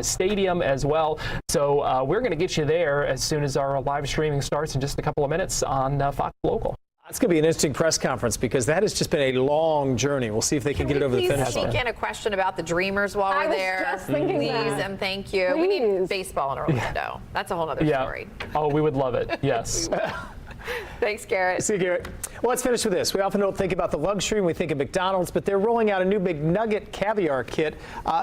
stadium as well. So we're going to get you there as soon as our live streaming starts in just a couple of minutes on Fox Local. It's going to be an interesting press conference because that has just been a long journey. We'll see if they can get it over the finish line. Please sneak in a question about the Dreamers while we're there. Just thinking Please that. and thank you. Please. We need baseball in Orlando. That's a whole other story. Oh, we would love it. Yes. Thanks, Garrett. See you, Garrett. Well, let's finish with this. We often don't think about the luxury when we think of McDonald's, but they're rolling out a new McNugget caviar kit,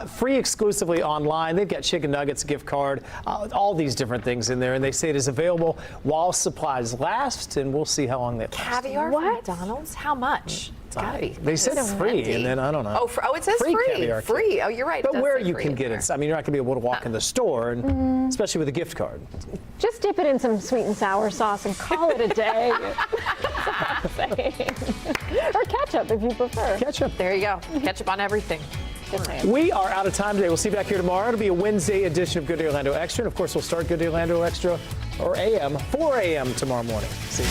free exclusively online. They've got chicken nuggets, gift card, all these different things in there, and they say it is available while supplies last, and we'll see how long that lasts. Caviar from McDonald's? How much? It's gotta be. They said it's free, and then I don't know. Oh, it says free. Caviar kit. Free. Oh, you're right. But where you can get it, I mean, you're not going to be able to walk in the store, and especially with a gift card. Just dip it in some sweet and sour sauce and call it a day. Or ketchup if you prefer. Ketchup. There you go. Ketchup on everything. We are out of time today. We'll see you back here tomorrow. It'll be a Wednesday edition of Good Day Orlando Extra. And of course, we'll start Good Day Orlando Extra, or AM, 4 a.m. tomorrow morning. See you.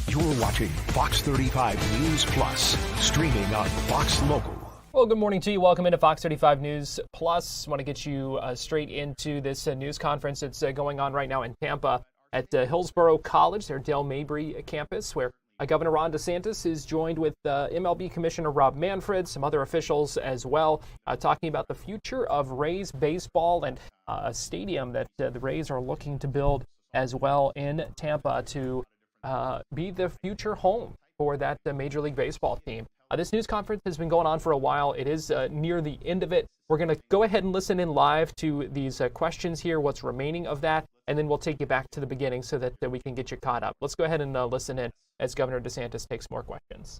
You're watching Fox 35 News Plus, streaming on Fox Local. Well, good morning to you. Welcome into Fox 35 News Plus. Want to get you straight into this news conference that's going on right now in Tampa at Hillsborough College, their Dale Mabry campus, where Governor Ron DeSantis is joined with MLB Commissioner Rob Manfred, some other officials as well, talking about the future of Rays baseball and a stadium that the Rays are looking to build as well in Tampa to be the future home for that Major League Baseball team. This news conference has been going on for a while. It is near the end of it. We're going to go ahead and listen in live to these questions here, what's remaining of that, and then we'll take you back to the beginning so that we can get you caught up. Let's go ahead and listen in as Governor DeSantis takes more questions.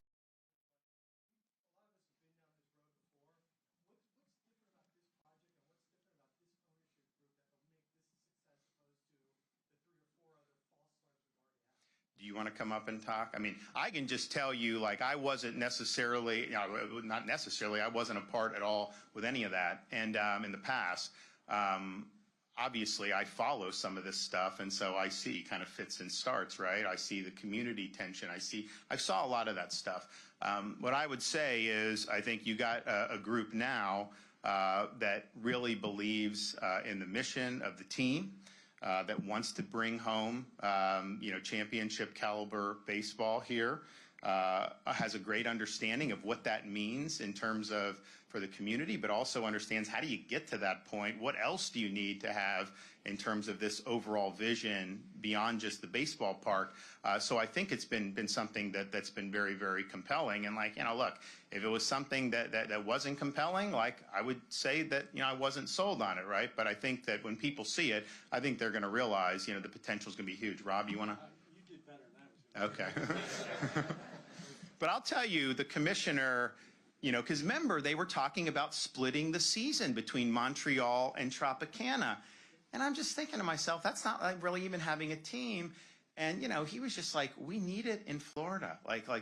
Do you want to come up and talk? I mean, I can just tell you, like, I wasn't necessarily, not necessarily, I wasn't a part at all with any of that. And in the past, obviously, I follow some of this stuff, and so I see kind of fits and starts, right? I see the community tension. I saw a lot of that stuff. What I would say is, I think you got a group now that really believes in the mission of the team. That wants to bring home, championship caliber baseball here. has a great understanding of what that means in terms of for the community, but also understands how do you get to that point? What else do you need to have in terms of this overall vision beyond just the baseball park? So I think it's been something that's been very, very compelling. And like, look, if it was something that wasn't compelling, like I would say that, I wasn't sold on it, right? But I think that when people see it, I think they're going to realize, the potential is going to be huge. Rob, you want to? You did better than I was. Okay. But I'll tell you, the commissioner, because remember, they were talking about splitting the season between Montreal and Tropicana. And I'm just thinking to myself, that's not like really even having a team. And, he was just like, we need it in Florida.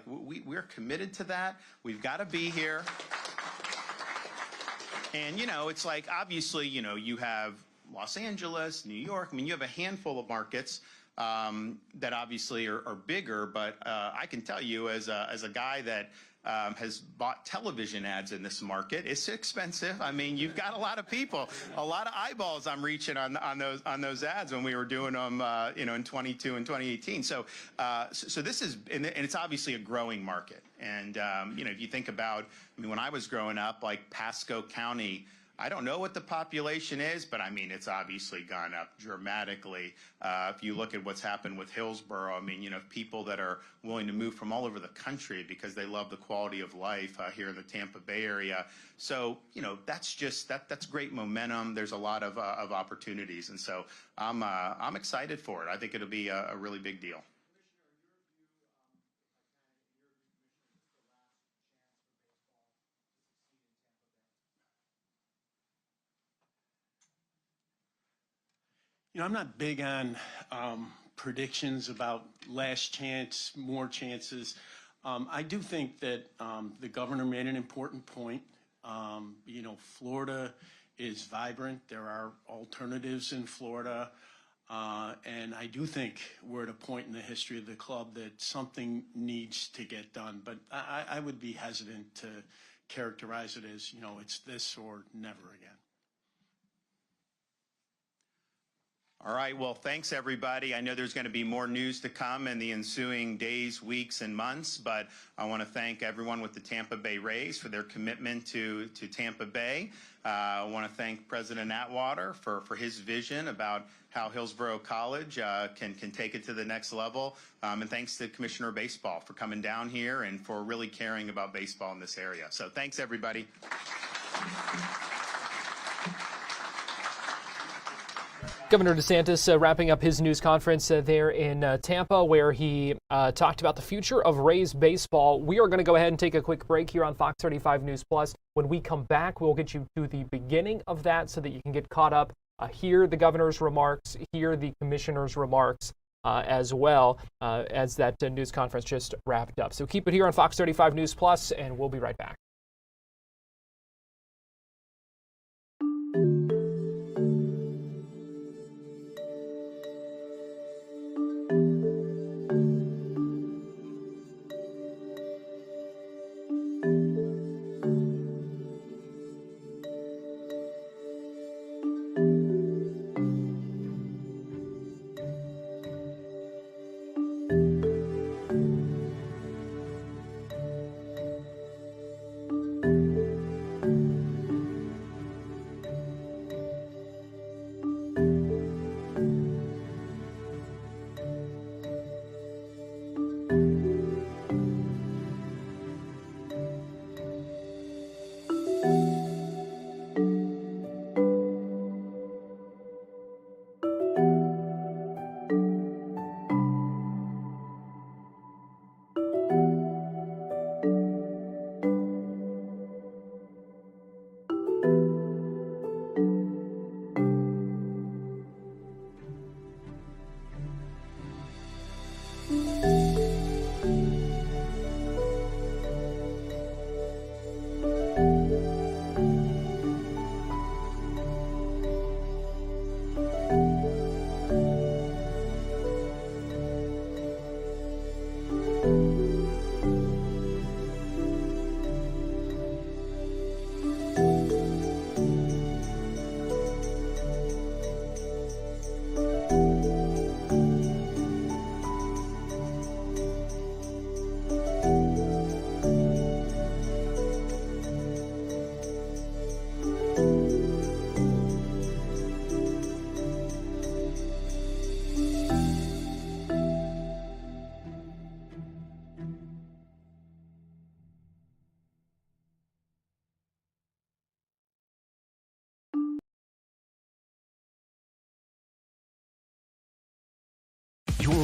We're committed to that. We've got to be here. And, it's like, obviously, you have Los Angeles, New York. I mean, you have a handful of markets that obviously are bigger, but I can tell you as a guy that has bought television ads in this market, it's expensive. I mean, you've got a lot of people, a lot of eyeballs I'm reaching on those ads when we were doing them, in 22 and 2018. So this is, and it's obviously a growing market. And if you think about, when I was growing up, like Pasco County, I don't know what the population is, but I mean, it's obviously gone up dramatically. If you look at what's happened with Hillsborough, people that are willing to move from all over the country because they love the quality of life here in the Tampa Bay area. So, that's just, that's great momentum. There's a lot of opportunities. And so I'm excited for it. I think it'll be a really big deal. I'm not big on predictions about last chance, more chances. I do think that the governor made an important point. Florida is vibrant. There are alternatives in Florida. And I do think we're at a point in the history of the club that something needs to get done. But I would be hesitant to characterize it as, it's this or never again. All right, well, thanks, everybody. I know there's going to be more news to come in the ensuing days, weeks, and months, but I want to thank everyone with the Tampa Bay Rays for their commitment to Tampa Bay. I want to thank President Atwater for his vision about how Hillsborough College can take it to the next level. And thanks to Commissioner of Baseball for coming down here and for really caring about baseball in this area. So thanks, everybody. Governor DeSantis wrapping up his news conference there in Tampa, where he talked about the future of Rays baseball. We are going to go ahead and take a quick break here on Fox 35 News Plus. When we come back, we'll get you to the beginning of that so that you can get caught up, hear the governor's remarks, hear the commissioner's remarks as well as that news conference just wrapped up. So keep it here on Fox 35 News Plus, and we'll be right back.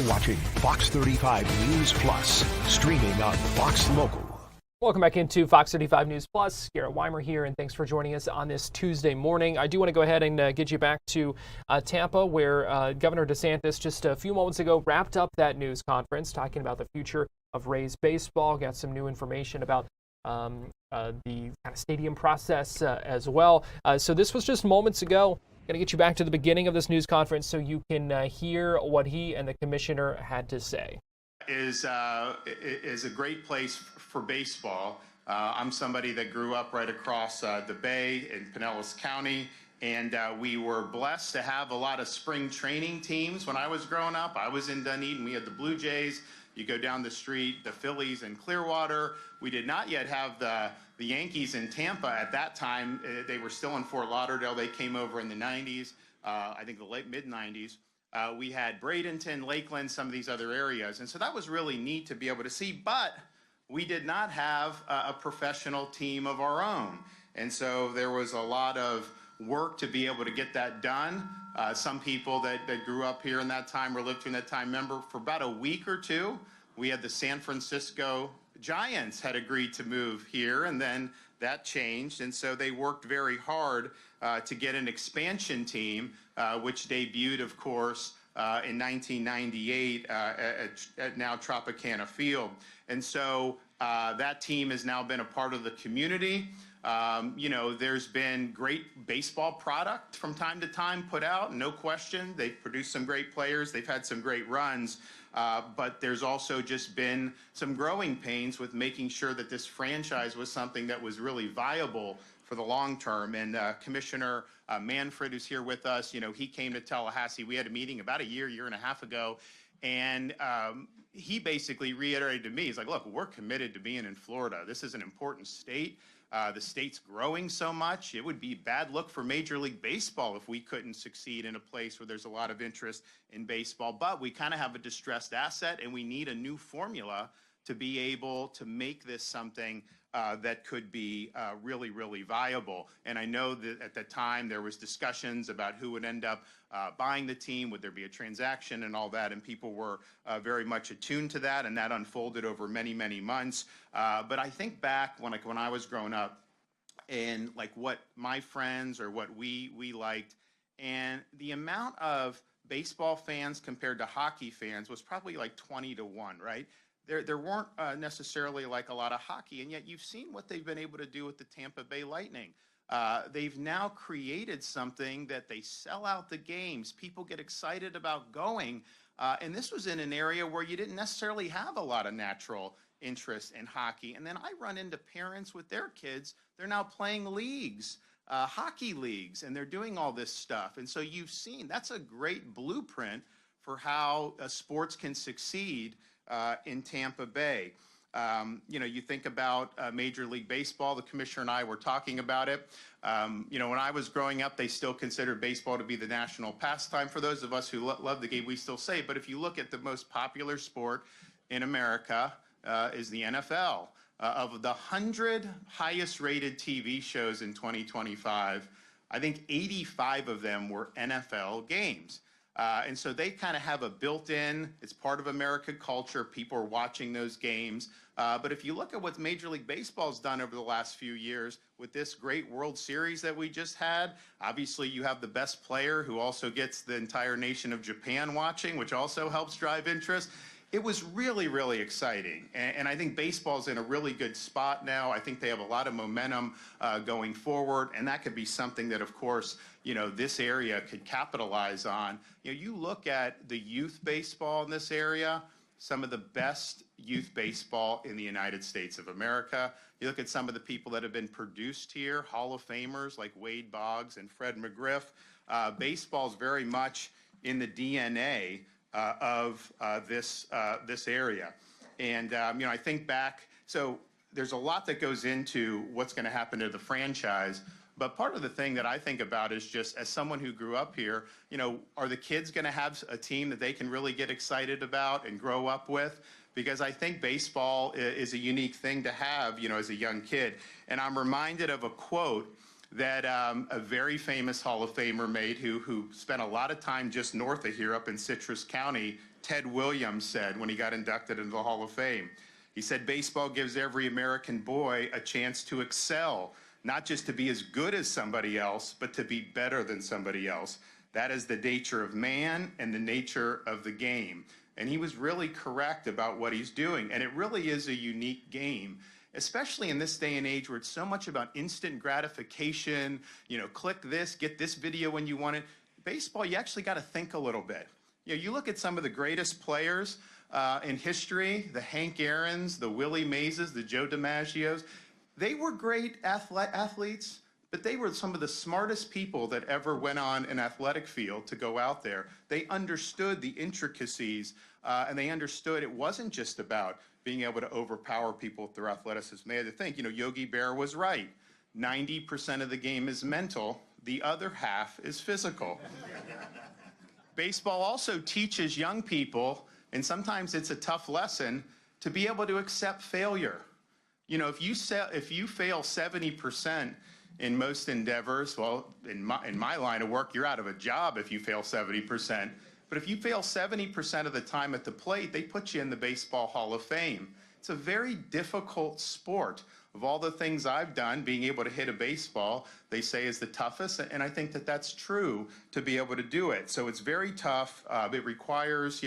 You're watching Fox 35 News Plus, streaming on Fox Local. Welcome back into Fox 35 News Plus. Garrett Wymer here, and thanks for joining us on this Tuesday morning. I do want to go ahead and get you back to Tampa, where Governor DeSantis just a few moments ago wrapped up that news conference talking about the future of Rays baseball, got some new information about the kind of stadium process as well. So this was just moments ago. Going to get you back to the beginning of this news conference so you can hear what he and the commissioner had to say. Is a great place for baseball. I'm somebody that grew up right across the bay in Pinellas County, and we were blessed to have a lot of spring training teams when I was growing up. I was in Dunedin. We had the Blue Jays. You go down the street, the Phillies in Clearwater. We did not yet have the Yankees in Tampa at that time. They were still in Fort Lauderdale. They came over in the 90s, I think the late mid-90s. We had Bradenton, Lakeland, some of these other areas. And so that was really neat to be able to see. But we did not have a professional team of our own. And so there was a lot of work to be able to get that done. Some people that grew up here in that time or lived through that time remember for about a week or two, we had the San Francisco Giants had agreed to move here, and then that changed. And so they worked very hard to get an expansion team, which debuted, of course, in 1998 at now Tropicana Field. And so that team has now been a part of the community. You know, there's been great baseball product from time to time put out, no question. They've produced some great players. They've had some great runs. But there's also just been some growing pains with making sure that this franchise was something that was really viable for the long term. And Commissioner Manfred, who's here with us, you know, he came to Tallahassee. We had a meeting about a year and a half ago, and he basically reiterated to me, he's like, look, we're committed to being in Florida. This is an important state. The state's growing so much. It would be bad luck for Major League Baseball if we couldn't succeed in a place where there's a lot of interest in baseball. But we kind of have a distressed asset, and we need a new formula to be able to make this something that could be really, really viable. And I know that at the time there was discussions about who would end up buying the team, would there be a transaction and all that, and people were very much attuned to that, and that unfolded over many, many months. But I think back when I was growing up and like what my friends or what we liked, and the amount of baseball fans compared to hockey fans was probably like 20-1, right? There weren't necessarily like a lot of hockey, and yet you've seen what they've been able to do with the Tampa Bay Lightning. They've now created something that they sell out the games. People get excited about going, and this was in an area where you didn't necessarily have a lot of natural interest in hockey. And then I run into parents with their kids. They're now playing leagues, hockey leagues, and they're doing all this stuff. And so you've seen that's a great blueprint for how sports can succeed in Tampa Bay. You know, you think about Major League Baseball, the commissioner and I were talking about it. You know, when I was growing up, they still considered baseball to be the national pastime. For those of us who love the game, we still say, but if you look at the most popular sport in America is the NFL. Of the 100 highest rated TV shows in 2025, I think 85 of them were NFL games. And so they kind of have a built-in, it's part of American culture. People are watching those games. But if you look at what Major League Baseball's done over the last few years with this great World Series that we just had, obviously you have the best player who also gets the entire nation of Japan watching, which also helps drive interest. It was really, really exciting. And I think baseball's in a really good spot now. I think they have a lot of momentum going forward. And that could be something that, of course, you know, this area could capitalize on. You know, you look at the youth baseball in this area, some of the best youth baseball in the United States of America. You look at some of the people that have been produced here, Hall of Famers like Wade Boggs and Fred McGriff. Baseball's very much in the DNA of this area. And, you know, I think back, so there's a lot that goes into what's going to happen to the franchise. But part of the thing that I think about is just as someone who grew up here, you know, are the kids going to have a team that they can really get excited about and grow up with? Because I think baseball is a unique thing to have, you know, as a young kid. And I'm reminded of a quote that a very famous Hall of Famer made who spent a lot of time just north of here up in Citrus County Ted Williams said when he got inducted into the Hall of Fame. He said, baseball gives every American boy a chance to excel, not just to be as good as somebody else, but to be better than somebody else. That is the nature of man and the nature of the game. And he was really correct about what he's doing. And it really is a unique game, especially in this day and age where it's so much about instant gratification, click this, get this video when you want it. Baseball, you actually got to think a little bit. You look at some of the greatest players in history, the Hank Aaron's, the Willie Mays', the Joe DiMaggio's. They were great athletes, but they were some of the smartest people that ever went on an athletic field to go out there. They understood the intricacies, and they understood it wasn't just about being able to overpower people through athleticism. They had to think, Yogi Berra was right. 90% of the game is mental. The other half is physical. Baseball also teaches young people, and sometimes it's a tough lesson, to be able to accept failure. If you fail 70% in most endeavors, well, in my line of work, you're out of a job if you fail 70%. But if you fail 70% of the time at the plate, they put you in the Baseball Hall of Fame. It's a very difficult sport. Of all the things I've done, being able to hit a baseball, they say is the toughest, and I think that that's true to be able to do it. So it's very tough. It requires,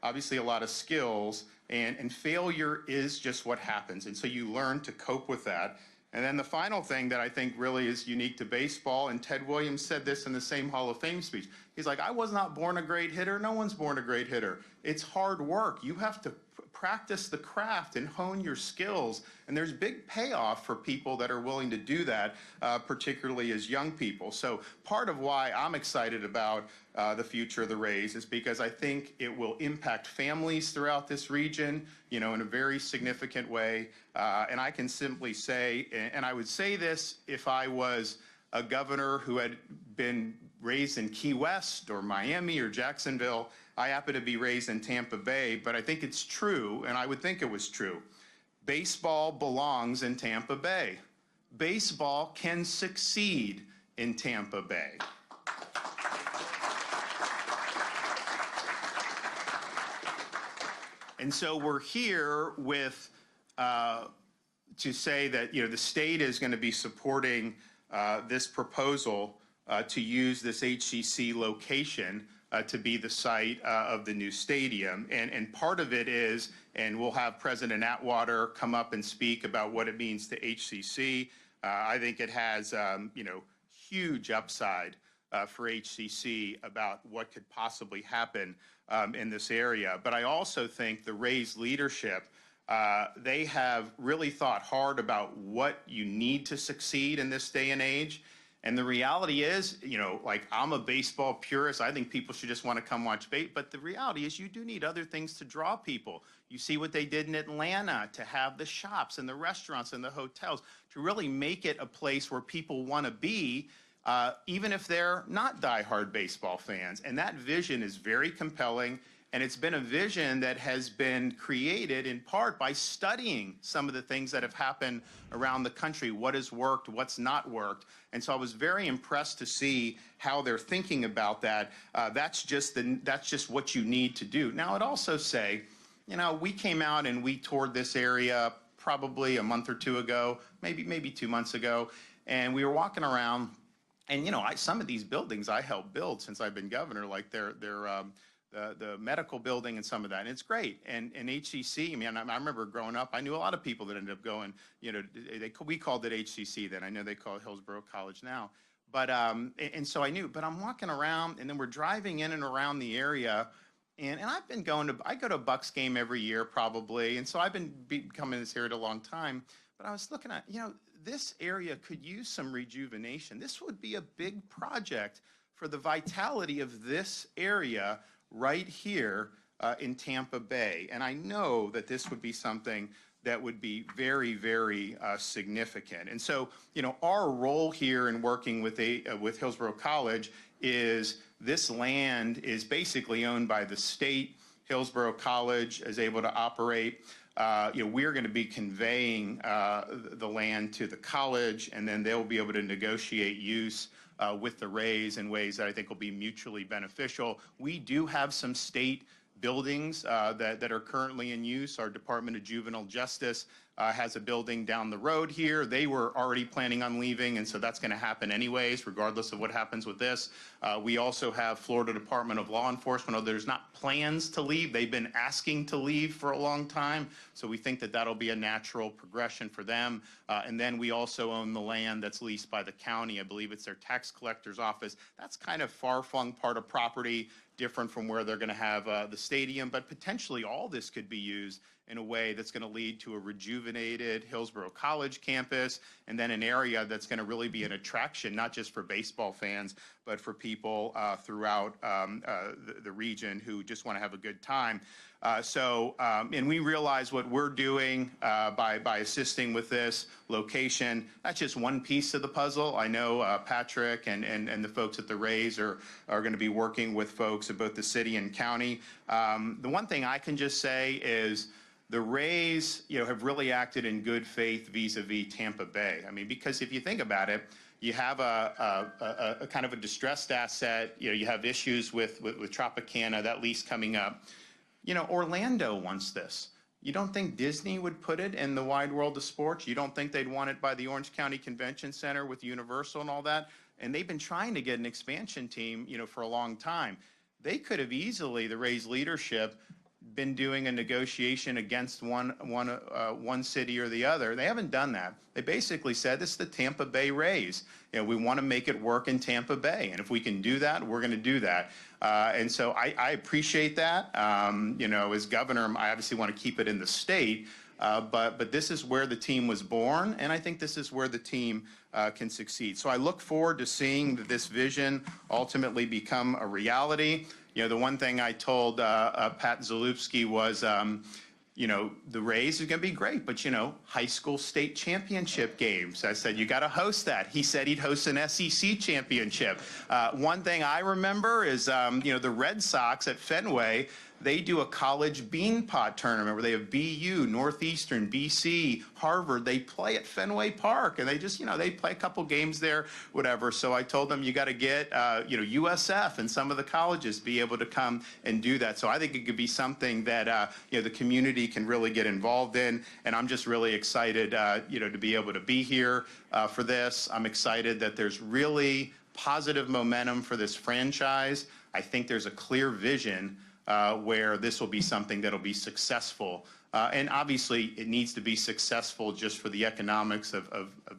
obviously a lot of skills, and failure is just what happens. And so you learn to cope with that. And then the final thing that I think really is unique to baseball, and Ted Williams said this in the same Hall of Fame speech. He's like, I was not born a great hitter. No one's born a great hitter. It's hard work. You have to practice the craft and hone your skills. And there's big payoff for people that are willing to do that, particularly as young people. So part of why I'm excited about the future of the Rays is because I think it will impact families throughout this region, in a very significant way. And I can simply say, and I would say this if I was a governor who had been raised in Key West or Miami or Jacksonville. I happen to be raised in Tampa Bay, but I think it's true, and I would think it was true. Baseball belongs in Tampa Bay. Baseball can succeed in Tampa Bay. And so we're here with, to say that, the state is going to be supporting this proposal to use this HCC location to be the site of the new stadium. And part of it is, and we'll have President Atwater come up and speak about what it means to HCC. I think it has, huge upside for HCC about what could possibly happen in this area. But I also think the Rays leadership, they have really thought hard about what you need to succeed in this day and age. And the reality is, I'm a baseball purist. I think people should just want to come watch baseball. But the reality is you do need other things to draw people. You see what they did in Atlanta to have the shops and the restaurants and the hotels to really make it a place where people want to be, even if they're not diehard baseball fans. And that vision is very compelling. And it's been a vision that has been created in part by studying some of the things that have happened around the country, what has worked, what's not worked. And so I was very impressed to see how they're thinking about that. That's just what you need to do. Now, I'd also say, we came out and we toured this area probably a month or two ago, maybe 2 months ago, and we were walking around, and some of these buildings I helped build since I've been governor, like the medical building and some of that, and it's great. And HCC, I remember growing up, I knew a lot of people that ended up going, we called it HCC then. I know they call it Hillsborough College now. But, and so I knew, but I'm walking around, and then we're driving in and around the area, and I've been I go to a Bucks game every year probably, and so I've been coming to this area a long time, but I was looking at, this area could use some rejuvenation. This would be a big project for the vitality of this area right here in Tampa Bay. And I know that this would be something that would be very, very significant. And so, our role here in working with Hillsborough College is this land is basically owned by the state. Hillsborough College is able to operate. We're going to be conveying the land to the college, and then they'll be able to negotiate use with the Rays in ways that I think will be mutually beneficial. We do have some state buildings that are currently in use. Our Department of Juvenile Justice has a building down the road here. They were already planning on leaving, and so that's going to happen anyways, regardless of what happens with this. We also have Florida Department of Law Enforcement. Although there's not plans to leave, they've been asking to leave for a long time, so we think that that'll be a natural progression for them. And then we also own the land that's leased by the county. I believe it's their tax collector's office. That's kind of far-flung part of property, different from where they're going to have the stadium, but potentially all this could be used in a way that's going to lead to a rejuvenated Hillsborough College campus, and then an area that's going to really be an attraction, not just for baseball fans, but for people throughout the region who just want to have a good time. And we realize what we're doing by assisting with this location. That's just one piece of the puzzle. I know Patrick and the folks at the Rays are going to be working with folks at both the city and county. The one thing I can just say is the Rays, have really acted in good faith vis-a-vis Tampa Bay. I mean, because if you think about it, you have a kind of a distressed asset. You have issues with Tropicana, that lease coming up. Orlando wants this. You don't think Disney would put it in the wide world of sports? You don't think they'd want it by the Orange County Convention Center with Universal and all that? And they've been trying to get an expansion team, for a long time. They could have easily, the Rays leadership, been doing a negotiation against one city or the other. They haven't done that. They basically said, this is the Tampa Bay Rays. We want to make it work in Tampa Bay. And if we can do that, we're going to do that. And so I appreciate that. As governor, I obviously want to keep it in the state. But this is where the team was born, and I think this is where the team can succeed. So I look forward to seeing this vision ultimately become a reality. The one thing I told Pat Zalewski was, the Rays are going to be great, but, high school state championship games. I said, you got to host that. He said he'd host an SEC championship. One thing I remember is, the Red Sox at Fenway, they do a college beanpot tournament where they have BU, Northeastern, BC, Harvard. They play at Fenway Park, and they just, they play a couple games there, whatever. So I told them you got to get, USF and some of the colleges be able to come and do that. So I think it could be something that, the community can really get involved in. And I'm just really excited, to be able to be here for this. I'm excited that there's really positive momentum for this franchise. I think there's a clear vision where this will be something that'll be successful. And obviously, it needs to be successful just for the economics of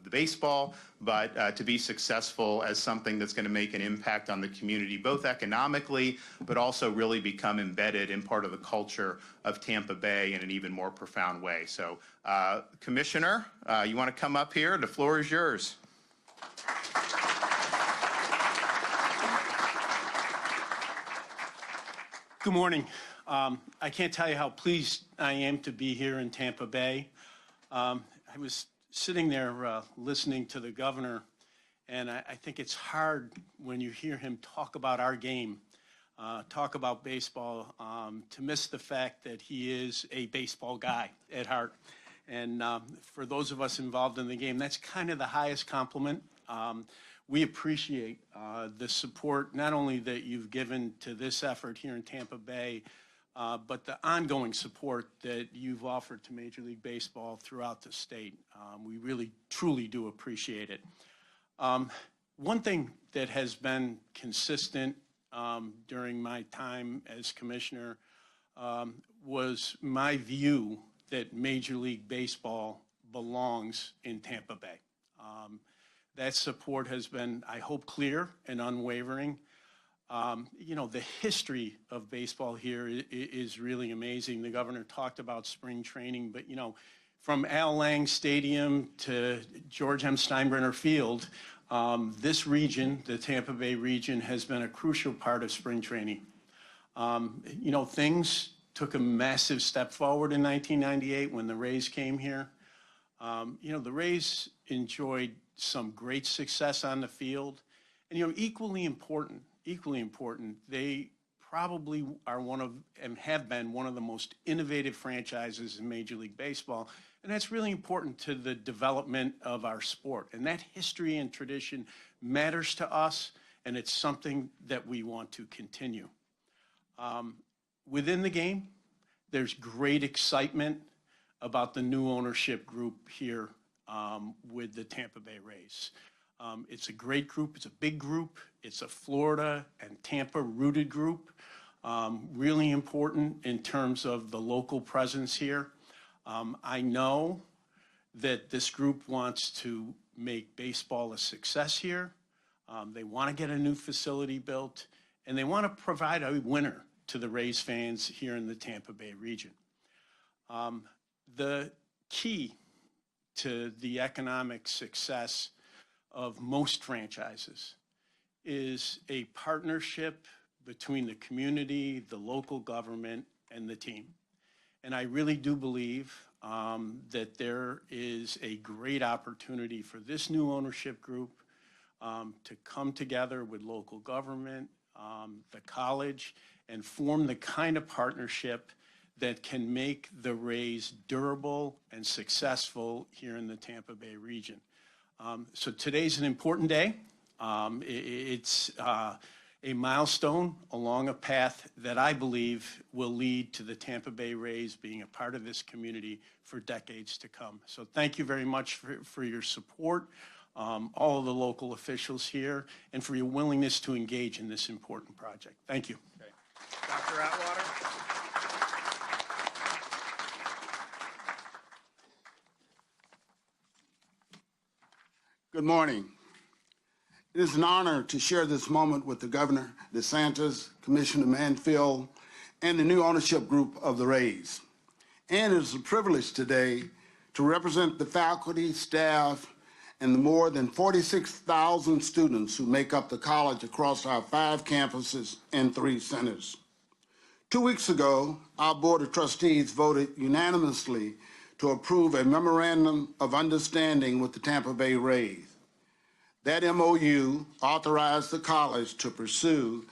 the baseball, but to be successful as something that's going to make an impact on the community, both economically, but also really become embedded in part of the culture of Tampa Bay in an even more profound way. So, Commissioner, you want to come up here? The floor is yours. Good morning. I can't tell you how pleased I am to be here in Tampa Bay. I was sitting there listening to the governor, and I think it's hard when you hear him talk about our game, talk about baseball, to miss the fact that he is a baseball guy at heart. And for those of us involved in the game, that's kind of the highest compliment. We appreciate the support, not only that you've given to this effort here in Tampa Bay, but the ongoing support that you've offered to Major League Baseball throughout the state. We really, truly do appreciate it. One thing that has been consistent during my time as commissioner was my view that Major League Baseball belongs in Tampa Bay. That support has been, I hope, clear and unwavering. The history of baseball here is really amazing. The governor talked about spring training, but, from Al Lang Stadium to George M. Steinbrenner Field, this region, the Tampa Bay region, has been a crucial part of spring training. Things took a massive step forward in 1998 when the Rays came here. The Rays enjoyed some great success on the field. And, equally important, they probably are one of, and have been one of the most innovative franchises in Major League Baseball. And that's really important to the development of our sport. And that history and tradition matters to us, and it's something that we want to continue. within the game, there's great excitement about the new ownership group here with the Tampa Bay Rays. It's a great group. It's a big group. It's a Florida and Tampa rooted group. Really important in terms of the local presence here. I know that this group wants to make baseball a success here. They want to get a new facility built, and they want to provide a winner to the Rays fans here in the Tampa Bay region. The key to the economic success of most franchises is a partnership between the community, the local government, and the team. And I really do believe that there is a great opportunity for this new ownership group to come together with local government, the college, and form the kind of partnership that can make the Rays durable and successful here in the Tampa Bay region. So today's an important day. It's a milestone along a path that I believe will lead to the Tampa Bay Rays being a part of this community for decades to come. So thank you very much for your support, all of the local officials here, and for your willingness to engage in this important project. Thank you. Okay. Dr. Atwater? Good morning. It is an honor to share this moment with the Governor DeSantis, Commissioner Manfield, and the new ownership group of the Rays. And it is a privilege today to represent the faculty, staff, and the more than 46,000 students who make up the college across our 5 campuses and 3 centers. 2 weeks ago, our Board of Trustees voted unanimously to approve a memorandum of understanding with the Tampa Bay Rays. That MOU authorized the college to pursue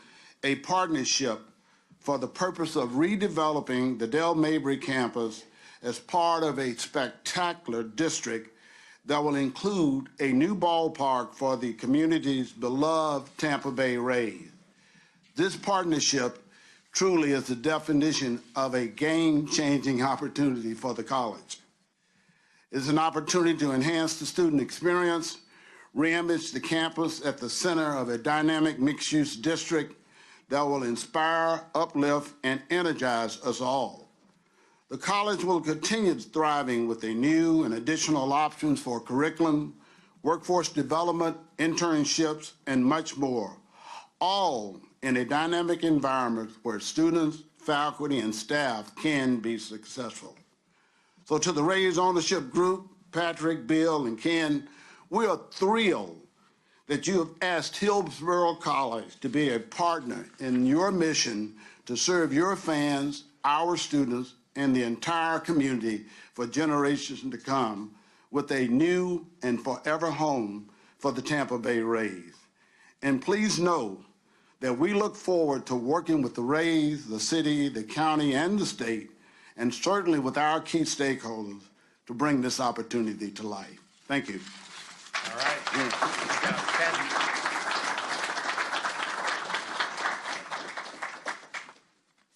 a partnership for the purpose of redeveloping the Del Mabry campus as part of a spectacular district that will include a new ballpark for the community's beloved Tampa Bay Rays. This partnership truly is the definition of a game-changing opportunity for the college. It's an opportunity to enhance the student experience, re-image the campus at the center of a dynamic mixed-use district that will inspire, uplift, and energize us all. The college will continue thriving with a new and additional options for curriculum, workforce development, internships, and much more, all in a dynamic environment where students, faculty, and staff can be successful. So to the Rays ownership group, Patrick, Bill, and Ken, we are thrilled that you have asked Hillsborough College to be a partner in your mission to serve your fans, our students, and the entire community for generations to come with a new and forever home for the Tampa Bay Rays. And please know that we look forward to working with the Rays, the city, the county, and the state, and certainly with our key stakeholders to bring this opportunity to life. Thank you. All right. Ken.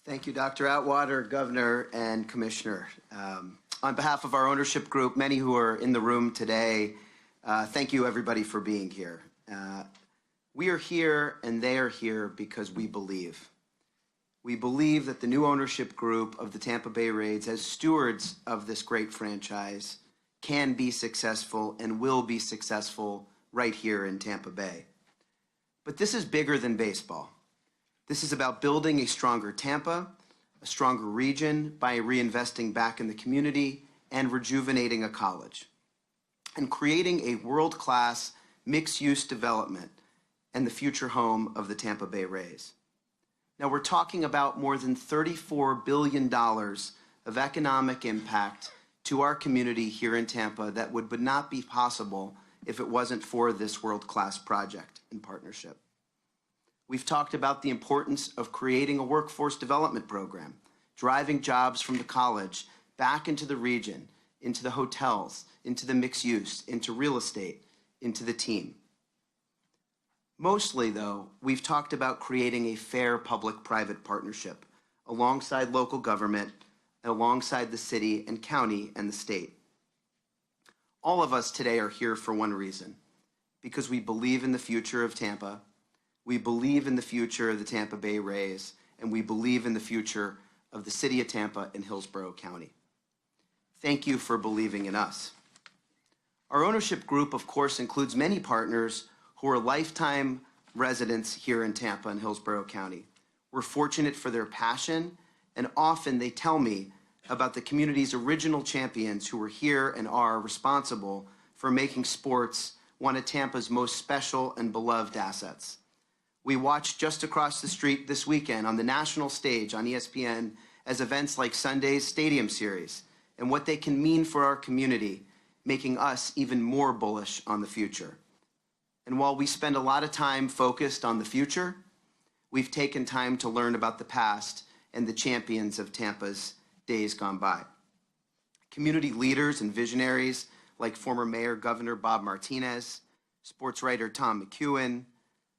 Thank you, Dr. Atwater, Governor, and Commissioner. On behalf of our ownership group, many who are in the room today, thank you, everybody, for being here. We are here and they are here because we believe. We believe that the new ownership group of the Tampa Bay Rays, as stewards of this great franchise, can be successful and will be successful right here in Tampa Bay. But this is bigger than baseball. This is about building a stronger Tampa, a stronger region by reinvesting back in the community and rejuvenating a college, and creating a world-class mixed-use development and the future home of the Tampa Bay Rays. Now we're talking about more than $34 billion of economic impact to our community here in Tampa that would not be possible if it wasn't for this world-class project and partnership. We've talked about the importance of creating a workforce development program, driving jobs from the college back into the region, into the hotels, into the mixed use, into real estate, into the team. Mostly, though, we've talked about creating a fair public-private partnership, alongside local government, and alongside the city and county and the state. All of us today are here for one reason, because we believe in the future of Tampa, we believe in the future of the Tampa Bay Rays, and we believe in the future of the city of Tampa and Hillsborough County. Thank you for believing in us. Our ownership group, of course, includes many partners who are lifetime residents here in Tampa and Hillsborough County. We're fortunate for their passion, and often they tell me about the community's original champions who were here and are responsible for making sports one of Tampa's most special and beloved assets. We watched just across the street this weekend on the national stage on ESPN as events like Sunday's Stadium Series and what they can mean for our community, making us even more bullish on the future. And while we spend a lot of time focused on the future, we've taken time to learn about the past and the champions of Tampa's days gone by. Community leaders and visionaries like former Mayor Governor Bob Martinez, sports writer Tom McEwen,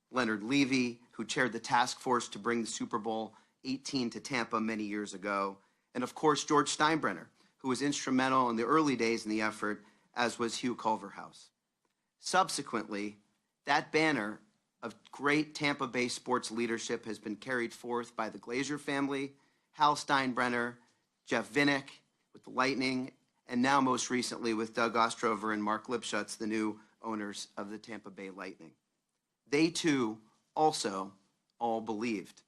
Leonard Levy, who chaired the task force to bring the Super Bowl 18 to Tampa many years ago, and of course George Steinbrenner, who was instrumental in the early days in the effort, as was Hugh Culverhouse. Subsequently, that banner of great Tampa Bay sports leadership has been carried forth by the Glazer family, Hal Steinbrenner, Jeff Vinnick with the Lightning, and now most recently with Doug Ostrover and Mark Lipschutz, the new owners of the Tampa Bay Lightning. They too also all believed.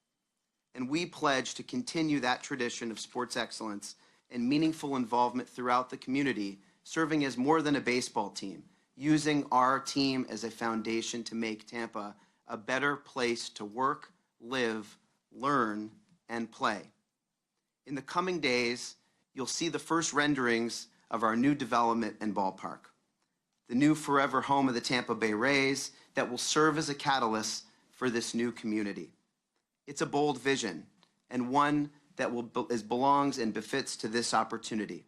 And we pledge to continue that tradition of sports excellence and meaningful involvement throughout the community, serving as more than a baseball team, using our team as a foundation to make Tampa a better place to work, live, learn, and play. In the coming days, you'll see the first renderings of our new development and ballpark, the new forever home of the Tampa Bay Rays that will serve as a catalyst for this new community. It's a bold vision and one that belongs and befits to this opportunity.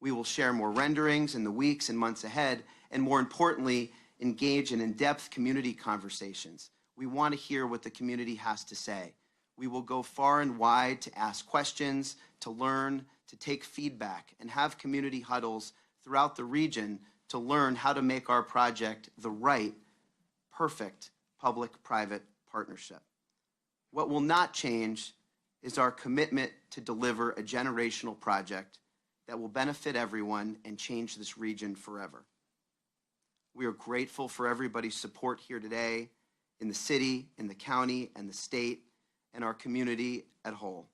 We will share more renderings in the weeks and months ahead, and more importantly, engage in in-depth community conversations. We want to hear what the community has to say. We will go far and wide to ask questions, to learn, to take feedback, and have community huddles throughout the region to learn how to make our project the right, perfect public-private partnership. What will not change is our commitment to deliver a generational project that will benefit everyone and change this region forever. We are grateful for everybody's support here today in the city, in the county, and the state, and our community at whole.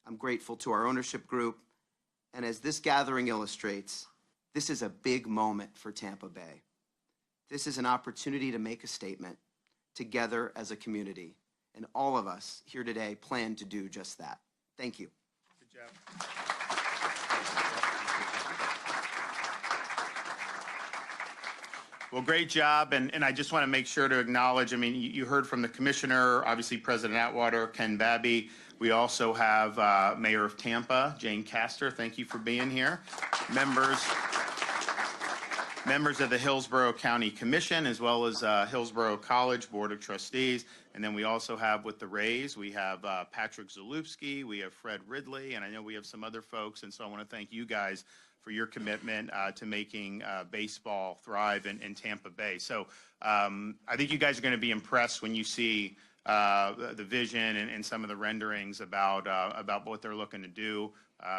I'm grateful to our ownership group, and as this gathering illustrates, this is a big moment for Tampa Bay. This is an opportunity to make a statement together as a community, and all of us here today plan to do just that. Thank you. Good job. Well, great job, and I just want to make sure to acknowledge, I mean, you heard from the commissioner, obviously President Atwater, Ken Babby. We also have Mayor of Tampa, Jane Castor. Thank you for being here. Members of the Hillsborough County Commission, as well as Hillsborough College Board of Trustees. And then we also have with the Rays, we have Patrick Zalewski, we have Fred Ridley, and I know we have some other folks. And so I want to thank you guys for your commitment to making baseball thrive in Tampa Bay. So I think you guys are going to be impressed when you see the vision and some of the renderings about what they're looking to do.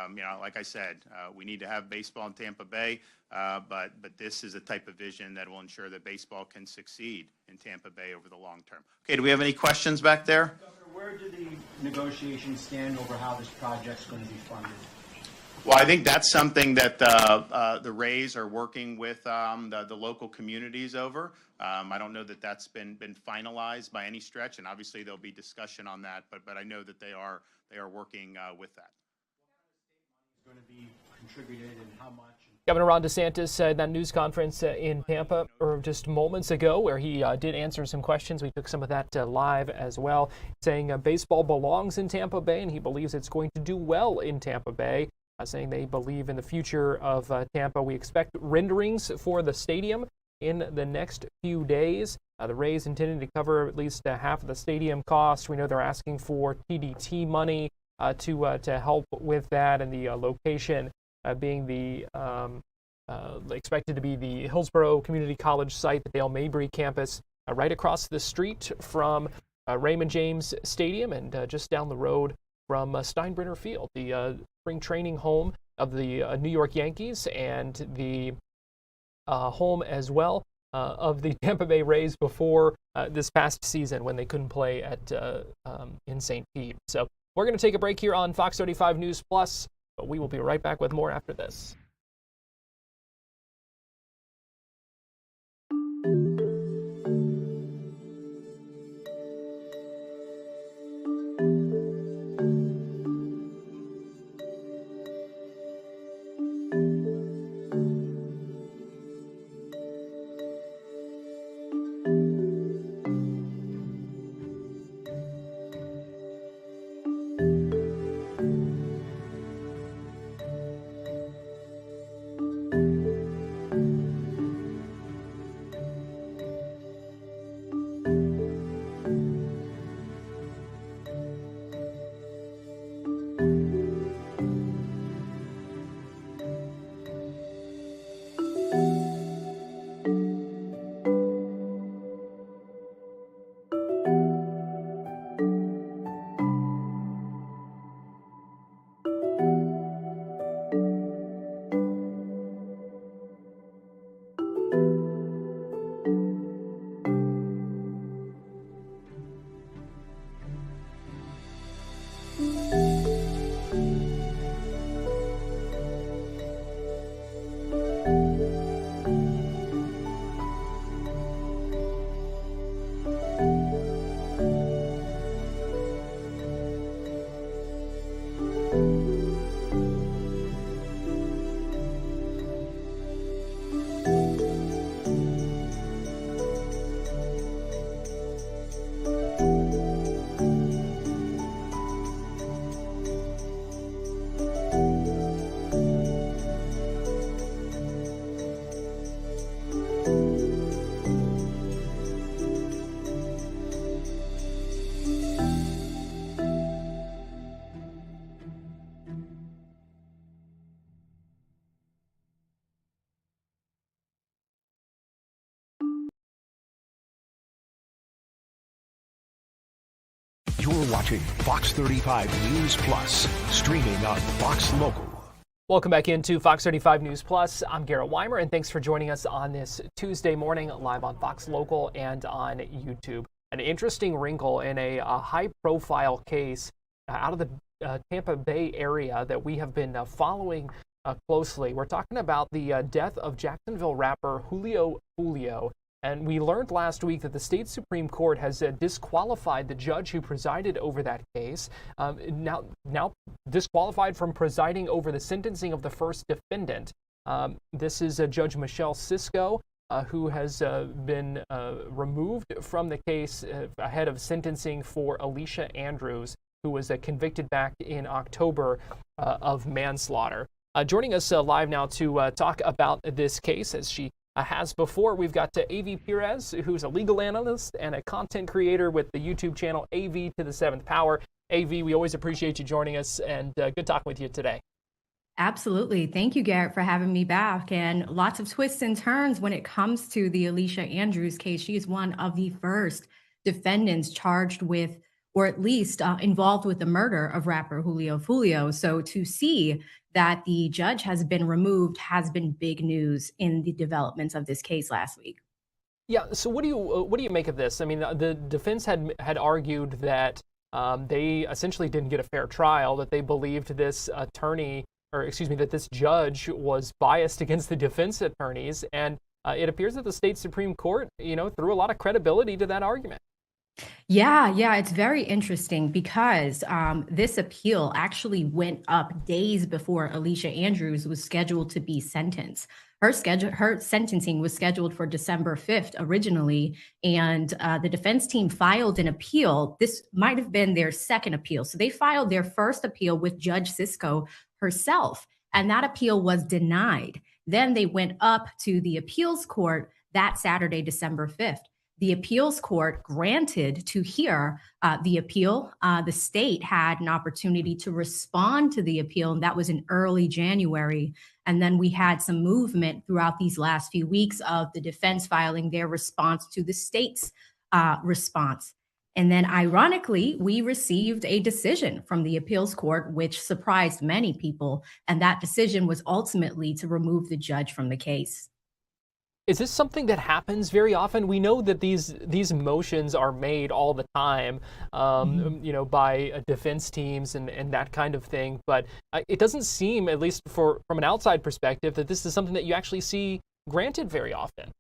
You know, like I said, we need to have baseball in Tampa Bay, but this is a type of vision that will ensure that baseball can succeed in Tampa Bay over the long term. Okay, do we have any questions back there? Governor, where do the negotiations stand over how this project's going to be funded? Well, I think that's something that the Rays are working with the local communities over. I don't know that that's been finalized by any stretch, and obviously there'll be discussion on that. But I know that they are working with that. What kind of state money is going to be contributed and how much? Governor Ron DeSantis said that news conference in Tampa just moments ago, where he did answer some questions. We took some of that live as well, saying baseball belongs in Tampa Bay, and he believes it's going to do well in Tampa Bay. Saying they believe in the future of Tampa. We expect renderings for the stadium in the next few days. The Rays intending to cover at least half of the stadium cost. We know they're asking for TDT money to help with that, and the location being the expected to be the Hillsborough Community College site, the Dale Mabry campus, right across the street from Raymond James Stadium and just down the road from Steinbrenner Field, the spring training home of the New York Yankees and the home as well of the Tampa Bay Rays before this past season when they couldn't play at in St. Pete. So we're going to take a break here on Fox 35 News Plus, but we will be right back with more after this. You're watching Fox 35 News Plus, streaming on Fox Local. Welcome back into Fox 35 News Plus. I'm Garrett Wymer, and thanks for joining us on this Tuesday morning live on Fox Local and on YouTube. An interesting wrinkle in a high-profile case out of the Tampa Bay area that we have been following closely. We're talking about the death of Jacksonville rapper Julio Foolio. And we learned last week that the state Supreme Court has disqualified the judge who presided over that case, now disqualified from presiding over the sentencing of the first defendant. This is Judge Michelle Cisco, who has been removed from the case ahead of sentencing for Alicia Andrews, who was convicted back in October of manslaughter. Joining us live now to talk about this case, as she has before, we've got A.V. Pires, who's a legal analyst and a content creator with the YouTube channel A.V. to the 7th Power. A.V., we always appreciate you joining us, and good talking with you today. Absolutely. Thank you, Garrett, for having me back. And lots of twists and turns when it comes to the Alicia Andrews case. She is one of the first defendants charged with, or at least involved with the murder of rapper Julio Foolio. So to see that the judge has been removed has been big news in the developments of this case last week. Yeah. So what do you make of this? I mean, the defense had argued that they essentially didn't get a fair trial, that they believed this attorney, or excuse me, that this judge was biased against the defense attorneys, and it appears that the state Supreme Court, threw a lot of credibility to that argument. Yeah, it's very interesting because this appeal actually went up days before Alicia Andrews was scheduled to be sentenced. Her sentencing was scheduled for December 5th originally, and the defense team filed an appeal. This might have been their second appeal. So they filed their first appeal with Judge Cisco herself, and that appeal was denied. Then they went up to the appeals court that Saturday, December 5th. the appeals court granted to hear the appeal. The state had an opportunity to respond to the appeal, and that was in early January. And then we had some movement throughout these last few weeks of the defense filing their response to the state's response. And then ironically, we received a decision from the appeals court, which surprised many people. And that decision was ultimately to remove the judge from the case. Is this something that happens very often? We know that these motions are made all the time, by defense teams and that kind of thing. But it doesn't seem, at least from an outside perspective, that this is something that you actually see granted very often.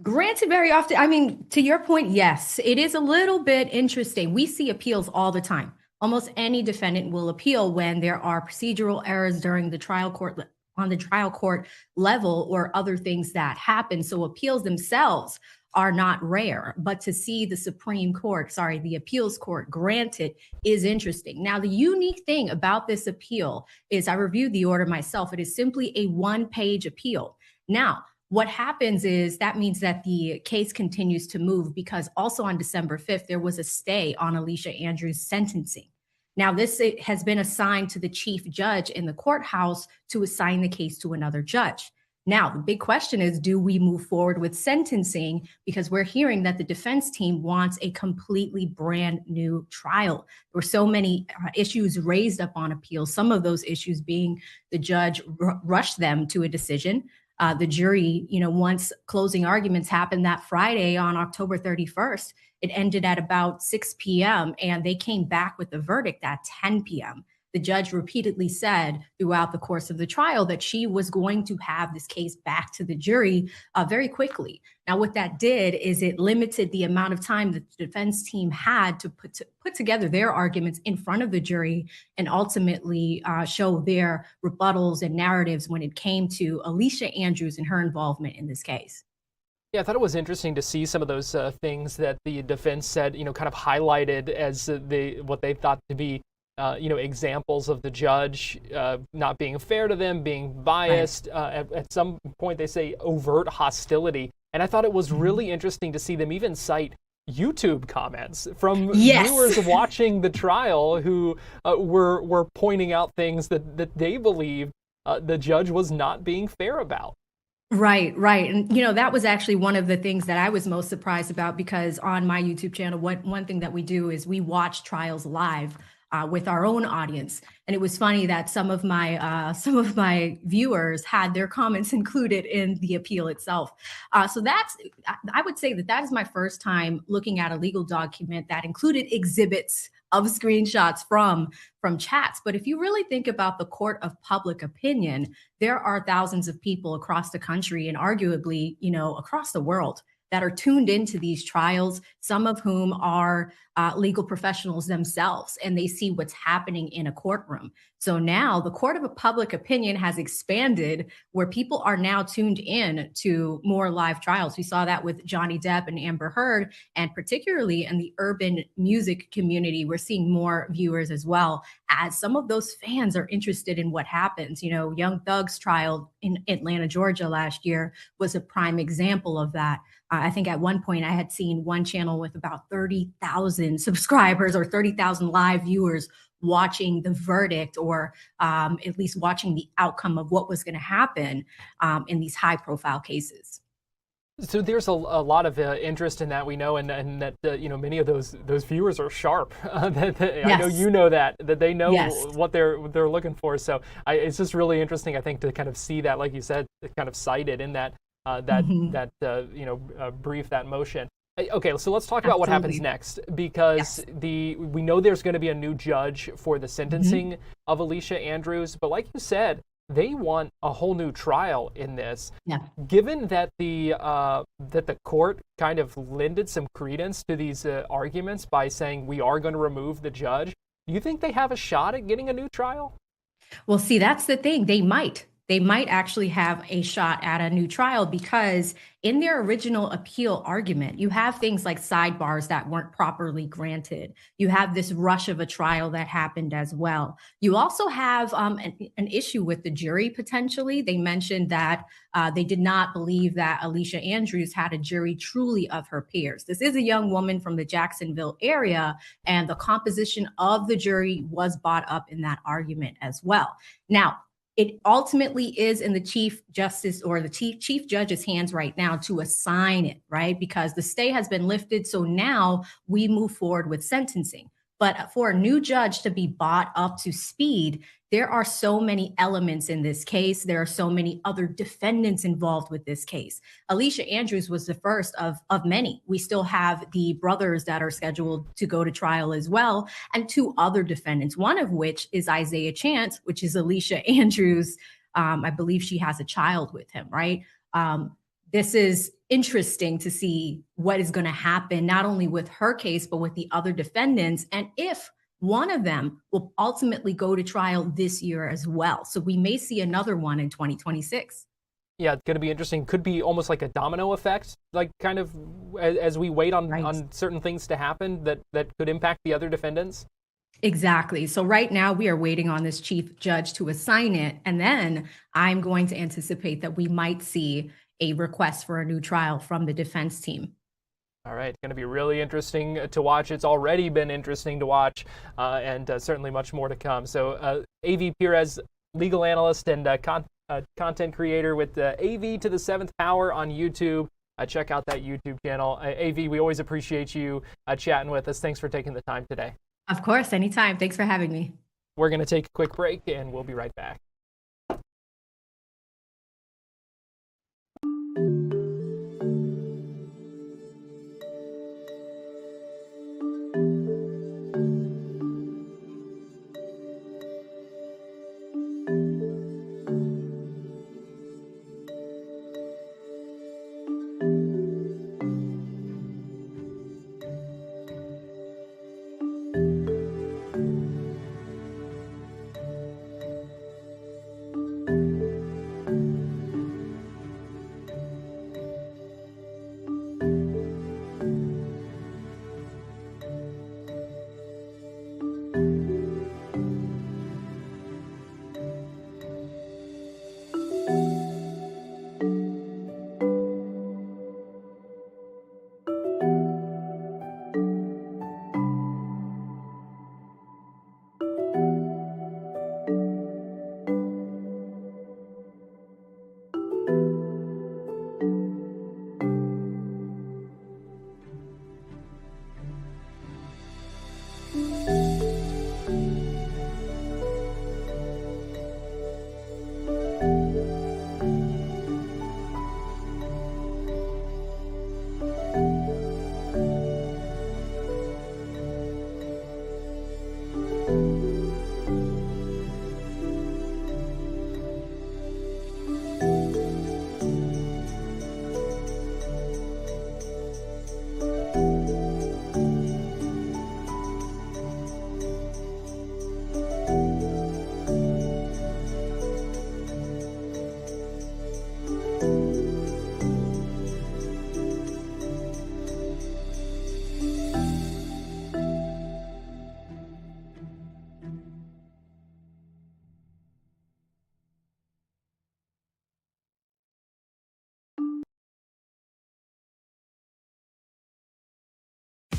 Granted very often. I mean, to your point, yes, it is a little bit interesting. We see appeals all the time. Almost any defendant will appeal when there are procedural errors during the trial court, on the trial court level, or other things that happen. So appeals themselves are not rare, but to see the appeals court granted is interesting. Now, the unique thing about this appeal is I reviewed the order myself. It is simply a one-page appeal. Now, what happens is that means that the case continues to move, because also on December 5th, there was a stay on Alicia Andrews' sentencing. Now, this has been assigned to the chief judge in the courthouse to assign the case to another judge. Now, the big question is, do we move forward with sentencing? Because we're hearing that the defense team wants a completely brand new trial. There were so many issues raised up on appeal, some of those issues being the judge rushed them to a decision. The jury, once closing arguments happened that Friday on October 31st, it ended at about 6 p.m. and they came back with the verdict at 10 p.m. The judge repeatedly said throughout the course of the trial that she was going to have this case back to the jury very quickly. Now, what that did is it limited the amount of time that the defense team had to put together their arguments in front of the jury and ultimately show their rebuttals and narratives when it came to Alicia Andrews and her involvement in this case. Yeah, I thought it was interesting to see some of those things that the defense said, kind of highlighted as what they thought to be examples of the judge not being fair to them, being biased. Right. At some point, they say overt hostility. And I thought it was really interesting to see them even cite YouTube comments from viewers watching the trial who were pointing out things that they believed the judge was not being fair about. Right. And, that was actually one of the things that I was most surprised about, because on my YouTube channel, one thing that we do is we watch trials live with our own audience. And it was funny that some of my viewers had their comments included in the appeal itself. So I would say that is my first time looking at a legal document that included exhibits of screenshots from chats. But if you really think about the court of public opinion, there are thousands of people across the country and arguably, across the world that are tuned into these trials, some of whom are legal professionals themselves, and they see what's happening in a courtroom. So now the court of public opinion has expanded, where people are now tuned in to more live trials. We saw that with Johnny Depp and Amber Heard, and particularly in the urban music community, we're seeing more viewers as well, as some of those fans are interested in what happens. Young Thug's trial in Atlanta, Georgia last year was a prime example of that. I think at one point I had seen one channel with about 30,000 subscribers or 30,000 live viewers watching the verdict, or at least watching the outcome of what was going to happen in these high profile cases. So there's a lot of interest in that, we know, and that many of those viewers are sharp. Yes. I know you know that they know what they're looking for. So it's just really interesting, I think, to kind of see that, like you said, kind of cited in that brief, that motion. Okay, so let's talk about what happens next, because we know there's going to be a new judge for the sentencing of Alicia Andrews, but like you said, they want a whole new trial in this. Yeah. Given that the court kind of lended some credence to these arguments by saying we are going to remove the judge, do you think they have a shot at getting a new trial? Well, see, that's the thing. They might. they might actually have a shot at a new trial, because in their original appeal argument, you have things like sidebars that weren't properly granted. You have this rush of a trial that happened as well. You also have an issue with the jury, potentially. They mentioned that they did not believe that Alicia Andrews had a jury truly of her peers. This is a young woman from the Jacksonville area, and the composition of the jury was brought up in that argument as well. Now, it ultimately is in the chief justice or the chief judge's hands right now to assign it, right? Because the stay has been lifted. So now we move forward with sentencing. But for a new judge to be brought up to speed, there are so many elements in this case. There are so many other defendants involved with this case. Alicia Andrews was the first of many. We still have the brothers that are scheduled to go to trial as well, and two other defendants, one of which is Isaiah Chance, which is Alicia Andrews. I believe she has a child with him, right? This is interesting to see what is going to happen, not only with her case, but with the other defendants, and if one of them will ultimately go to trial this year as well. So we may see another one in 2026. Yeah, it's going to be interesting. Could be almost like a domino effect, like kind of as we wait on certain things to happen that could impact the other defendants. Exactly. So right now we are waiting on this chief judge to assign it. And then I'm going to anticipate that we might see a request for a new trial from the defense team. All right, it's going to be really interesting to watch. It's already been interesting to watch, and certainly much more to come. So AV Pires, legal analyst and content creator with AV to the Seventh Power on YouTube. Check out that YouTube channel. AV, we always appreciate you chatting with us. Thanks for taking the time today. Of course, anytime. Thanks for having me. We're going to take a quick break, and we'll be right back.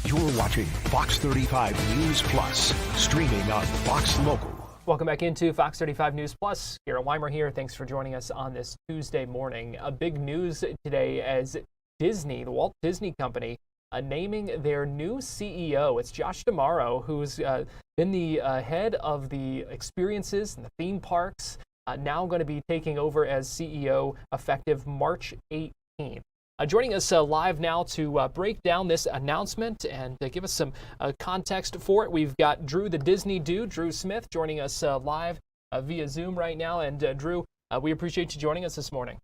You're watching Fox 35 News Plus, streaming on Fox Local. Welcome back into Fox 35 News Plus. Garrett Wymer here. Thanks for joining us on this Tuesday morning. Big news today as Disney, the Walt Disney Company, naming their new CEO. It's Josh D'Amaro, who's been the head of the experiences and the theme parks, now going to be taking over as CEO effective March 18th. Joining us live now to break down this announcement and give us some context for it, we've got Drew the Disney Dude, Drew Smith, joining us live via Zoom right now. And Drew, we appreciate you joining us this morning.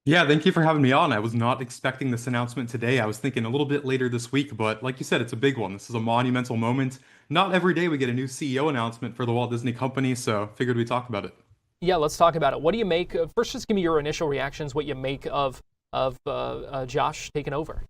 Yeah, thank you for having me on. I was not expecting this announcement today. I was thinking a little bit later this week, but like you said, it's a big one. This is a monumental moment. Not every day we get a new CEO announcement for the Walt Disney Company, so figured we'd talk about it. Yeah, let's talk about it. What do you make? First, just give me your initial reactions. What you make of Josh taking over?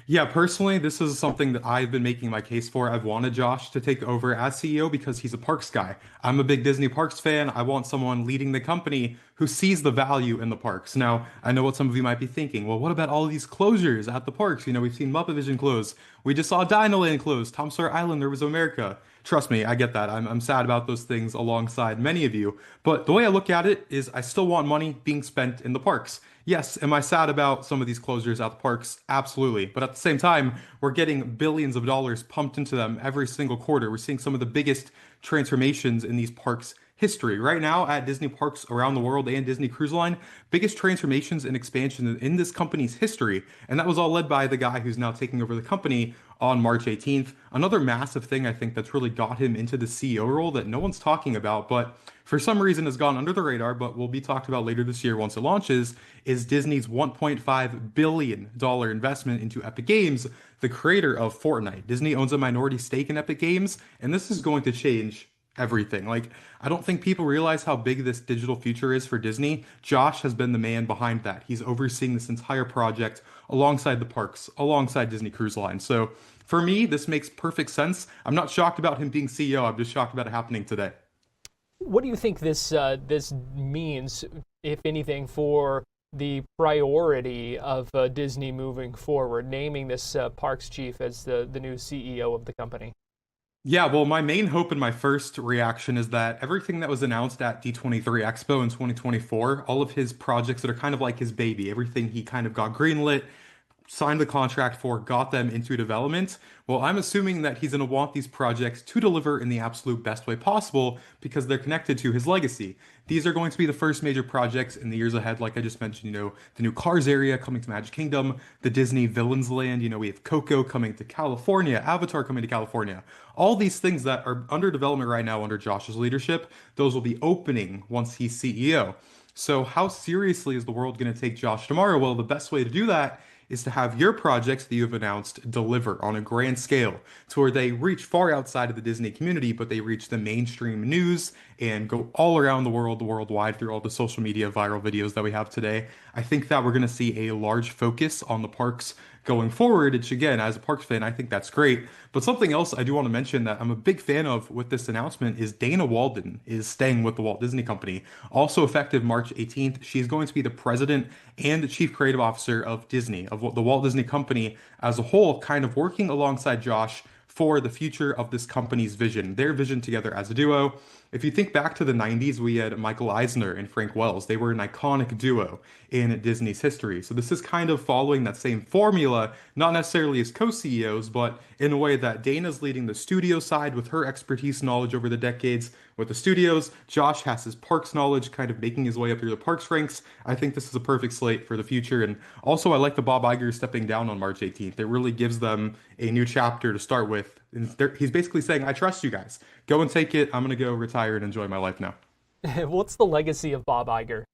Yeah, personally, this is something that I've been making my case for. I've wanted Josh to take over as CEO because he's a parks guy. I'm a big Disney Parks fan. I want someone leading the company who sees the value in the parks. Now, I know what some of you might be thinking. Well, what about all these closures at the parks? You know, we've seen Muppet Vision close. We just saw Dinoland close. Tom Sawyer Island, there was America. Trust me, I get that. I'm sad about those things alongside many of you. But the way I look at it is I still want money being spent in the parks. Yes, am I sad about some of these closures at the parks? Absolutely. But at the same time, we're getting billions of dollars pumped into them every single quarter. We're seeing some of the biggest transformations in these parks history. Right now at Disney parks around the world and Disney Cruise Line, biggest transformations and expansion in this company's history. And that was all led by the guy who's now taking over the company on March 18th. Another massive thing I think that's really got him into the CEO role that no one's talking about, but for some reason has gone under the radar, but will be talked about later this year once it launches, is Disney's $1.5 billion investment into Epic Games, the creator of Fortnite. Disney owns a minority stake in Epic Games, and this is going to change everything. Like, I don't think people realize how big this digital future is for Disney. Josh has been the man behind that. He's overseeing this entire project alongside the parks, alongside Disney Cruise Line. So for me, this makes perfect sense. I'm not shocked about him being CEO. I'm just shocked about it happening today. What do you think this means, if anything, for the priority of Disney moving forward, naming this parks chief as the new CEO of the company? Yeah, well, my main hope and my first reaction is that everything that was announced at D23 Expo in 2024, all of his projects that are kind of like his baby, everything he kind of got greenlit, signed the contract for, got them into development. Well, I'm assuming that he's going to want these projects to deliver in the absolute best way possible because they're connected to his legacy. These are going to be the first major projects in the years ahead, like I just mentioned, you know, the new Cars area coming to Magic Kingdom, the Disney Villains Land, you know, we have Coco coming to California, Avatar coming to California. All these things that are under development right now under Josh's leadership, those will be opening once he's CEO. So how seriously is the world going to take Josh tomorrow? Well, the best way to do that is to have your projects that you've announced deliver on a grand scale to where they reach far outside of the Disney community, but they reach the mainstream news and go all around the world, worldwide through all the social media viral videos that we have today. I think that we're going to see a large focus on the parks going forward, which again, as a parks fan, I think that's great. But something else I do want to mention that I'm a big fan of with this announcement is Dana Walden is staying with the Walt Disney Company. Also effective March 18th, she's going to be the president and the chief creative officer of Disney, of the Walt Disney Company as a whole, kind of working alongside Josh for the future of this company's vision, their vision together as a duo. If you think back to the 90s, we had Michael Eisner and Frank Wells. They were an iconic duo in Disney's history. So this is kind of following that same formula, not necessarily as co-CEOs, but in a way that Dana's leading the studio side with her expertise knowledge over the decades with the studios. Josh has his parks knowledge, kind of making his way up through the parks ranks. I think this is a perfect slate for the future. And also, I like the Bob Iger stepping down on March 18th. It really gives them a new chapter to start with. And he's basically saying, I trust you guys. Go and take it. I'm going to go retire and enjoy my life now. What's the legacy of Bob Iger?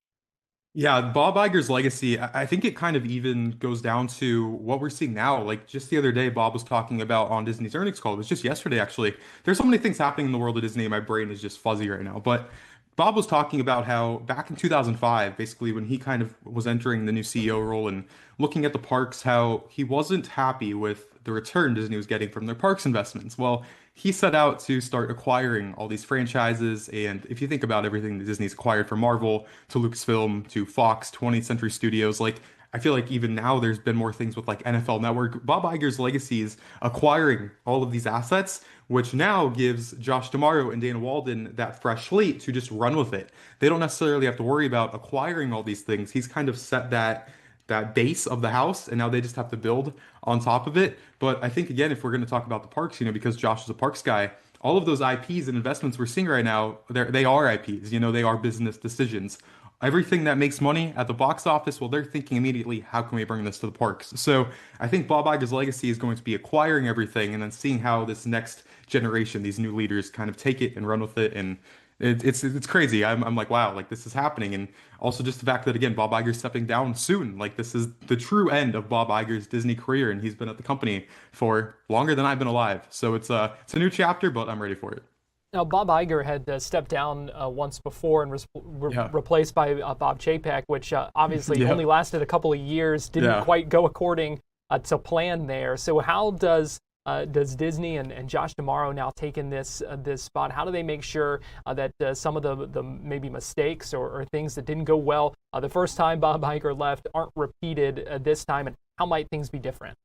Yeah, Bob Iger's legacy, I think it kind of even goes down to what we're seeing now. Like just the other day, Bob was talking about on Disney's earnings call. It was just yesterday, actually. There's so many things happening in the world of Disney. My brain is just fuzzy right now. But Bob was talking about how back in 2005, basically when he kind of was entering the new CEO role and looking at the parks, how he wasn't happy with the return Disney was getting from their parks investments. Well, he set out to start acquiring all these franchises. And if you think about everything that Disney's acquired from Marvel to Lucasfilm to Fox, 20th Century Studios, like I feel like even now there's been more things with like NFL Network. Bob Iger's legacy is acquiring all of these assets, which now gives Josh D'Amaro and Dana Walden that fresh slate to just run with it. They don't necessarily have to worry about acquiring all these things. He's kind of set that base of the house, and now they just have to build on top of it. But I think, again, if we're going to talk about the parks, you know, because Josh is a parks guy, all of those IPs and investments we're seeing right now, they are IPs, you know, they are business decisions. Everything that makes money at the box office, well, they're thinking immediately, how can we bring this to the parks? So I think Bob Iger's legacy is going to be acquiring everything and then seeing how this next generation, these new leaders kind of take it and run with it. And it's crazy. I'm like, wow, like this is happening. And also just the fact that, again, Bob Iger's stepping down soon. Like this is the true end of Bob Iger's Disney career. And he's been at the company for longer than I've been alive. So it's a new chapter, but I'm ready for it. Now, Bob Iger had stepped down once before and was replaced by Bob Chapek, which obviously only lasted a couple of years, didn't quite go according to plan there. So how does Disney and Josh D'Amaro now take in this spot? How do they make sure that some of the maybe mistakes or things that didn't go well the first time Bob Iger left aren't repeated this time, and how might things be different?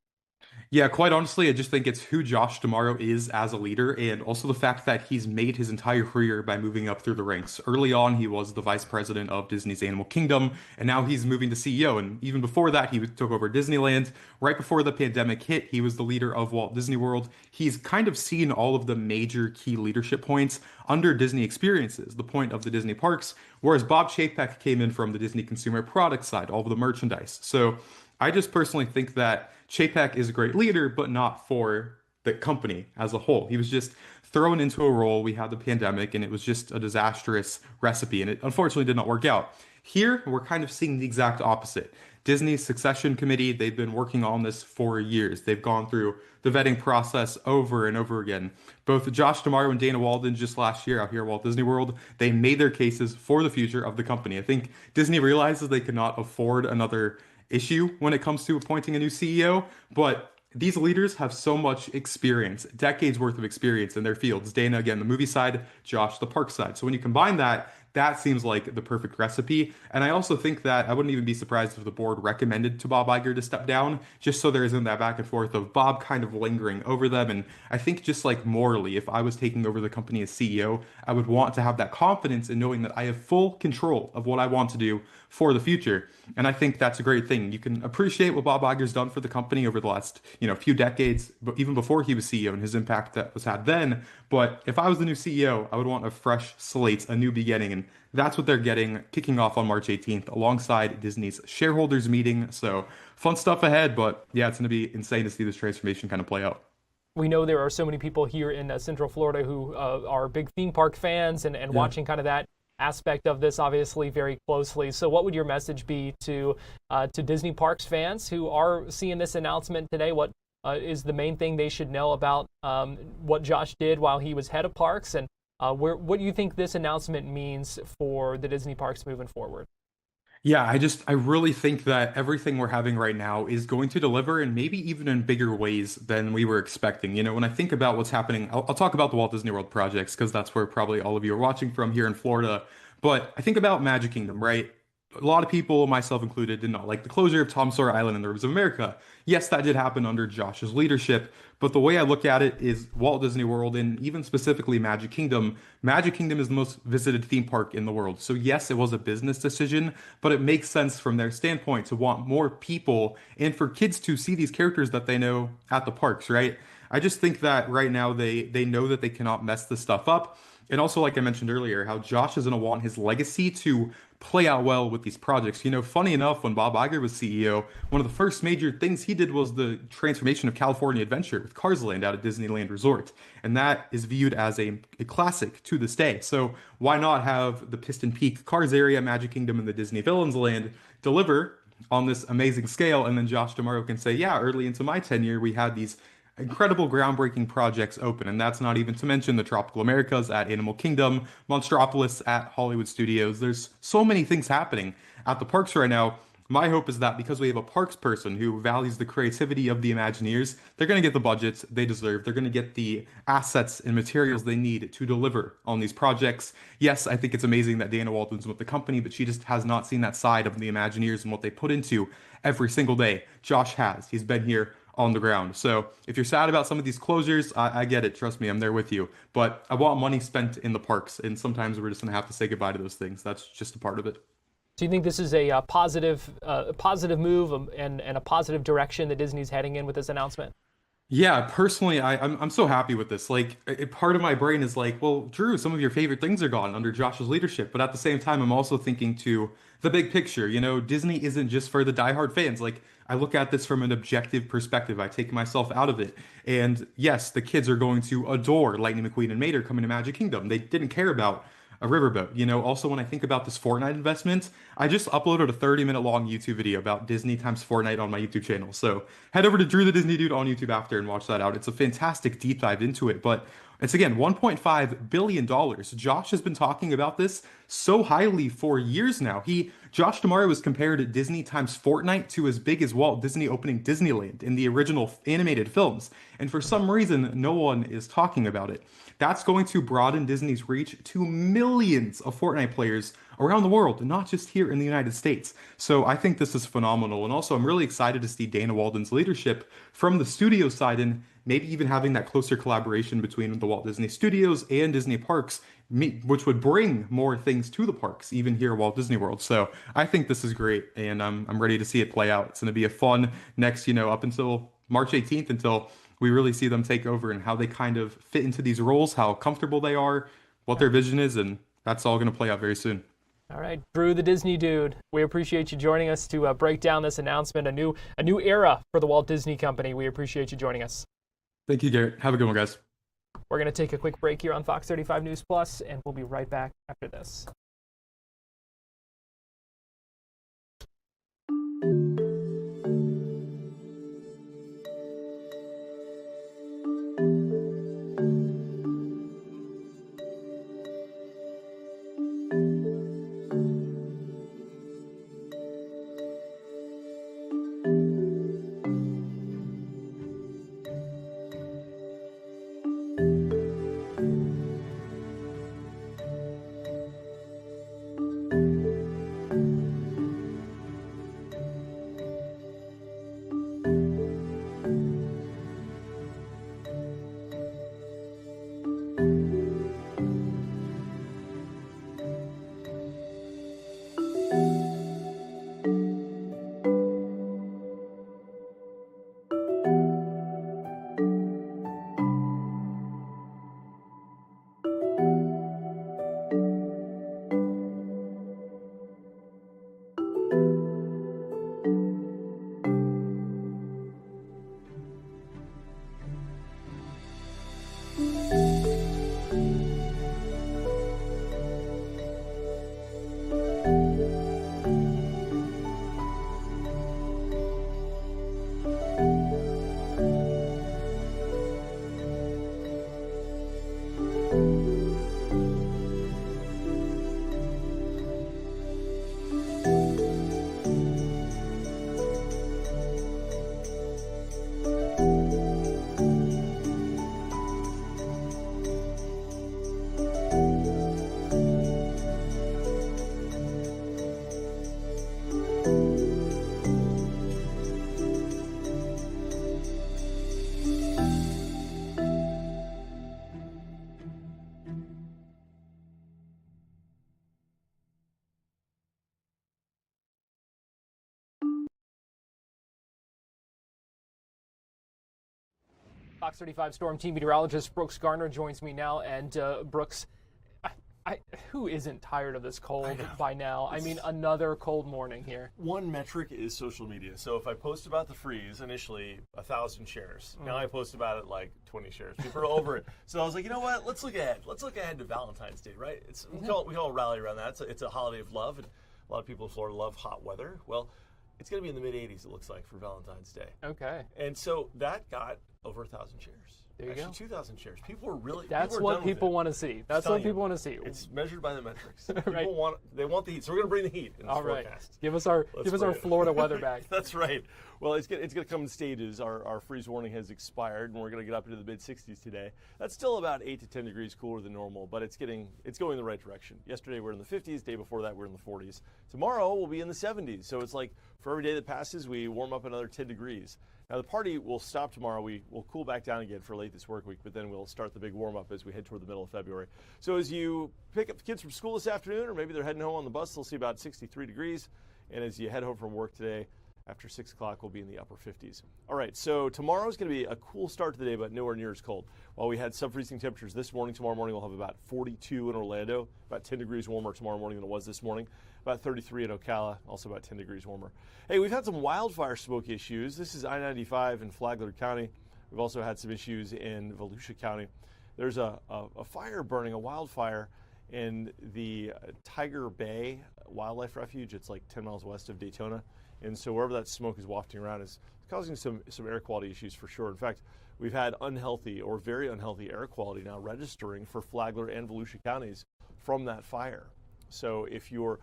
Yeah, quite honestly, I just think it's who Josh D'Amaro is as a leader, and also the fact that he's made his entire career by moving up through the ranks. Early on, he was the vice president of Disney's Animal Kingdom, and now he's moving to CEO. And even before that, he took over Disneyland. Right before the pandemic hit, he was the leader of Walt Disney World. He's kind of seen all of the major key leadership points under Disney experiences, the point of the Disney parks, whereas Bob Chapek came in from the Disney consumer product side, all of the merchandise. So I just personally think that Chapek is a great leader, but not for the company as a whole. He was just thrown into a role. We had the pandemic, and it was just a disastrous recipe, and it unfortunately did not work out. Here, we're kind of seeing the exact opposite. Disney's succession committee, they've been working on this for years. They've gone through the vetting process over and over again. Both Josh D'Amaro and Dana Walden just last year out here at Walt Disney World, they made their cases for the future of the company. I think Disney realizes they cannot afford another issue when it comes to appointing a new CEO, but these leaders have so much experience, decades worth of experience in their fields. Dana, again, the movie side, Josh, the park side. So when you combine that, that seems like the perfect recipe. And I also think that I wouldn't even be surprised if the board recommended to Bob Iger to step down, just so there isn't that back and forth of Bob kind of lingering over them. And I think just like morally, if I was taking over the company as CEO, I would want to have that confidence in knowing that I have full control of what I want to do for the future. And I think that's a great thing. You can appreciate what Bob Iger's done for the company over the last, few decades, but even before he was CEO and his impact that was had then. But if I was the new CEO, I would want a fresh slate, a new beginning. And that's what they're getting, kicking off on March 18th alongside Disney's shareholders meeting. So fun stuff ahead, but yeah, it's going to be insane to see this transformation kind of play out. We know there are so many people here in Central Florida who are big theme park fans and watching kind of that aspect of this obviously very closely. So what would your message be to Disney Parks fans who are seeing this announcement today? What is the main thing they should know about what Josh did while he was head of parks, and what do you think this announcement means for the Disney parks moving forward? Yeah, I really think that everything we're having right now is going to deliver, and maybe even in bigger ways than we were expecting. When I think about what's happening, I'll talk about the Walt Disney World projects because that's where probably all of you are watching from here in Florida. But I think about Magic Kingdom, right? A lot of people, myself included, did not like the closure of Tom Sawyer Island and the Rivers of America. Yes, that did happen under Josh's leadership, but the way I look at it is Walt Disney World, and even specifically Magic Kingdom is the most visited theme park in the world. So yes, it was a business decision, but it makes sense from their standpoint to want more people and for kids to see these characters that they know at the parks, right? I just think that right now they know that they cannot mess this stuff up. And also, like I mentioned earlier, how Josh is going to want his legacy to play out well with these projects. Funny enough, when Bob Iger was CEO, one of the first major things he did was the transformation of California Adventure with Cars Land out at Disneyland Resort. And that is viewed as a classic to this day. So why not have the Piston Peak Cars area, Magic Kingdom, and the Disney Villains Land deliver on this amazing scale? And then Josh D'Amaro can say, yeah, early into my tenure, we had these incredible groundbreaking projects open, and that's not even to mention the Tropical Americas at Animal Kingdom, Monstropolis at Hollywood Studios. There's so many things happening at the parks right now. My hope is that because we have a parks person who values the creativity of the Imagineers, they're going to get the budgets they deserve. They're going to get the assets and materials they need to deliver on these projects. Yes, I think it's amazing that Dana Walden's with the company, but she just has not seen that side of the Imagineers and what they put into every single day. Josh has. He's been here on the ground. So if you're sad about some of these closures, I get it. Trust me, I'm there with you. But I want money spent in the parks, and sometimes we're just going to have to say goodbye to those things. That's just a part of it. Do you think this is a positive move and a positive direction that Disney's heading in with this announcement? Yeah, personally, I'm so happy with this. Part of my brain is like, well, Drew, some of your favorite things are gone under Josh's leadership. But at the same time, I'm also thinking to the big picture. Disney isn't just for the diehard fans. I look at this from an objective perspective. I take myself out of it. And yes, the kids are going to adore Lightning McQueen and Mater coming to Magic Kingdom. They didn't care about a riverboat. Also, when I think about this Fortnite investment, I just uploaded a 30-minute long YouTube video about Disney times Fortnite on my YouTube channel. So head over to Drew the Disney Dude on YouTube after and watch that out. It's a fantastic deep dive into it. But It's again $1.5 billion. Josh has been talking about this so highly for years now. Josh D'Amaro has compared Disney times Fortnite to as big as Walt Disney opening Disneyland in the original animated films. And for some reason, no one is talking about it. That's going to broaden Disney's reach to millions of Fortnite players around the world, not just here in the United States. So I think this is phenomenal. And also, I'm really excited to see Dana Walden's leadership from the studio side and maybe even having that closer collaboration between the Walt Disney Studios and Disney Parks, which would bring more things to the parks, even here at Walt Disney World. So I think this is great, and I'm ready to see it play out. It's going to be a fun next, up until March 18th, until we really see them take over and how they kind of fit into these roles, how comfortable they are, what their vision is, and that's all going to play out very soon. All right, Drew, the Disney dude, we appreciate you joining us to break down this announcement, a new era for the Walt Disney Company. We appreciate you joining us. Thank you, Garrett. Have a good one, guys. We're going to take a quick break here on Fox 35 News Plus, and we'll be right back after this. Fox 35 Storm Team meteorologist Brooks Garner joins me now. And Brooks, who isn't tired of this cold by now? I mean, another cold morning here. One metric is social media. So if I post about the freeze, initially 1,000 shares. Now I post about it like 20 shares. People are over it. So I was like, you know what? Let's look ahead. Let's look ahead to Valentine's Day, right? We all rally around that. It's a holiday of love, and a lot of people in Florida love hot weather. Well, it's going to be in the mid-80s, it looks like, for Valentine's Day. Okay. And so that got over 1,000 shares. There you go. 2,000 shares. People are really. That's what people want to see. That's what people want to see. It's measured by the metrics. Right. People want the heat, so we're going to bring the heat in this forecast. Give us our Florida weather back. That's right. Well, it's going to come in stages. Our freeze warning has expired, and we're going to get up into the mid-60s today. That's still about 8 to 10 degrees cooler than normal, but it's going in the right direction. Yesterday we were in the 50s. Day before that we were in the 40s. Tomorrow we'll be in the 70s. So it's like for every day that passes, we warm up another 10 degrees. Now, the party will stop tomorrow. We will cool back down again for late this work week, but then we'll start the big warm-up as we head toward the middle of February. So as you pick up the kids from school this afternoon, or maybe they're heading home on the bus, they'll see about 63 degrees. And as you head home from work today, after 6 o'clock, we'll be in the upper 50s. All right, so tomorrow's going to be a cool start to the day, but nowhere near as cold. While we had sub-freezing temperatures this morning, tomorrow morning we'll have about 42 in Orlando, about 10 degrees warmer tomorrow morning than it was this morning. About 33 in Ocala, also about 10 degrees warmer. Hey, we've had some wildfire smoke issues. This is I-95 in Flagler County. We've also had some issues in Volusia County. There's a fire burning, a wildfire in the Tiger Bay Wildlife Refuge. It's like 10 miles west of Daytona. And so wherever that smoke is wafting around is causing some air quality issues for sure. In fact, we've had unhealthy or very unhealthy air quality now registering for Flagler and Volusia counties from that fire. So if you're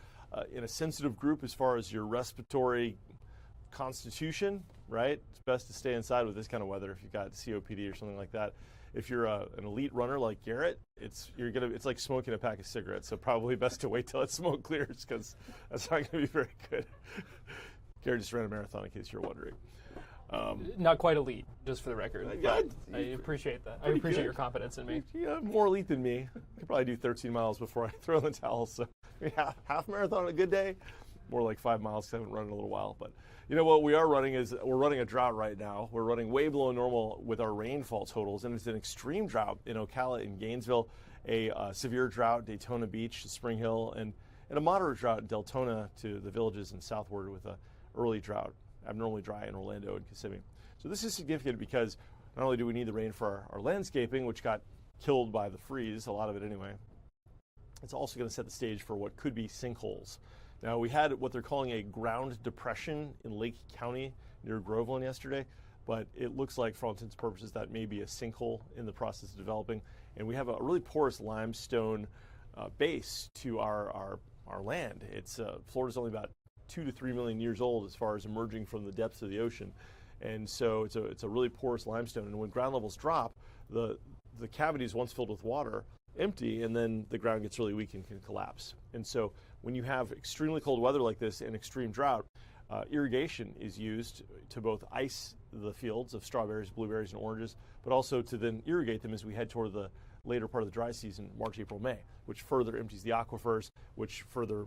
in a sensitive group as far as your respiratory constitution, right, it's best to stay inside with this kind of weather if you've got COPD or something like that. If you're an elite runner like Garrett, it's like smoking a pack of cigarettes. So probably best to wait till that smoke clears, because that's not going to be very good. Garrett just ran a marathon, in case you're wondering. Not quite elite, just for the record. I appreciate that. I appreciate your confidence in me. Yeah, more elite than me. I could probably do 13 miles before I throw in the towel. So half marathon on a good day, more like 5 miles. 'Cause I haven't run in a little while, but. You know what we are running is we're running a drought right now. We're running way below normal with our rainfall totals, and it's an extreme drought in Ocala and Gainesville, a severe drought Daytona Beach, Spring Hill, and a moderate drought in Deltona to the villages and southward with a early drought, abnormally dry in Orlando and Kissimmee. So this is significant because not only do we need the rain for our landscaping, which got killed by the freeze, a lot of it anyway, it's also going to set the stage for what could be sinkholes. Now, we had what they're calling a ground depression in Lake County near Groveland yesterday, but it looks like, for all intents and purposes, that may be a sinkhole in the process of developing. And we have a really porous limestone base to our land. It's Florida's only about 2 to 3 million years old as far as emerging from the depths of the ocean. And so it's a really porous limestone. And when ground levels drop, the cavities once filled with water empty, and then the ground gets really weak and can collapse. And so when you have extremely cold weather like this and extreme drought, irrigation is used to both ice the fields of strawberries, blueberries, and oranges, but also to then irrigate them as we head toward the later part of the dry season, March, April, May, which further empties the aquifers, which further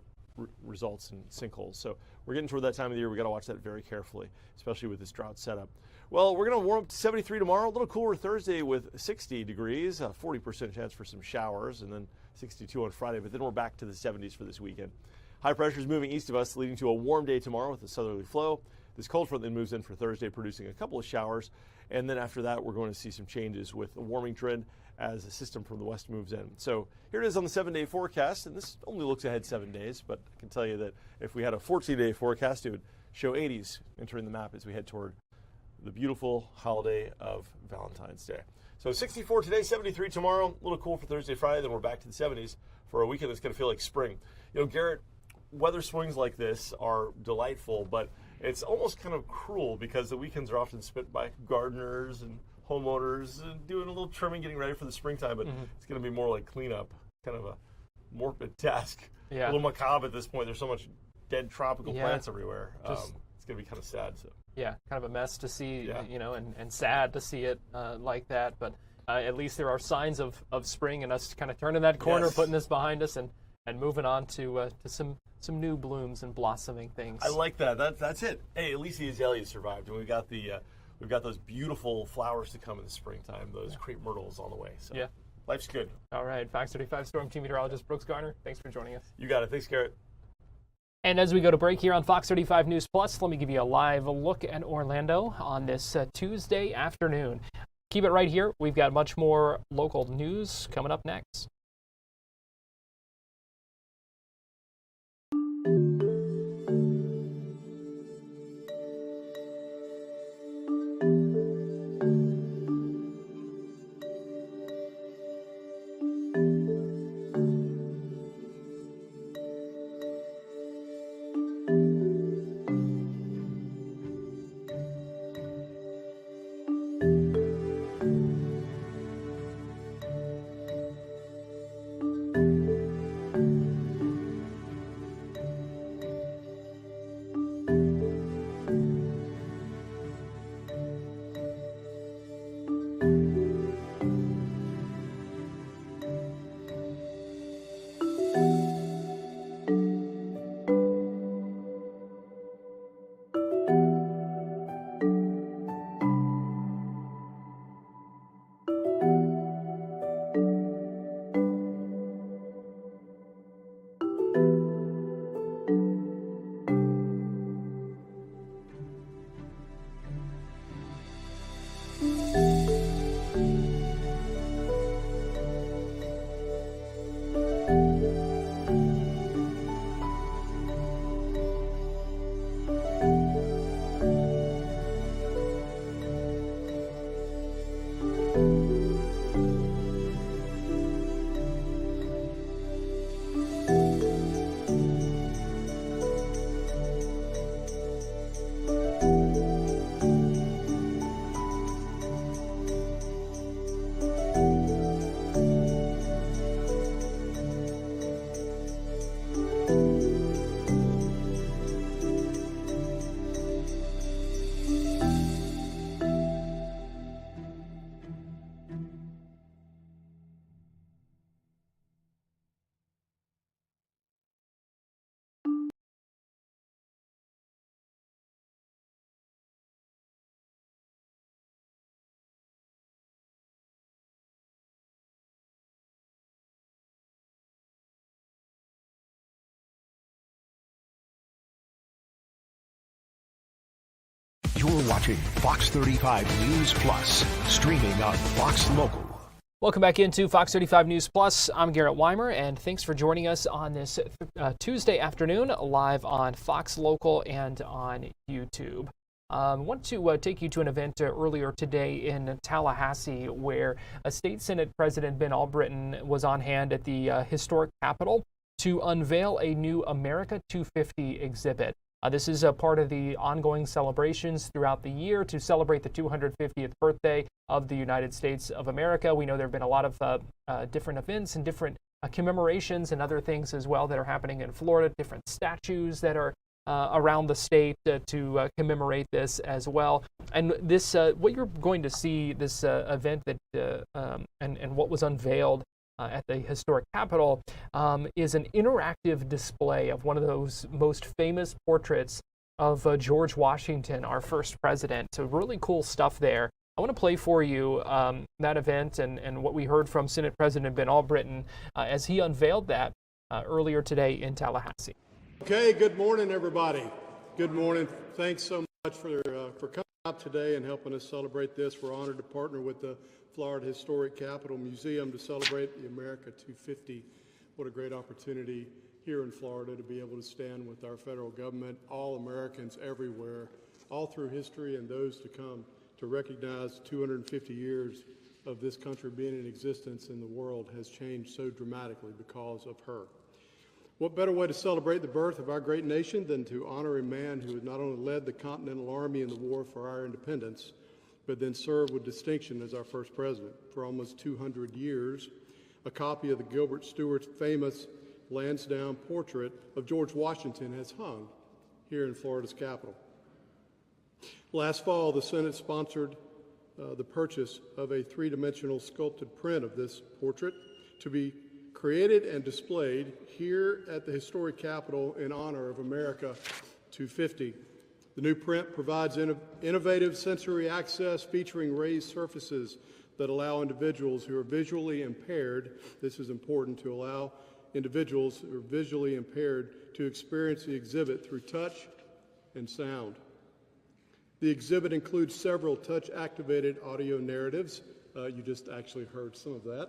results in sinkholes. So we're getting toward that time of the year. We got to watch that very carefully, especially with this drought setup. Well, we're going to warm up to 73 tomorrow, a little cooler Thursday with 60 degrees, 40% chance for some showers, and then 62 on Friday, but then we're back to the 70s for this weekend. High pressure is moving east of us, leading to a warm day tomorrow with a southerly flow. This cold front then moves in for Thursday, producing a couple of showers, and then after that, we're going to see some changes with a warming trend as a system from the west moves in. So here it is on the 7-day forecast, and this only looks ahead 7 days, but I can tell you that if we had a 14-day forecast, it would show 80s entering the map as we head toward the beautiful holiday of Valentine's Day. So 64 today, 73 tomorrow, a little cool for Thursday, Friday, then we're back to the 70s for a weekend that's going to feel like spring. You know, Garrett, weather swings like this are delightful, but it's almost kind of cruel because the weekends are often spent by gardeners and homeowners and doing a little trimming, getting ready for the springtime, but it's going to be more like cleanup, kind of a morbid task. Yeah. A little macabre at this point. There's so much dead tropical plants everywhere. It's going to be kind of sad. So. Yeah, kind of a mess to see, you know, and sad to see it like that. But at least there are signs of spring and us kind of turning that corner, putting this behind us, and moving on to some new blooms and blossoming things. I like that. That's it. Hey, at least the azaleas survived, and we've got those beautiful flowers to come in the springtime. Those crepe myrtles on the way. So life's good. All right, Fox 35 Storm Team Meteorologist Brooks Garner, thanks for joining us. You got it. Thanks, Garrett. And as we go to break here on Fox 35 News Plus, let me give you a live look at Orlando on this Tuesday afternoon. Keep it right here. We've got much more local news coming up next. You're watching Fox 35 News Plus, streaming on Fox Local. Welcome back into Fox 35 News Plus. I'm Garrett Wymer, and thanks for joining us on this Tuesday afternoon, live on Fox Local and on YouTube. I want to take you to an event earlier today in Tallahassee where State Senate President Ben Albritton was on hand at the historic Capitol to unveil a new America 250 exhibit. This is a part of the ongoing celebrations throughout the year to celebrate the 250th birthday of the United States of America. We know there have been a lot of different events and different commemorations and other things as well that are happening in Florida, different statues that are around the state to commemorate this as well. And this, what you're going to see, this event that and what was unveiled at the historic Capitol is an interactive display of one of those most famous portraits of George Washington, our first president. So really cool stuff there. I want to play for you that event and what we heard from Senate President Ben Albritton as he unveiled that earlier today in Tallahassee. Okay, good morning, everybody. Good morning. Thanks so much for coming out today and helping us celebrate this. We're honored to partner with the Florida Historic Capitol Museum to celebrate the America 250. What a great opportunity here in Florida to be able to stand with our federal government, all Americans everywhere, all through history and those to come, to recognize 250 years of this country being in existence in the world has changed so dramatically because of her. What better way to celebrate the birth of our great nation than to honor a man who had not only led the Continental Army in the war for our independence, but then served with distinction as our first president for almost 200 years. A copy of the Gilbert Stuart's famous Lansdowne portrait of George Washington has hung here in Florida's Capitol. Last fall, the Senate sponsored the purchase of a three-dimensional sculpted print of this portrait to be created and displayed here at the historic Capitol in honor of America 250. The new print provides innovative sensory access featuring raised surfaces that allow individuals who are visually impaired, this is important, to allow individuals who are visually impaired to experience the exhibit through touch and sound. The exhibit includes several touch-activated audio narratives. You just actually heard some of that.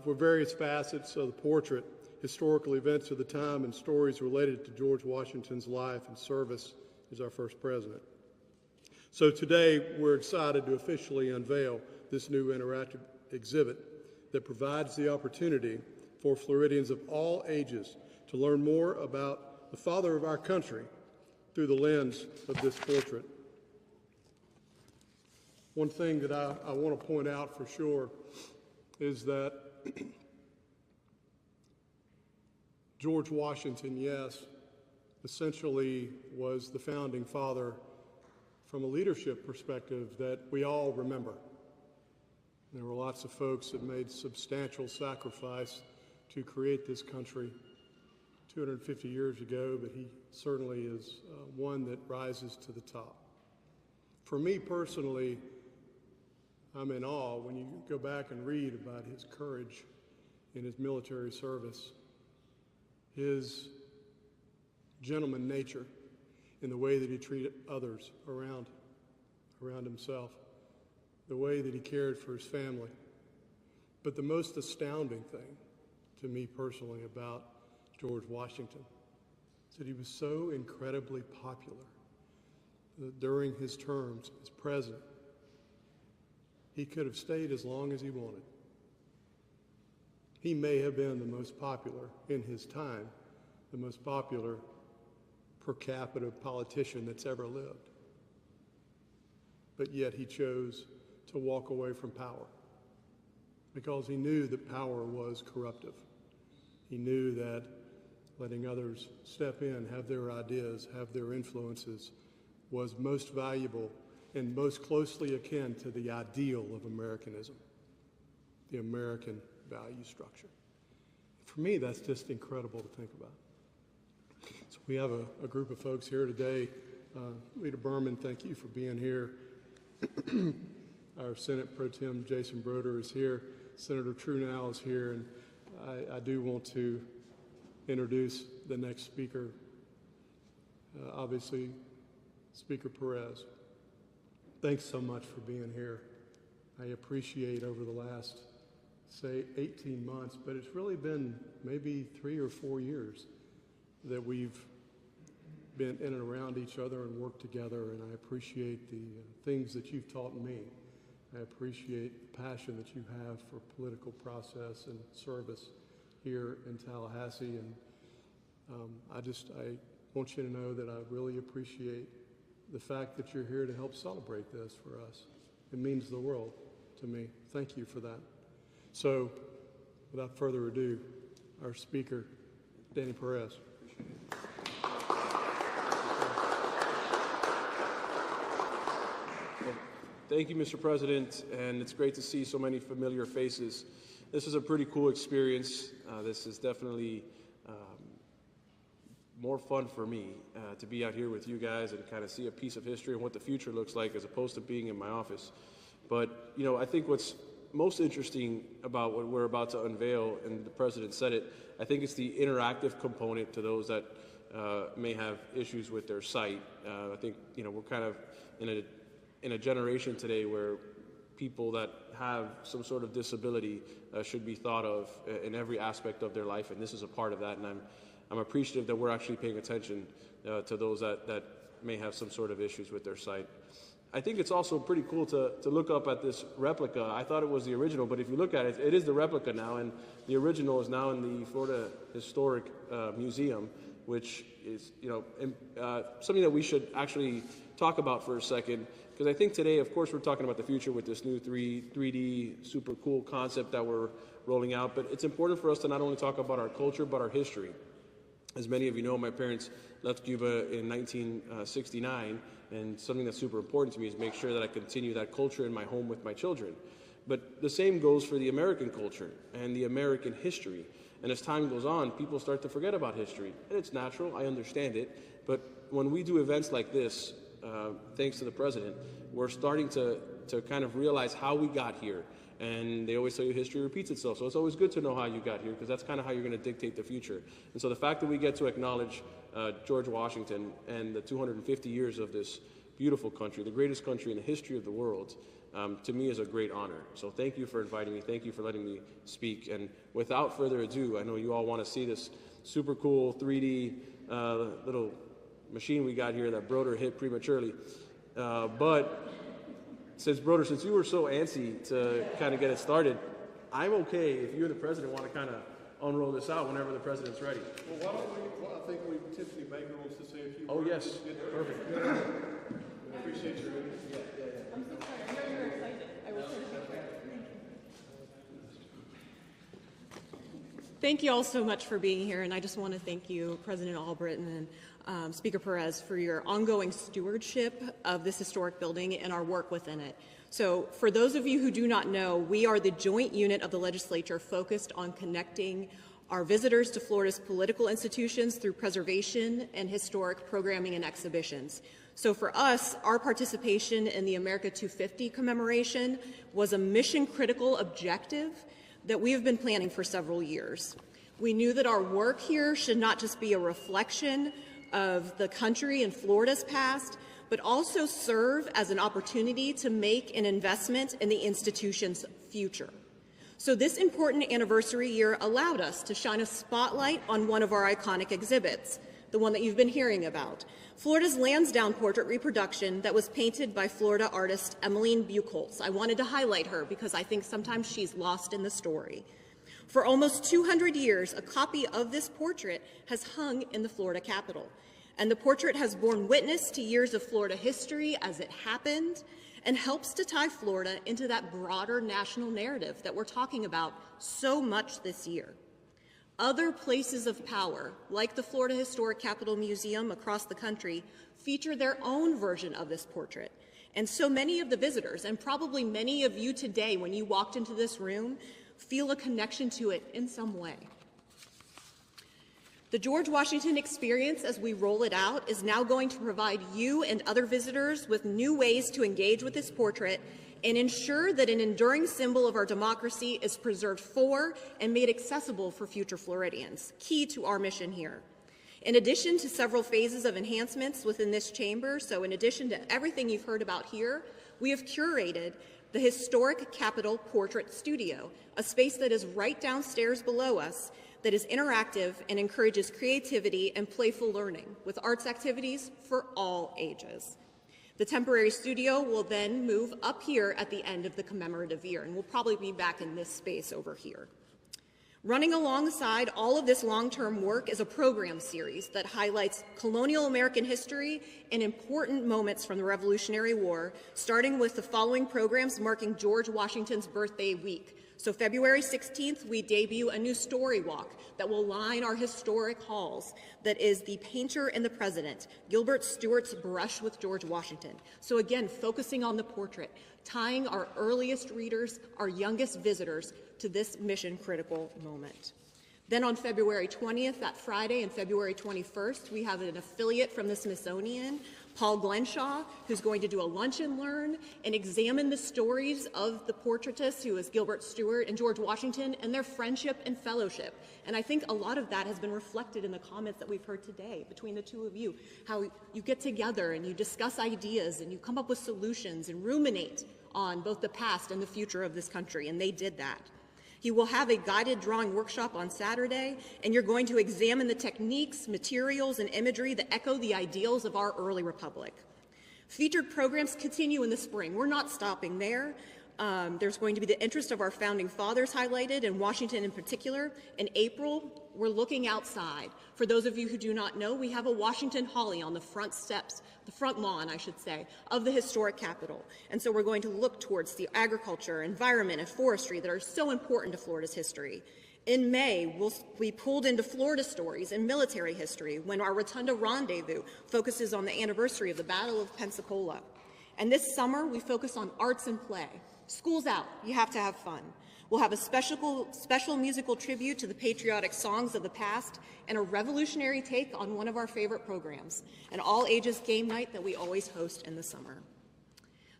For various facets of the portrait, historical events of the time, and stories related to George Washington's life and service as our first president. So today, we're excited to officially unveil this new interactive exhibit that provides the opportunity for Floridians of all ages to learn more about the father of our country through the lens of this portrait. One thing that I want to point out for sure is that George Washington, yes, essentially was the founding father from a leadership perspective that we all remember. There were lots of folks that made substantial sacrifice to create this country 250 years ago, but he certainly is one that rises to the top. For me personally, I'm in awe when you go back and read about his courage in his military service, his gentleman nature in the way that he treated others around himself, the way that he cared for his family. But the most astounding thing to me personally about George Washington is that he was so incredibly popular that during his terms as president, he could have stayed as long as he wanted. He may have been the most popular in his time, the most popular per capita politician that's ever lived. But yet he chose to walk away from power because he knew that power was corruptive. He knew that letting others step in, have their ideas, have their influences was most valuable and most closely akin to the ideal of Americanism, the American value structure. For me, that's just incredible to think about. So we have a group of folks here today. Leader Berman, thank you for being here. Our Senate Pro Tem Jason Broder is here. Senator Truenow is here, and I do want to introduce the next speaker. obviously, Speaker Pires, thanks so much for being here. I appreciate over the last, say, 18 months, but it's really been maybe 3 or 4 years that we've been in and around each other and worked together, and I appreciate the things that you've taught me. I appreciate the passion that you have for political process and service here in Tallahassee, and I want you to know that I really appreciate the fact that you're here to help celebrate this for us. It means the world to me. Thank you for that. So, without further ado, our speaker, Danny Pires. Thank you, Mr. President, and it's great to see so many familiar faces. This is a pretty cool experience. This is definitely more fun for me to be out here with you guys and kind of see a piece of history and what the future looks like as opposed to being in my office. But, you know, I think what's most interesting about what we're about to unveil, and the President said it, I think it's the interactive component to those that may have issues with their sight. I think, you know, we're kind of in a generation today where people that have some sort of disability should be thought of in every aspect of their life, and this is a part of that, and I'm appreciative that we're actually paying attention to those that may have some sort of issues with their sight. I think it's also pretty cool to look up at this replica. I thought it was the original, but if you look at it, it is the replica now, and the original is now in the Florida Historic Museum, which is, you know, something that we should actually talk about for a second, because I think today, of course, we're talking about the future with this new 3D super cool concept that we're rolling out, but it's important for us to not only talk about our culture, but our history. As many of you know, my parents left Cuba in 1969, and something that's super important to me is make sure that I continue that culture in my home with my children. But the same goes for the American culture and the American history. And as time goes on, people start to forget about history. And it's natural, I understand it. But when we do events like this, thanks to the President, we're starting to kind of realize how we got here. And they always tell you history repeats itself. So it's always good to know how you got here, because that's kind of how you're going to dictate the future. And so the fact that we get to acknowledge George Washington and the 250 years of this beautiful country, the greatest country in the history of the world, to me is a great honor. So thank you for inviting me. Thank you for letting me speak. And without further ado, I know you all want to see this super cool 3D little machine we got here that Broder hit prematurely. But since you were so antsy to kind of get it started, I'm okay if you and the President want to kind of unroll this out whenever the President's ready. Well, why don't we, I think Tiffany Baker wants to say a few words. Oh, yes. Perfect. I appreciate your interest. I'm so sorry. I know you're excited. I will take a picture. Thank you all so much for being here, and I just want to thank you, President Albritton and Speaker Pires, for your ongoing stewardship of this historic building and our work within it. So for those of you who do not know, we are the joint unit of the legislature focused on connecting our visitors to Florida's political institutions through preservation and historic programming and exhibitions. So for us, our participation in the America 250 commemoration was a mission-critical objective that we have been planning for several years. We knew that our work here should not just be a reflection of the country and Florida's past, but also serve as an opportunity to make an investment in the institution's future. So this important anniversary year allowed us to shine a spotlight on one of our iconic exhibits, the one that you've been hearing about, Florida's Lansdowne portrait reproduction that was painted by Florida artist Emmeline Buchholz. I wanted to highlight her because I think sometimes she's lost in the story. For almost 200 years, a copy of this portrait has hung in the Florida Capitol. And the portrait has borne witness to years of Florida history as it happened and helps to tie Florida into that broader national narrative that we're talking about so much this year. Other places of power, like the Florida Historic Capitol Museum across the country, feature their own version of this portrait. And so many of the visitors, and probably many of you today when you walked into this room, feel a connection to it in some way. The George Washington experience, as we roll it out, is now going to provide you and other visitors with new ways to engage with this portrait and ensure that an enduring symbol of our democracy is preserved for and made accessible for future Floridians, key to our mission here. In addition to several phases of enhancements within this chamber, so in addition to everything you've heard about here, we have curated the Historic Capitol Portrait Studio, a space that is right downstairs below us that is interactive and encourages creativity and playful learning with arts activities for all ages. The temporary studio will then move up here at the end of the commemorative year, and we'll probably be back in this space over here. Running alongside all of this long-term work is a program series that highlights colonial American history and important moments from the Revolutionary War, starting with the following programs marking George Washington's birthday week. So February 16th, we debut a new story walk that will line our historic halls that is The Painter and the President, Gilbert Stuart's Brush with George Washington. So again, focusing on the portrait, tying our earliest readers, our youngest visitors, to this mission-critical moment. Then on February 20th, that Friday, and February 21st, we have an affiliate from the Smithsonian, Paul Glenshaw, who's going to do a lunch and learn and examine the stories of the portraitists, who is Gilbert Stuart and George Washington, and their friendship and fellowship. And I think a lot of that has been reflected in the comments that we've heard today between the two of you, how you get together and you discuss ideas and you come up with solutions and ruminate on both the past and the future of this country, and they did that. He will have a guided drawing workshop on Saturday, and you're going to examine the techniques, materials, and imagery that echo the ideals of our early republic. Featured programs continue in the spring. We're not stopping there. There's going to be the interest of our founding fathers highlighted, and Washington in particular. In April, we're looking outside. For those of you who do not know, we have a Washington holly on the front steps, the front lawn, I should say, of the historic Capitol. And so we're going to look towards the agriculture, environment, and forestry that are so important to Florida's history. In May, we'll be pulled into Florida stories and military history when our Rotunda Rendezvous focuses on the anniversary of the Battle of Pensacola. And this summer, we focus on arts and play. School's out, you have to have fun. We'll have a special musical tribute to the patriotic songs of the past and a revolutionary take on one of our favorite programs, an all-ages game night that we always host in the summer.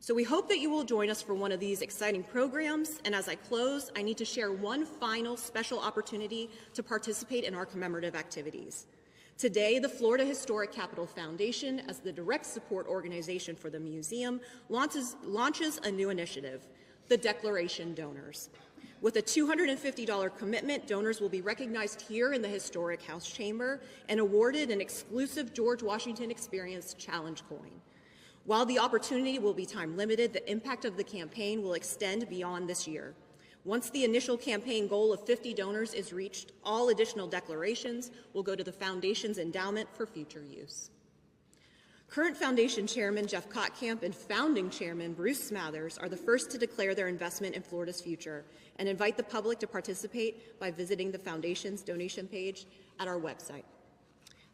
So we hope that you will join us for one of these exciting programs, and as I close, I need to share one final special opportunity to participate in our commemorative activities. Today, the Florida Historic Capitol Foundation, as the direct support organization for the museum, launches a new initiative, the Declaration Donors. With a $250 commitment, donors will be recognized here in the Historic House Chamber and awarded an exclusive George Washington Experience Challenge coin. While the opportunity will be time limited, the impact of the campaign will extend beyond this year. Once the initial campaign goal of 50 donors is reached, all additional declarations will go to the Foundation's endowment for future use. Current Foundation Chairman Jeff Kottkamp and Founding Chairman Bruce Smathers are the first to declare their investment in Florida's future and invite the public to participate by visiting the Foundation's donation page at our website.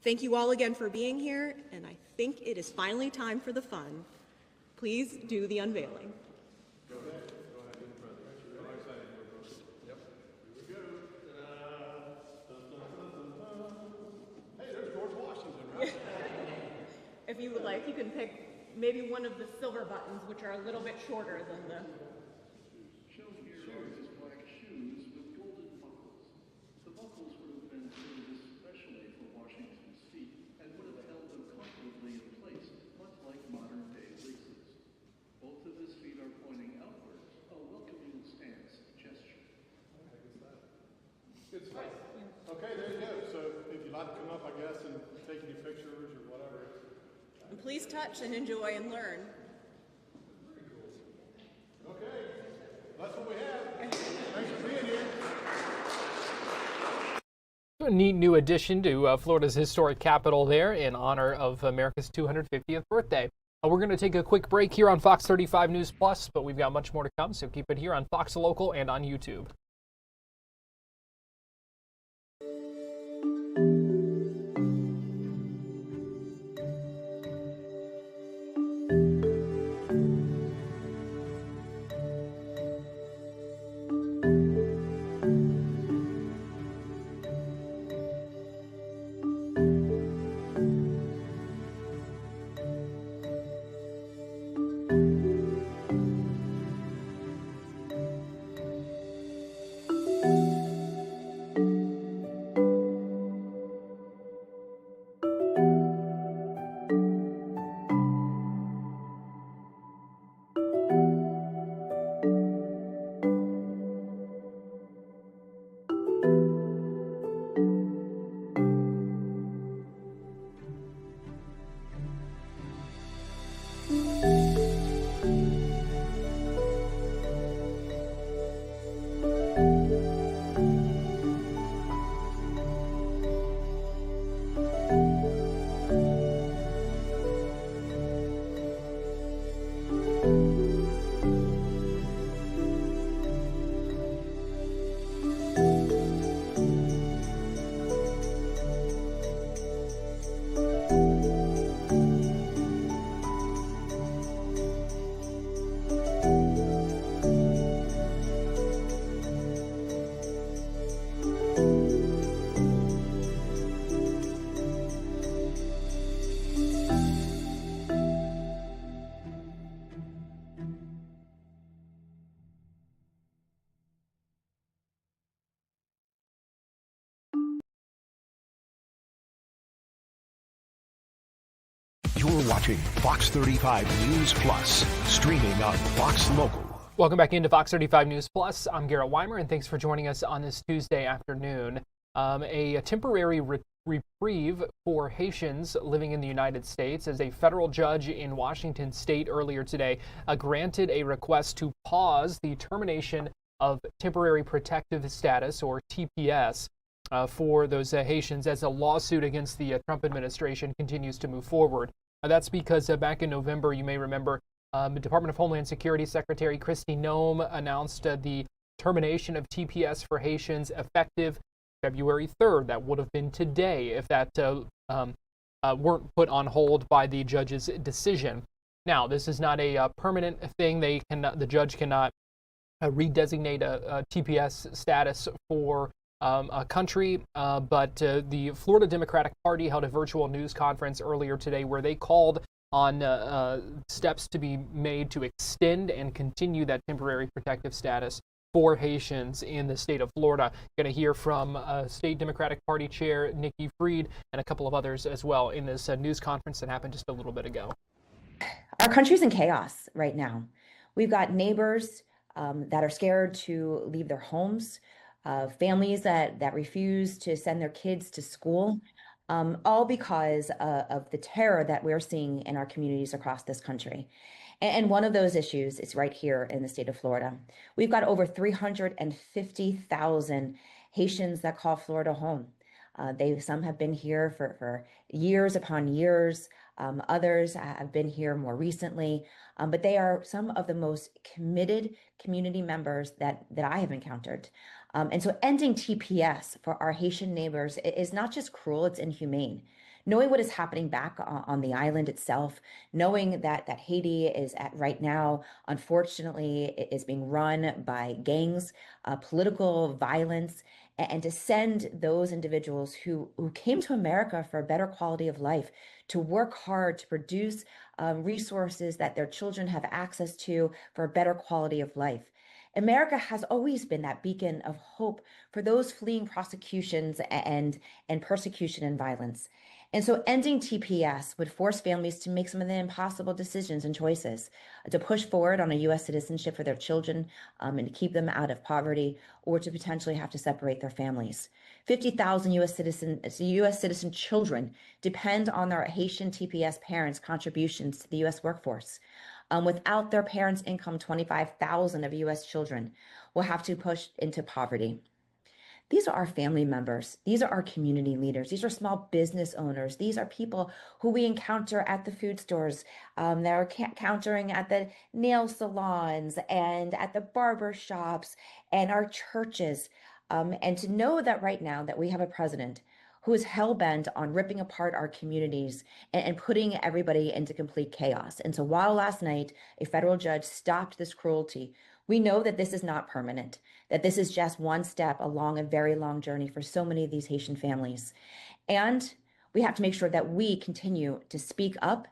Thank you all again for being here, and I think it is finally time for the fun. Please do the unveiling. If you would like, you can pick maybe one of the silver buttons, which are a little bit shorter than the... Shown here are his black shoes with golden buckles. The buckles would have been fitted especially for Washington's feet and would have held them comfortably in place, much like modern-day laces. Both of his feet are pointing outwards, a welcoming stance gesture. Good stuff. Okay, there you go. So if you'd like to come up, I guess, and take any pictures or whatever. And please touch and enjoy and learn. Okay, that's what we have. Thanks for being here. A neat new addition to Florida's historic capital there in honor of America's 250th birthday. We're going to take a quick break here on Fox 35 News Plus, but we've got much more to come, so keep it here on Fox Local and on YouTube. You're watching Fox 35 News Plus, streaming on Fox Local. Welcome back into Fox 35 News Plus. I'm Garrett Wymer, and thanks for joining us on this Tuesday afternoon. A temporary reprieve for Haitians living in the United States as a federal judge in Washington state earlier today granted a request to pause the termination of temporary protective status, or TPS, for those Haitians as a lawsuit against the Trump administration continues to move forward. That's because back in November, you may remember, the Department of Homeland Security Secretary Kristi Noem announced the termination of TPS for Haitians effective February 3rd. That would have been today if that weren't put on hold by the judge's decision. Now, this is not a permanent thing. The judge cannot redesignate a TPS status for a country, but the Florida Democratic Party held a virtual news conference earlier today where they called on steps to be made to extend and continue that temporary protective status for Haitians in the state of Florida. Going to hear from State Democratic Party Chair Nikki Fried and a couple of others as well in this news conference that happened just a little bit ago. Our country's in chaos right now. We've got neighbors that are scared to leave their homes, families that refuse to send their kids to school, all because of the terror that we're seeing in our communities across this country. And one of those issues is right here in the state of Florida. We've got over 350,000 Haitians that call Florida home. Some have been here for years upon years. Others have been here more recently, but they are some of the most committed community members that I have encountered. And so ending TPS for our Haitian neighbors is not just cruel, it's inhumane. Knowing what is happening back on the island itself, knowing that Haiti is right now, unfortunately, is being run by gangs, political violence, and to send those individuals who came to America for a better quality of life, to work hard to produce resources that their children have access to for a better quality of life. America has always been that beacon of hope for those fleeing prosecutions and persecution and violence. And so ending TPS would force families to make some of the impossible decisions and choices, to push forward on a U.S. citizenship for their children and to keep them out of poverty, or to potentially have to separate their families. 50,000 U.S. citizen children depend on their Haitian TPS parents' contributions to the U.S. workforce. Without their parents' income, 25,000 of U.S. children will have to push into poverty. These are our family members. These are our community leaders. These are small business owners. These are people who we encounter at the food stores, that are encountering at the nail salons and at the barber shops and our churches. And to know that right now that we have a president who is hell-bent on ripping apart our communities and putting everybody into complete chaos. And so while last night a federal judge stopped this cruelty, we know that this is not permanent, that this is just one step along a very long journey for so many of these Haitian families. And we have to make sure that we continue to speak up,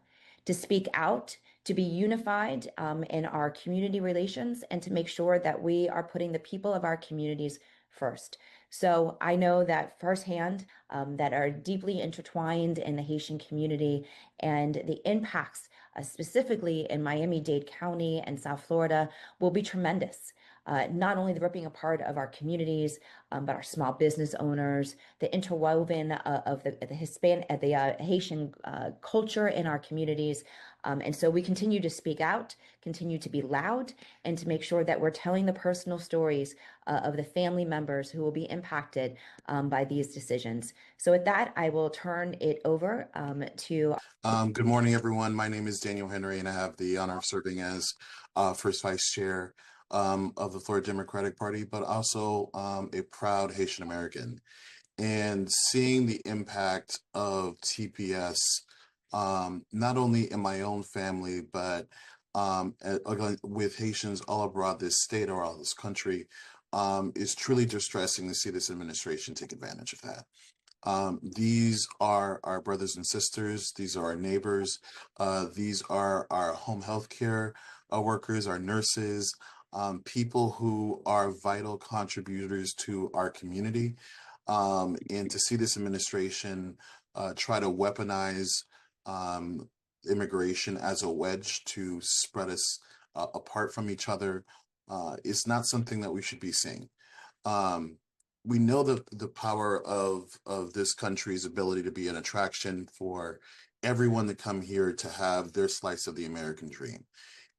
to speak out, to be unified in our community relations, and to make sure that we are putting the people of our communities first. So I know that firsthand that are deeply intertwined in the Haitian community, and the impacts specifically in Miami-Dade County and South Florida will be tremendous. Not only the ripping apart of our communities, but our small business owners, the interwoven of the Haitian culture in our communities. And so we continue to speak out, continue to be loud, and to make sure that we're telling the personal stories of the family members who will be impacted by these decisions. So with that, I will turn it over to... Good morning, everyone. My name is Daniel Henry, and I have the honor of serving as first vice chair of the Florida Democratic Party, but also a proud Haitian American. And seeing the impact of TPS, not only in my own family, but with Haitians all abroad this state or all this country, is truly distressing to see this administration take advantage of that. These are our brothers and sisters. These are our neighbors. These are our home health care workers, our nurses, people who are vital contributors to our community. And to see this administration try to weaponize immigration as a wedge to spread us apart from each other is not something that we should be seeing. We know the power of this country's ability to be an attraction for everyone to come here to have their slice of the American dream.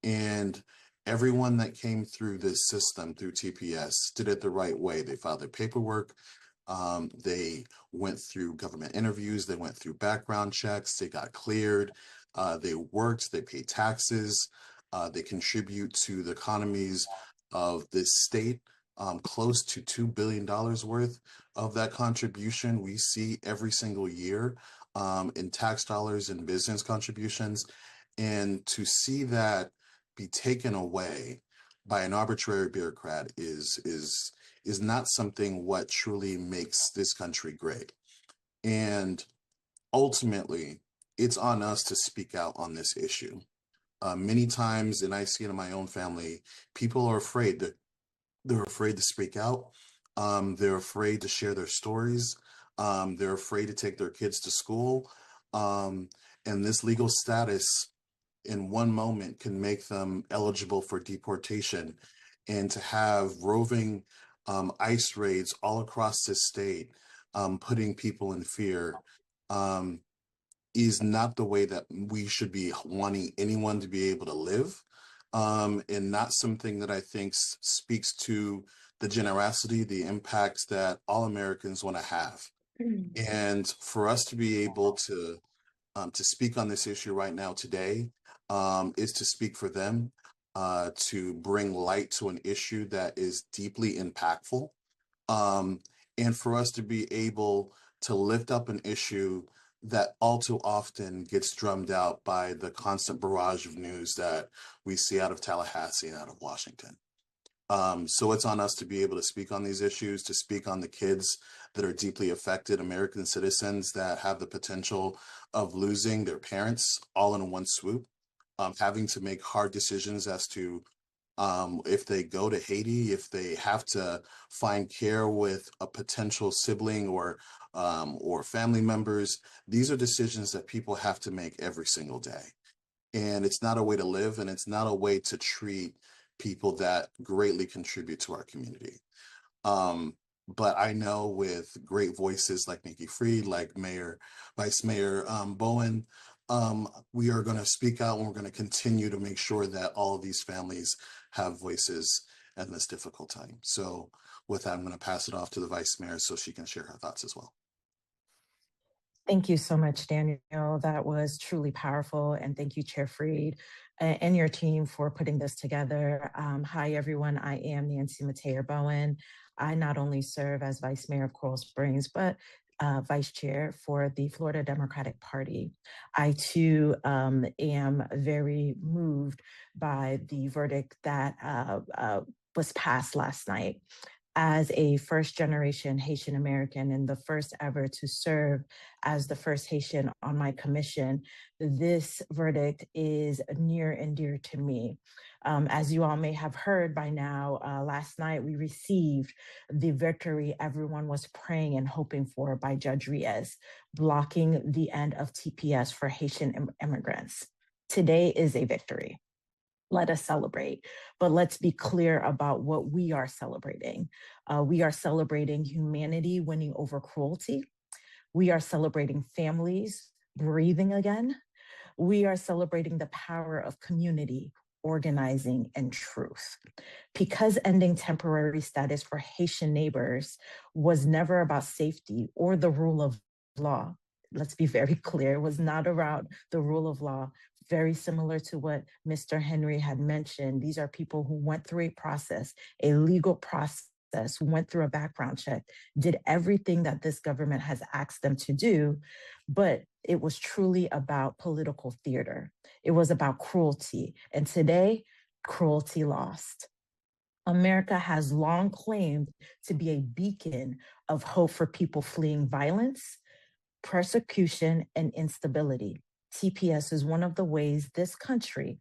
And everyone that came through this system, through TPS, did it the right way. They filed their paperwork. They went through government interviews. They went through background checks. They got cleared. They worked. They paid taxes. They contribute to the economies of this state. Close to $2 billion worth of that contribution we see every single year in tax dollars and business contributions. And to see that be taken away by an arbitrary bureaucrat is not something what truly makes this country great. And ultimately, it's on us to speak out on this issue. Many times, and I see it in my own family, people are afraid that they're afraid to speak out. They're afraid to share their stories. They're afraid to take their kids to school. And this legal status in one moment can make them eligible for deportation. And to have roving ICE raids all across this state, putting people in fear, is not the way that we should be wanting anyone to be able to live. And not something that I think speaks to the generosity, the impact that all Americans want to have. And for us to be able to speak on this issue right now today is to speak for them, to bring light to an issue that is deeply impactful, and for us to be able to lift up an issue that all too often gets drummed out by the constant barrage of news that we see out of Tallahassee and out of Washington. So it's on us to be able to speak on these issues, to speak on the kids that are deeply affected, American citizens that have the potential of losing their parents all in one swoop, having to make hard decisions as to if they go to Haiti, if they have to find care with a potential sibling or family members. These are decisions that people have to make every single day. And it's not a way to live, and it's not a way to treat people that greatly contribute to our community. But I know with great voices like Nikki Fried, like Vice Mayor Bowen, we are going to speak out, and we're going to continue to make sure that all of these families have voices in this difficult time. So with that, I'm going to pass it off to the Vice Mayor so she can share her thoughts as well. Thank you so much, Daniel. That was truly powerful. And thank you, Chair Fried, and your team for putting this together. Hi, everyone. I am Nancy Mateer Bowen. I not only serve as Vice Mayor of Coral Springs, but Vice Chair for the Florida Democratic Party. I, too, am very moved by the verdict that was passed last night. As a first-generation Haitian American and the first ever to serve as the first Haitian on my commission, this verdict is near and dear to me. As you all may have heard by now, last night we received the victory everyone was praying and hoping for by Judge Riez, blocking the end of TPS for Haitian immigrants. Today is a victory. Let us celebrate, but let's be clear about what we are celebrating. We are celebrating humanity winning over cruelty. We are celebrating families breathing again. We are celebrating the power of community, organizing, and truth. Because ending temporary status for Haitian neighbors was never about safety or the rule of law. Let's be very clear, it was not around the rule of law. Very similar to what Mr. Henry had mentioned. These are people who went through a process, a legal process, who went through a background check, did everything that this government has asked them to do, but it was truly about political theater. It was about cruelty. And today, cruelty lost. America has long claimed to be a beacon of hope for people fleeing violence, persecution, and instability. TPS is one of the ways this country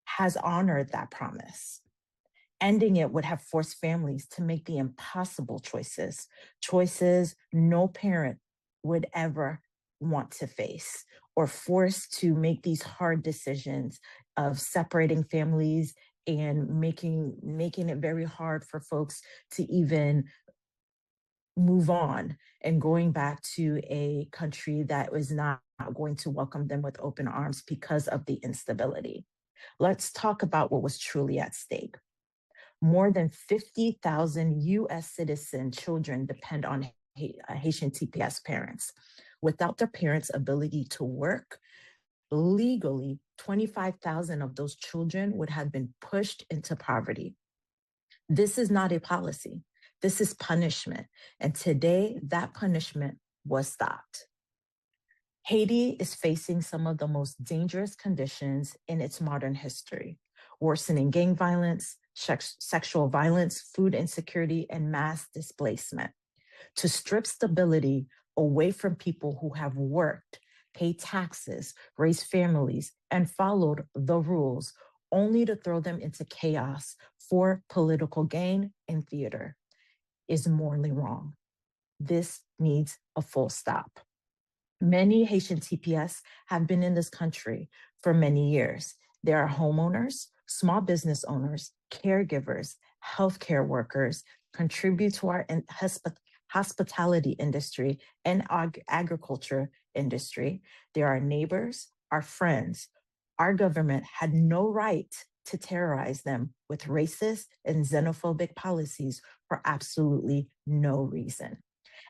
has honored that promise. Ending it would have forced families to make the impossible choices no parent would ever want to face, or forced to make these hard decisions of separating families and making it very hard for folks to even move on and going back to a country that was not going to welcome them with open arms because of the instability. Let's talk about what was truly at stake. More than 50,000 US citizen children depend on Haitian TPS parents. Without their parents' ability to work, legally, 25,000 of those children would have been pushed into poverty. This is not a policy. This is punishment. And today, that punishment was stopped. Haiti is facing some of the most dangerous conditions in its modern history: worsening gang violence, sexual violence, food insecurity, and mass displacement. To strip stability away from people who have worked, paid taxes, raised families, and followed the rules, only to throw them into chaos for political gain and theater, is morally wrong. This needs a full stop. Many Haitian TPS have been in this country for many years. They are homeowners, small business owners, caregivers, healthcare workers, contribute to our hospitality industry and agriculture industry. They are neighbors, our friends. Our government had no right to terrorize them with racist and xenophobic policies for absolutely no reason.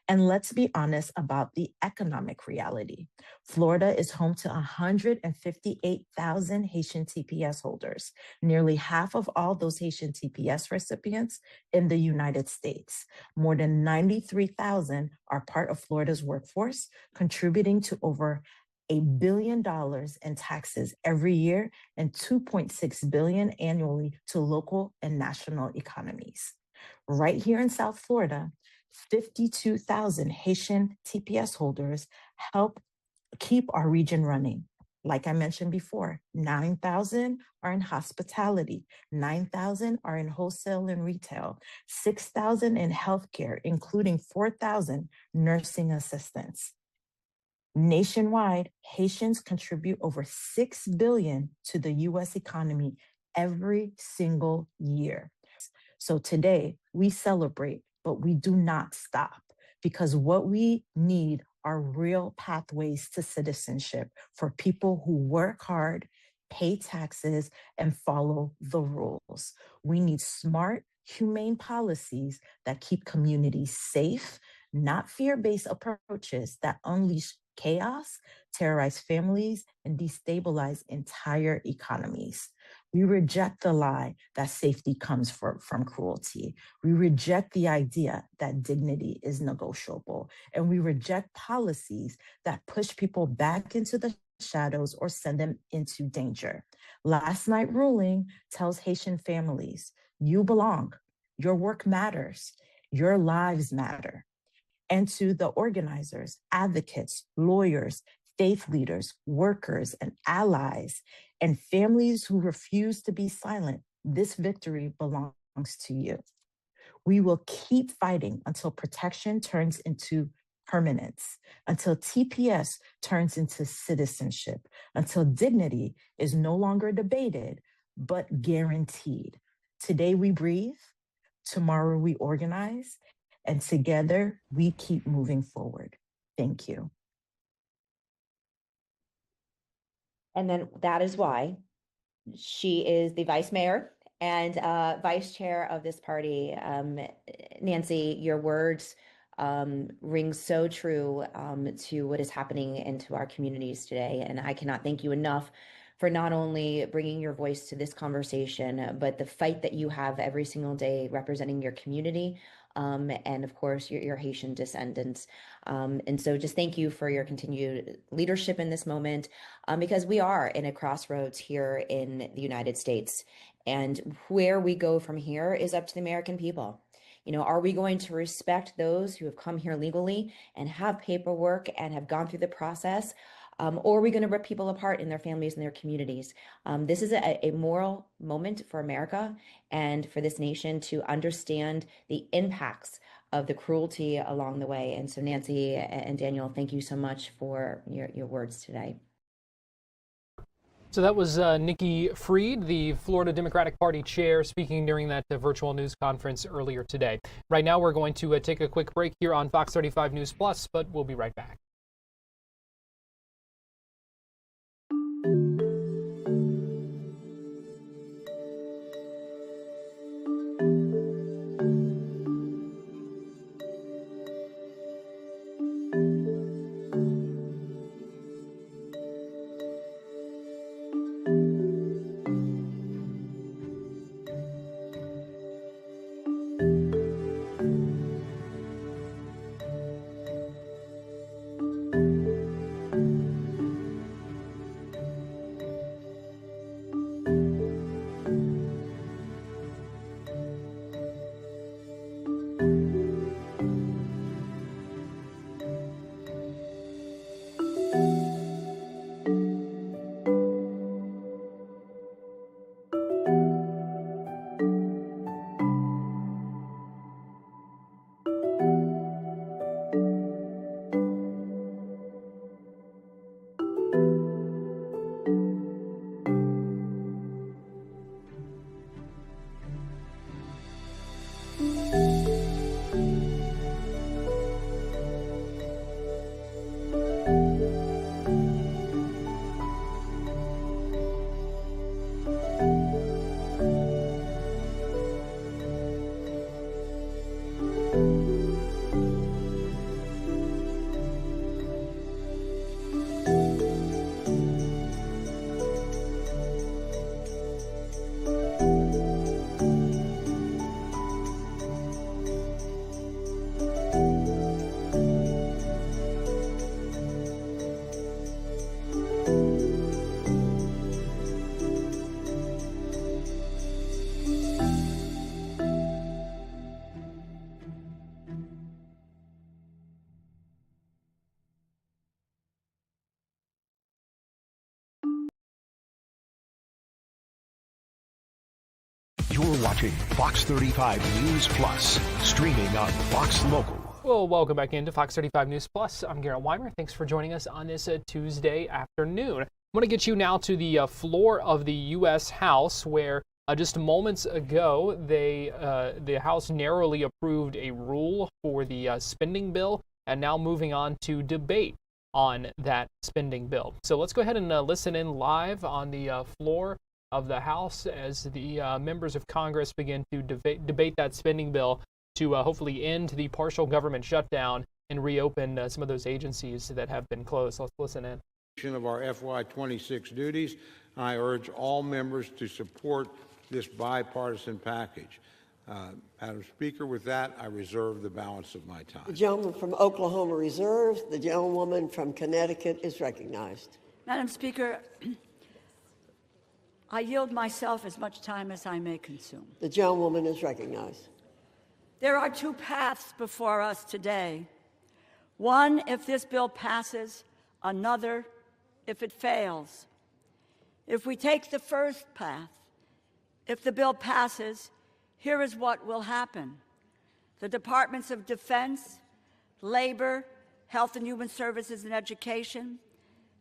And let's be honest about the economic reality. Florida is home to 158,000 Haitian TPS holders, nearly half of all those Haitian TPS recipients in the United States. More than 93,000 are part of Florida's workforce, contributing to over $1 billion in taxes every year and $2.6 billion annually to local and national economies. Right here in South Florida, 52,000 Haitian TPS holders help keep our region running. Like I mentioned before, 9,000 are in hospitality, 9,000 are in wholesale and retail, 6,000 in healthcare, including 4,000 nursing assistants. Nationwide, Haitians contribute over $6 billion to the US economy every single year. So today we celebrate, but we do not stop, because what we need are real pathways to citizenship for people who work hard, pay taxes, and follow the rules. We need smart, humane policies that keep communities safe, not fear-based approaches that unleash chaos, terrorize families, and destabilize entire economies. We reject the lie that safety comes from cruelty. We reject the idea that dignity is negotiable. And we reject policies that push people back into the shadows or send them into danger. Last night's ruling tells Haitian families, you belong, your work matters, your lives matter. And to the organizers, advocates, lawyers, faith leaders, workers, and allies, and families who refuse to be silent, this victory belongs to you. We will keep fighting until protection turns into permanence, until TPS turns into citizenship, until dignity is no longer debated, but guaranteed. Today we breathe, tomorrow we organize, and together we keep moving forward. Thank you. And then that is why she is the vice mayor and vice chair of this party. Nancy, your words ring so true to what is happening into our communities today. And I cannot thank you enough for not only bringing your voice to this conversation, but the fight that you have every single day representing your community. And of course, your Haitian descendants. And so just thank you for your continued leadership in this moment, because we are in a crossroads here in the United States. And where we go from here is up to the American people. You know, are we going to respect those who have come here legally and have paperwork and have gone through the process? Or are we going to rip people apart in their families and their communities? This is a moral moment for America and for this nation to understand the impacts of the cruelty along the way. And so Nancy and Daniel, thank you so much for your words today. So that was Nikki Fried, the Florida Democratic Party chair, speaking during that virtual news conference earlier today. Right now, we're going to take a quick break here on Fox 35 News Plus, but we'll be right back. You're watching Fox 35 News Plus, streaming on Fox Local. Well, welcome back into Fox 35 News Plus. I'm Garrett Wymer. Thanks for joining us on this Tuesday afternoon. I want to get you now to the floor of the U.S. House, where just moments ago, the House narrowly approved a rule for the spending bill, and now moving on to debate on that spending bill. So let's go ahead and listen in live on the floor of the House as the members of Congress begin to debate that spending bill to hopefully end the partial government shutdown and reopen some of those agencies that have been closed. Let's listen in. Of our FY26 duties, I urge all members to support this bipartisan package. Madam Speaker, with that, I reserve the balance of my time. The gentleman from Oklahoma reserves. The gentlewoman from Connecticut is recognized. Madam Speaker, I yield myself as much time as I may consume. The gentlewoman is recognized. There are two paths before us today. One, if this bill passes, another, if it fails. If we take the first path, if the bill passes, here is what will happen. The Departments of Defense, Labor, Health and Human Services and Education,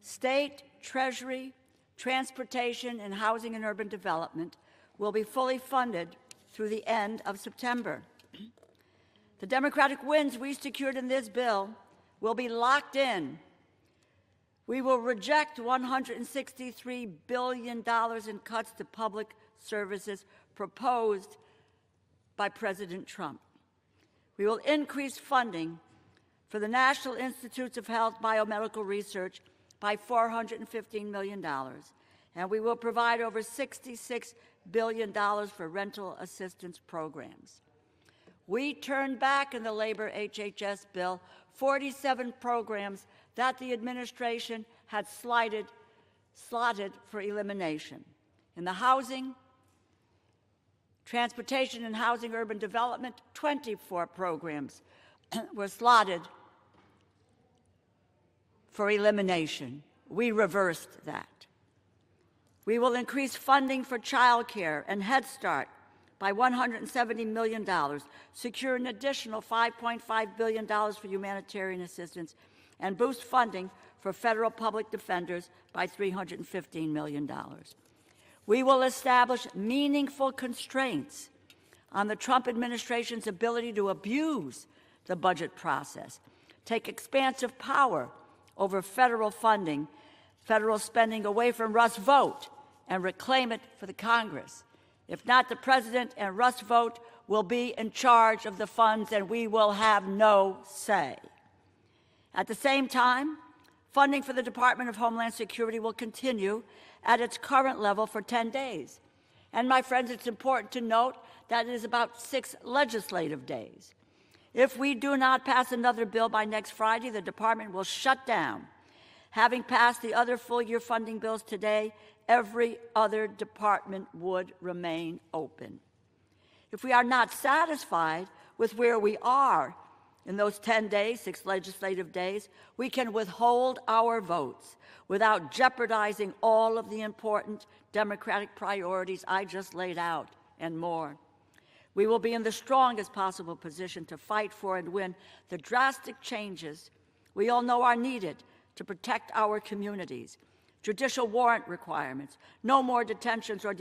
State, Treasury, Transportation, and Housing and Urban Development will be fully funded through the end of September. The Democratic wins we secured in this bill will be locked in. We will reject $163 billion in cuts to public services proposed by President Trump. We will increase funding for the National Institutes of Health Biomedical Research by $415 million, and we will provide over $66 billion for rental assistance programs. We turned back in the labor HHS bill 47 programs that the administration had slotted for elimination. In the housing, transportation and housing urban development, 24 programs were slotted for elimination. We reversed that. We will increase funding for child care and Head Start by $170 million, secure an additional $5.5 billion for humanitarian assistance, and boost funding for federal public defenders by $315 million. We will establish meaningful constraints on the Trump administration's ability to abuse the budget process, take expansive power over federal funding, federal spending away from Russ Vote, and reclaim it for the Congress. If not, the president and Russ Vote will be in charge of the funds, and we will have no say. At the same time, funding for the Department of Homeland Security will continue at its current level for 10 days. And my friends, it's important to note that it is about 6 legislative days. If we do not pass another bill by next Friday, the department will shut down. Having passed the other full-year funding bills today, every other department would remain open. If we are not satisfied with where we are in those 10 days, 6 legislative days, we can withhold our votes without jeopardizing all of the important Democratic priorities I just laid out and more. We will be in the strongest possible position to fight for and win the drastic changes we all know are needed to protect our communities. Judicial warrant requirements, no more detentions or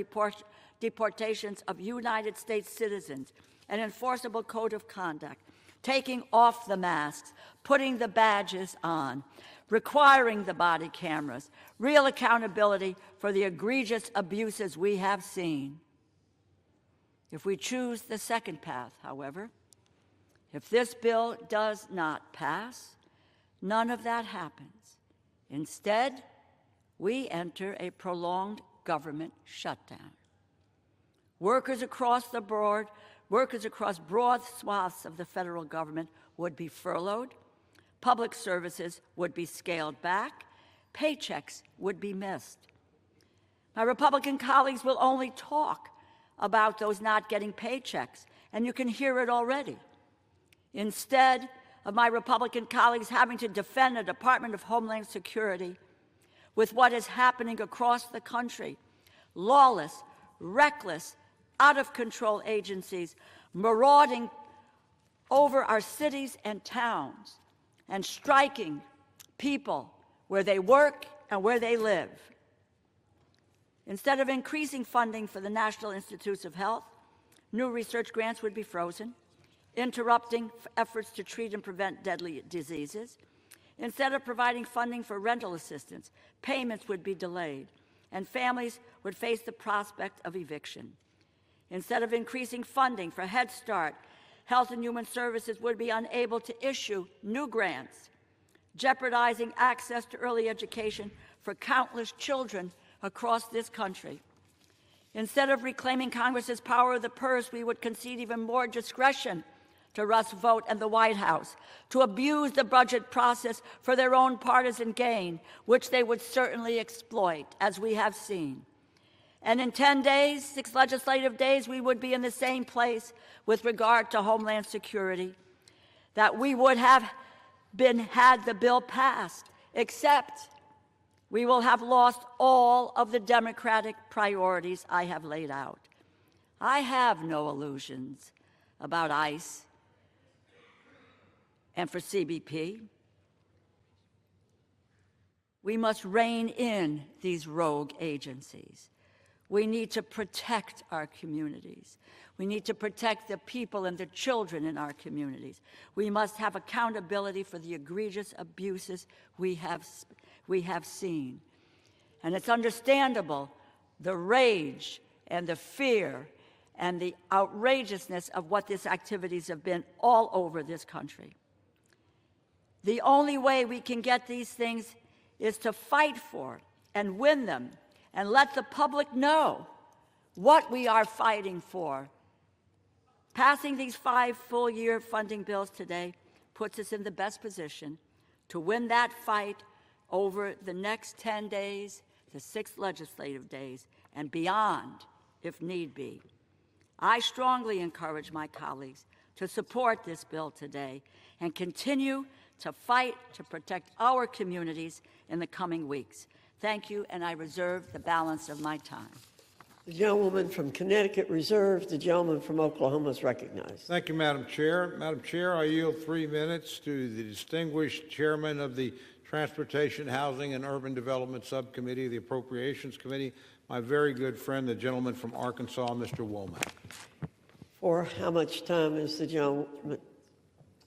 deportations of United States citizens, an enforceable code of conduct, taking off the masks, putting the badges on, requiring the body cameras, real accountability for the egregious abuses we have seen. If we choose the second path, however, if this bill does not pass, none of that happens. Instead, we enter a prolonged government shutdown. Workers across the board, workers across broad swaths of the federal government would be furloughed, public services would be scaled back, paychecks would be missed. My Republican colleagues will only talk about those not getting paychecks, and you can hear it already. Instead of my Republican colleagues having to defend the Department of Homeland Security with what is happening across the country, lawless, reckless, out-of-control agencies marauding over our cities and towns and striking people where they work and where they live. Instead of increasing funding for the National Institutes of Health, new research grants would be frozen, interrupting efforts to treat and prevent deadly diseases. Instead of providing funding for rental assistance, payments would be delayed, and families would face the prospect of eviction. Instead of increasing funding for Head Start, Health and Human Services would be unable to issue new grants, jeopardizing access to early education for countless children across this country. Instead of reclaiming Congress's power of the purse, we would concede even more discretion to Russ Vote and the White House to abuse the budget process for their own partisan gain, which they would certainly exploit, as we have seen. And in 10 days, 6 legislative days, we would be in the same place with regard to Homeland Security that we would have been had the bill passed, except we will have lost all of the Democratic priorities I have laid out. I have no illusions about ICE and for CBP. We must rein in these rogue agencies. We need to protect our communities. We need to protect the people and the children in our communities. We must have accountability for the egregious abuses we have seen. And it's understandable the rage and the fear and the outrageousness of what these activities have been all over this country. The only way we can get these things is to fight for and win them and let the public know what we are fighting for. Passing these 5 full-year funding bills today puts us in the best position to win that fight over the next 10 days, the 6 legislative days, and beyond, if need be. I strongly encourage my colleagues to support this bill today and continue to fight to protect our communities in the coming weeks. Thank you, and I reserve the balance of my time. The gentleman from Connecticut reserved. The gentleman from Oklahoma is recognized. Thank you, Madam Chair. Madam Chair, I yield 3 minutes to the distinguished chairman of the Transportation, Housing, and Urban Development Subcommittee of the Appropriations Committee, my very good friend, the gentleman from Arkansas, Mr. Womack. For how much time is the gentleman?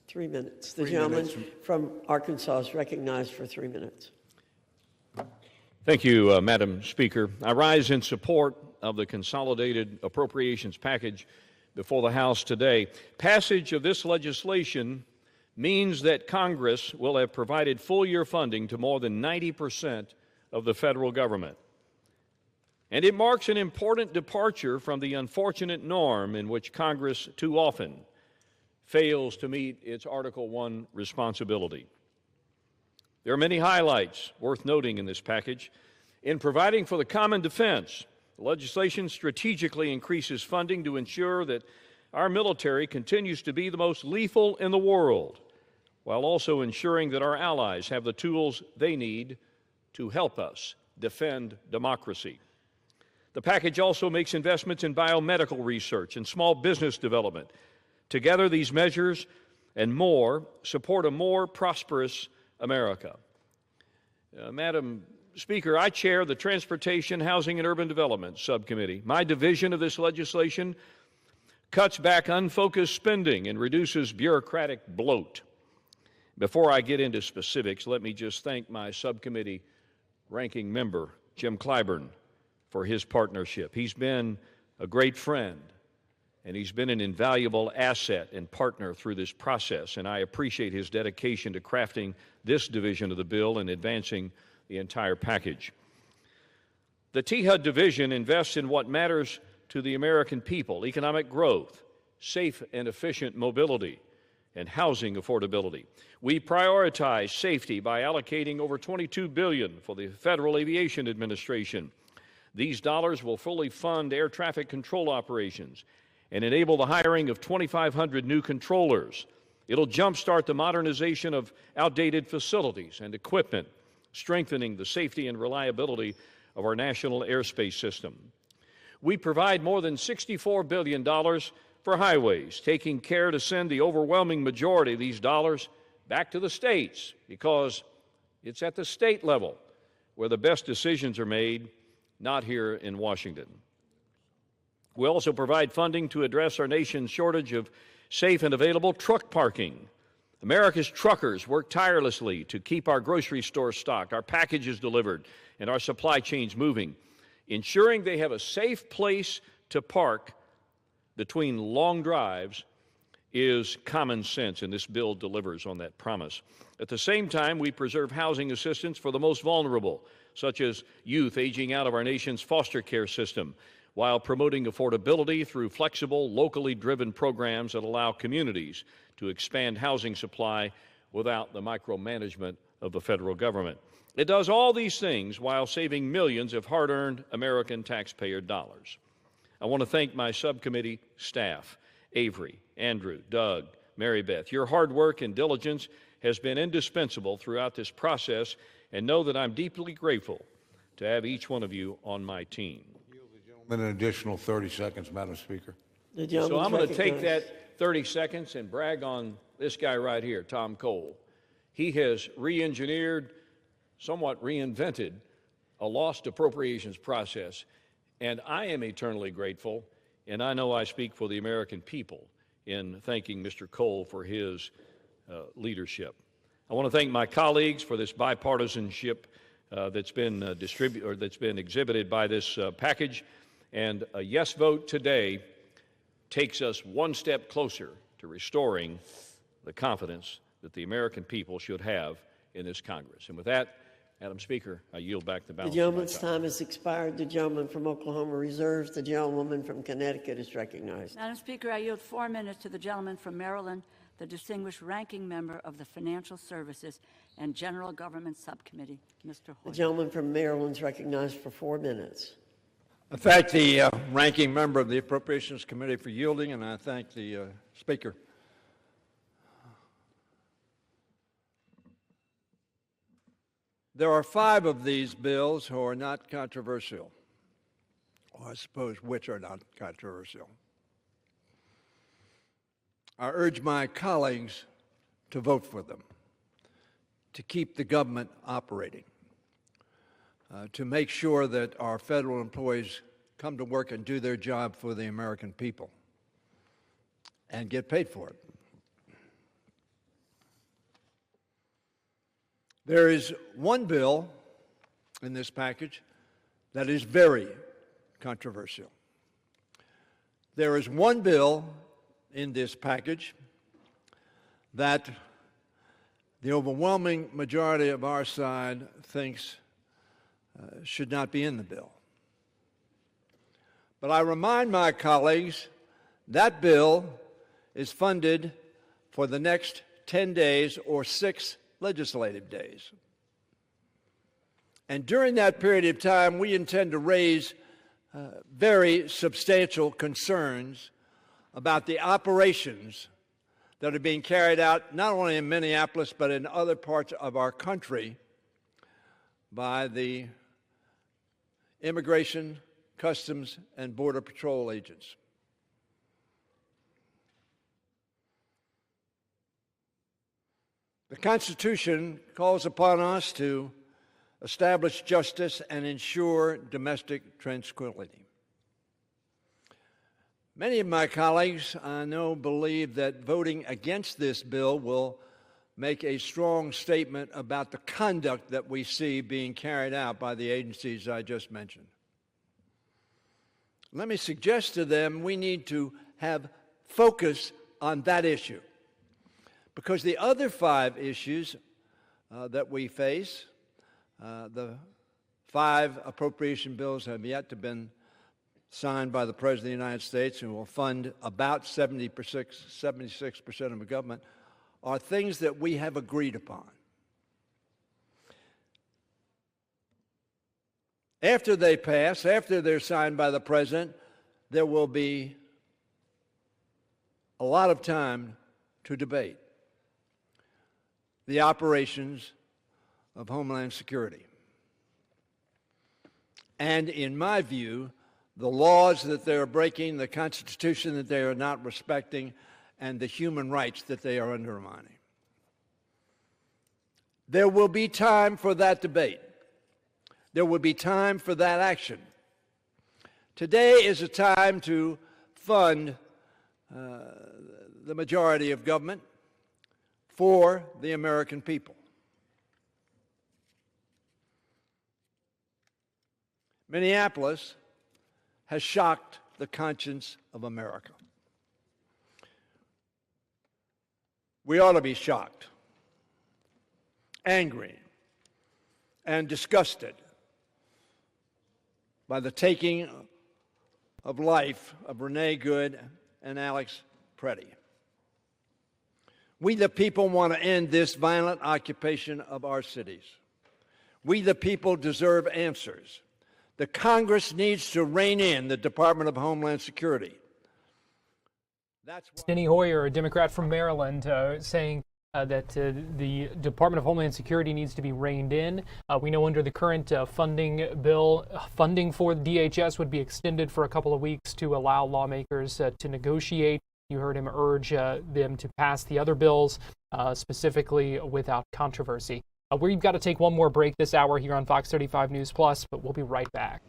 3 minutes. The gentleman from Arkansas is recognized for 3 minutes. Thank you, Madam Speaker. I rise in support of the consolidated appropriations package before the House today. Passage of this legislation means that Congress will have provided full-year funding to more than 90% of the federal government. And it marks an important departure from the unfortunate norm in which Congress too often fails to meet its Article I responsibility. There are many highlights worth noting in this package. In providing for the common defense, the legislation strategically increases funding to ensure that our military continues to be the most lethal in the world, while also ensuring that our allies have the tools they need to help us defend democracy. The package also makes investments in biomedical research and small business development. Together, these measures and more support a more prosperous America. Madam Speaker, I chair the Transportation, Housing, and Urban Development Subcommittee. My division of this legislation cuts back unfocused spending and reduces bureaucratic bloat. Before I get into specifics, let me just thank my subcommittee ranking member, Jim Clyburn, for his partnership. He's been a great friend, and he's been an invaluable asset and partner through this process, and I appreciate his dedication to crafting this division of the bill and advancing the entire package. The THUD division invests in what matters to the American people: economic growth, safe and efficient mobility, and housing affordability. We prioritize safety by allocating over $22 billion for the Federal Aviation Administration. These dollars will fully fund air traffic control operations and enable the hiring of 2,500 new controllers. It'll jumpstart the modernization of outdated facilities and equipment, strengthening the safety and reliability of our national airspace system. We provide more than $64 billion for highways, taking care to send the overwhelming majority of these dollars back to the states, because it's at the state level where the best decisions are made, not here in Washington. We also provide funding to address our nation's shortage of safe and available truck parking. America's truckers work tirelessly to keep our grocery stores stocked, our packages delivered, and our supply chains moving. Ensuring they have a safe place to park between long drives is common sense, and this bill delivers on that promise. At the same time, we preserve housing assistance for the most vulnerable, such as youth aging out of our nation's foster care system, while promoting affordability through flexible, locally driven programs that allow communities to expand housing supply without the micromanagement of the federal government. It does all these things while saving millions of hard-earned American taxpayer dollars. I want to thank my subcommittee staff, Avery, Andrew, Doug, Mary Beth. Your hard work and diligence has been indispensable throughout this process, and know that I'm deeply grateful to have each one of you on my team. An additional 30 seconds, Madam Speaker. So I'm going to take that 30 seconds and brag on this guy right here, Tom Cole. He has re-engineered, somewhat reinvented, a lost appropriations process, and I am eternally grateful, and I know I speak for the American people in thanking Mr. Cole for his leadership. I want to thank my colleagues for this bipartisanship that's been exhibited by this package. And a yes vote today takes us one step closer to restoring the confidence that the American people should have in this Congress. And with that, Madam Speaker, I yield back the balance. The gentleman's time has expired. The gentleman from Oklahoma reserves. The gentlewoman from Connecticut is recognized. Madam Speaker, I yield 4 minutes to the gentleman from Maryland, the distinguished ranking member of the Financial Services and General Government Subcommittee, Mr. Hoyer. The gentleman from Maryland is recognized for 4 minutes. I thank the ranking member of the Appropriations Committee for yielding, and I thank the Speaker. There are 5 of these bills who are not controversial. or I suppose which are not controversial. I urge my colleagues to vote for them, to keep the government operating, to make sure that our federal employees come to work and do their job for the American people and get paid for it. There is one bill in this package that is very controversial. There is one bill in this package that the overwhelming majority of our side thinks should not be in the bill. But I remind my colleagues that bill is funded for the next 10 days or 6 legislative days. And during that period of time, we intend to raise very substantial concerns about the operations that are being carried out not only in Minneapolis but in other parts of our country by the Immigration, Customs, and Border Patrol agents. The Constitution calls upon us to establish justice and ensure domestic tranquility. Many of my colleagues, I know, believe that voting against this bill will make a strong statement about the conduct that we see being carried out by the agencies I just mentioned. Let me suggest to them we need to have focus on that issue, because the other 5 issues that we face, the 5 appropriation bills have yet to been signed by the President of the United States and will fund about 76% of the government, are things that we have agreed upon. After they pass, after they're signed by the President, there will be a lot of time to debate the operations of Homeland Security. And in my view, the laws that they are breaking, the Constitution that they are not respecting, and the human rights that they are undermining. There will be time for that debate. There will be time for that action. Today is a time to fund the majority of government for the American people. Minneapolis has shocked the conscience of America. We ought to be shocked, angry, and disgusted by the taking of life of Renee Good and Alex Preddy. We the people want to end this violent occupation of our cities. We the people deserve answers. The Congress needs to rein in the Department of Homeland Security. Steny Hoyer, a Democrat from Maryland, saying that the Department of Homeland Security needs to be reined in. We know under the current funding bill, funding for the DHS would be extended for a couple of weeks to allow lawmakers to negotiate. You heard him urge them to pass the other bills, specifically without controversy. We've got to take one more break this hour here on Fox 35 News Plus, but we'll be right back.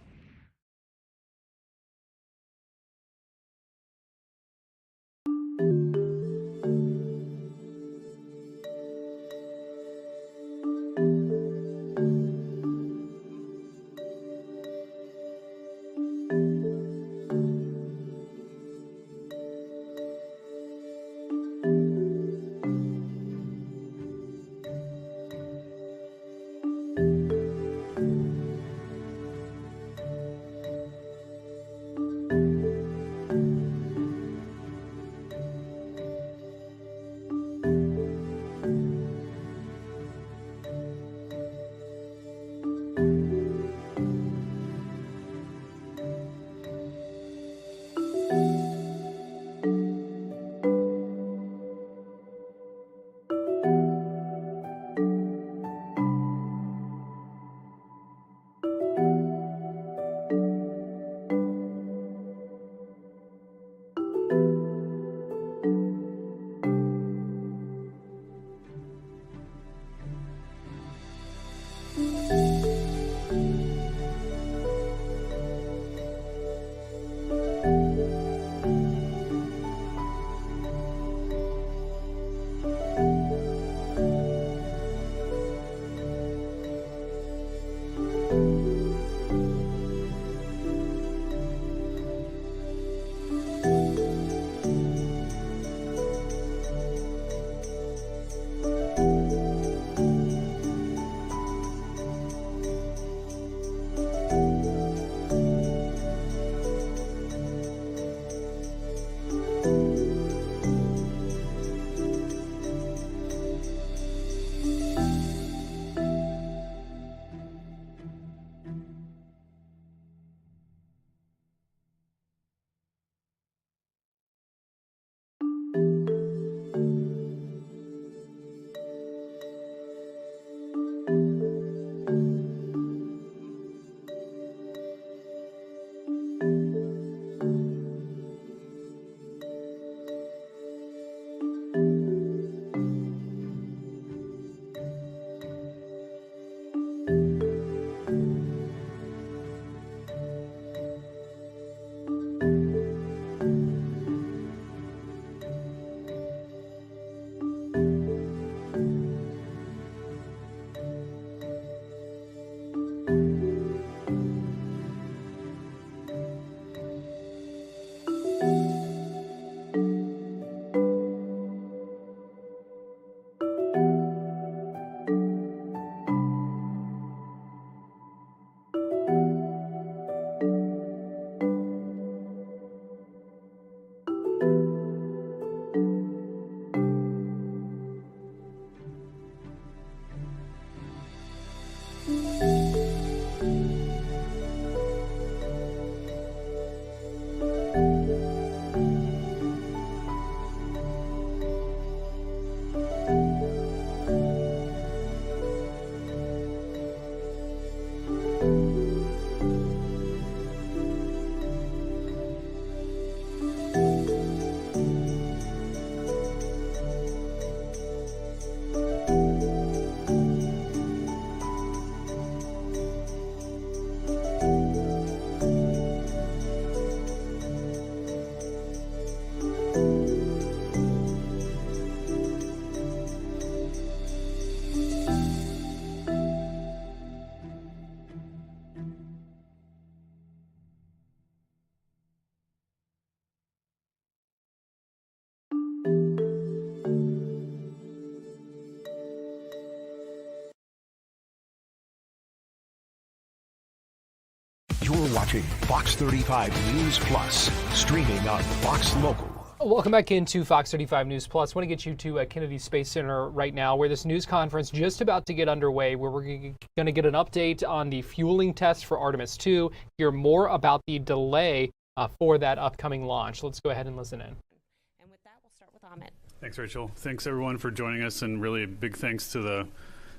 watching Fox 35 News Plus, streaming on Fox Local. Welcome back into Fox 35 News Plus. I want to get you to Kennedy Space Center right now, where this news conference just about to get underway, where we're going to get an update on the fueling test for Artemis 2, hear more about the delay for that upcoming launch. Let's go ahead and listen in. And with that, we'll start with Amit. Thanks, Rachel. Thanks, everyone, for joining us, and really a big thanks to the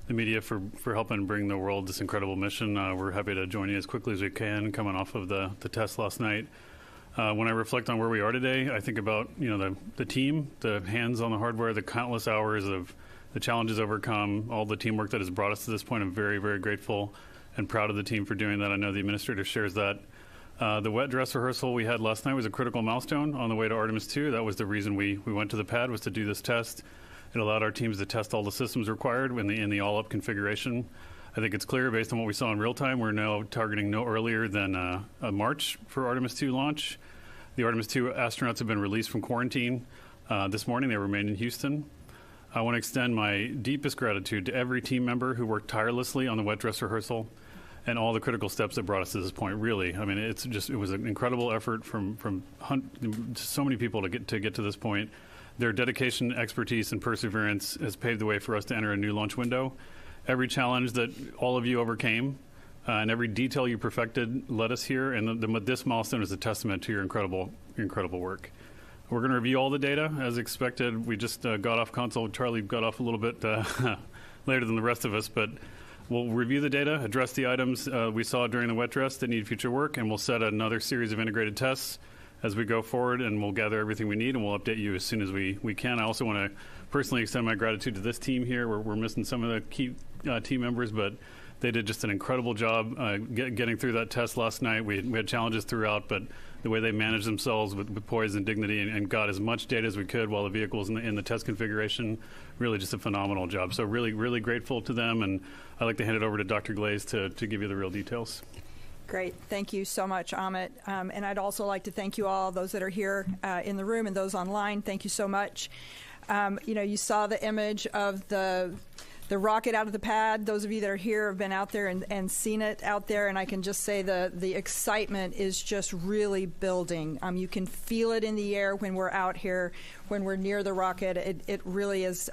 media for helping bring the world this incredible mission. We're happy to join you as quickly as we can, coming off of the test last night. When I reflect on where we are today, I think about the team, the hands on the hardware, the countless hours of the challenges overcome, all the teamwork that has brought us to this point. I'm very, very grateful and proud of the team for doing that. I know the administrator shares that. The wet dress rehearsal we had last night was a critical milestone on the way to Artemis 2. That was the reason we went to the pad, was to do this test. It allowed our teams to test all the systems required in the all-up configuration. I think it's clear, based on what we saw in real time, we're now targeting no earlier than March for Artemis 2 launch. The Artemis 2 astronauts have been released from quarantine this morning. They remain in Houston. I want to extend my deepest gratitude to every team member who worked tirelessly on the wet dress rehearsal and all the critical steps that brought us to this point. Really, I mean, it was an incredible effort from so many people to get to this point. Their dedication, expertise, and perseverance has paved the way for us to enter a new launch window. Every challenge that all of you overcame and every detail you perfected led us here, and this milestone is a testament to your incredible work. We're going to review all the data as expected. We just got off console. Charlie got off a little bit later than the rest of us, but we'll review the data, address the items we saw during the wet dress that need future work, and we'll set another series of integrated tests as we go forward, and we'll gather everything we need, and we'll update you as soon as we can. I also want to personally extend my gratitude to this team here. We're missing some of the key team members, but they did just an incredible job getting through that test last night. We had challenges throughout, but the way they managed themselves with poise and dignity and got as much data as we could while the vehicle was in the test configuration, really just a phenomenal job. So really, really grateful to them, and I'd like to hand it over to Dr. Glaze to give you the real details. Great. Thank you so much, Amit. And I'd also like to thank you all, those that are here in the room and those online. Thank you so much. You saw the image of the rocket out of the pad. Those of you that are here have been out there and seen it out there, and I can just say the excitement is just really building. You can feel it in the air when we're out here, when we're near the rocket. It really is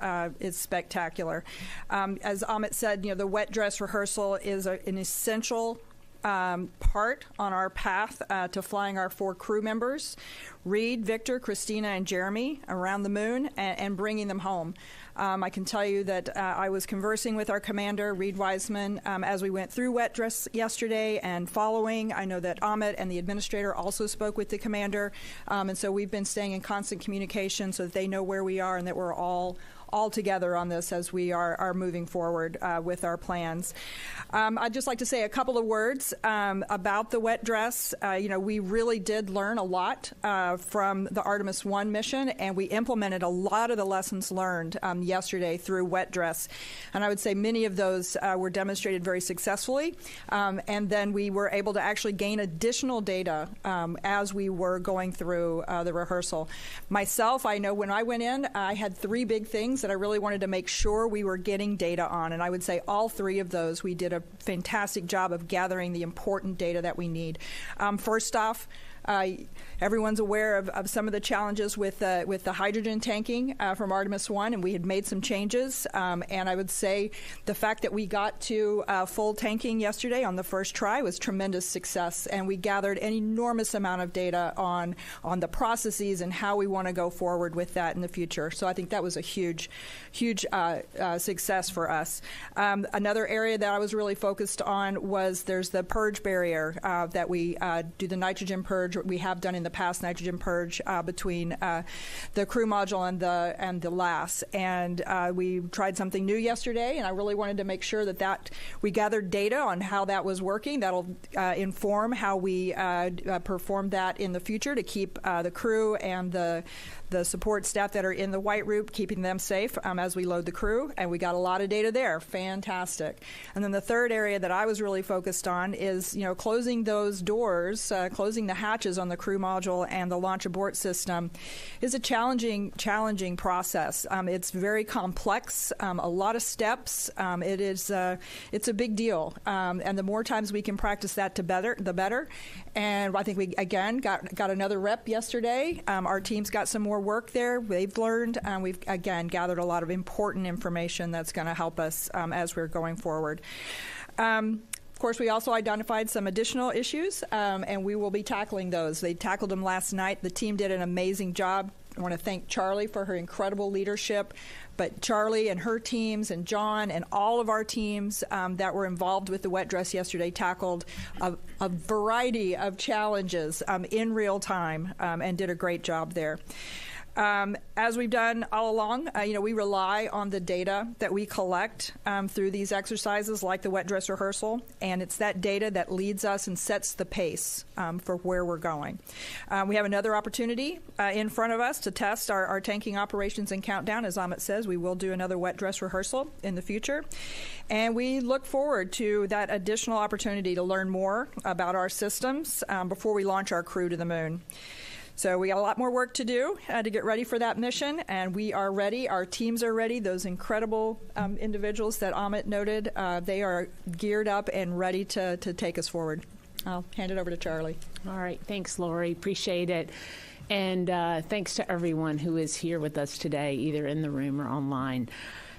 spectacular. As Amit said, the wet dress rehearsal is an essential part on our path to flying our 4 crew members, Reed, Victor, Christina, and Jeremy, around the moon and bringing them home. I can tell you that I was conversing with our commander, Reed Wiseman, as we went through wet dress yesterday and following. I know that Amit and the administrator also spoke with the commander, and so we've been staying in constant communication so that they know where we are and that we're all together on this as we are moving forward with our plans. I'd just like to say a couple of words about the wet dress. We really did learn a lot from the Artemis 1 mission, and we implemented a lot of the lessons learned yesterday through wet dress. And I would say many of those were demonstrated very successfully. And then we were able to actually gain additional data as we were going through the rehearsal. Myself, I know when I went in, I had 3 big things that I really wanted to make sure we were getting data on. And I would say all 3 of those, we did a fantastic job of gathering the important data that we need. First off, everyone's aware of some of the challenges with the hydrogen tanking from Artemis 1, and we had made some changes. And I would say the fact that we got to full tanking yesterday on the first try was tremendous success, and we gathered an enormous amount of data on the processes and how we want to go forward with that in the future. So I think that was a huge success for us. Another area that I was really focused on was there's the purge barrier that we do the nitrogen purge. We have done in the past nitrogen purge between the crew module and the LAS, and we tried something new yesterday, and I really wanted to make sure that we gathered data on how that was working. That'll inform how we perform that in the future to keep the crew and the the support staff that are in the white room, keeping them safe as we load the crew, and we got a lot of data there. Fantastic. And then the third area that I was really focused on is, closing those doors, closing the hatches on the crew module and the launch abort system is a challenging process. It's very complex, a lot of steps. It's a big deal, and the more times we can practice that, the better. And I think we again got another rep yesterday. Our team's got some more work there. They've learned. We've again gathered a lot of important information that's going to help us as we're going forward. Of course, we also identified some additional issues, and we will be tackling those. They tackled them last night. The team did an amazing job. I want to thank Charlie for her incredible leadership, but Charlie and her teams and John and all of our teams that were involved with the wet dress yesterday tackled a variety of challenges in real time and did a great job there. As we've done all along, we rely on the data that we collect through these exercises like the wet dress rehearsal, and it's that data that leads us and sets the pace for where we're going. We have another opportunity in front of us to test our tanking operations and countdown. As Amit says, we will do another wet dress rehearsal in the future, and we look forward to that additional opportunity to learn more about our systems before we launch our crew to the moon. So we got a lot more work to do to get ready for that mission, and we are ready. Our teams are ready. Those incredible individuals that Amit noted, they are geared up and ready to take us forward. I'll hand it over to Charlie. All right. Thanks, Lori. Appreciate it. And thanks to everyone who is here with us today, either in the room or online.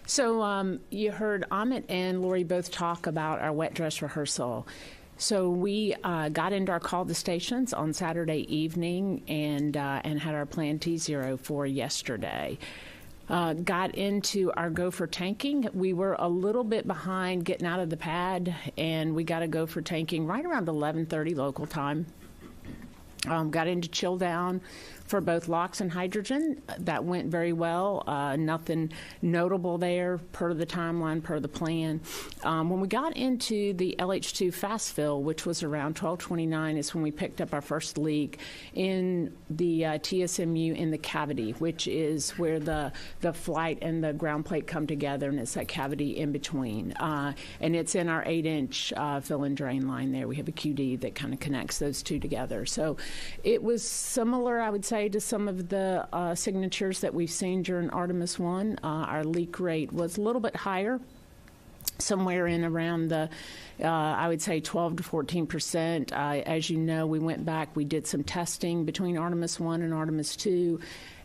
So you heard Amit and Lori both talk about our wet dress rehearsal. So we got into our call to stations on Saturday evening and had our plan T0 for yesterday. Got into our go for tanking. We were a little bit behind getting out of the pad, and we got to go for tanking right around 11:30 local time. Got into chill down for both LOX and hydrogen. That went very well. Nothing notable there per the timeline, per the plan. When we got into the LH2 fast fill, which was around 12:29, is when we picked up our first leak in the TSMU in the cavity, which is where the flight and the ground plate come together, and it's that cavity in between. And it's in our 8-inch fill and drain line there. We have a QD that kind of connects those two together. So it was similar, I would say, to some of the signatures that we've seen during Artemis 1. Our leak rate was a little bit higher, somewhere in around the, I would say, 12 to 14%. As you know, we went back, we did some testing between Artemis 1 and Artemis 2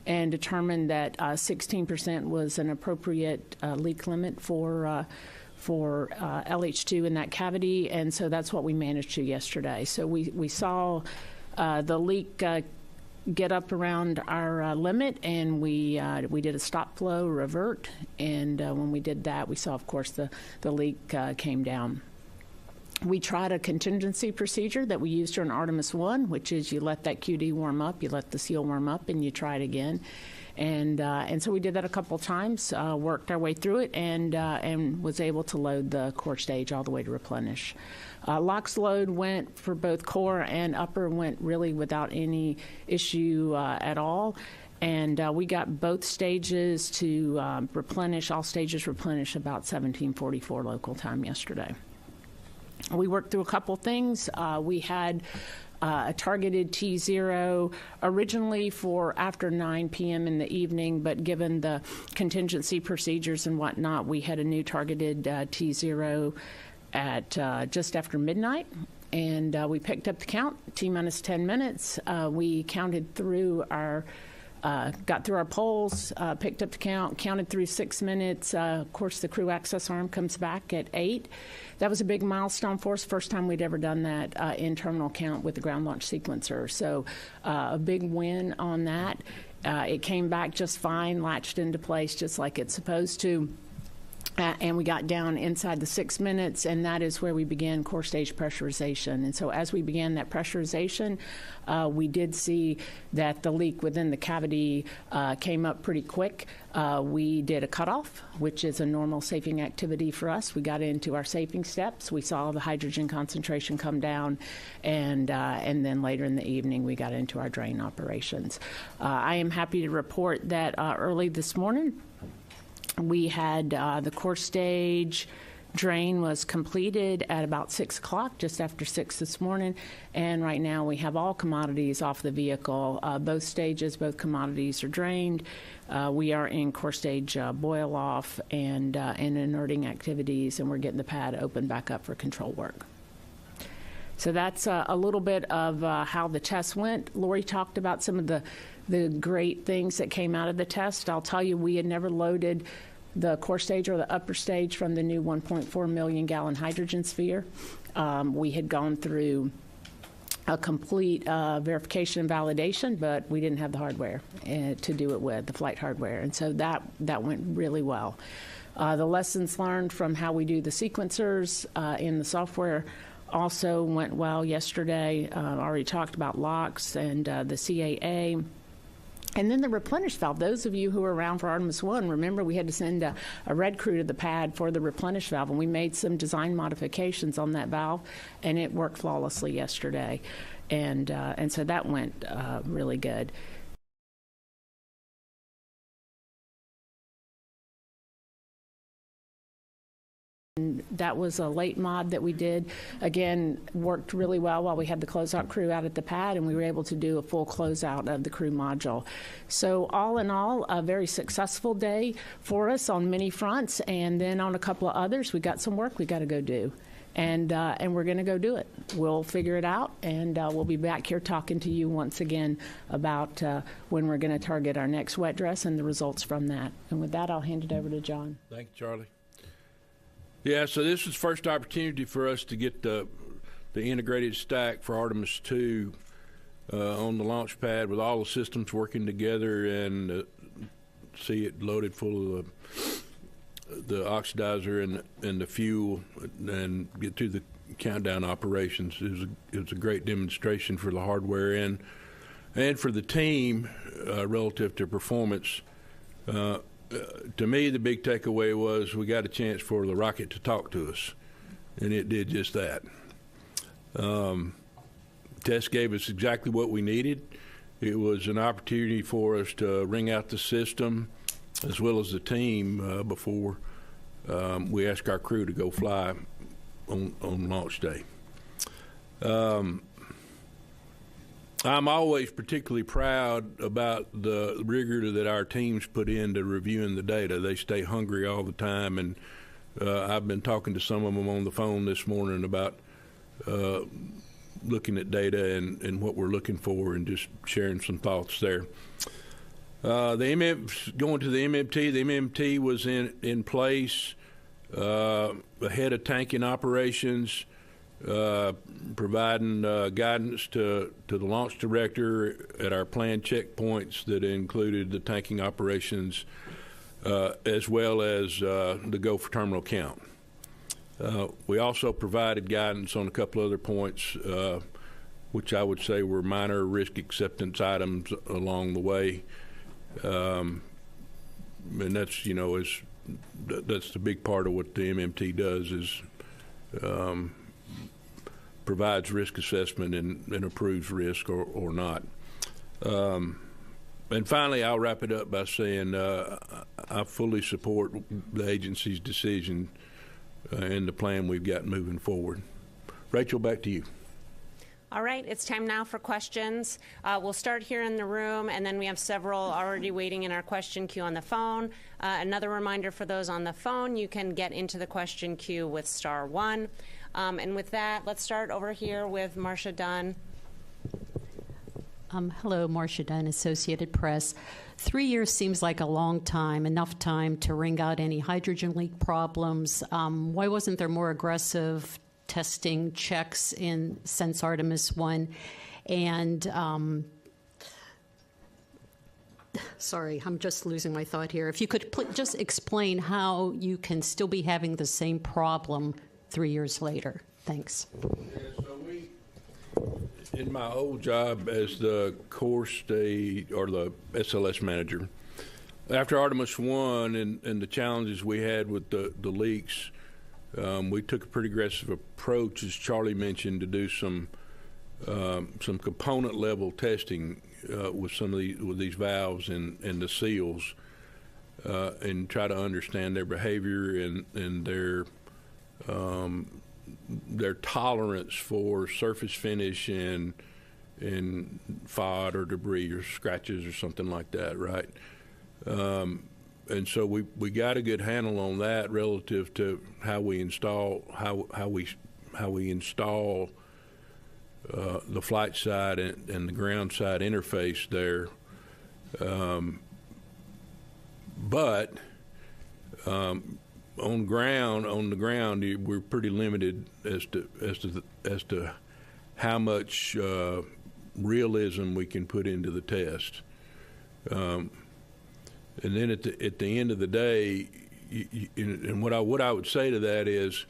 and determined that 16% was an appropriate leak limit for LH2 in that cavity, and so that's what we managed to yesterday. So we saw the leak get up around our limit, and we did a stop flow revert, and when we did that, we saw, of course, the leak came down. We tried a contingency procedure that we used during Artemis 1, which is you let that QD warm up, you let the seal warm up, and you try it again. And so we did that a couple times, worked our way through it, and was able to load the core stage all the way to replenish. LOX load went for both core and upper, went really without any issue at all. And we got both stages to replenish, all stages replenish about 17:44 local time yesterday. We worked through a couple things. We had a targeted T0 originally for after 9 p.m. in the evening, but given the contingency procedures and whatnot, we had a new targeted T0 at just after midnight. And we picked up the count, T-minus 10 minutes. We counted through our got through our polls, picked up the count, counted through 6 minutes. Of course, the crew access arm comes back at 8. That was a big milestone for us. First time we'd ever done that in terminal count with the ground launch sequencer. So a big win on that. It came back just fine, latched into place just like it's supposed to. and we got down inside the 6 minutes, and that is where we began core stage pressurization. And so as we began that pressurization, we did see that the leak within the cavity came up pretty quick. We did a cutoff, which is a normal safing activity for us. We got into our safing steps. We saw the hydrogen concentration come down, and then later in the evening, we got into our drain operations. I am happy to report that early this morning, we had the core stage drain was completed at about 6 o'clock, just after 6 this morning, and right now we have all commodities off the vehicle. Both stages, both commodities are drained. We are in core stage boil off and inerting activities, and we're getting the pad open back up for control work. So that's a little bit of how the test went. Lori talked about some of the great things that came out of the test. I'll tell you, we had never loaded the core stage or the upper stage from the new 1.4 million gallon hydrogen sphere. We had gone through a complete verification and validation, but we didn't have the hardware to do it with, the flight hardware. And so that went really well. The lessons learned from how we do the sequencers in the software also went well yesterday. Already talked about locks and the CAA. And then the replenish valve. Those of you who were around for Artemis 1, remember we had to send a red crew to the pad for the replenish valve, and we made some design modifications on that valve, and it worked flawlessly yesterday. And so that went really good. That was a late mod that we did. Again, worked really well while we had the closeout crew out at the pad, and we were able to do a full closeout of the crew module. So all in all, a very successful day for us on many fronts, and then on a couple of others, we got some work we got to go do. And we're going to go do it. We'll figure it out, and we'll be back here talking to you once again about when we're going to target our next wet dress and the results from that. And with that, I'll hand it over to John. Thank you, Charlie. Yeah, so this was the first opportunity for us to get the integrated stack for Artemis 2 on the launch pad with all the systems working together, and see it loaded full of the oxidizer and the fuel, and get through the countdown operations. It was a great demonstration for the hardware and for the team relative to performance. To me, the big takeaway was we got a chance for the rocket to talk to us, and it did just that. Test gave us exactly what we needed. It was an opportunity for us to wring out the system as well as the team before we asked our crew to go fly on launch day. I'm always particularly proud about the rigor that our teams put into reviewing the data. They stay hungry all the time, and I've been talking to some of them on the phone this morning about looking at data and what we're looking for, and just sharing some thoughts there. Going to the MMT was in place ahead of tanking operations, providing guidance to the launch director at our planned checkpoints that included the tanking operations as well as the go for terminal count. We also provided guidance on a couple other points, which I would say were minor risk acceptance items along the way. And that's, that's the big part of what the MMT does, is provides risk assessment and approves risk or not. And finally, I'll wrap it up by saying I fully support the agency's decision and the plan we've got moving forward. Rachel, back to you. All right, it's time now for questions. We'll start here in the room, and then we have several already waiting in our question queue on the phone. Another reminder for those on the phone, you can get into the question queue with *1. And with that, let's start over here with Marcia Dunn. Hello, Marcia Dunn, Associated Press. 3 years seems like a long time, enough time to wring out any hydrogen leak problems. Why wasn't there more aggressive testing checks since Artemis 1? And sorry, I'm just losing my thought here. If you could just explain how you can still be having the same problem 3 years later. Thanks. Yeah, so in my old job as the course day or the SLS manager, after Artemis 1 and the challenges we had with the leaks, we took a pretty aggressive approach, as Charlie mentioned, to do some component level testing with some of these valves and the seals, and try to understand their behavior and their tolerance for surface finish and FOD or debris or scratches or something like that, right? And so we got a good handle on that relative to how we install the flight side and the ground side interface there. But on the ground, we're pretty limited as to how much realism we can put into the test. And then at the end of the day, and what I would say to that is,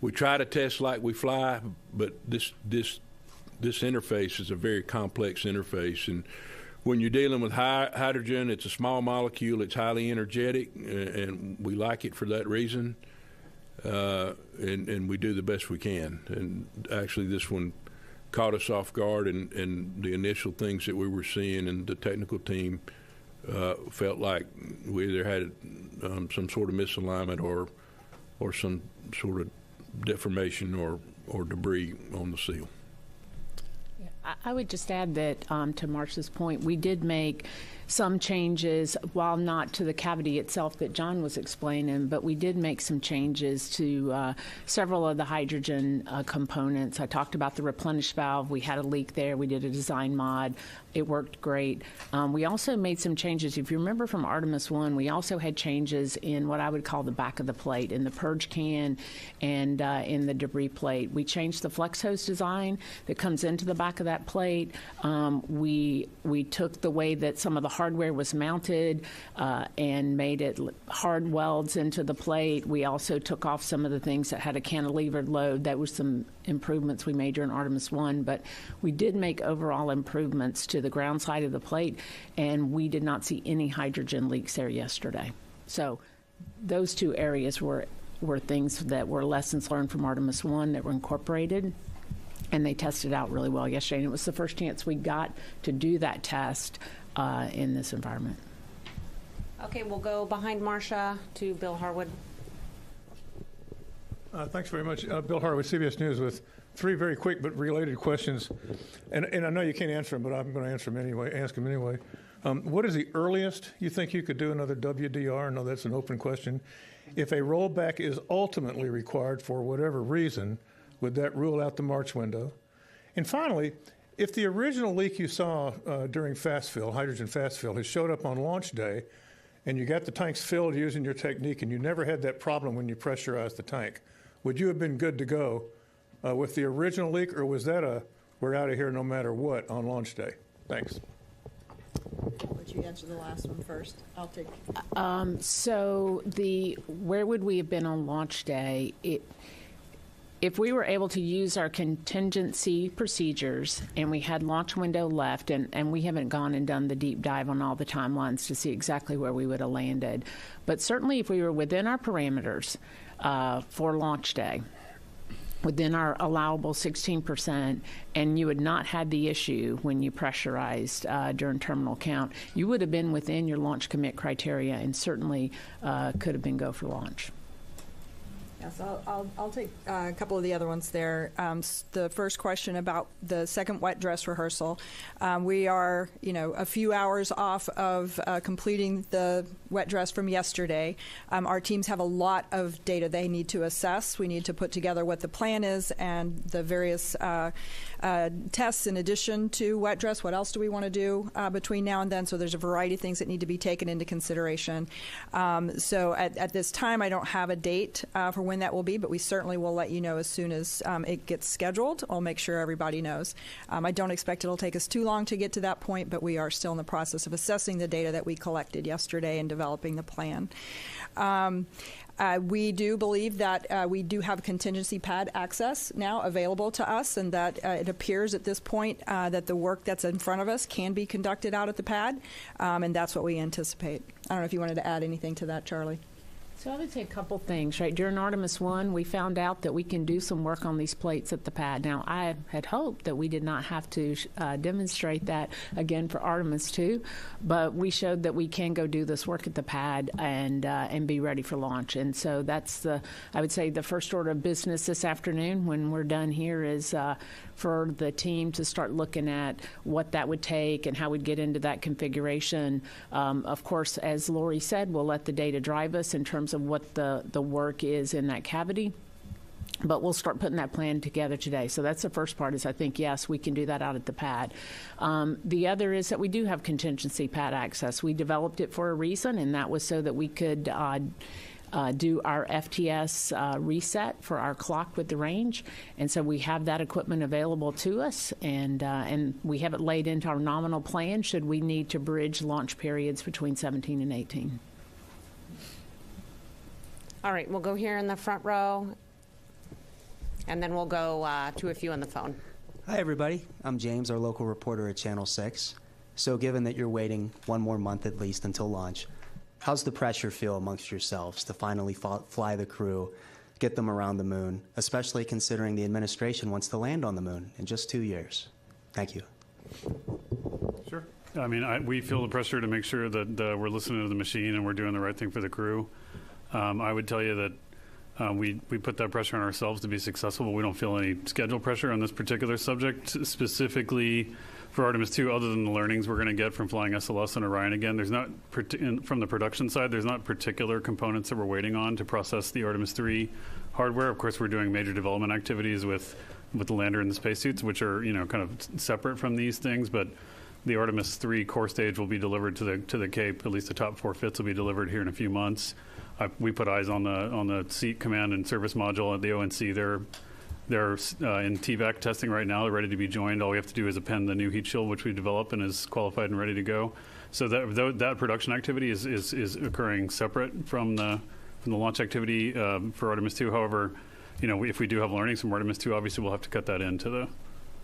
we try to test like we fly, but this interface is a very complex interface, and when you're dealing with hydrogen, it's a small molecule, it's highly energetic, and we like it for that reason, and we do the best we can. And actually, this one caught us off guard, and the initial things that we were seeing, and the technical team felt like we either had some sort of misalignment or some sort of deformation or debris on the seal. I would just add that to Marcia's point, we did make some changes, while not to the cavity itself that John was explaining, but we did make some changes to several of the hydrogen components. I talked about the replenish valve. We had a leak there. We did a design mod. It worked great. We also made some changes. If you remember from Artemis 1, we also had changes in what I would call the back of the plate, in the purge can and in the debris plate. We changed the flex hose design that comes into the back of that plate. We took the way that some of the hardware was mounted and made it hard welds into the plate. We also took off some of the things that had a cantilevered load. That was some improvements we made during Artemis 1, but we did make overall improvements to the ground side of the plate, and we did not see any hydrogen leaks there yesterday. So those two areas were things that were lessons learned from Artemis 1 that were incorporated, and they tested out really well yesterday. And it was the first chance we got to do that test in this environment. Okay, we'll go behind Marcia to Bill Harwood. Thanks very much. Bill Harwood, CBS News, with three very quick but related questions. And I know you can't answer them, but I'm going to ask them anyway. What is the earliest you think you could do another WDR? I know that's an open question. If a rollback is ultimately required for whatever reason, would that rule out the March window? And finally, if the original leak you saw during fast fill, hydrogen fast fill, has showed up on launch day, and you got the tanks filled using your technique, and you never had that problem when you pressurized the tank, would you have been good to go with the original leak, or was that we're out of here no matter what on launch day? Thanks. I'll let you answer the last one first. I'll take. So where would we have been on launch day? If we were able to use our contingency procedures and we had launch window left, and we haven't gone and done the deep dive on all the timelines to see exactly where we would have landed, but certainly if we were within our parameters for launch day, within our allowable 16%, and you had not had the issue when you pressurized during terminal count, you would have been within your launch commit criteria and certainly could have been go for launch. Yes, I'll take a couple of the other ones there. The first question about the second wet dress rehearsal. We are, a few hours off of completing the wet dress from yesterday. Our teams have a lot of data they need to assess. We need to put together what the plan is and the various tests in addition to wet dress. What else do we want to do between now and then? So there's a variety of things that need to be taken into consideration. So at this time, I don't have a date for when when that will be, but we certainly will let you know as soon as it gets scheduled. I'll make sure everybody knows. I don't expect it'll take us too long to get to that point, but we are still in the process of assessing the data that we collected yesterday and developing the plan. We do believe that we do have contingency pad access now available to us, and that it appears at this point that the work that's in front of us can be conducted out at the pad, and that's what we anticipate. I don't know if you wanted to add anything to that, Charlie. So I would say a couple things, right? During Artemis 1, we found out that we can do some work on these plates at the pad. Now, I had hoped that we did not have to demonstrate that again for Artemis 2, but we showed that we can go do this work at the pad and be ready for launch. And so that's I would say the first order of business this afternoon when we're done here is for the team to start looking at what that would take and how we'd get into that configuration. Of course, as Lori said, we'll let the data drive us in terms of what the work is in that cavity. But we'll start putting that plan together today. So that's the first part is I think, yes, we can do that out at the pad. The other is that we do have contingency pad access. We developed it for a reason, and that was so that we could do our FTS reset for our clock with the range. And so we have that equipment available to us, and we have it laid into our nominal plan should we need to bridge launch periods between 17 and 18. All right, we'll go here in the front row, and then we'll go to a few on the phone. Hi, everybody. I'm James, our local reporter at Channel 6. So given that you're waiting one more month at least until launch, how's the pressure feel amongst yourselves to finally fly the crew, get them around the moon, especially considering the administration wants to land on the moon in just 2 years? Thank you. Sure. I mean, we feel the pressure to make sure that we're listening to the machine and we're doing the right thing for the crew. I would tell you that we put that pressure on ourselves to be successful, but we don't feel any schedule pressure on this particular subject, specifically for Artemis 2, other than the learnings we're going to get from flying SLS and Orion again. There's not, from the production side, there's not particular components that we're waiting on to process the Artemis 3 hardware. Of course, we're doing major development activities with the lander and the spacesuits, which are, kind of separate from these things, but the Artemis 3 core stage will be delivered to the Cape. At least the top 4 fits will be delivered here in a few months. We put eyes on the seat command and service module at the ONC. They're in TVAC testing right now. They're ready to be joined. All we have to do is append the new heat shield, which we developed and is qualified and ready to go. So that production activity is occurring separate from the launch activity for Artemis 2. However, if we do have learnings from Artemis 2, obviously we'll have to cut that into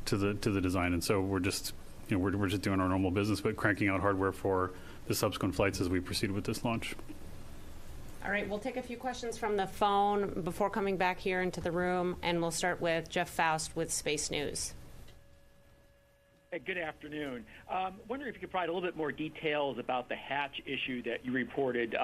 the design. And so we're just we're just doing our normal business, but cranking out hardware for the subsequent flights as we proceed with this launch. All right, we'll take a few questions from the phone before coming back here into the room, and we'll start with Jeff Faust with Space News. Hey, good afternoon. Wondering if you could provide a little bit more details about the hatch issue that you reported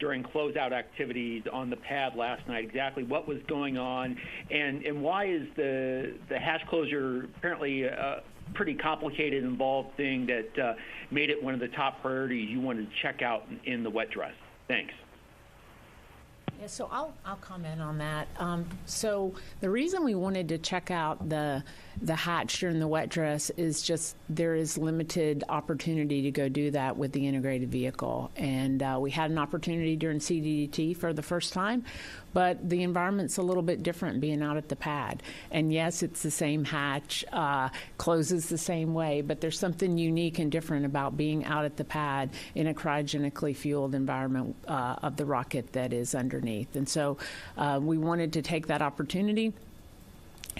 during closeout activities on the pad last night. Exactly what was going on, and why is the hatch closure apparently a pretty complicated, involved thing that made it one of the top priorities you wanted to check out in the wet dress? Thanks. Yeah, so I'll comment on that. So the reason we wanted to check out the hatch during the wet dress is just there is limited opportunity to go do that with the integrated vehicle. And we had an opportunity during CDDT for the first time, but the environment's a little bit different being out at the pad. And yes, it's the same hatch, closes the same way, but there's something unique and different about being out at the pad in a cryogenically fueled environment of the rocket that is underneath. And so we wanted to take that opportunity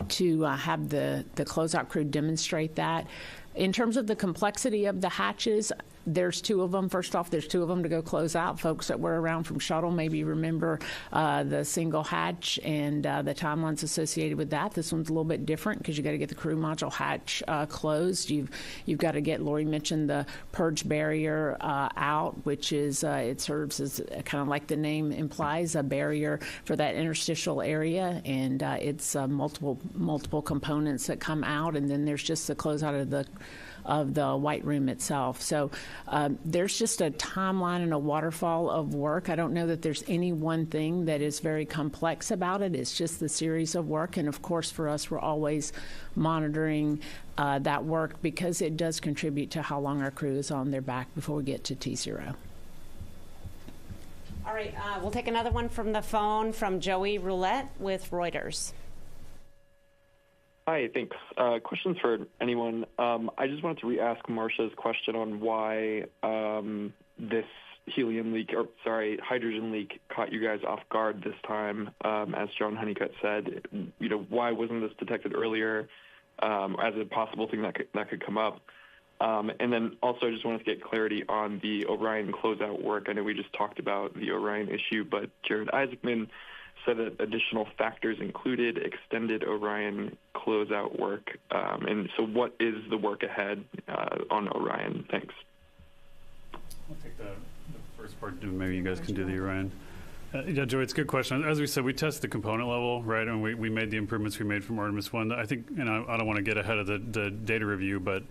to have the closeout crew demonstrate that. In terms of the complexity of the hatches, there's 2 of them. First off, there's 2 of them to go close out. Folks that were around from Shuttle maybe remember the single hatch and the timelines associated with that. This one's a little bit different because you got to get the crew module hatch closed. You've got to get, Lori mentioned, the purge barrier out, which is it serves as kind of like the name implies, a barrier for that interstitial area, and it's multiple components that come out, and then there's just the closeout of the white room itself. So there's just a timeline and a waterfall of work. I don't know that there's any one thing that is very complex about it. It's just the series of work. And of course, for us, we're always monitoring that work because it does contribute to how long our crew is on their back before we get to T0. All right, we'll take another one from the phone from Joey Roulette with Reuters. Hi, thanks. Questions for anyone. I just wanted to re-ask Marcia's question on why this hydrogen leak caught you guys off guard this time. As John Honeycutt said, why wasn't this detected earlier as a possible thing that could come up? And then also I just wanted to get clarity on the Orion closeout work. I know we just talked about the Orion issue, but Jared Isaacman said that additional factors included extended Orion closeout work. And so what is the work ahead on Orion? Thanks. I'll take the first part. Maybe you guys can do the Orion. Yeah, Joey, it's a good question. As we said, we test the component level, right? And we made the improvements we made from Artemis 1. I think, and I don't want to get ahead of the data review, but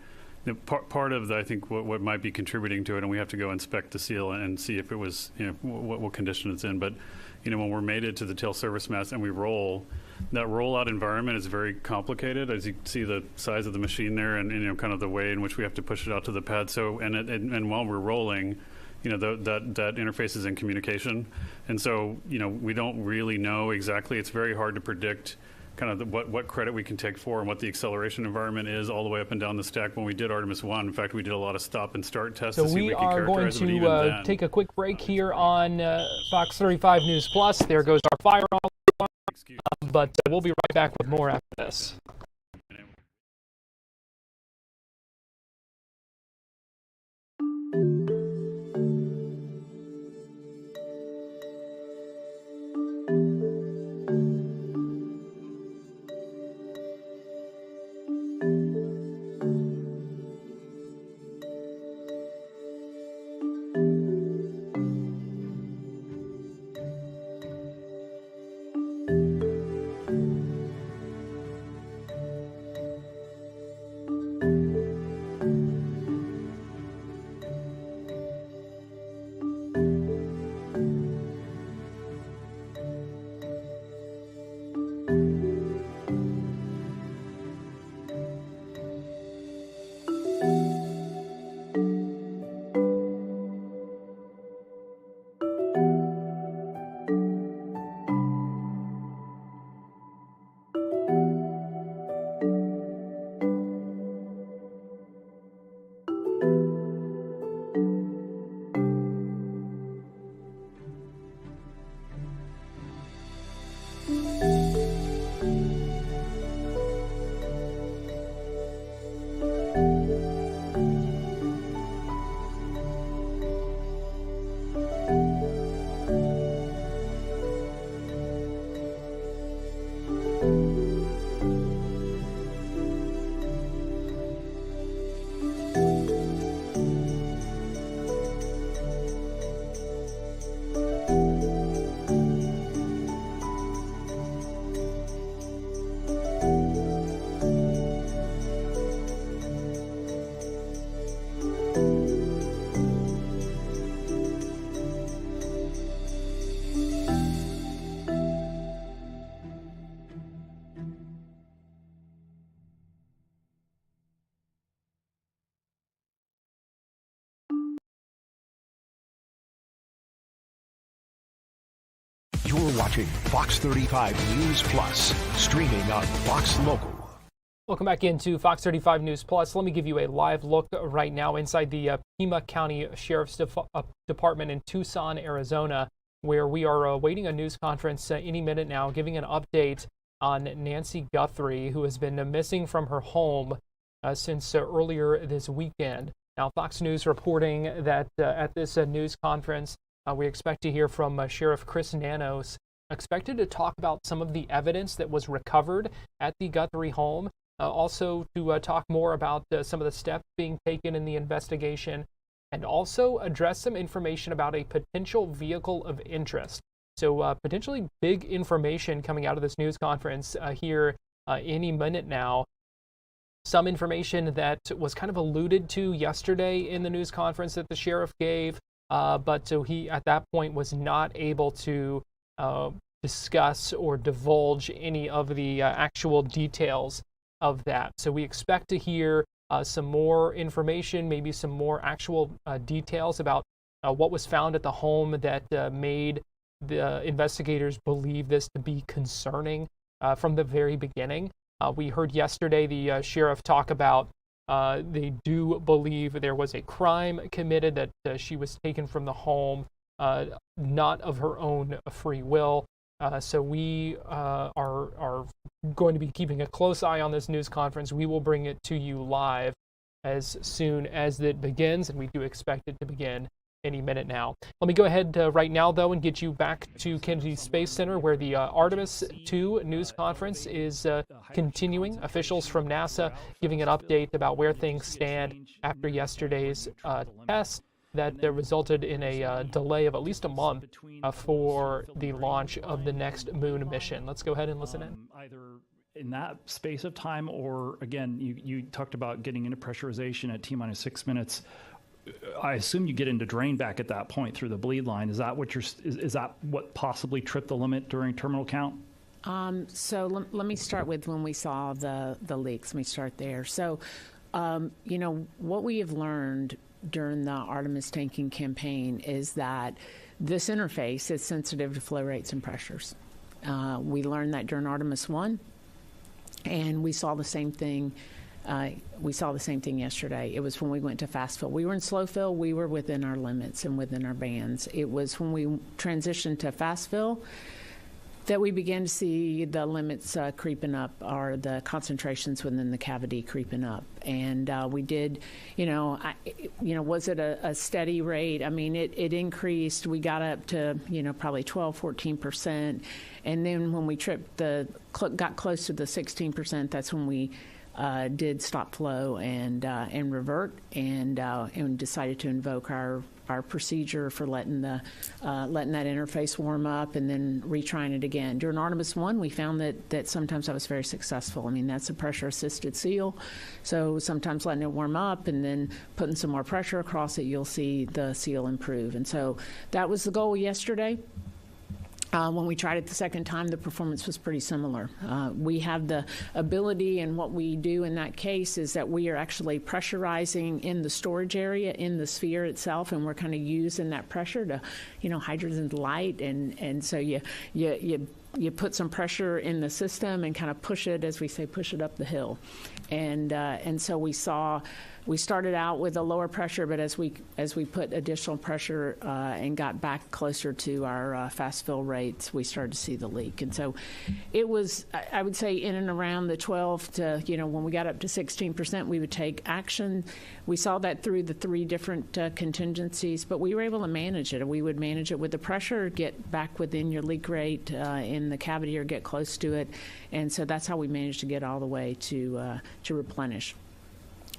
part of I think what might be contributing to it, and we have to go inspect the seal and see if it was, what condition it's in. But, when we're mated to the tail service mast and we roll, that rollout environment is very complicated, as you see the size of the machine there and, kind of the way in which we have to push it out to the pad. So, and while we're rolling, that interface is in communication. And so, we don't really know exactly. It's very hard to predict kind of what credit we can take for and what the acceleration environment is all the way up and down the stack. When we did Artemis 1, in fact, we did a lot of stop and start tests to see if we could characterize it. So we are going to take a quick break here on Fox 35 News Plus. There goes our fire alarm, but we'll be right back with more after this. You're watching Fox 35 News Plus, streaming on Fox Local. Welcome back into Fox 35 News Plus. Let me give you a live look right now inside the Pima County Sheriff's Department in Tucson, Arizona, where we are awaiting a news conference any minute now, giving an update on Nancy Guthrie, who has been missing from her home since earlier this weekend. Now, Fox News reporting that at this news conference, we expect to hear from Sheriff Chris Nanos, expected to talk about some of the evidence that was recovered at the Guthrie home, also to talk more about some of the steps being taken in the investigation, and also address some information about a potential vehicle of interest. So potentially big information coming out of this news conference here any minute now. Some information that was kind of alluded to yesterday in the news conference that the sheriff gave, but so he at that point was not able to discuss or divulge any of the actual details of that. So we expect to hear some more information, maybe some more actual details about what was found at the home that made the investigators believe this to be concerning from the very beginning. We heard yesterday the sheriff talk about they do believe there was a crime committed, that she was taken from the home, not of her own free will. So we are going to be keeping a close eye on this news conference. We will bring it to you live as soon as it begins, and we do expect it to begin any minute now. Let me go ahead right now, though, and get you back to Kennedy Space Center, where the Artemis 2 news conference is continuing. Officials from NASA giving an update about where things stand after yesterday's test that resulted in a delay of at least a month for the launch of the next moon mission. Let's go ahead and listen in. Either in that space of time, or again, you talked about getting into pressurization at T-minus 6 minutes. I assume you get into drain back at that point through the bleed line. Is that what is that what possibly tripped the limit during terminal count? So let me start with when we saw the leaks. Let me start there. So, what we have learned during the Artemis tanking campaign is that this interface is sensitive to flow rates and pressures. We learned that during Artemis 1, and we saw the same thing. Yesterday. It was when we went to fast fill. We were in slow fill. We were within our limits and within our bands. It was when we transitioned to fast fill that we began to see the limits creeping up, or the concentrations within the cavity creeping up. And we did, was it a steady rate? I mean, it increased. We got up to, probably 12, 14%. And then when we got close to the 16%, that's when we did stop flow and revert, and decided to invoke our procedure for letting that interface warm up and then retrying it again. During Artemis 1, we found that sometimes that was very successful. I mean, that's a pressure-assisted seal, so sometimes letting it warm up and then putting some more pressure across it, you'll see the seal improve. And so that was the goal yesterday. When we tried it the second time, the performance was pretty similar. We have the ability, and what we do in that case is that we are actually pressurizing in the storage area, in the sphere itself, and we're kind of using that pressure to, hydrogen's light, and so you put some pressure in the system and kind of push it, as we say, push it up the hill. And so we started out with a lower pressure, but as we put additional pressure and got back closer to our fast fill rates, we started to see the leak. And so it was, I would say, in and around the 12 to, when we got up to 16%, we would take action. We saw that through the 3 different contingencies, but we were able to manage it. We would manage it with the pressure, get back within your leak rate in the cavity, or get close to it. And so that's how we managed to get all the way to replenish.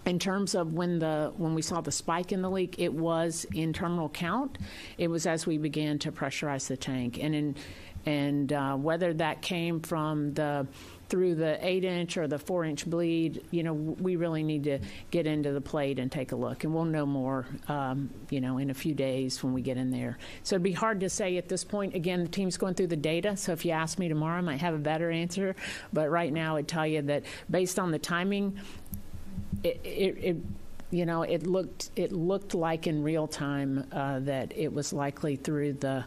In terms of when we saw the spike in the leak, it was in terminal count. It was as we began to pressurize the tank, and whether that came from through the 8-inch or the 4-inch bleed, we really need to get into the plate and take a look, and we'll know more, in a few days when we get in there. So it'd be hard to say at this point. Again, the team's going through the data, so if you ask me tomorrow, I might have a better answer. But right now, I'd tell you that based on the timing, it looked like in real time that it was likely through the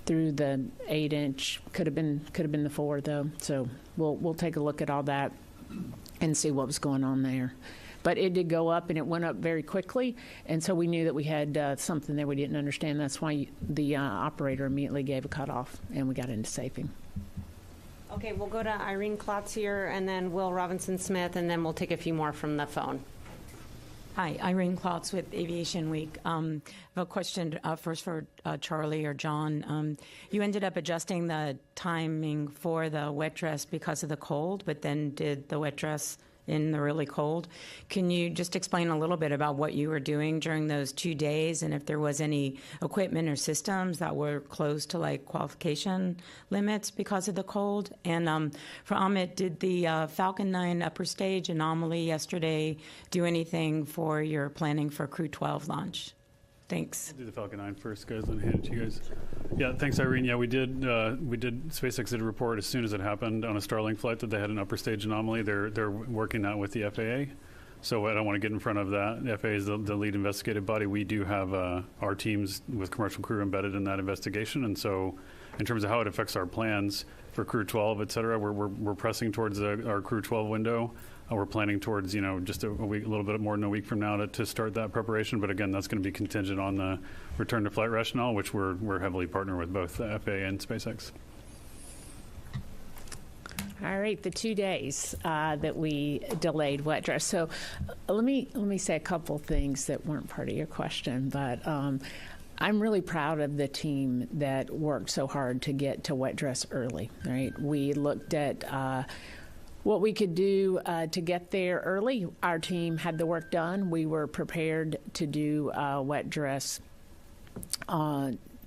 8-inch. Could have been the 4, though. So we'll take a look at all that and see what was going on there. But it did go up, and it went up very quickly, and so we knew that we had something there we didn't understand. That's why the operator immediately gave a cutoff, and we got into safing. Okay, we'll go to Irene Klotz here, and then Will Robinson-Smith, and then we'll take a few more from the phone. Hi, Irene Klotz with Aviation Week. I have a question first for Charlie or John. You ended up adjusting the timing for the wet dress because of the cold, but then did the wet dress in the really cold. Can you just explain a little bit about what you were doing during those 2 days, and if there was any equipment or systems that were close to qualification limits because of the cold? And for Amit, did the Falcon 9 upper stage anomaly yesterday do anything for your planning for Crew 12 launch? Thanks. I'll do the Falcon 9 first, guys, then hand it to you guys. Yeah, thanks, Irene. Yeah, we did. SpaceX did a report as soon as it happened on a Starlink flight that they had an upper stage anomaly. They're working that with the FAA. So I don't want to get in front of that. The FAA is the lead investigative body. We do have our teams with commercial crew embedded in that investigation. And so in terms of how it affects our plans for Crew 12, et cetera, we're pressing towards our Crew 12 window. We're planning towards, just a week, a little bit more than a week from now to start that preparation. But again, that's going to be contingent on the return to flight rationale, which we're heavily partnered with both the FAA and SpaceX. All right, the 2 days that we delayed wet dress. So let me say a couple things that weren't part of your question, but I'm really proud of the team that worked so hard to get to wet dress early. Right, we looked at what we could do to get there early. Our team had the work done. We were prepared to do wet dress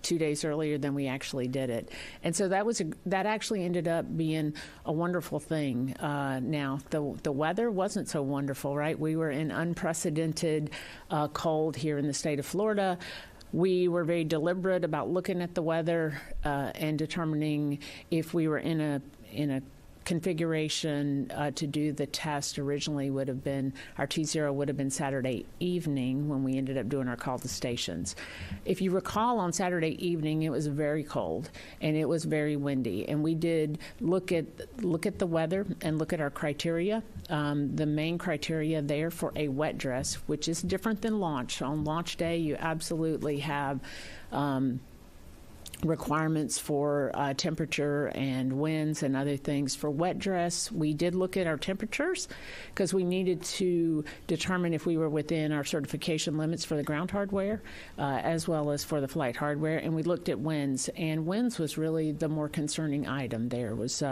2 days earlier than we actually did it. And so that actually ended up being a wonderful thing. Now, the weather wasn't so wonderful, right? We were in unprecedented cold here in the state of Florida. We were very deliberate about looking at the weather and determining if we were in a configuration to do the test. Originally would have been, our T0 would have been Saturday evening when we ended up doing our call to stations. If you recall, on Saturday evening, it was very cold and it was very windy, and we did look at the weather and look at our criteria. The main criteria there for a wet dress, which is different than launch. On launch day, you absolutely have requirements for temperature and winds and other things. For wet dress, we did look at our temperatures because we needed to determine if we were within our certification limits for the ground hardware as well as for the flight hardware, and we looked at winds, and winds was really the more concerning item. There was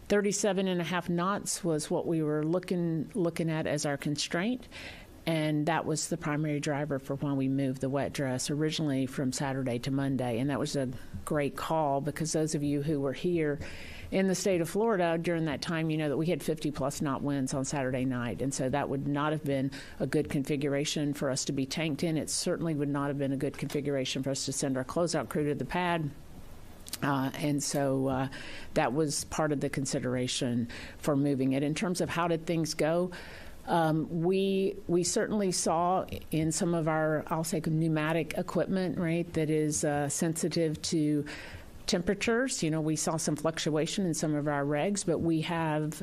37.5 knots was what we were looking at as our constraint. And that was the primary driver for why we moved the wet dress originally from Saturday to Monday. And that was a great call because those of you who were here in the state of Florida during that time, you know that we had 50-plus knot winds on Saturday night. And so that would not have been a good configuration for us to be tanked in. It certainly would not have been a good configuration for us to send our closeout crew to the pad. And so that was part of the consideration for moving it. In terms of how did things go, we certainly saw in some of our, I'll say, pneumatic equipment, right, that is sensitive to temperatures. You know, we saw some fluctuation in some of our regs, but we have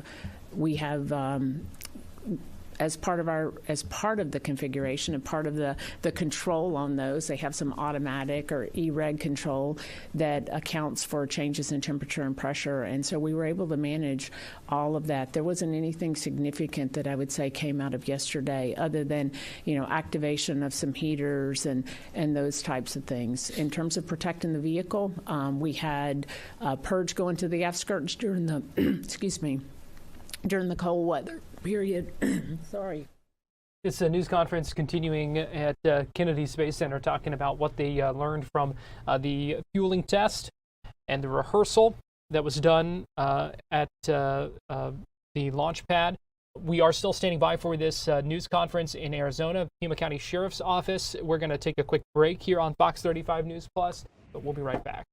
as part of the configuration and part of the control on those, they have some automatic or E-reg control that accounts for changes in temperature and pressure. And so we were able to manage all of that. There wasn't anything significant that I would say came out of yesterday other than, activation of some heaters and those types of things. In terms of protecting the vehicle, we had purge go into the aft skirts during the, during the cold weather period. Sorry. This news conference continuing at Kennedy Space Center, talking about what they learned from the fueling test and the rehearsal that was done at the launch pad. We are still standing by for this news conference in Arizona, Pima County Sheriff's Office. We're going to take a quick break here on Fox 35 News Plus, but we'll be right back.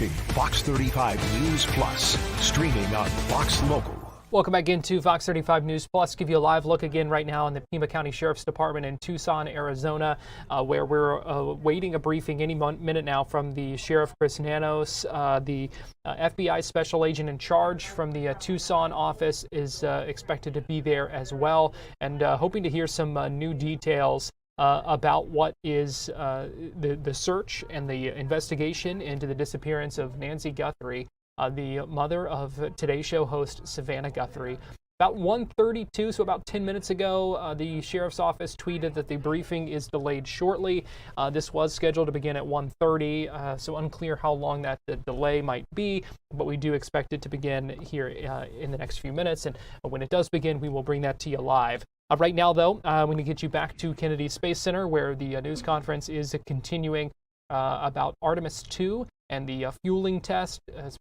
watching Fox 35 News Plus, streaming on Fox Local. Welcome back into Fox 35 News Plus. Give you a live look again right now in the Pima County Sheriff's Department in Tucson, Arizona, where we're waiting a briefing any minute now from the Sheriff Chris Nanos. The FBI special agent in charge from the Tucson office is expected to be there as well, and hoping to hear some new details about what is the search and the investigation into the disappearance of Nancy Guthrie, the mother of Today Show host Savannah Guthrie. About 1:32, so about 10 minutes ago, the sheriff's office tweeted that the briefing is delayed shortly. This was scheduled to begin at 1:30, so unclear how long that the delay might be, but we do expect it to begin here in the next few minutes, and when it does begin, we will bring that to you live. Right now, though, I'm going to get you back to Kennedy Space Center, where the news conference is continuing about Artemis 2 and the fueling test, a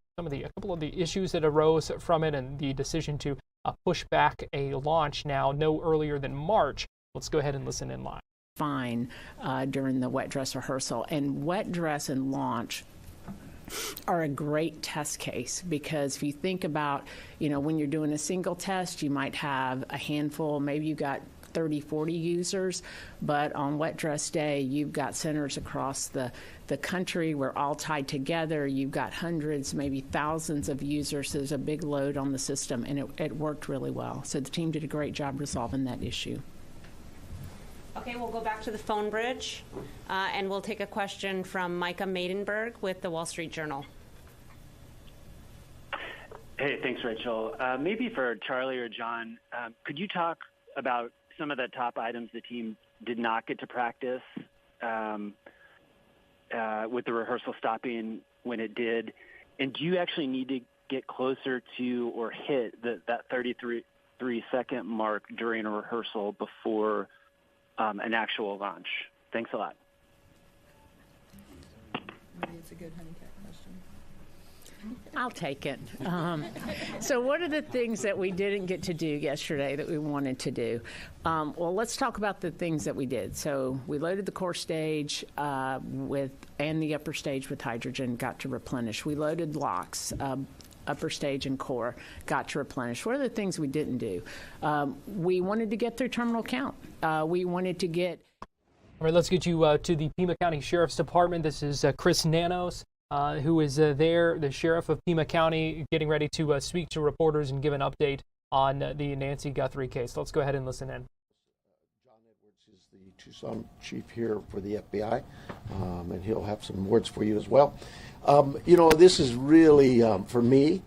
couple of the issues that arose from it, and the decision to push back a launch now no earlier than March. Let's go ahead and listen in live. Fine during the wet dress rehearsal, and wet dress and launch are a great test case, because if you think about, when you're doing a single test, you might have a handful, maybe you got 30, 40 users, but on wet dress day, you've got centers across the country. We're all tied together. You've got hundreds, maybe thousands of users. So there's a big load on the system, and it worked really well. So the team did a great job resolving that issue. Okay, we'll go back to the phone bridge, and we'll take a question from Micah Maidenberg with the Wall Street Journal. Hey, thanks, Rachel. Maybe for Charlie or John, could you talk about some of the top items the team did not get to practice with the rehearsal stopping when it did? And do you actually need to get closer to or hit that 33-second mark during a rehearsal before an actual launch? Thanks a lot. Maybe it's a good honeycat question. I'll take it. So what are the things that we didn't get to do yesterday that we wanted to do? Well, let's talk about the things that we did. So we loaded the core stage and the upper stage with hydrogen, got to replenish. We loaded locks. Upper stage and core got to replenish. What are the things we didn't do? We wanted to get through terminal count. We wanted to get... All right, let's get you to the Pima County Sheriff's Department. This is Chris Nanos, who is there, the sheriff of Pima County, getting ready to speak to reporters and give an update on the Nancy Guthrie case. Let's go ahead and listen in. John Edwards is the Tucson chief here for the FBI, and he'll have some words for you as well. This is really, for me,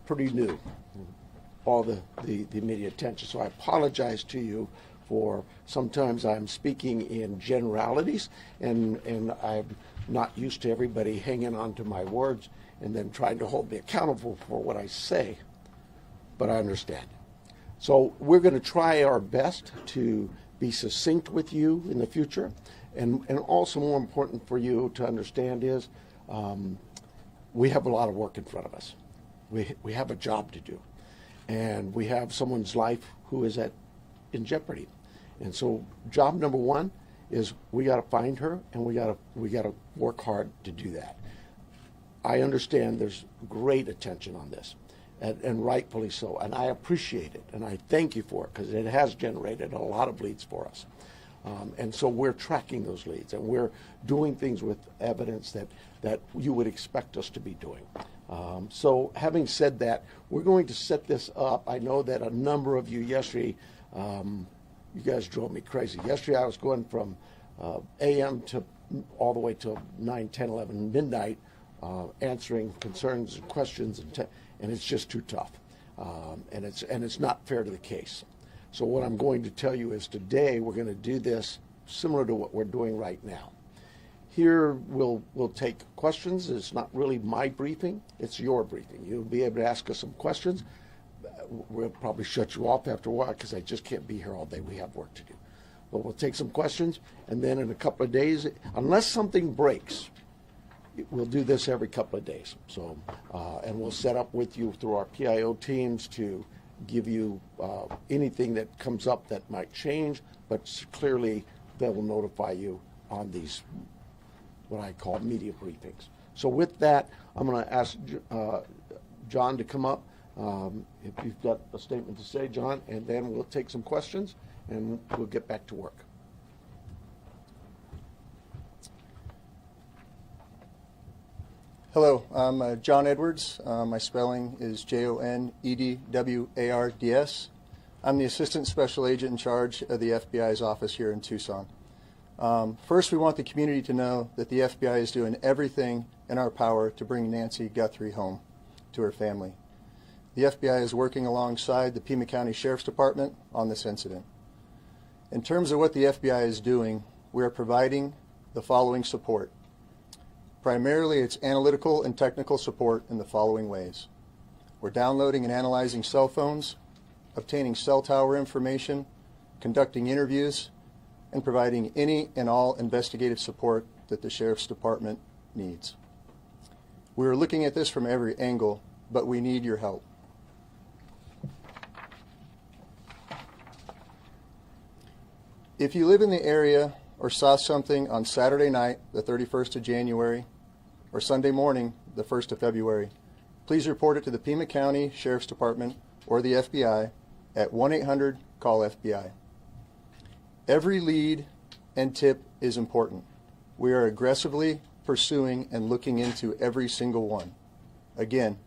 pretty new, all the media attention. So I apologize to you for sometimes I'm speaking in generalities, and I'm not used to everybody hanging on to my words and then trying to hold me accountable for what I say, but I understand. So we're going to try our best to be succinct with you in the future, and also more important for you to understand is we have a lot of work in front of us. We have a job to do, and we have someone's life who is in jeopardy. And so job number one is we got to find her, and we got to work hard to do that. I understand there's great attention on this, and rightfully so, and I appreciate it, and I thank you for it, because it has generated a lot of leads for us. And so we're tracking those leads, and we're doing things with evidence that you would expect us to be doing. So having said that, we're going to set this up. I know that a number of you yesterday, you guys drove me crazy. Yesterday I was going from a.m. to all the way to 9, 10, 11, midnight, answering concerns and questions, and it's just too tough. And it's not fair to the case. So what I'm going to tell you is today we're going to do this similar to what we're doing right now. Here we'll take questions. It's not really my briefing, it's your briefing. You'll be able to ask us some questions. We'll probably shut you off after a while because I just can't be here all day. We have work to do. But we'll take some questions, and then in a couple of days, unless something breaks, we'll do this every couple of days. So, and we'll set up with you through our PIO teams to give you anything that comes up that might change, but clearly they will notify you on these, what I call media briefings. So with that, I'm going to ask John to come up. If you've got a statement to say, John, and then we'll take some questions and we'll get back to work. Hello, I'm John Edwards. My spelling is Jonedwards. I'm the Assistant Special Agent in charge of the FBI's office here in Tucson. First, we want the community to know that the FBI is doing everything in our power to bring Nancy Guthrie home to her family. The FBI is working alongside the Pima County Sheriff's Department on this incident. In terms of what the FBI is doing, we are providing the following support. Primarily, it's analytical and technical support in the following ways. We're downloading and analyzing cell phones, obtaining cell tower information, conducting interviews, and providing any and all investigative support that the Sheriff's Department needs. We are looking at this from every angle, but we need your help. If you live in the area or saw something on Saturday night, the 31st of January, or Sunday morning, the 1st of February, please report it to the Pima County Sheriff's Department or the FBI at 1-800-CALL-FBI. Every lead and tip is important. We are aggressively pursuing and looking into every single one. Again,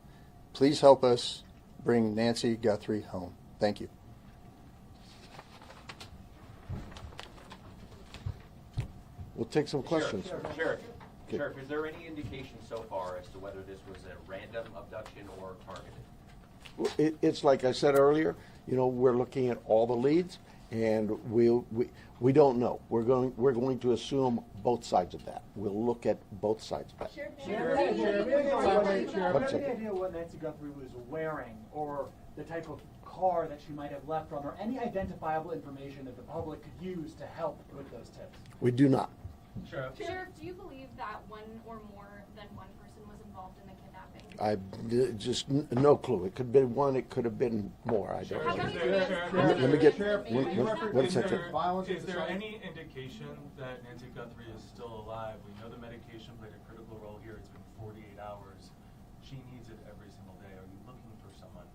please help us bring Nancy Guthrie home. Thank you. We'll take some questions. Sheriff, Okay. Sheriff, is there any indication so far as to whether this was a random abduction or targeted? It's like I said earlier, you know, we're looking at all the leads, and we don't know. We're going to assume both sides of that. We'll look at both sides of that. Sheriff, any idea what Nancy Guthrie was wearing, or the type of car that she might have left from, or any identifiable information that the public could use to help with those tips? We do not. Sheriff, do you believe that one or more than one person was involved in the kidnapping? I just no clue. It could have been one. It could have been more. I don't know. Let me get. What is that? Is there any indication that Nancy Guthrie is still alive? We know the medication played a critical role here. It's been 48 hours. She needs it every single day. Are you looking for someone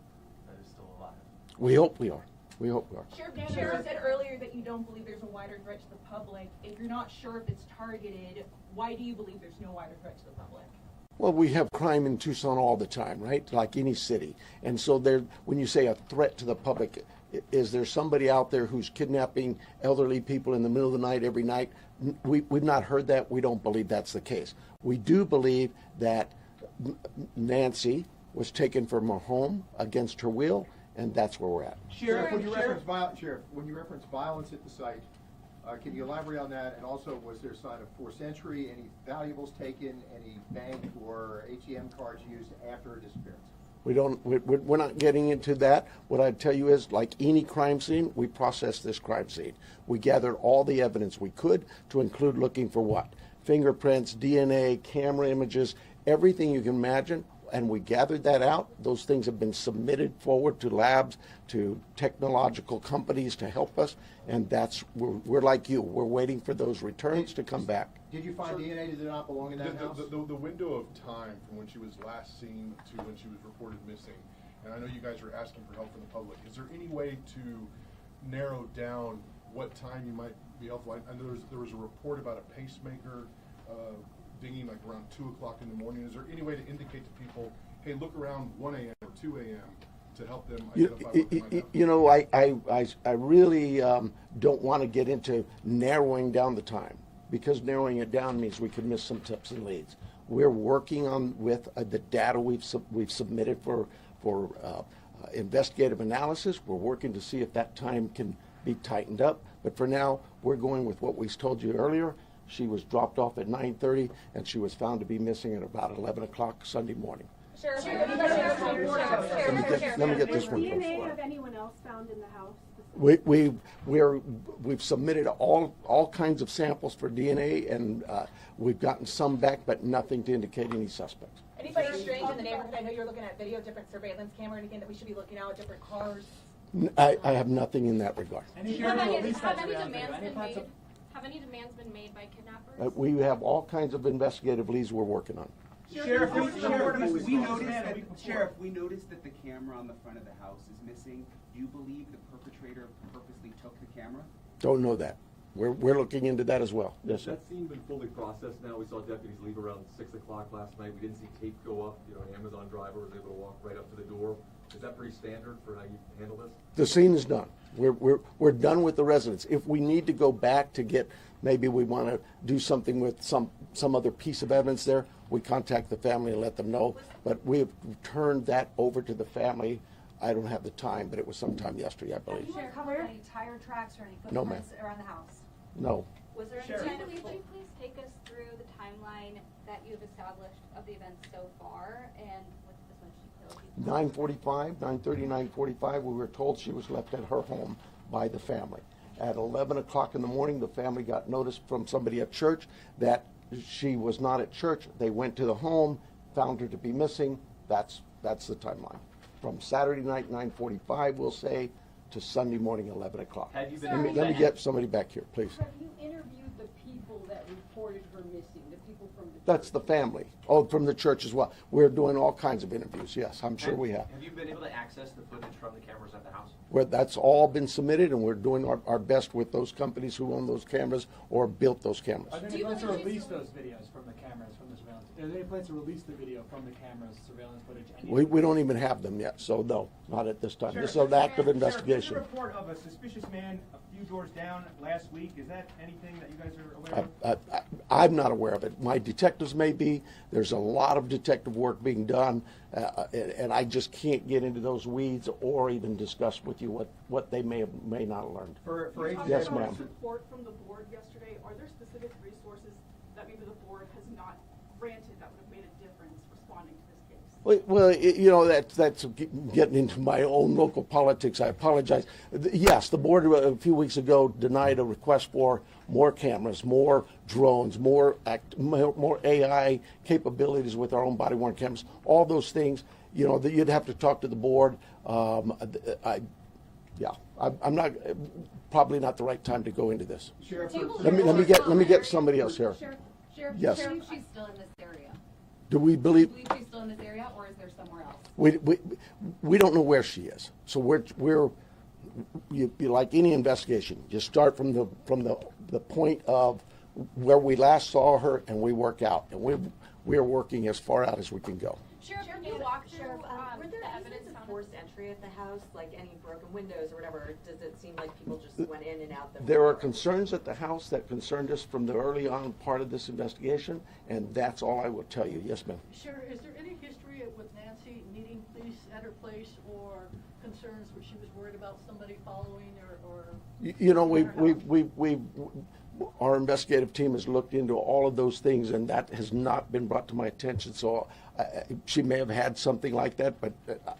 that is still alive? We hope we are. We hope we are. Sheriff said earlier that you don't believe there's a wider threat to the public. If you're not sure if it's targeted, why do you believe there's no wider threat to the public? Well, we have crime in Tucson all the time, right? Like any city. And so when you say a threat to the public, is there somebody out there who's kidnapping elderly people in the middle of the night every night? We've not heard that. We don't believe that's the case. We do believe that Nancy was taken from her home against her will, and that's where we're at. Sheriff, when you reference violence at the site, can you elaborate on that? And also, was there a sign of forced entry, any valuables taken, any bank or ATM cards used after her disappearance? We're not getting into that. What I'd tell you is, like any crime scene, we processed this crime scene. We gathered all the evidence we could, to include looking for what? Fingerprints, DNA, camera images, everything you can imagine. And we gathered that out. Those things have been submitted forward to labs, to technological companies to help us. And we're like you. We're waiting for those returns to come back. Did you find DNA that did not belong in that house? The window of time from when she was last seen to when she was reported missing, and I know you guys are asking for help from the public, is there any way to narrow down what time you might be helpful? I know there was a report about a pacemaker dinging like around 2 o'clock in the morning. Is there any way to indicate to people, hey, look around 1 a.m. or 2 a.m. to help them identify what they might have? You know, I really don't want to get into narrowing down the time, because narrowing it down means we could miss some tips and leads. We're working with the data we've submitted for investigative analysis. We're working to see if that time can be tightened up. But for now, we're going with what we told you earlier. She was dropped off at 9:30, and she was found to be missing at about 11 o'clock Sunday morning. Sheriff, Let me get this one. DNA of anyone else found in the house? We've submitted all kinds of samples for DNA, and we've gotten some back, but nothing to indicate any suspects. Anybody strange in the neighborhood? I know you're looking at video, different surveillance camera, anything that we should be looking at, different cars? I have nothing in that regard. Have any demands been made by kidnappers? We have all kinds of investigative leads we're working on. Sheriff, we noticed that the camera on the front of the house is missing. Do you believe the perpetrator purposely took the camera? Don't know that. We're looking into that as well. Yes, sir. That scene been fully processed now. We saw deputies leave around 6 o'clock last night. We didn't see tape go up. You know, an Amazon driver was able to walk right up to the door. Is that pretty standard for how you handle this? The scene is done. We're done with the residents. If we need to go back to get, maybe we want to do something with some other piece of evidence there, we contact the family and let them know. But we've turned that over to the family. I don't have the time, but it was sometime yesterday, I believe. Have you uncovered any tire tracks or any No, footprints ma'am. around the house? No. Was there Sure. any Would you please take us through the timeline that you've established of the events so far, and what this one she killed? 9:45, 9:30, 9:45, we were told she was left at her home by the family. At 11 o'clock in the morning, the family got notice from somebody at church that she was not at church. They went to the home, found her to be missing. That's the timeline. From Saturday night, 9:45, we'll say, to Sunday morning, 11 o'clock. Have you Let me get somebody back here, please. Have you interviewed the people that reported her missing, the people from the That's the family. Oh, from the church as well. We're doing all kinds of interviews, yes, I'm sure we have. Have you been able to access the footage from the cameras at the house? That's all been submitted, and we're doing our best with those companies who own those cameras or built those cameras. Are there any plans to release those videos from the cameras, from the surveillance? Are there any plans to release the video from the cameras, surveillance footage? We don't even have them yet, so no, not at this time. This is an active investigation. There's a report of a suspicious man a few doors down last week. Is that anything that you guys are aware of? I'm not aware of it. My detectives may be. There's a lot of detective work being done, and I just can't get into those weeds or even discuss with you what they may not have learned. Yes, ma'am. Report from the board yesterday. Are there specific resources that maybe the board has not granted that would have made a difference responding to this case? Well, you know, that's getting into my own local politics. I apologize. Yes, the board a few weeks ago denied a request for more cameras, more drones, more AI capabilities with our own body-worn cameras. All those things, you know, that you'd have to talk to the board. I'm not probably not the right time to go into this. Let me get somebody else here. Sheriff, Yes. do you believe she's still in this area? Do we believe? Do you believe she's still in this area, or is there somewhere else? We don't know where she is. So we're like any investigation. You start from the point of where we last saw her, and we work out, and we're working as far out as we can go. Sheriff, can you walk through Were there the evidence of forced entry at the house, like any broken windows or whatever? Does it seem like people just went in and out? There are concerns at the house that concerned us from the early on part of this investigation, and that's all I will tell you. Yes, ma'am. Sure. Is there any history with Nancy needing police at her place, or concerns where she was worried about somebody following or You know, our investigative team has looked into all of those things, and that has not been brought to my attention. So she may have had something like that, but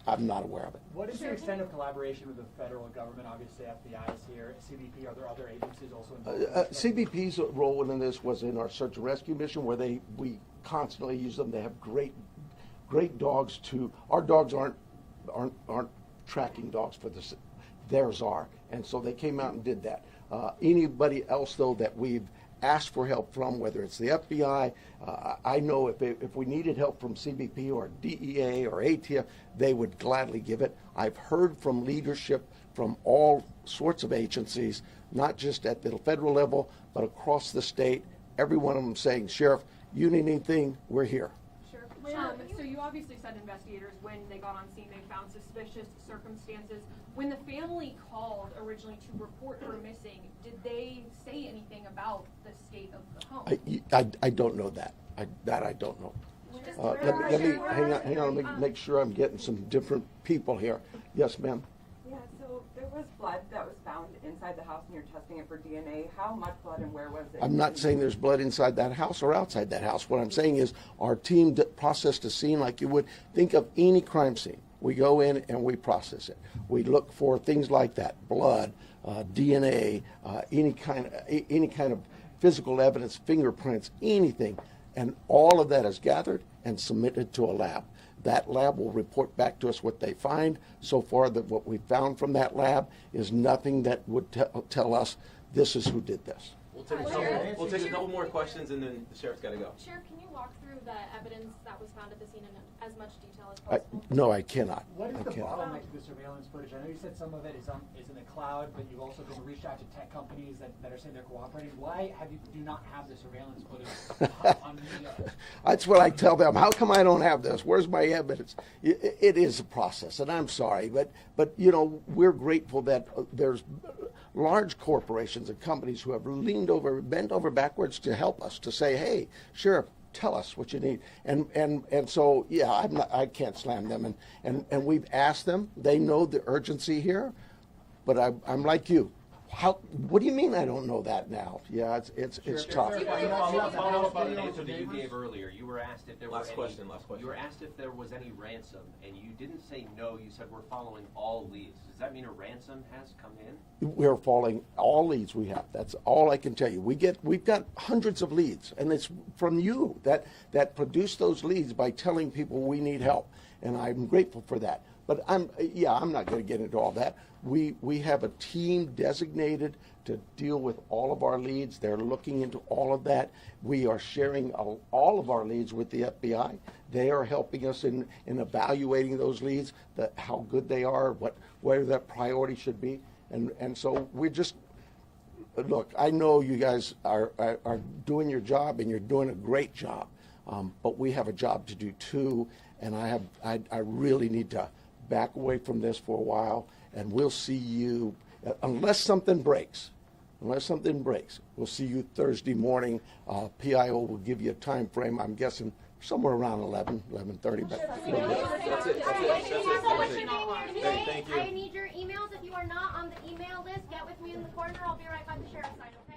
I'm not aware of it. What is the extent of collaboration with the federal government? Obviously, FBI is here. CBP, are there other agencies also involved? CBP's role in this was in our search and rescue mission, where we constantly use them. They have great dogs. Our dogs aren't tracking dogs for this. Theirs are, and so they came out and did that. Anybody else, though, that we've asked for help from, whether it's the FBI, I know if we needed help from CBP or DEA or ATF, they would gladly give it. I've heard from leadership from all sorts of agencies, not just at the federal level, but across the state, every one of them saying, Sheriff, you need anything, we're here. So you obviously said investigators, when they got on scene, they found suspicious circumstances. When the family called originally to report her missing, did they say anything about the state of the home? I don't know that. I don't know. Let me hang on. Let me make sure I'm getting some different people here. Yes, ma'am. Yeah. So there was blood that was found inside the house, and you're testing it for DNA. How much blood and where was it? I'm not saying there's blood inside that house or outside that house. What I'm saying is our team processed a scene like you would think of any crime scene. We go in and we process it. We look for things like that: blood, DNA, any kind of physical evidence, fingerprints, anything, and all of that is gathered and submitted to a lab. That lab will report back to us what they find. So far, what we found from that lab is nothing that would tell us this is who did this. We'll take a couple more questions, and then the sheriff's got to go. Sheriff, can you walk through the evidence that was found at the scene in as much detail as possible? No, I cannot. What is I the cannot. bottleneck to the surveillance footage? I know you said some of it is in the cloud, but you've also been reached out to tech companies that are saying they're cooperating. Why do not have the surveillance footage on media? That's what I tell them. How come I don't have this? Where's my evidence? It is a process, and I'm sorry, but you know, we're grateful that there's large corporations and companies who have bent over backwards to help us, to say, hey, Sheriff, tell us what you need. And so, yeah, I can't slam them. And we've asked them. They know the urgency here, but I'm like you. What do you mean I don't know that now? Yeah, it's tough. Follow up on an answer that you gave earlier. You were asked if there was You were asked if there was any ransom, and you didn't say no. You said we're following all leads. Does that mean a ransom has come in? We're following all leads we have. That's all I can tell you. We've got hundreds of leads, and it's from you that produce those leads by telling people we need help, and I'm grateful for that. But I'm not going to get into all that. We have a team designated to deal with all of our leads. They're looking into all of that. We are sharing all of our leads with the FBI. They are helping us in evaluating those leads, how good they are, where that priority should be. And so we're just, look, I know you guys are doing your job, and you're doing a great job. But we have a job to do too, and I really need to back away from this for a while, and we'll see you, unless something breaks, we'll see you Thursday morning. PIO will give you a time frame, I'm guessing somewhere around 11:30. But That's it. Thank you. I need your emails. If you are not on the email list, get with me in the corner. I'll be right by the sheriff's side, okay?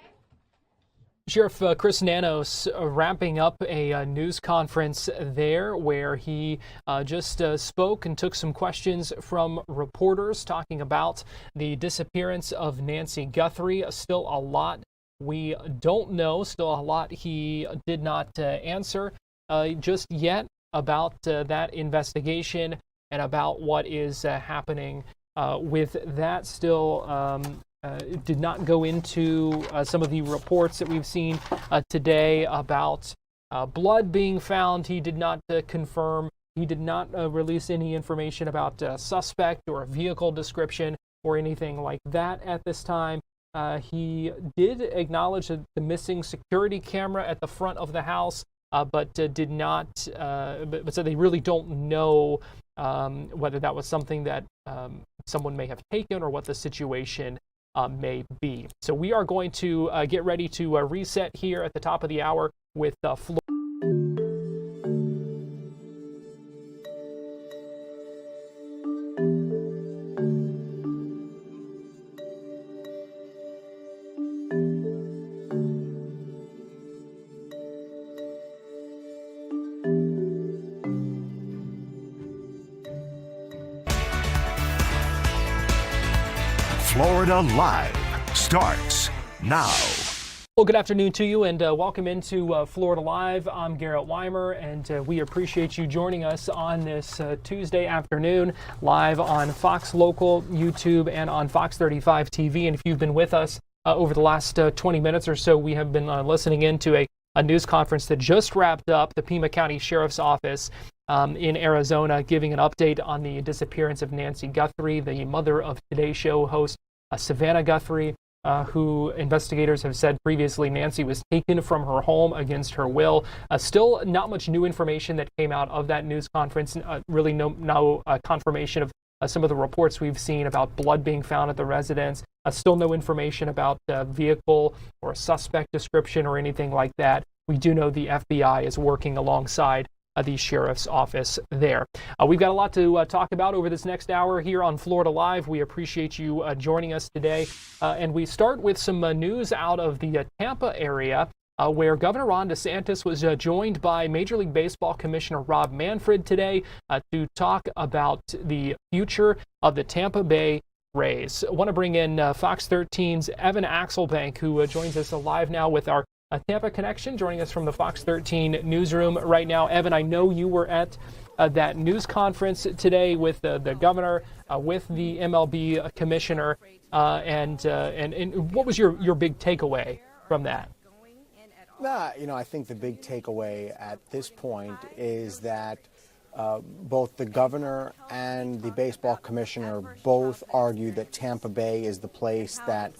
Sheriff Chris Nanos wrapping up a news conference there where he just spoke and took some questions from reporters talking about the disappearance of Nancy Guthrie. Still a lot we don't know, still a lot he did not answer just yet about that investigation and about what is happening with that. Still did not go into some of the reports that we've seen today about blood being found. He did not confirm. He did not release any information about suspect or vehicle description or anything like that at this time. He did acknowledge the missing security camera at the front of the house, but did not. But so they really don't know whether that was something that someone may have taken or what the situation may be. So we are going to get ready to reset here at the top of the hour with Florida Live starts now. Well, good afternoon to you, and welcome into Florida Live. I'm Garrett Wymer, and we appreciate you joining us on this Tuesday afternoon, live on Fox Local, YouTube, and on Fox 35 TV. And if you've been with us over the last 20 minutes or so, we have been listening into a news conference that just wrapped up. The Pima County Sheriff's Office in Arizona giving an update on the disappearance of Nancy Guthrie, the mother of Today Show host Savannah Guthrie, who investigators have said previously Nancy was taken from her home against her will. Still not much new information that came out of that news conference. Really no confirmation of some of the reports we've seen about blood being found at the residence. Still no information about vehicle or suspect description or anything like that. We do know the FBI is working alongside the sheriff's office there. We've got a lot to talk about over this next hour here on Florida Live. We appreciate you joining us today. And we start with some news out of the Tampa area where Governor Ron DeSantis was joined by Major League Baseball Commissioner Rob Manfred today to talk about the future of the Tampa Bay Rays. I want to bring in Fox 13's Evan Axelbank, who joins us live now with our Tampa Connection, joining us from the Fox 13 newsroom right now. Evan, I know you were at that news conference today with the governor, with the MLB commissioner, and what was your big takeaway from that? I think the big takeaway at this point is that both the governor and the baseball commissioner both argue that Tampa Bay is the place that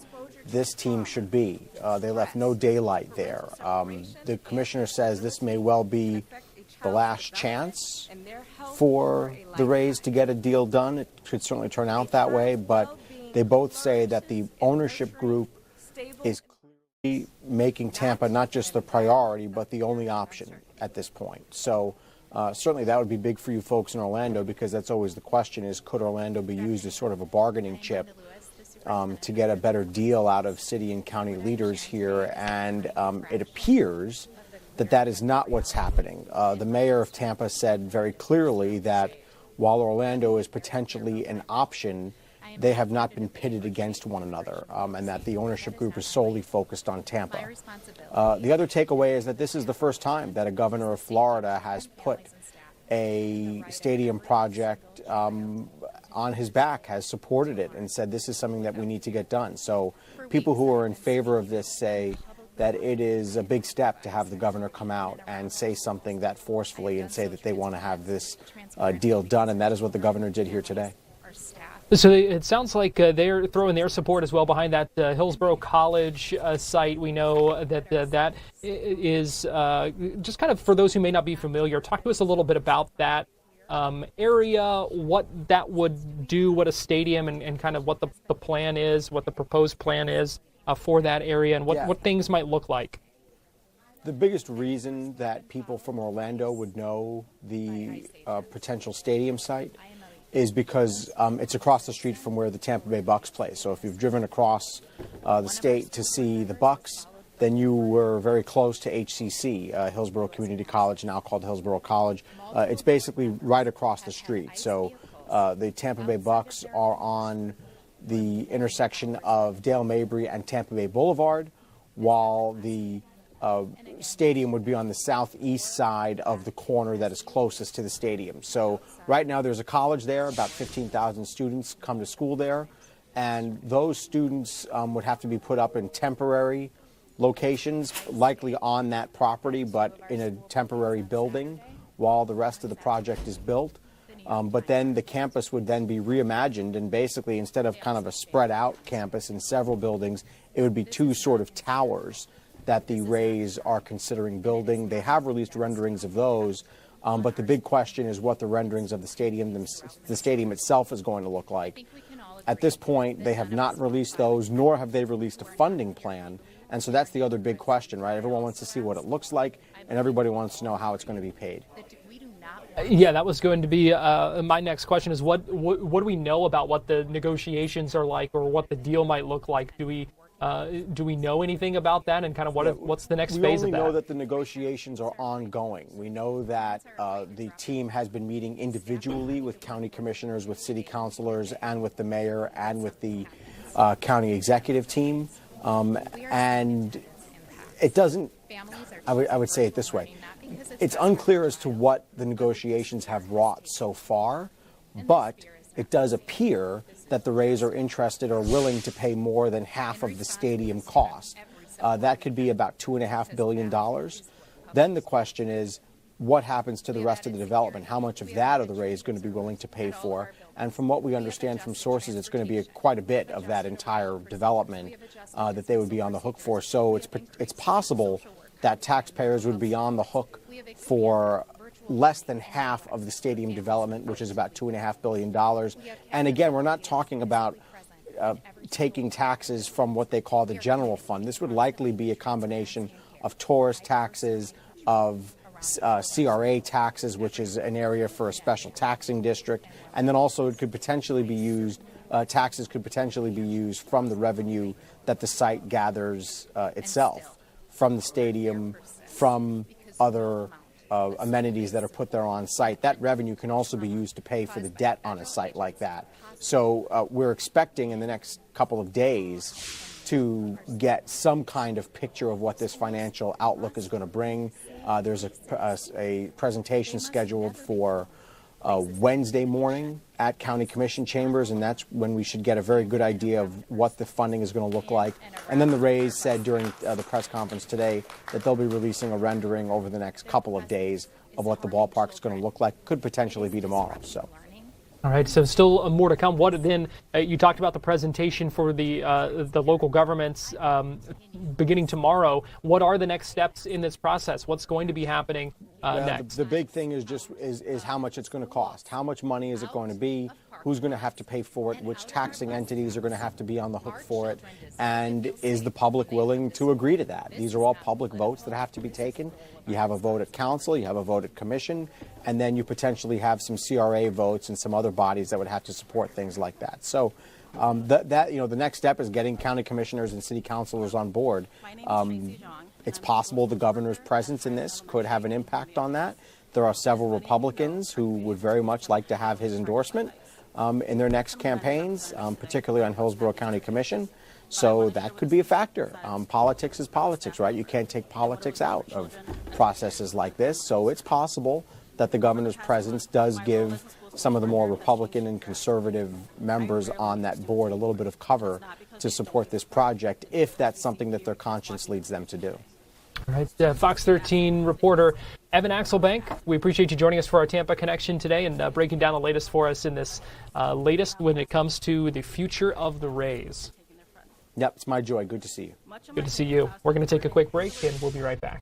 this team should be. They left no daylight there. The commissioner says this may well be the last chance for the Rays to get a deal done. It could certainly turn out that way, but they both say that the ownership group is clearly making Tampa not just the priority, but the only option at this point. So certainly that would be big for you folks in Orlando, because that's always the question is, could Orlando be used as sort of a bargaining chip to get a better deal out of city and county leaders here? And it appears that that is not what's happening. The mayor of Tampa said very clearly that while Orlando is potentially an option, they have not been pitted against one another, and that the ownership group is solely focused on Tampa. The other takeaway is that this is the first time that a governor of Florida has put a stadium project on his back, has supported it, and said this is something that we need to get done. So people who are in favor of this say that it is a big step to have the governor come out and say something that forcefully and say that they want to have this deal done, and that is what the governor did here today. So it sounds like they're throwing their support as well behind that Hillsborough College site. We know that that is just kind of, for those who may not be familiar, talk to us a little bit about that area, what that would do, what a stadium, and kind of what the plan is, what the proposed plan is for that area, and what things might look like. The biggest reason that people from Orlando would know the potential stadium site is because it's across the street from where the Tampa Bay Bucks play. So if you've driven across the state to see the Bucks, then you were very close to HCC, Hillsborough Community College, now called Hillsborough College. It's basically right across the street. So the Tampa Bay Bucks are on the intersection of Dale Mabry and Tampa Bay Boulevard, while the stadium would be on the southeast side of the corner that is closest to the stadium. So right now there's a college there, about 15,000 students come to school there, and those students would have to be put up in temporary locations, likely on that property, but in a temporary building while the rest of the project is built. But then the campus would then be reimagined, and basically instead of kind of a spread out campus in several buildings, it would be two sort of towers that the Rays are considering building. They have released renderings of those, but the big question is what the renderings of the stadium itself is going to look like. At this point, they have not released those, nor have they released a funding plan. And so that's the other big question, right? Everyone wants to see what it looks like, and everybody wants to know how it's going to be paid. Yeah, that was going to be my next question is what do we know about what the negotiations are like, or what the deal might look like? Do we know anything about that, and kind of what's the next phase of that? We only know that the negotiations are ongoing. We know that the team has been meeting individually with county commissioners, with city councilors, and with the mayor, and with the county executive team. And it doesn't, I would say it this way, it's unclear as to what the negotiations have wrought so far, but it does appear that the Rays are interested or willing to pay more than half of the stadium cost. That could be about $2.5 billion. Then the question is, what happens to the rest of the development? How much of that are the Rays going to be willing to pay for? And from what we understand from sources, it's going to be quite a bit of that entire development that they would be on the hook for. So it's possible that taxpayers would be on the hook for less than half of the stadium development, which is about $2.5 billion. And again, we're not talking about taking taxes from what they call the general fund. This would likely be a combination of tourist taxes, of CRA taxes, which is an area for a special taxing district, and then also it could potentially be used, taxes could potentially be used from the revenue that the site gathers itself, from the stadium, from other amenities that are put there on site. That revenue can also be used to pay for the debt on a site like that. So we're expecting in the next couple of days to get some kind of picture of what this financial outlook is going to bring. There's a presentation scheduled for Wednesday morning at county commission chambers, and that's when we should get a very good idea of what the funding is going to look like. And then the Rays said during the press conference today that they'll be releasing a rendering over the next couple of days of what the ballpark is going to look like. Could potentially be tomorrow. So. All right, so still more to come. What then? You talked about the presentation for the local governments beginning tomorrow. What are the next steps in this process? What's going to be happening next? The big thing is just is how much it's going to cost. How much money is it going to be? Who's going to have to pay for it? Which taxing entities are going to have to be on the hook for it? And is the public willing to agree to that? These are all public votes that have to be taken. You have a vote at council, you have a vote at commission, and then you potentially have some CRA votes and some other bodies that would have to support things like that. So the next step is getting county commissioners and city councilors on board. It's possible the governor's presence in this could have an impact on that. There are several Republicans who would very much like to have his endorsement in their next campaigns, particularly on Hillsborough County Commission. So that could be a factor. Politics is politics, right? You can't take politics out of processes like this. So it's possible that the governor's presence does give some of the more Republican and conservative members on that board a little bit of cover to support this project if that's something that their conscience leads them to do. All right, Fox 13 reporter Evan Axelbank, we appreciate you joining us for our Tampa Connection today and breaking down the latest for us in this latest when it comes to the future of the Rays. Yep, it's my joy. Good to see you. Good to see you. We're going to take a quick break, and we'll be right back.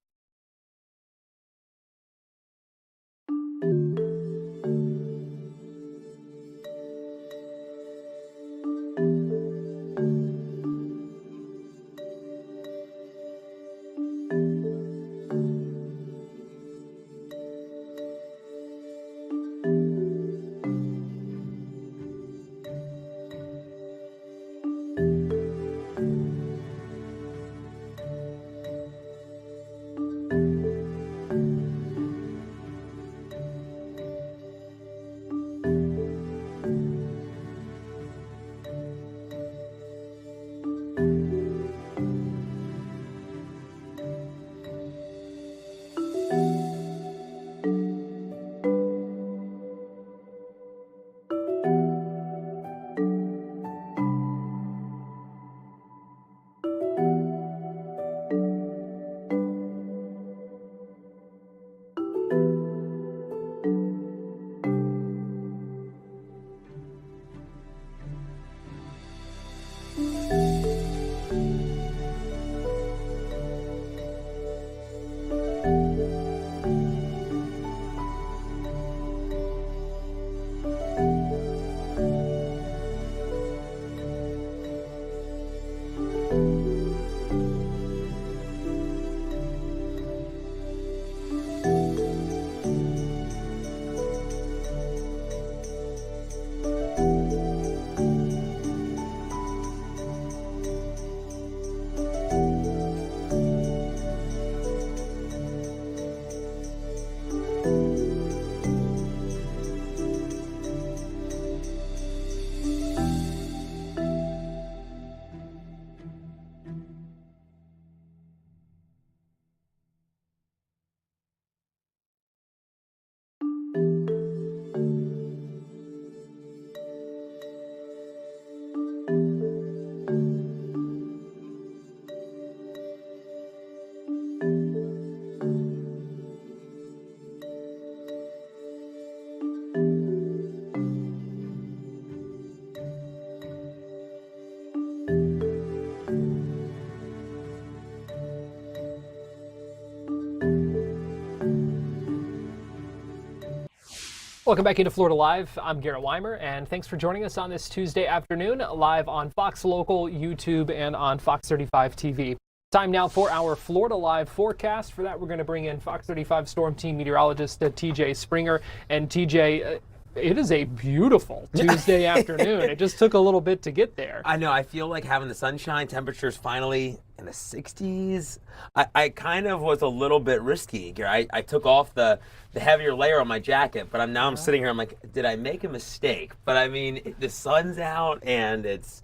Welcome back into Florida Live. I'm Garrett Wymer, and thanks for joining us on this Tuesday afternoon, live on Fox Local, YouTube, and on Fox 35 TV. Time now for our Florida Live forecast. For that, we're going to bring in Fox 35 Storm Team meteorologist TJ Springer. And TJ, it is a beautiful Tuesday afternoon. It just took a little bit to get there. I know. I feel like having the sunshine, temperatures finally in the 60s. I kind of was a little bit risky. I took off the heavier layer on my jacket, but I'm sitting here. I'm like, did I make a mistake? But I mean, the sun's out and it's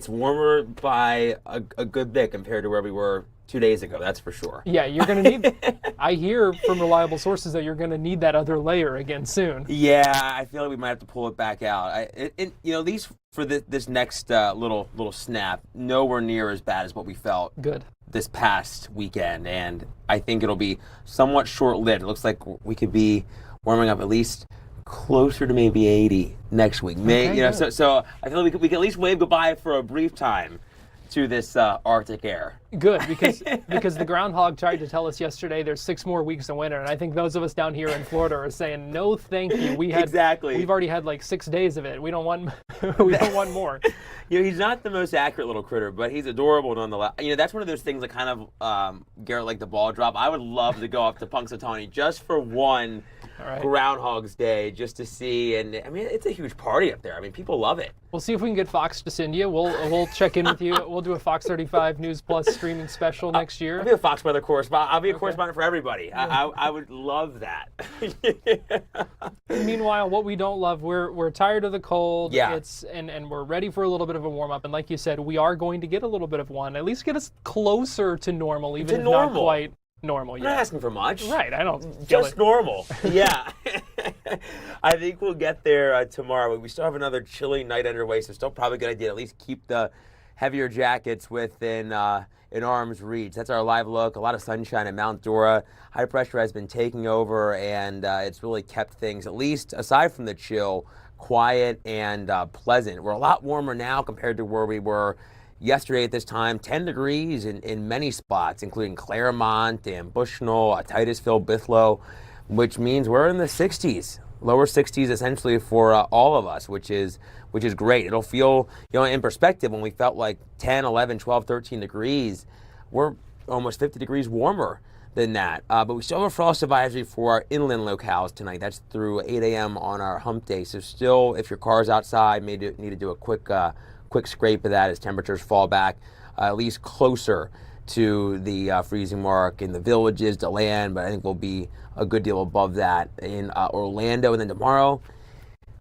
warmer by a good bit compared to where we were 2 days ago, that's for sure. Yeah, you're going to need, I hear from reliable sources that you're going to need that other layer again soon. Yeah, I feel like we might have to pull it back out. At least for this next little snap, nowhere near as bad as what we felt Good. this past weekend. And I think it'll be somewhat short-lived. It looks like we could be warming up at least closer to maybe 80 next week. So I feel like we can at least wave goodbye for a brief time to this Arctic air. Good, because the groundhog tried to tell us yesterday there's 6 more weeks of winter, and I think those of us down here in Florida are saying no, thank you. We've already had like 6 days of it. We don't want more. He's not the most accurate little critter, but he's adorable nonetheless. That's one of those things that kind of Garrett like the ball drop. I would love to go up to Punxsutawney just for one Groundhog's Day, just to see. And I mean, it's a huge party up there. I mean, people love it. We'll see if we can get Fox to send you. We'll check in with you. We'll do a Fox 35 News Plus streaming special next year. I'll be a Fox weather correspondent. I'll be a correspondent for everybody. I would love that. Meanwhile, what we don't love, we're tired of the cold. Yeah. And we're ready for a little bit of a warm up. And like you said, we are going to get a little bit of one. At least get us closer to normal, even if not quite normal yet. I'm not asking for much. Right. I don't. Just normal. Yeah. I think we'll get there tomorrow. We still have another chilly night underway, so still probably a good idea to at least keep the heavier jackets within in arm's reach. That's our live look. A lot of sunshine at Mount Dora. High pressure has been taking over, and it's really kept things, at least aside from the chill, quiet and pleasant. We're a lot warmer now compared to where we were yesterday at this time. 10 degrees in many spots, including Claremont and Bushnell, Titusville, Bithlo, which means we're in the 60s. Lower 60s essentially for all of us, which is great. It'll feel, in perspective, when we felt like 10, 11, 12, 13 degrees, we're almost 50 degrees warmer than that. But we still have a frost advisory for our inland locales tonight. That's through 8 a.m. on our hump day. So still, if your car's outside, may need to do a quick scrape of that as temperatures fall back at least closer to the freezing mark in the villages, to land, but I think we'll be a good deal above that in Orlando. And then tomorrow,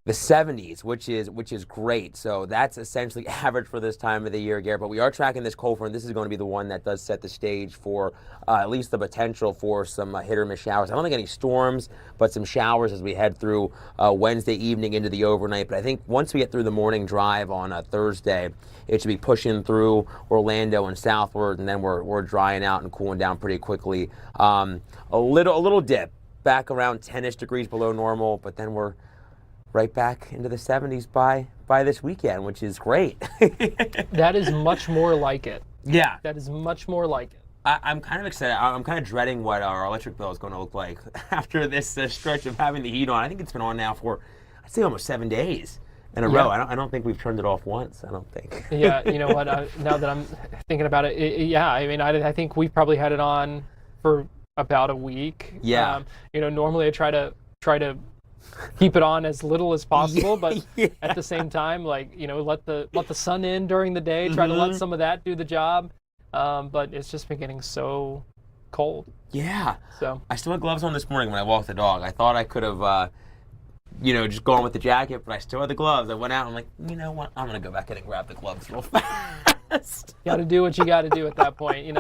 the 70s, which is great. So that's essentially average for this time of the year, Garrett. But we are tracking this cold front. This is going to be the one that does set the stage for at least the potential for some hit or miss showers. I don't think any storms, but some showers as we head through Wednesday evening into the overnight. But I think once we get through the morning drive on Thursday, it should be pushing through Orlando and southward, and then we're drying out and cooling down pretty quickly. A little dip back around 10-ish degrees below normal, but then we're right back into the 70s by this weekend, which is great. That is much more like it. Yeah. That is much more like it. I'm kind of excited. I'm kind of dreading what our electric bill is going to look like after this stretch of having the heat on. I think it's been on now for, I'd say, almost 7 days in a row. I don't think we've turned it off once, I don't think. Yeah, you know what? Now that I'm thinking about it, I mean, I think we've probably had it on for about a week. Yeah. Normally I try to keep it on as little as possible, but at the same time, let the sun in during the day, try to let some of that do the job. But it's just been getting so cold. Yeah. So I still had gloves on this morning when I walked the dog. I thought I could have, just gone with the jacket, but I still had the gloves. I went out and I'm like, you know what? I'm going to go back in and grab the gloves real fast. Got to do what you got to do at that point,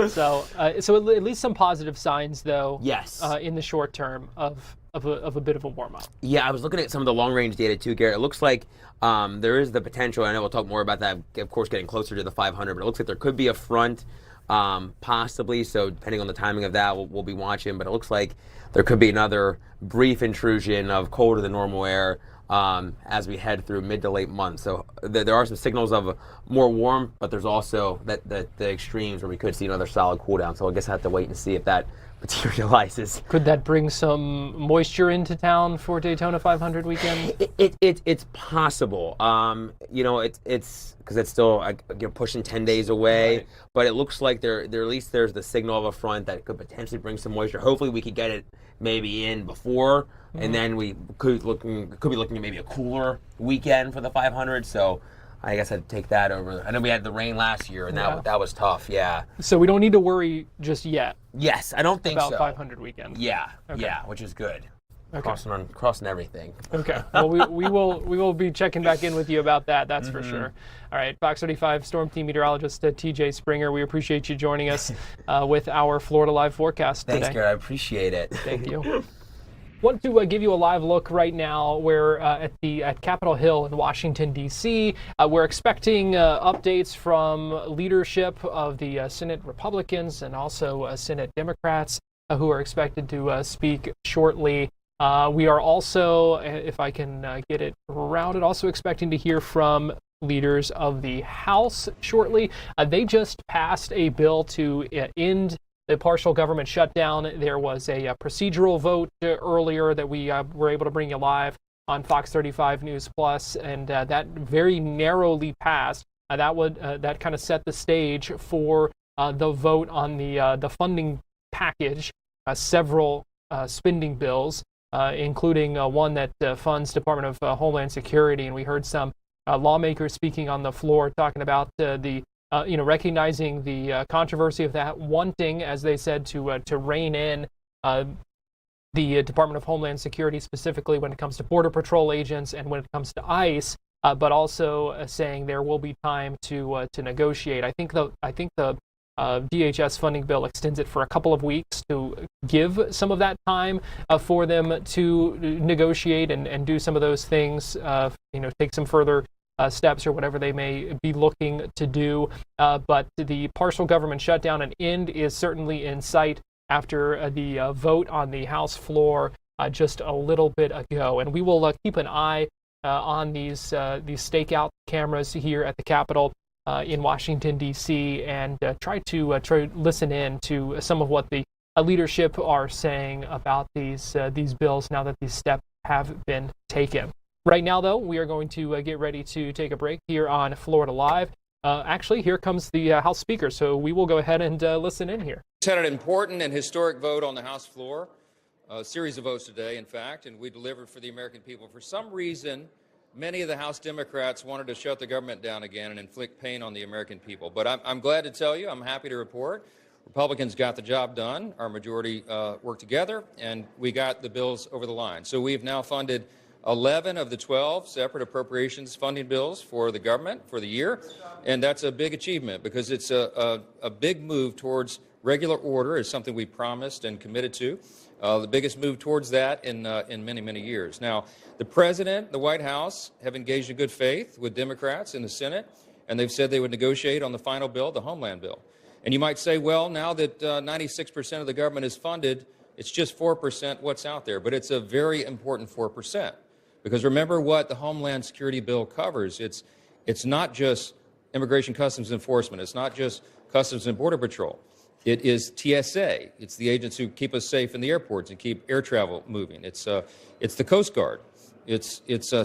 So at least some positive signs, though. Yes. In the short term of a bit of a warm up. Yeah, I was looking at some of the long range data too, Garrett. It looks like there is the potential. I know we'll talk more about that, of course, getting closer to the 500. But it looks like there could be a front, possibly. So depending on the timing of that, we'll be watching. But it looks like there could be another brief intrusion of colder than normal air as we head through mid to late months. So there are some signals of more warm, but there's also the extremes where we could see another solid cool down. So I guess I have to wait and see if that materializes. Could that bring some moisture into town for Daytona 500 weekend? It's possible. It's because it's still pushing 10 days away, right. But it looks like there at least there's the signal of a front that could potentially bring some moisture. Hopefully we could get it maybe in before, and then we could be looking at maybe a cooler weekend for the 500. So I guess I'd take that over. I know we had the rain last year, and that was tough. Yeah. So we don't need to worry just yet. Yes, I don't think about so. 500 weekend. Yeah, okay. Yeah, which is good. Okay. Crossing everything. Okay. Well, we will be checking back in with you about that. That's for sure. All right. Fox 35 Storm Team Meteorologist TJ Springer. We appreciate you joining us with our Florida Live forecast today. Thanks, Garrett. I appreciate it. Thank you. Want to give you a live look right now. We're at Capitol Hill in Washington, D.C. We're expecting updates from leadership of the Senate Republicans and also Senate Democrats who are expected to speak shortly. We are also, if I can get it routed, also expecting to hear from leaders of the House shortly. They just passed a bill to end the partial government shutdown. There was a procedural vote earlier that we were able to bring you live on Fox 35 News Plus, and that very narrowly passed. That kind of set the stage for the vote on the funding package, several spending bills, including one that funds Department of Homeland Security. And we heard some lawmakers speaking on the floor talking about recognizing the controversy of that, wanting, as they said, to rein in the Department of Homeland Security, specifically when it comes to Border Patrol agents and when it comes to ICE, but also saying there will be time to negotiate. I think the DHS funding bill extends it for a couple of weeks to give some of that time for them to negotiate and do some of those things, take some further steps or whatever they may be looking to do. But the partial government shutdown and end is certainly in sight after the vote on the House floor just a little bit ago. And we will keep an eye on these stakeout cameras here at the Capitol in Washington, D.C., and try to listen in to some of what the leadership are saying about these bills now that these steps have been taken. Right now, though, we are going to get ready to take a break here on Florida Live. Actually, here comes the House Speaker, so we will go ahead and listen in here. We had an important and historic vote on the House floor, a series of votes today, in fact, and we delivered for the American people. For some reason, many of the House Democrats wanted to shut the government down again and inflict pain on the American people. But I'm glad to tell you, I'm happy to report, Republicans got the job done. Our majority worked together, and we got the bills over the line. So we've now funded 11 of the 12 separate appropriations funding bills for the government for the year, and that's a big achievement because it's a big move towards regular order, is something we promised and committed to. The biggest move towards that in many, many years. Now, the President, the White House, have engaged in good faith with Democrats in the Senate, and they've said they would negotiate on the final bill, the Homeland bill. And you might say, well, now that 96% of the government is funded, it's just 4% what's out there. But it's a very important 4%. Because remember what the Homeland Security bill covers. It's not just Immigration Customs Enforcement. It's not just Customs and Border Patrol. It is TSA. It's the agents who keep us safe in the airports and keep air travel moving. It's the Coast Guard. It's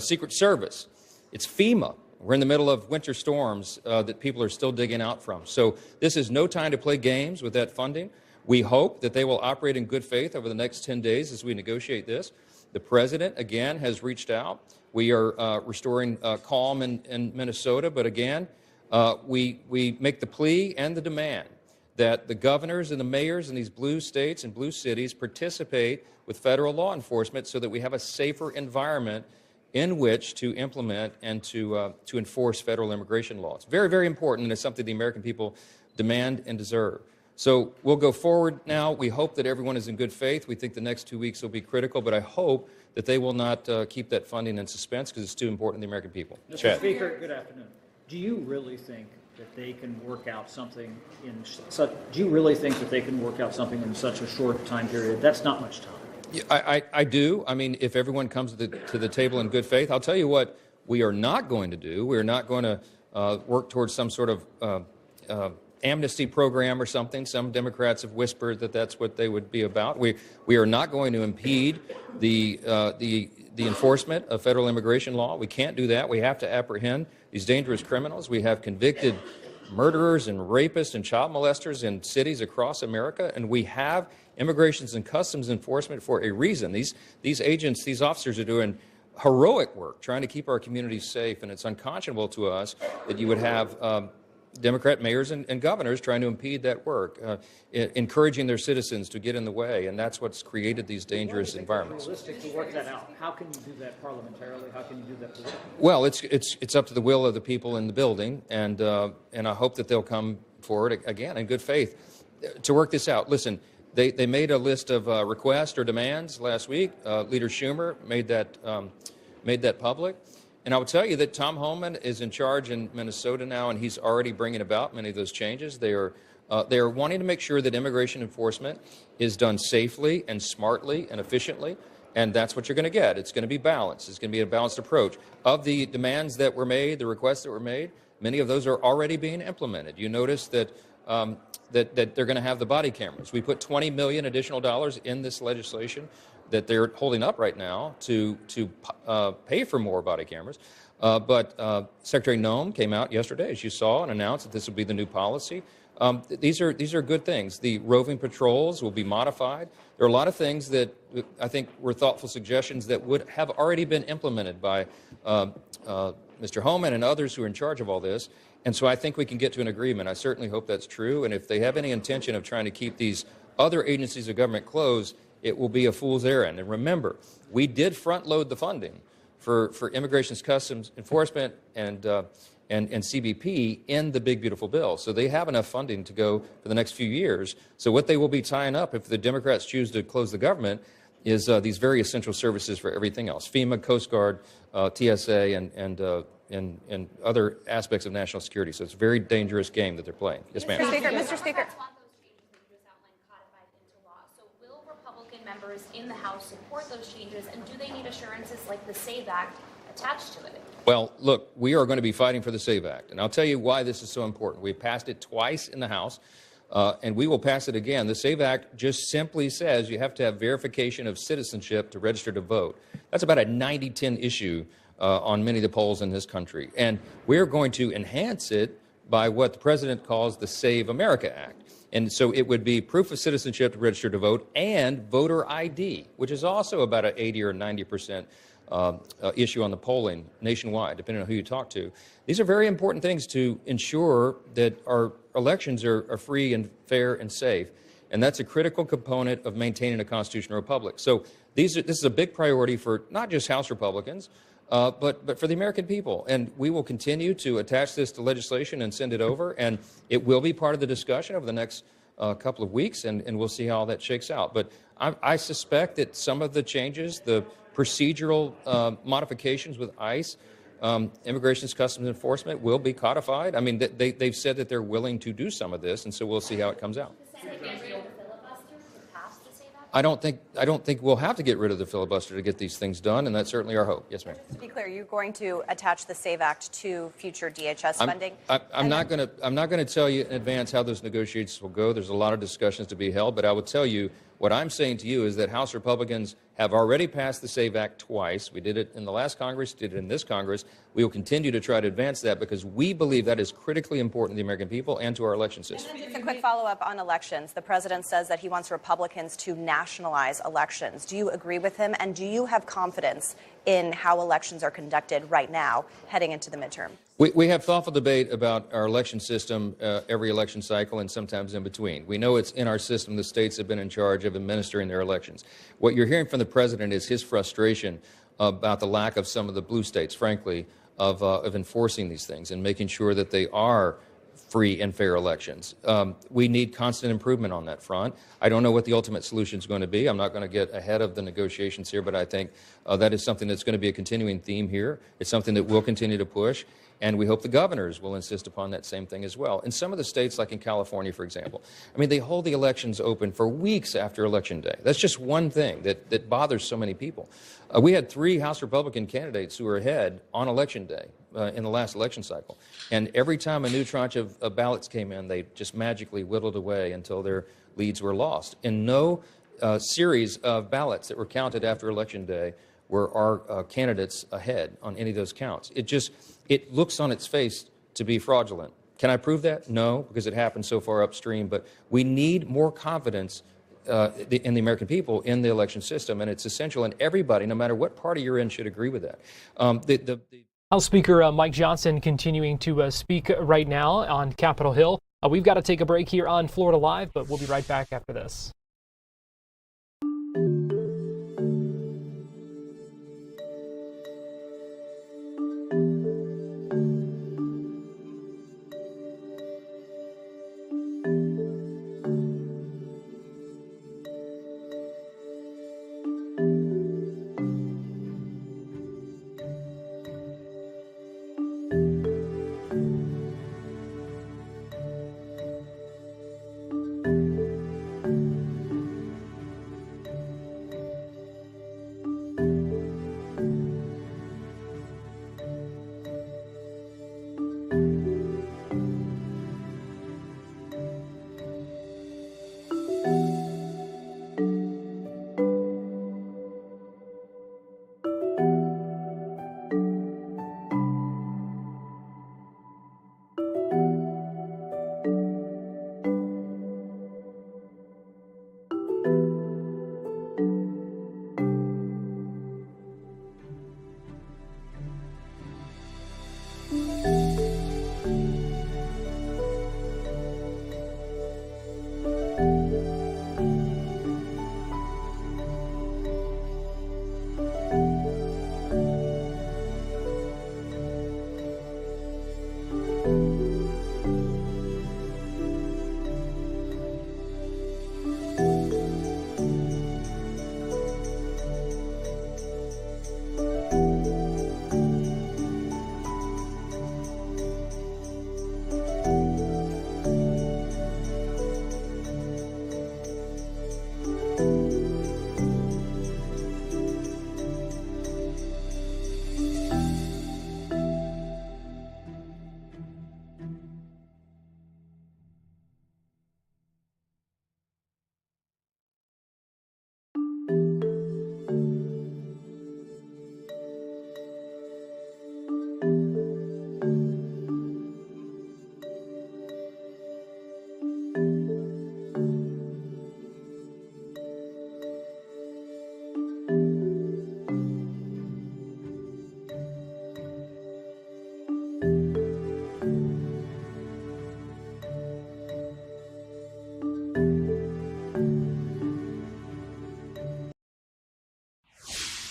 Secret Service. It's FEMA. We're in the middle of winter storms that people are still digging out from. So this is no time to play games with that funding. We hope that they will operate in good faith over the next 10 days as we negotiate this. The President, again, has reached out. We are restoring calm in Minnesota, but again, we make the plea and the demand that the governors and the mayors in these blue states and blue cities participate with federal law enforcement so that we have a safer environment in which to implement and to enforce federal immigration laws. Very, very important, and it's something the American people demand and deserve. So we'll go forward now. We hope that everyone is in good faith. We think the next 2 weeks will be critical, but I hope that they will not keep that funding in suspense because it's too important to the American people. Mr. Chad. Speaker, good afternoon. Do you really think that they can work out something in such? Do you really think that they can work out something in such a short time period? That's not much time. I do. I mean, if everyone comes to the table in good faith, I'll tell you what we are not going to do. We are not going to work towards some sort of amnesty program or something. Some Democrats have whispered that that's what they would be about. We are not going to impede the enforcement of federal immigration law. We can't do that. We have to apprehend these dangerous criminals. We have convicted murderers and rapists and child molesters in cities across America, and we have Immigration and Customs Enforcement for a reason. These agents, these officers are doing heroic work trying to keep our communities safe, and it's unconscionable to us that you would have Democrat mayors and governors trying to impede that work, encouraging their citizens to get in the way, and that's what's created these dangerous environments. Realistic to work that out. How can you do that parliamentarily? How can you do that politically? Well, it's up to the will of the people in the building, and I hope that they'll come forward again in good faith to work this out. Listen, they made a list of requests or demands last week. Leader Schumer made that public. And I will tell you that Tom Homan is in charge in Minnesota now, and he's already bringing about many of those changes. They are wanting to make sure that immigration enforcement is done safely and smartly and efficiently, and that's what you're going to get. It's going to be balanced. It's going to be a balanced approach. Of the demands that were made, the requests that were made, many of those are already being implemented. You notice that that they're going to have the body cameras. We put $20 million additional dollars in this legislation that they're holding up right now to pay for more body cameras. But Secretary Noem came out yesterday, as you saw, and announced that this will be the new policy. These are good things. The roving patrols will be modified. There are a lot of things that I think were thoughtful suggestions that would have already been implemented by Mr. Homan and others who are in charge of all this. And so I think we can get to an agreement. I certainly hope that's true. And if they have any intention of trying to keep these other agencies of government closed, it will be a fool's errand. And remember, we did front load the funding for Immigration Customs Enforcement and CBP in the big, beautiful bill. So they have enough funding to go for the next few years. So what they will be tying up if the Democrats choose to close the government is these very essential services for everything else: FEMA, Coast Guard, TSA, and other aspects of national security. So it's a very dangerous game that they're playing. Yes, ma'am. Mr. Speaker. Members in the House support those changes, and do they need assurances like the SAVE Act attached to it? Well, look, we are going to be fighting for the SAVE Act, and I'll tell you why this is so important. We've passed it twice in the House, and we will pass it again. The SAVE Act just simply says you have to have verification of citizenship to register to vote. That's about a 90-10 issue on many of the polls in this country, and we're going to enhance it by what the President calls the Save America Act. And so it would be proof of citizenship to register to vote and voter ID, which is also about an 80 or 90% issue on the polling nationwide, depending on who you talk to. These are very important things to ensure that our elections are free and fair and safe. And that's a critical component of maintaining a constitutional republic. So this is a big priority for not just House Republicans, but for the American people. And we will continue to attach this to legislation and send it over, and it will be part of the discussion over the next couple of weeks, and we'll see how that shakes out. But I suspect that some of the changes, the procedural modifications with ICE, Immigration Customs Enforcement, will be codified. I mean, they've said that they're willing to do some of this, and so we'll see how it comes out. I don't think we'll have to get rid of the filibuster to get these things done, and that's certainly our hope. Yes, ma'am. To be clear, you're going to attach the SAVE Act to future DHS funding? I'm not going to tell you in advance how those negotiations will go. There's a lot of discussions to be held, but I will tell you what I'm saying to you is that House Republicans have already passed the SAVE Act twice. We did it in the last Congress, did it in this Congress. We will continue to try to advance that because we believe that is critically important to the American people and to our election system. Just a quick follow-up on elections. The president says that he wants Republicans to nationalize elections. Do you agree with him, and do you have confidence in how elections are conducted right now heading into the midterm? We have thoughtful debate about our election system every election cycle and sometimes in between. We know it's in our system. The states have been in charge of administering their elections. What you're hearing from the president is his frustration about the lack of some of the blue states, frankly, of enforcing these things and making sure that they are free and fair elections. We need constant improvement on that front. I don't know what the ultimate solution is going to be. I'm not going to get ahead of the negotiations here, but I think that is something that's going to be a continuing theme here. It's something that we'll continue to push. And we hope the governors will insist upon that same thing as well. In some of the states, like in California, for example, I mean, they hold the elections open for weeks after Election Day. That's just one thing that bothers so many people. We had 3 House Republican candidates who were ahead on Election Day in the last election cycle. And every time a new tranche of ballots came in, they just magically whittled away until their leads were lost. In no series of ballots that were counted after Election Day were our candidates ahead on any of those counts. It looks on its face to be fraudulent. Can I prove that? No, because it happened so far upstream. But we need more confidence in the American people in the election system, and it's essential. And everybody, no matter what party you're in, should agree with that. House Speaker Mike Johnson continuing to speak right now on Capitol Hill. We've got to take a break here on Florida Live, but we'll be right back after this.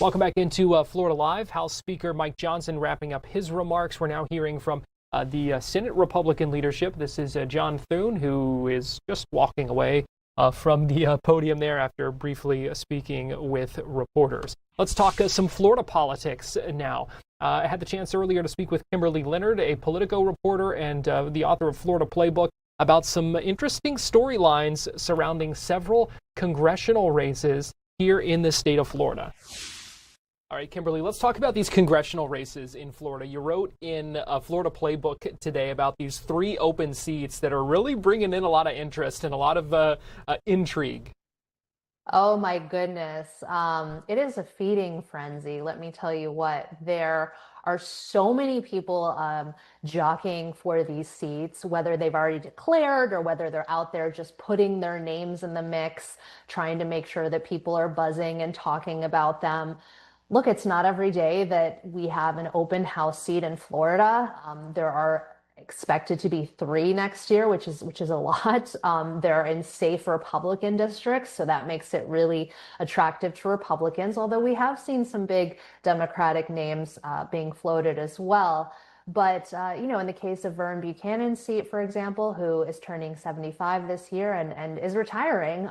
Welcome back into Florida Live. House Speaker Mike Johnson wrapping up his remarks. We're now hearing from the Senate Republican leadership. This is John Thune, who is just walking away from the podium there after briefly speaking with reporters. Let's talk some Florida politics now. I had the chance earlier to speak with Kimberly Leonard, a Politico reporter and the author of Florida Playbook, about some interesting storylines surrounding several congressional races here in the state of Florida. All right, Kimberly, let's talk about these congressional races in Florida. You wrote in a Florida Playbook today about these 3 open seats that are really bringing in a lot of interest and a lot of intrigue. Oh, my goodness. It is a feeding frenzy. Let me tell you what. There are so many people jockeying for these seats, whether they've already declared or whether they're out there just putting their names in the mix, trying to make sure that people are buzzing and talking about them. Look, it's not every day that we have an open House seat in Florida. There are expected to be 3 next year, which is a lot. They're in safe Republican districts, so that makes it really attractive to Republicans, although we have seen some big Democratic names being floated as well. But, in the case of Vern Buchanan's seat, for example, who is turning 75 this year and is retiring,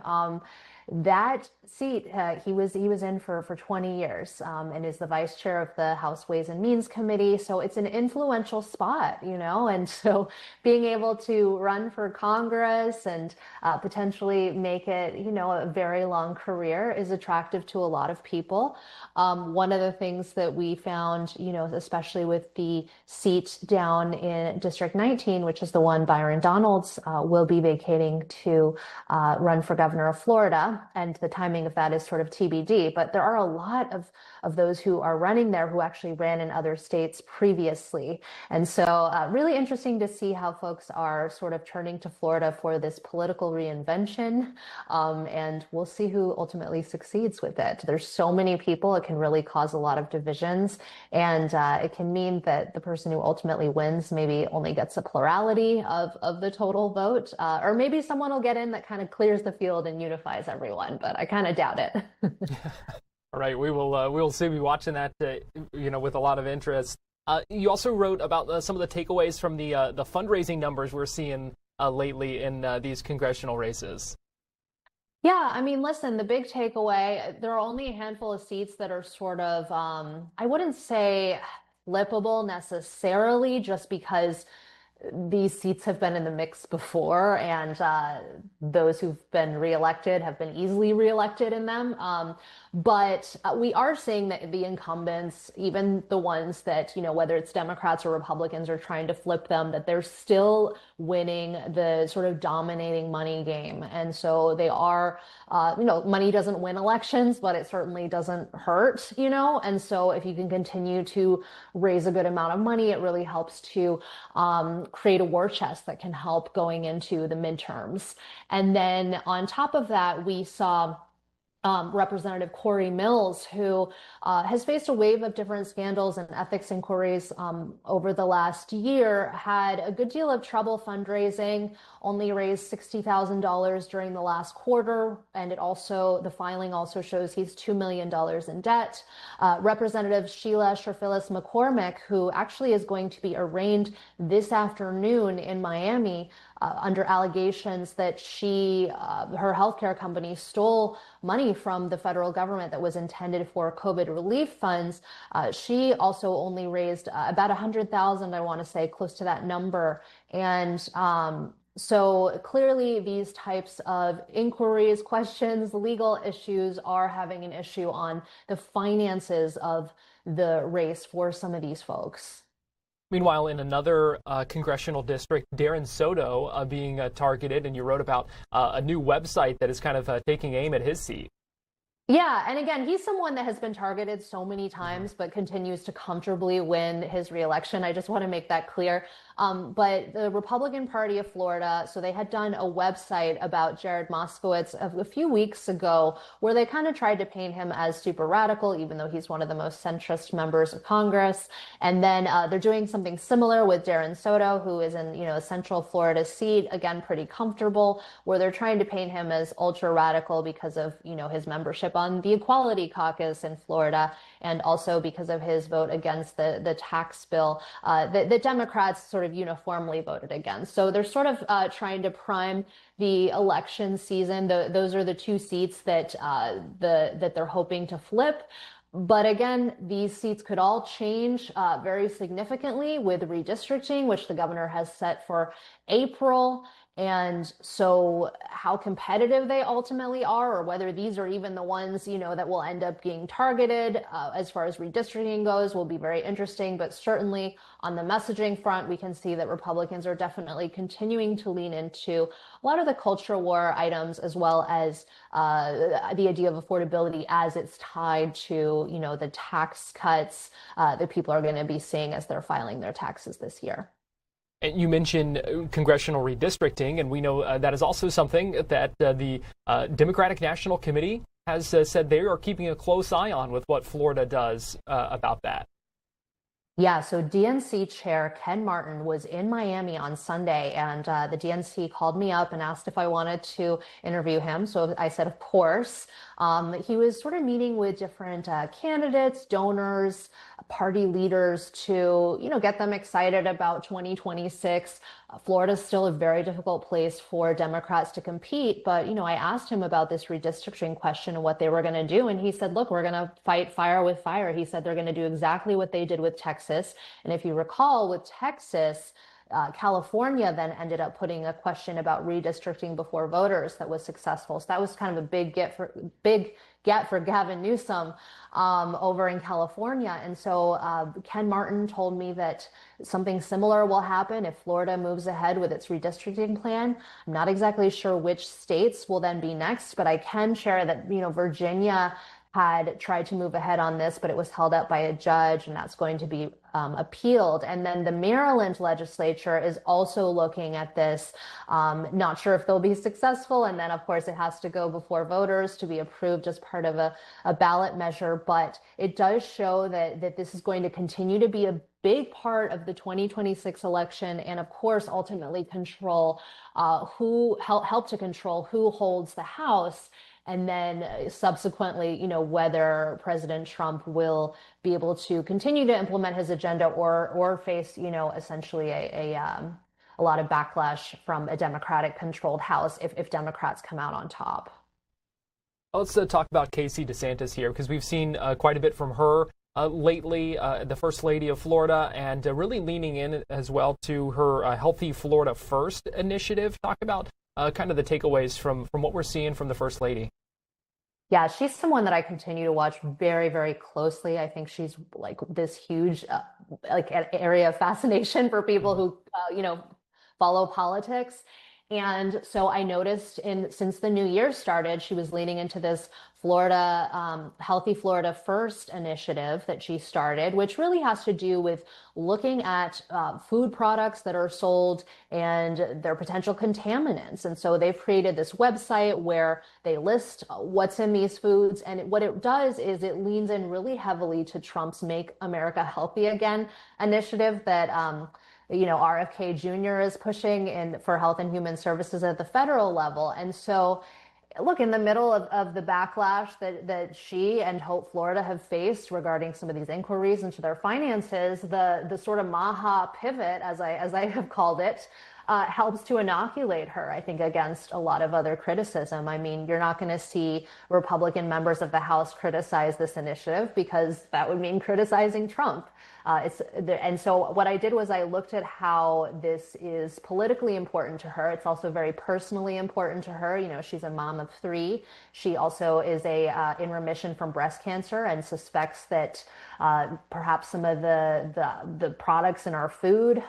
that seat, he was in for 20 years and is the vice chair of the House Ways and Means Committee. So it's an influential spot, and so being able to run for Congress and potentially make it, a very long career is attractive to a lot of people. One of the things that we found, especially with the seat down in District 19, which is the one Byron Donalds will be vacating to run for governor of Florida. Florida, and the timing of that is sort of TBD. But there are a lot of those who are running there who actually ran in other states previously. And so really interesting to see how folks are sort of turning to Florida for this political reinvention. And we'll see who ultimately succeeds with it. There's so many people, it can really cause a lot of divisions. And it can mean that the person who ultimately wins maybe only gets a plurality of the total vote. Or maybe someone will get in that kind of clears the field and unifies everyone, but I kind of doubt it. All right, we'll see. Be watching that, with a lot of interest. You also wrote about some of the takeaways from the fundraising numbers we're seeing lately in these congressional races. Yeah, I mean, listen, the big takeaway, there are only a handful of seats that are sort of, I wouldn't say flippable necessarily, just because these seats have been in the mix before, and those who've been reelected have been easily reelected in them. But we are seeing that the incumbents, even the ones that, whether it's Democrats or Republicans are trying to flip them, that they're still winning the sort of dominating money game. And so they are, money doesn't win elections, but it certainly doesn't hurt, And so if you can continue to raise a good amount of money, it really helps to create a war chest that can help going into the midterms. And then on top of that, we saw Representative Corey Mills, who has faced a wave of different scandals and ethics inquiries over the last year, had a good deal of trouble fundraising, only raised $60,000 during the last quarter, and the filing also shows he's $2 million in debt. Representative Sheila Sherfilis McCormick, who actually is going to be arraigned this afternoon in Miami under allegations that her healthcare company stole money from the federal government that was intended for COVID relief funds. She also only raised about $100,000, I want to say, close to that number. And so clearly these types of inquiries, questions, legal issues are having an issue on the finances of the race for some of these folks. Meanwhile, in another congressional district, Darren Soto being targeted, and you wrote about a new website that is kind of taking aim at his seat. Yeah, and again, he's someone that has been targeted so many times, but continues to comfortably win his reelection. I just want to make that clear. But the Republican Party of Florida, so they had done a website about Jared Moskowitz a few weeks ago, where they kind of tried to paint him as super radical, even though he's one of the most centrist members of Congress. And then they're doing something similar with Darren Soto, who is in, a Central Florida seat, again, pretty comfortable, where they're trying to paint him as ultra radical because of, his membership on the Equality Caucus in Florida, and also because of his vote against the tax bill that the Democrats sort of uniformly voted against. So they're sort of trying to prime the election season. Those are the two seats that that they're hoping to flip. But again, these seats could all change very significantly with redistricting, which the governor has set for April. And so how competitive they ultimately are, or whether these are even the ones, that will end up being targeted as far as redistricting goes, will be very interesting. But certainly on the messaging front, we can see that Republicans are definitely continuing to lean into a lot of the culture war items, as well as the idea of affordability as it's tied to, the tax cuts that people are going to be seeing as they're filing their taxes this year. And you mentioned congressional redistricting, and we know that is also something that the Democratic National Committee has said they are keeping a close eye on with what Florida does about that. Yeah, so DNC Chair Ken Martin was in Miami on Sunday, and the DNC called me up and asked if I wanted to interview him. So I said, of course. He was sort of meeting with different candidates, donors, party leaders to, get them excited about 2026. Florida's still a very difficult place for Democrats to compete. But, I asked him about this redistricting question and what they were going to do. And he said, look, we're going to fight fire with fire. He said they're going to do exactly what they did with Texas. And if you recall, with Texas, California then ended up putting a question about redistricting before voters that was successful. So that was kind of a big get for Gavin Newsom over in California. And so Ken Martin told me that something similar will happen if Florida moves ahead with its redistricting plan. I'm not exactly sure which states will then be next, but I can share that, Virginia had tried to move ahead on this, but it was held up by a judge, and that's going to be appealed. And then the Maryland legislature is also looking at this. Not sure if they'll be successful. And then, of course, it has to go before voters to be approved as part of a ballot measure. But it does show that this is going to continue to be a big part of the 2026 election, and of course, ultimately control help to control who holds the House. And then subsequently, whether President Trump will be able to continue to implement his agenda or face, essentially a lot of backlash from a Democratic-controlled House if Democrats come out on top. Let's talk about Casey DeSantis here, because we've seen quite a bit from her lately, the First Lady of Florida, and really leaning in as well to her Healthy Florida First initiative. Talk about kind of the takeaways from what we're seeing from the First Lady. Yeah, she's someone that I continue to watch very, very closely. I think she's like this huge area of fascination for people who, follow politics. And so I noticed since the new year started, she was leaning into this Florida, Healthy Florida First initiative that she started, which really has to do with looking at food products that are sold and their potential contaminants. And so they've created this website where they list what's in these foods. And what it does is it leans in really heavily to Trump's Make America Healthy Again initiative that RFK Jr. is pushing for Health and Human Services at the federal level. And so, look, in the middle of the backlash that she and Hope Florida have faced regarding some of these inquiries into their finances, the sort of Maha pivot, as I have called it, helps to inoculate her, I think, against a lot of other criticism. I mean, you're not going to see Republican members of the House criticize this initiative because that would mean criticizing Trump. And so what I did was I looked at how this is politically important to her. It's also very personally important to her. She's a mom of 3. She also is in remission from breast cancer and suspects that perhaps some of the products in our food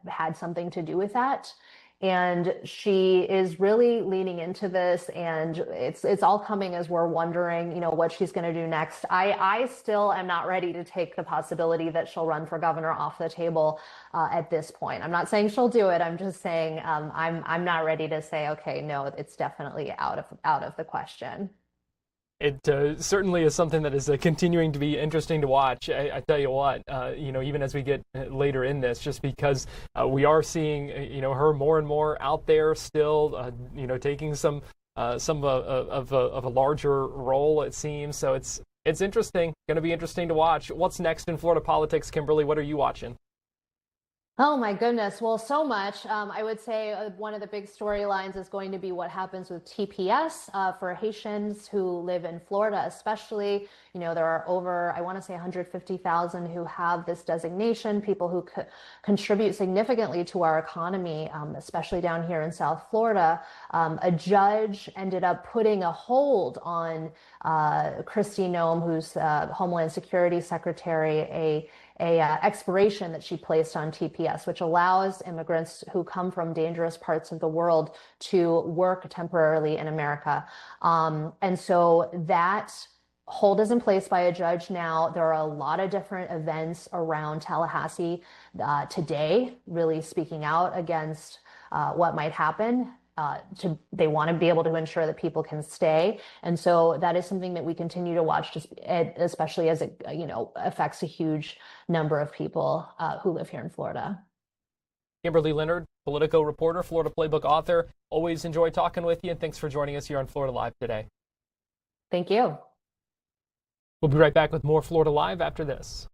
had something to do with that. And she is really leaning into this, and it's all coming as we're wondering, what she's going to do next. I still am not ready to take the possibility that she'll run for governor off the table at this point. I'm not saying she'll do it. I'm just saying I'm not ready to say, okay, no, it's definitely out of the question. It certainly is something that is continuing to be interesting to watch. I tell you what, even as we get later in this, just because we are seeing, her more and more out there still, taking some of a larger role, it seems. So it's interesting, going to be interesting to watch. What's next in Florida politics, Kimberly? What are you watching? Oh my goodness. Well, so much. I would say one of the big storylines is going to be what happens with TPS for Haitians who live in Florida, especially. There are over, I want to say 150,000 who have this designation, people who contribute significantly to our economy, especially down here in South Florida. A judge ended up putting a hold on Kristi Noem, who's Homeland Security Secretary, a expiration that she placed on TPS, which allows immigrants who come from dangerous parts of the world to work temporarily in America. And so that hold is in place by a judge now. There are a lot of different events around Tallahassee today, really speaking out against what might happen. They want to be able to ensure that people can stay. And so that is something that we continue to watch, especially as it affects a huge number of people who live here in Florida. Kimberly Leonard, Politico reporter, Florida Playbook author. Always enjoy talking with you, and thanks for joining us here on Florida Live today. Thank you. We'll be right back with more Florida Live after this.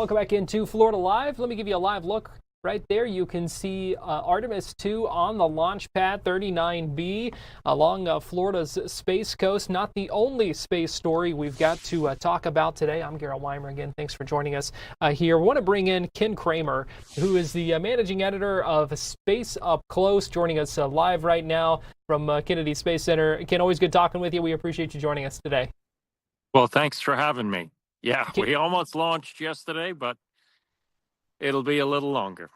Welcome back into Florida Live. Let me give you a live look. Right there, you can see Artemis 2 on the launch pad 39B along Florida's Space Coast. Not the only space story we've got to talk about today. I'm Garrett Wymer again. Thanks for joining us here. We want to bring in Ken Kramer, who is the managing editor of Space Up Close, joining us live right now from Kennedy Space Center. Ken, always good talking with you. We appreciate you joining us today. Well, thanks for having me. Yeah, we almost launched yesterday, but it'll be a little longer.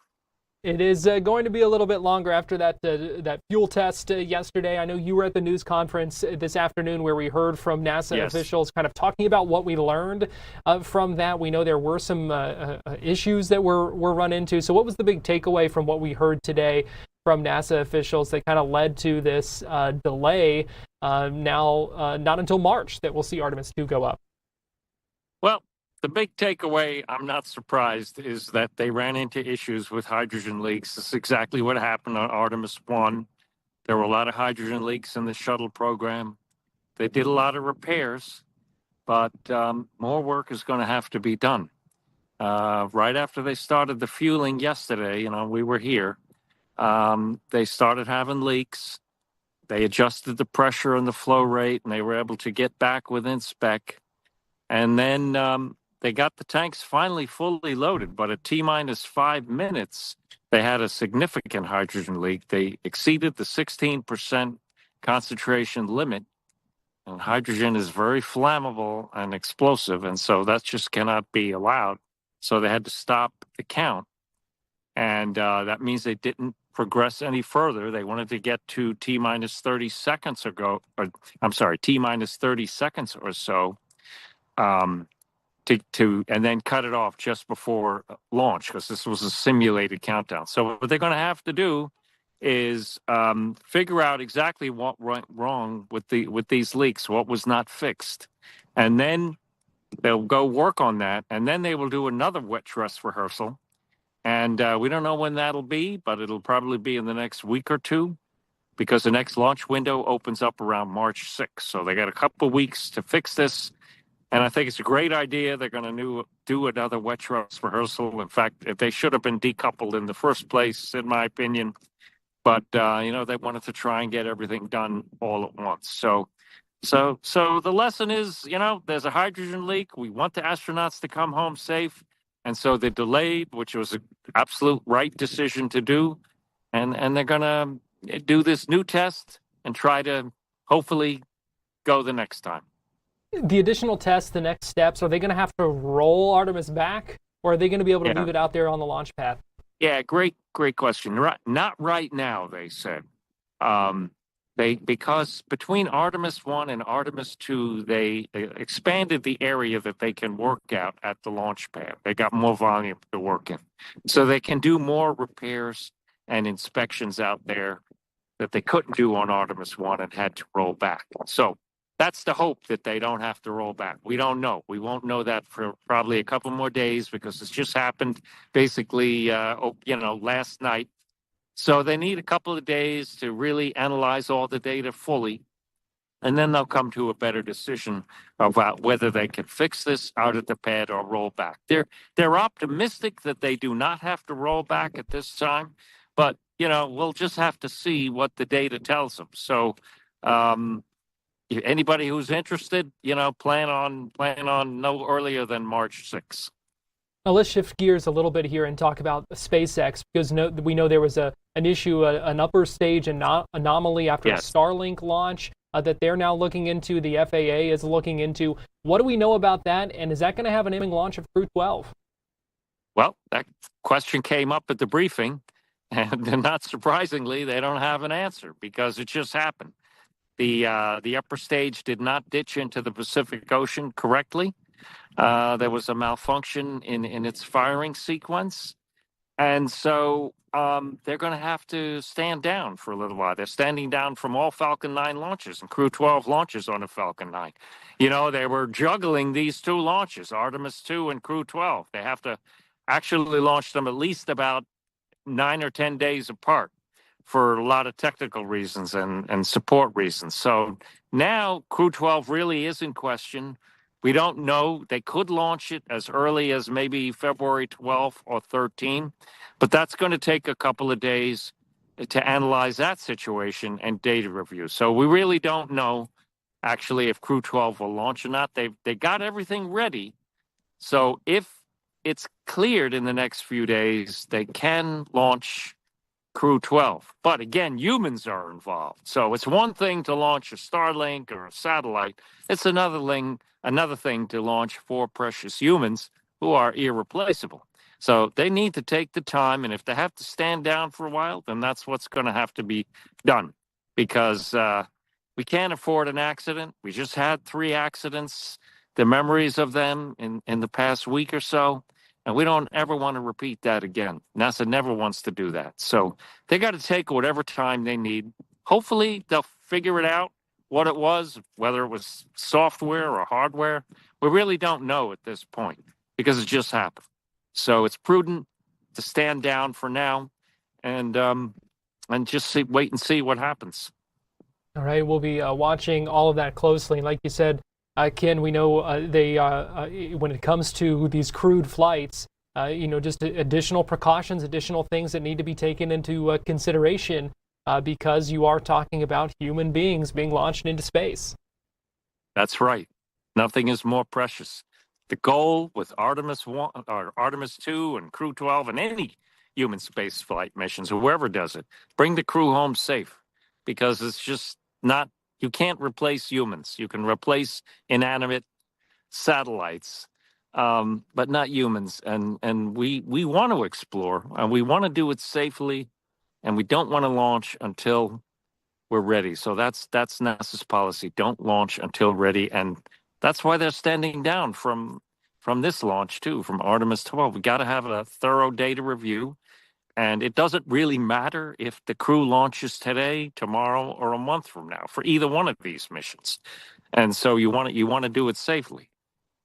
It is going to be a little bit longer after that fuel test yesterday. I know you were at the news conference this afternoon where we heard from NASA officials kind of talking about what we learned from that. We know there were some issues that were run into. So what was the big takeaway from what we heard today from NASA officials that kind of led to this delay now not until March that we'll see Artemis 2 go up? Well, the big takeaway, I'm not surprised, is that they ran into issues with hydrogen leaks. This is exactly what happened on Artemis 1. There were a lot of hydrogen leaks in the shuttle program. They did a lot of repairs, but more work is going to have to be done. Right after they started the fueling yesterday, we were here, they started having leaks. They adjusted the pressure and the flow rate, and they were able to get back within spec. And then they got the tanks finally fully loaded, but at T-minus 5 minutes, they had a significant hydrogen leak. They exceeded the 16% concentration limit, and hydrogen is very flammable and explosive, and so that just cannot be allowed. So they had to stop the count, and that means they didn't progress any further. They wanted to get to T-minus 30 seconds T-minus 30 seconds or so. And then cut it off just before launch, because this was a simulated countdown. So what they're going to have to do is figure out exactly what went wrong with these leaks, what was not fixed, and then they'll go work on that, and then they will do another wet dress rehearsal. And we don't know when that'll be, but it'll probably be in the next week or two, because the next launch window opens up around March 6th. So they got a couple of weeks to fix this. And I think it's a great idea. They're going to do another wet dress rehearsal. In fact, they should have been decoupled in the first place, in my opinion. But, they wanted to try and get everything done all at once. So the lesson is, there's a hydrogen leak. We want the astronauts to come home safe. And so they delayed, which was an absolute right decision to do. And they're going to do this new test and try to hopefully go the next time. The additional tests, the next steps, are they going to have to roll Artemis back, or are they going to be able to leave it out there on the launch pad? Yeah, great question. Not right now, they said. Because between Artemis 1 and Artemis 2, they expanded the area that they can work out at the launch pad. They got more volume to work in. So they can do more repairs and inspections out there that they couldn't do on Artemis 1 and had to roll back. So that's the hope, that they don't have to roll back. We don't know. We won't know that for probably a couple more days, because this just happened basically, last night. So they need a couple of days to really analyze all the data fully, and then they'll come to a better decision about whether they can fix this out at the pad or roll back. They're optimistic that they do not have to roll back at this time, but we'll just have to see what the data tells them. So anybody who's interested, plan on no earlier than March 6th. Now let's shift gears a little bit here and talk about SpaceX, because we know there was an issue, an upper stage anomaly after a Starlink launch that they're now looking into, the FAA is looking into. What do we know about that, and is that going to have an imminent launch of Crew 12? Well, that question came up at the briefing, and not surprisingly, they don't have an answer, because it just happened. The upper stage did not ditch into the Pacific Ocean correctly. There was a malfunction in its firing sequence. And so they're going to have to stand down for a little while. They're standing down from all Falcon 9 launches and Crew 12 launches on a Falcon 9. They were juggling these two launches, Artemis 2 and Crew 12. They have to actually launch them at least about 9 or 10 days apart for a lot of technical reasons and support reasons. So now Crew 12 really is in question. We don't know. They could launch it as early as maybe February 12th or 13th, but that's going to take a couple of days to analyze that situation and data review. So we really don't know actually if Crew 12 will launch or not. They got everything ready. So if it's cleared in the next few days, they can launch Crew 12. But again, humans are involved. So it's one thing to launch a Starlink or a satellite. It's another thing to launch 4 precious humans who are irreplaceable. So they need to take the time, and if they have to stand down for a while, then that's what's going to have to be done, because we can't afford an accident. We just had 3 accidents, the memories of them in the past week or so, and we don't ever want to repeat that again. NASA never wants to do that. So they got to take whatever time they need. Hopefully they'll figure it out, what it was, whether it was software or hardware. We really don't know at this point because it just happened. So it's prudent to stand down for now and just wait and see what happens. All right, we'll be watching all of that closely. And like you said, Ken, we know when it comes to these crewed flights, just additional precautions, additional things that need to be taken into consideration because you are talking about human beings being launched into space. That's right. Nothing is more precious. The goal with Artemis 1 or Artemis 2 and Crew 12 and any human space flight missions, whoever does it, bring the crew home safe, because it's just not, you can't replace humans. You can replace inanimate satellites, but not humans. And we want to explore, and we want to do it safely, and we don't want to launch until we're ready. So that's NASA's policy. Don't launch until ready. And that's why they're standing down from this launch too, from Artemis 12. We got to have a thorough data review, and it doesn't really matter if the crew launches today, tomorrow, or a month from now for either one of these missions. And so you want to do it safely.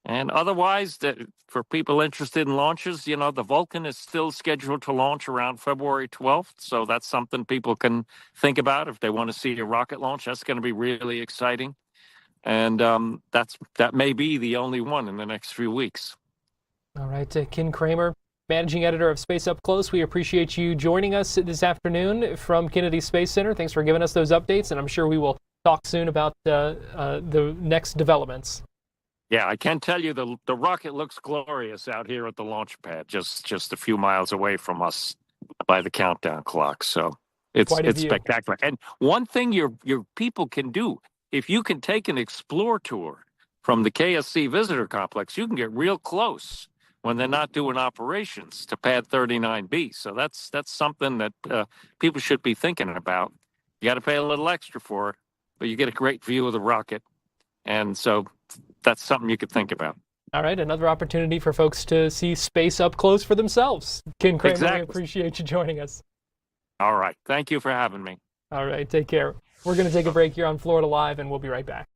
And otherwise, for people interested in launches, the Vulcan is still scheduled to launch around February 12th. So that's something people can think about if they want to see a rocket launch. That's going to be really exciting. And that may be the only one in the next few weeks. All right, Ken Kramer, managing editor of Space Up Close. We appreciate you joining us this afternoon from Kennedy Space Center. Thanks for giving us those updates, and I'm sure we will talk soon about the next developments. Yeah, I can tell you the rocket looks glorious out here at the launch pad, just a few miles away from us by the countdown clock. So it's spectacular. And one thing your people can do, if you can take an explore tour from the KSC visitor complex, you can get real close when they're not doing operations to pad 39B. So that's something that people should be thinking about. You got to pay a little extra for it, but you get a great view of the rocket. And so that's something you could think about. All right, another opportunity for folks to see space up close for themselves. Ken Kramer, exactly. I appreciate you joining us. All right. Thank you for having me. All right, take care. We're going to take a break here on Florida Live, and we'll be right back.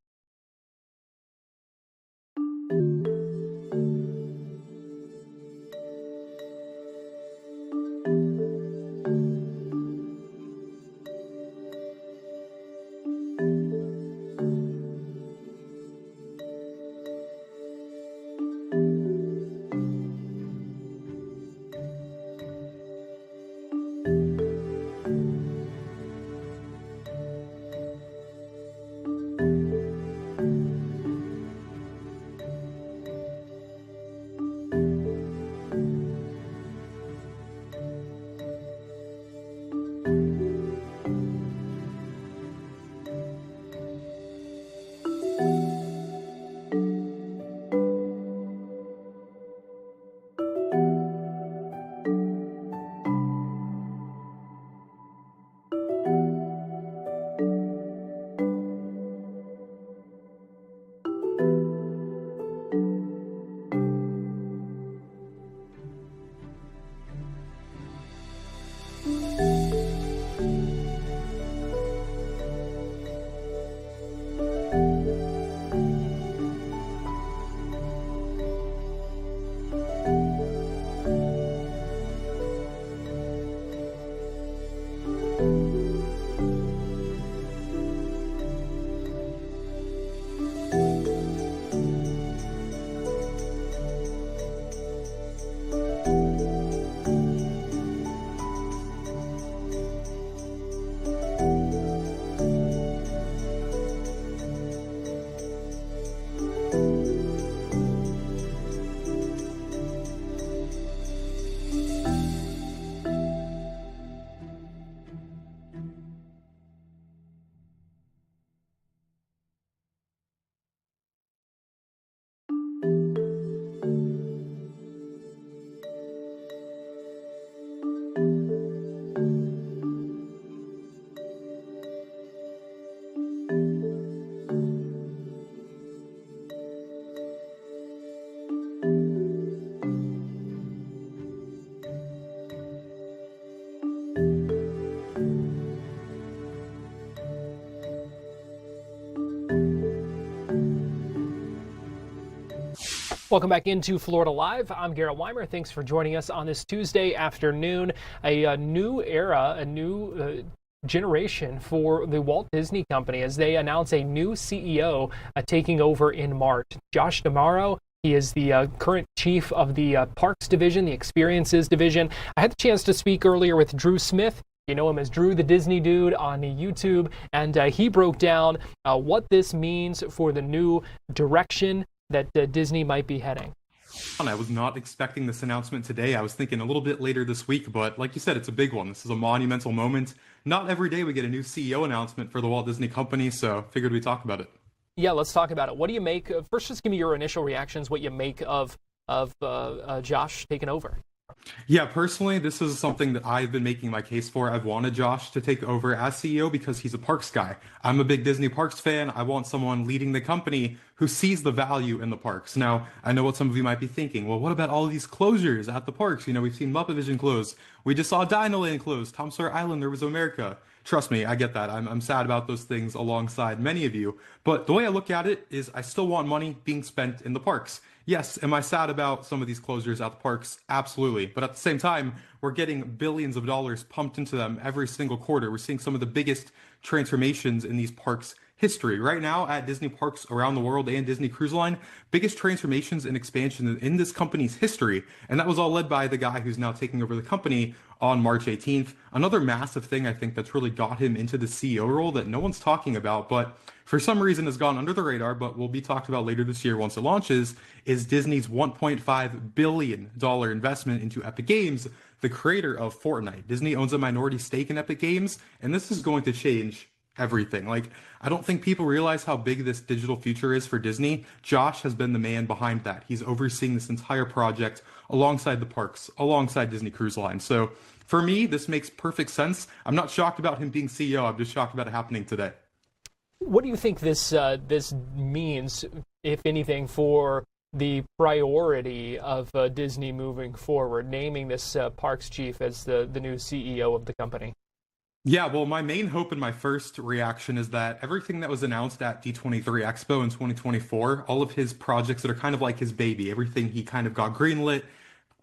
Welcome back into Florida Live. I'm Garrett Wymer. Thanks for joining us on this Tuesday afternoon. A new era, a new generation for the Walt Disney Company as they announce a new CEO taking over in March. Josh D'Amaro. He is the current chief of the Parks Division, the Experiences Division. I had the chance to speak earlier with Drew Smith. You know him as Drew the Disney Dude on YouTube, and he broke down what this means for the new direction that Disney might be heading. I was not expecting this announcement today. I was thinking a little bit later this week, but like you said, it's a big one. This is a monumental moment. Not every day we get a new CEO announcement for the Walt Disney Company, so figured we'd talk about it. Yeah, let's talk about it. What do you make? First, just give me your initial reactions, what you make of Josh taking over. Yeah, personally, this is something that I've been making my case for. I've wanted Josh to take over as CEO because he's a parks guy. I'm a big Disney Parks fan. I want someone leading the company who sees the value in the parks. Now, I know what some of you might be thinking. Well, what about all these closures at the parks? You know, we've seen Muppet Vision close. We just saw Dinoland close. Tom Sawyer Island, there was America. Trust me, I get that. I'm sad about those things alongside many of you. But the way I look at it is I still want money being spent in the parks. Yes, am I sad about some of these closures at the parks? Absolutely. But at the same time, we're getting billions of dollars pumped into them every single quarter. We're seeing some of the biggest transformations in these parks history. Right now at Disney parks around the world and Disney Cruise Line, biggest transformations and expansion in this company's history. And that was all led by the guy who's now taking over the company on March 18th. Another massive thing I think that's really got him into the CEO role that no one's talking about, but for some reason has gone under the radar, but will be talked about later this year once it launches, is Disney's $1.5 billion investment into Epic Games, the creator of Fortnite. Disney owns a minority stake in Epic Games, and this is going to change everything. Like, I don't think people realize how big this digital future is for Disney. Josh has been the man behind that. He's overseeing this entire project alongside the parks, alongside Disney Cruise Line. So for me, this makes perfect sense. I'm not shocked about him being CEO. I'm just shocked about it happening today. What do you think this means, if anything, for the priority of Disney moving forward, naming this parks chief as the new CEO of the company? Yeah, well, my main hope and my first reaction is that everything that was announced at D23 Expo in 2024, all of his projects that are kind of like his baby, everything he kind of got greenlit,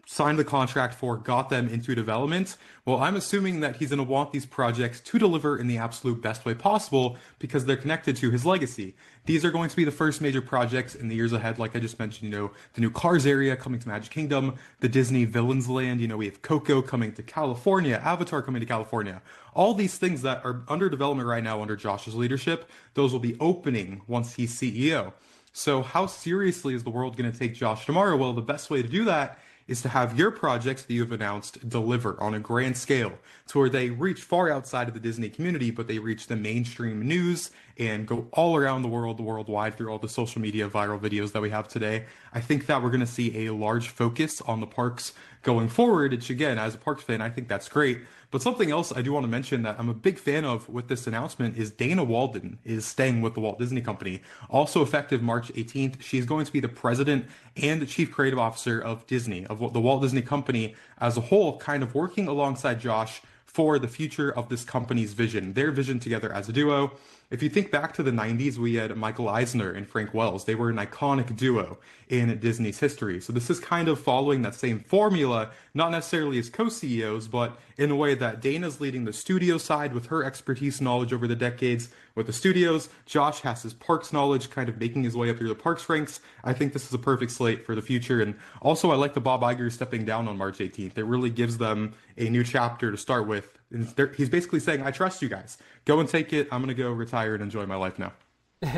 signed the contract for, got them into development. Well, I'm assuming that he's going to want these projects to deliver in the absolute best way possible because they're connected to his legacy. These are going to be the first major projects in the years ahead. Like I just mentioned, you know, the new Cars area coming to Magic Kingdom, the Disney Villains Land, you know, we have Coco coming to California, Avatar coming to California. All these things that are under development right now under Josh's leadership, those will be opening once he's CEO. So how seriously is the world going to take Josh tomorrow? Well, the best way to do that is to have your projects that you've announced deliver on a grand scale to where they reach far outside of the Disney community, but they reach the mainstream news and go all around the world, worldwide through all the social media viral videos that we have today. I think that we're going to see a large focus on the parks going forward, which again, as a parks fan, I think that's great. But something else I do want to mention that I'm a big fan of with this announcement is Dana Walden is staying with the Walt Disney Company. Also effective March 18th, she's going to be the president and the chief creative officer of Disney, of the Walt Disney Company as a whole, kind of working alongside Josh for the future of this company's vision, their vision together as a duo. If you think back to the 90s, we had Michael Eisner and Frank Wells. They were an iconic duo in Disney's history. So this is kind of following that same formula, not necessarily as co-CEOs, but in a way that Dana's leading the studio side with her expertise and knowledge over the decades with the studios. Josh has his parks knowledge, kind of making his way up through the parks ranks. I think this is a perfect slate for the future. And also, I like the Bob Iger stepping down on March 18th. It really gives them a new chapter to start with. And he's basically saying, I trust you guys. Go and take it. I'm going to go retire and enjoy my life now.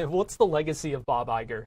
What's the legacy of Bob Iger?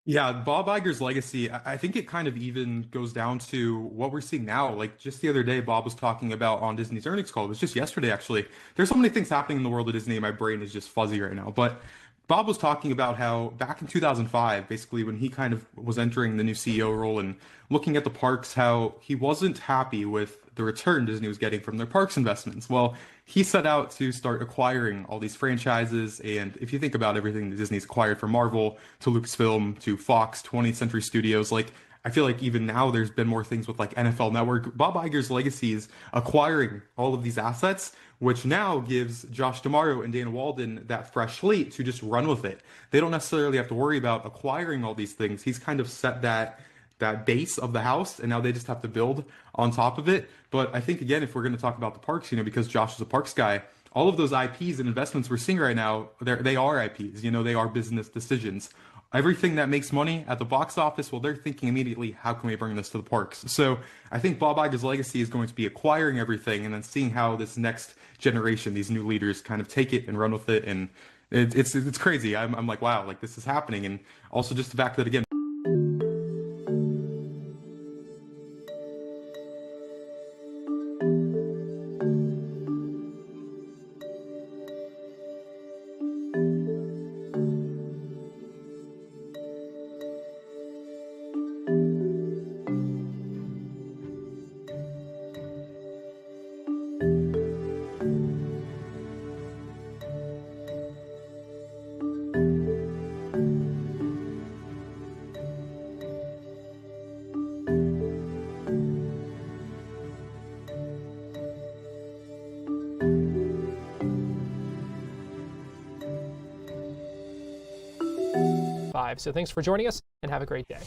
Yeah, Bob Iger's legacy, I think it kind of even goes down to what we're seeing now. Like just the other day, Bob was talking about on Disney's earnings call. It was just yesterday, actually. There's so many things happening in the world of Disney. My brain is just fuzzy right now. But Bob was talking about how back in 2005, basically when he kind of was entering the new CEO role and looking at the parks, how he wasn't happy with the return Disney was getting from their parks investments. Well, he set out to start acquiring all these franchises. And if you think about everything that Disney's acquired from Marvel to Lucasfilm to Fox, 20th Century Studios, like I feel like even now there's been more things with like NFL Network. Bob Iger's legacy is acquiring all of these assets, which now gives Josh D'Amaro and Dana Walden that fresh slate to just run with it. They don't necessarily have to worry about acquiring all these things. He's kind of set that base of the house, and now they just have to build on top of it. But I think, again, if we're going to talk about the parks, because Josh is a parks guy, all of those IPs and investments we're seeing right now, they are IPs, they are business decisions. Everything that makes money at the box office, well, they're thinking immediately, how can we bring this to the parks? So I think Bob Iger's legacy is going to be acquiring everything and then seeing how this next generation, these new leaders, kind of take it and run with it. And it's crazy. I'm like, wow, like this is happening. And also just the fact that, again, So thanks for joining us and have a great day.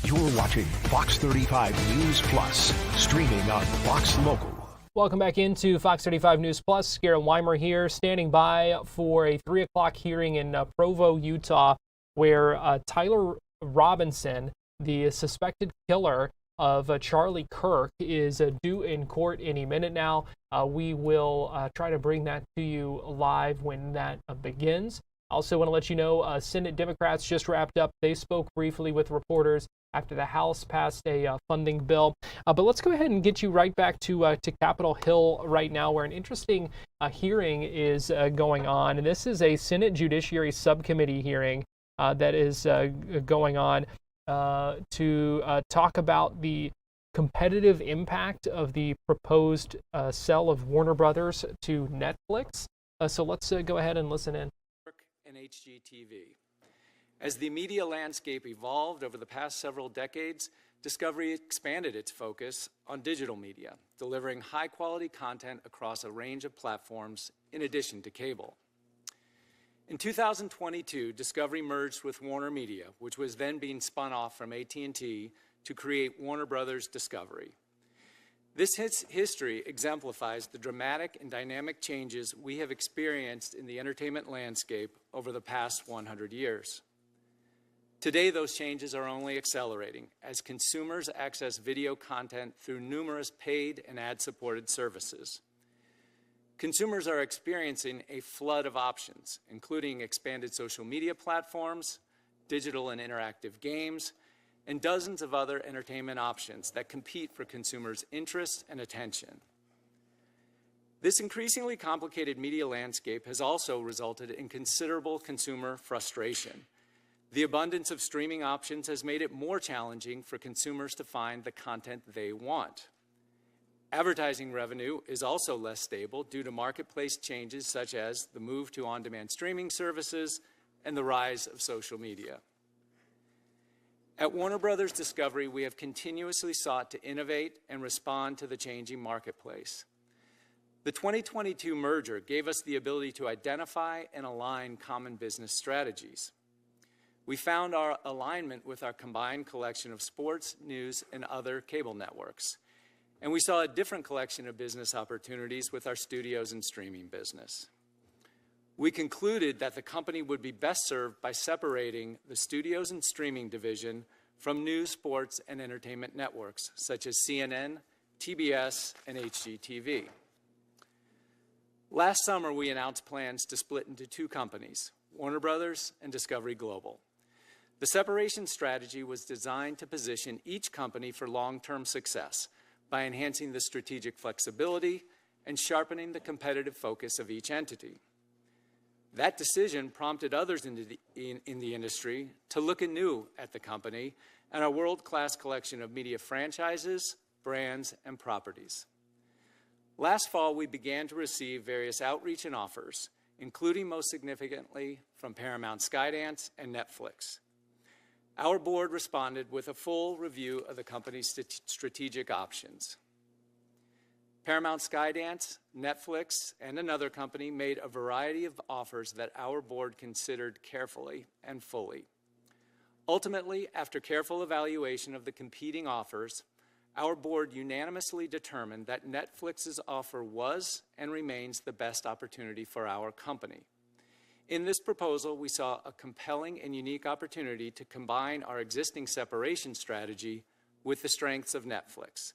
You're watching Fox 35 News Plus, streaming on Fox Local. Welcome back into Fox 35 News Plus. Garrett Wymer here, standing by for a 3 o'clock hearing in Provo, Utah, where Tyler Robinson, the suspected killer of Charlie Kirk, is due in court any minute now. We will try to bring that to you live when that begins. Also want to let you know, Senate Democrats just wrapped up. They spoke briefly with reporters after the House passed a funding bill. But let's go ahead and get you right back to Capitol Hill right now, where an interesting hearing is going on. And this is a Senate Judiciary Subcommittee hearing that is going on to talk about the competitive impact of the proposed sale of Warner Brothers to Netflix. So let's go ahead and listen in. And HGTV. As the media landscape evolved over the past several decades, Discovery expanded its focus on digital media, delivering high-quality content across a range of platforms in addition to cable. In 2022, Discovery merged with Warner Media, which was then being spun off from AT&T to create Warner Brothers Discovery. This history exemplifies the dramatic and dynamic changes we have experienced in the entertainment landscape over the past 100 years. Today, those changes are only accelerating as consumers access video content through numerous paid and ad-supported services. Consumers are experiencing a flood of options, including expanded social media platforms, digital and interactive games, and dozens of other entertainment options that compete for consumers' interest and attention. This increasingly complicated media landscape has also resulted in considerable consumer frustration. The abundance of streaming options has made it more challenging for consumers to find the content they want. Advertising revenue is also less stable due to marketplace changes such as the move to on-demand streaming services and the rise of social media. At Warner Brothers Discovery, we have continuously sought to innovate and respond to the changing marketplace. The 2022 merger gave us the ability to identify and align common business strategies. We found our alignment with our combined collection of sports, news, and other cable networks. And we saw a different collection of business opportunities with our studios and streaming business. We concluded that the company would be best served by separating the studios and streaming division from news, sports, and entertainment networks, such as CNN, TBS, and HGTV. Last summer, we announced plans to split into two companies, Warner Brothers and Discovery Global. The separation strategy was designed to position each company for long-term success by enhancing the strategic flexibility and sharpening the competitive focus of each entity. That decision prompted others in the industry to look anew at the company and our world-class collection of media franchises, brands, and properties. Last fall, we began to receive various outreach and offers, including most significantly from Paramount Skydance and Netflix. Our board responded with a full review of the company's strategic options. Paramount Skydance, Netflix, and another company made a variety of offers that our board considered carefully and fully. Ultimately, after careful evaluation of the competing offers, our board unanimously determined that Netflix's offer was and remains the best opportunity for our company. In this proposal, we saw a compelling and unique opportunity to combine our existing separation strategy with the strengths of Netflix.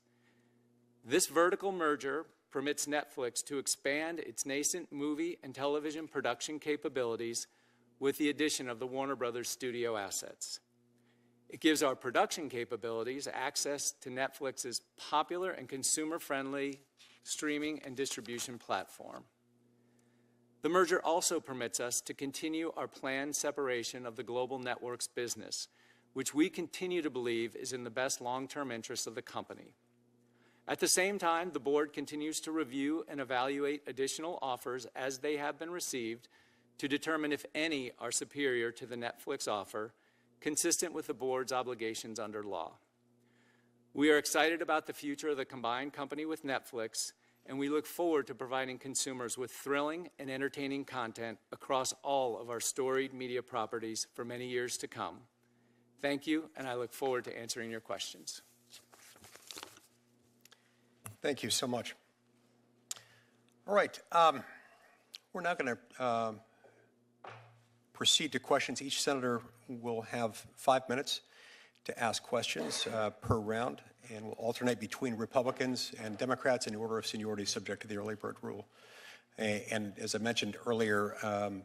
This vertical merger permits Netflix to expand its nascent movie and television production capabilities with the addition of the Warner Brothers studio assets. It gives our production capabilities access to Netflix's popular and consumer-friendly streaming and distribution platform. The merger also permits us to continue our planned separation of the global networks business, which we continue to believe is in the best long-term interests of the company. At the same time, the board continues to review and evaluate additional offers as they have been received to determine if any are superior to the Netflix offer, consistent with the board's obligations under law. We are excited about the future of the combined company with Netflix, and we look forward to providing consumers with thrilling and entertaining content across all of our storied media properties for many years to come. Thank you, and I look forward to answering your questions. Thank you so much. All right, we're now going to proceed to questions. Each senator will have 5 minutes to ask questions per round, and we'll alternate between Republicans and Democrats in the order of seniority subject to the early bird rule. And as I mentioned earlier,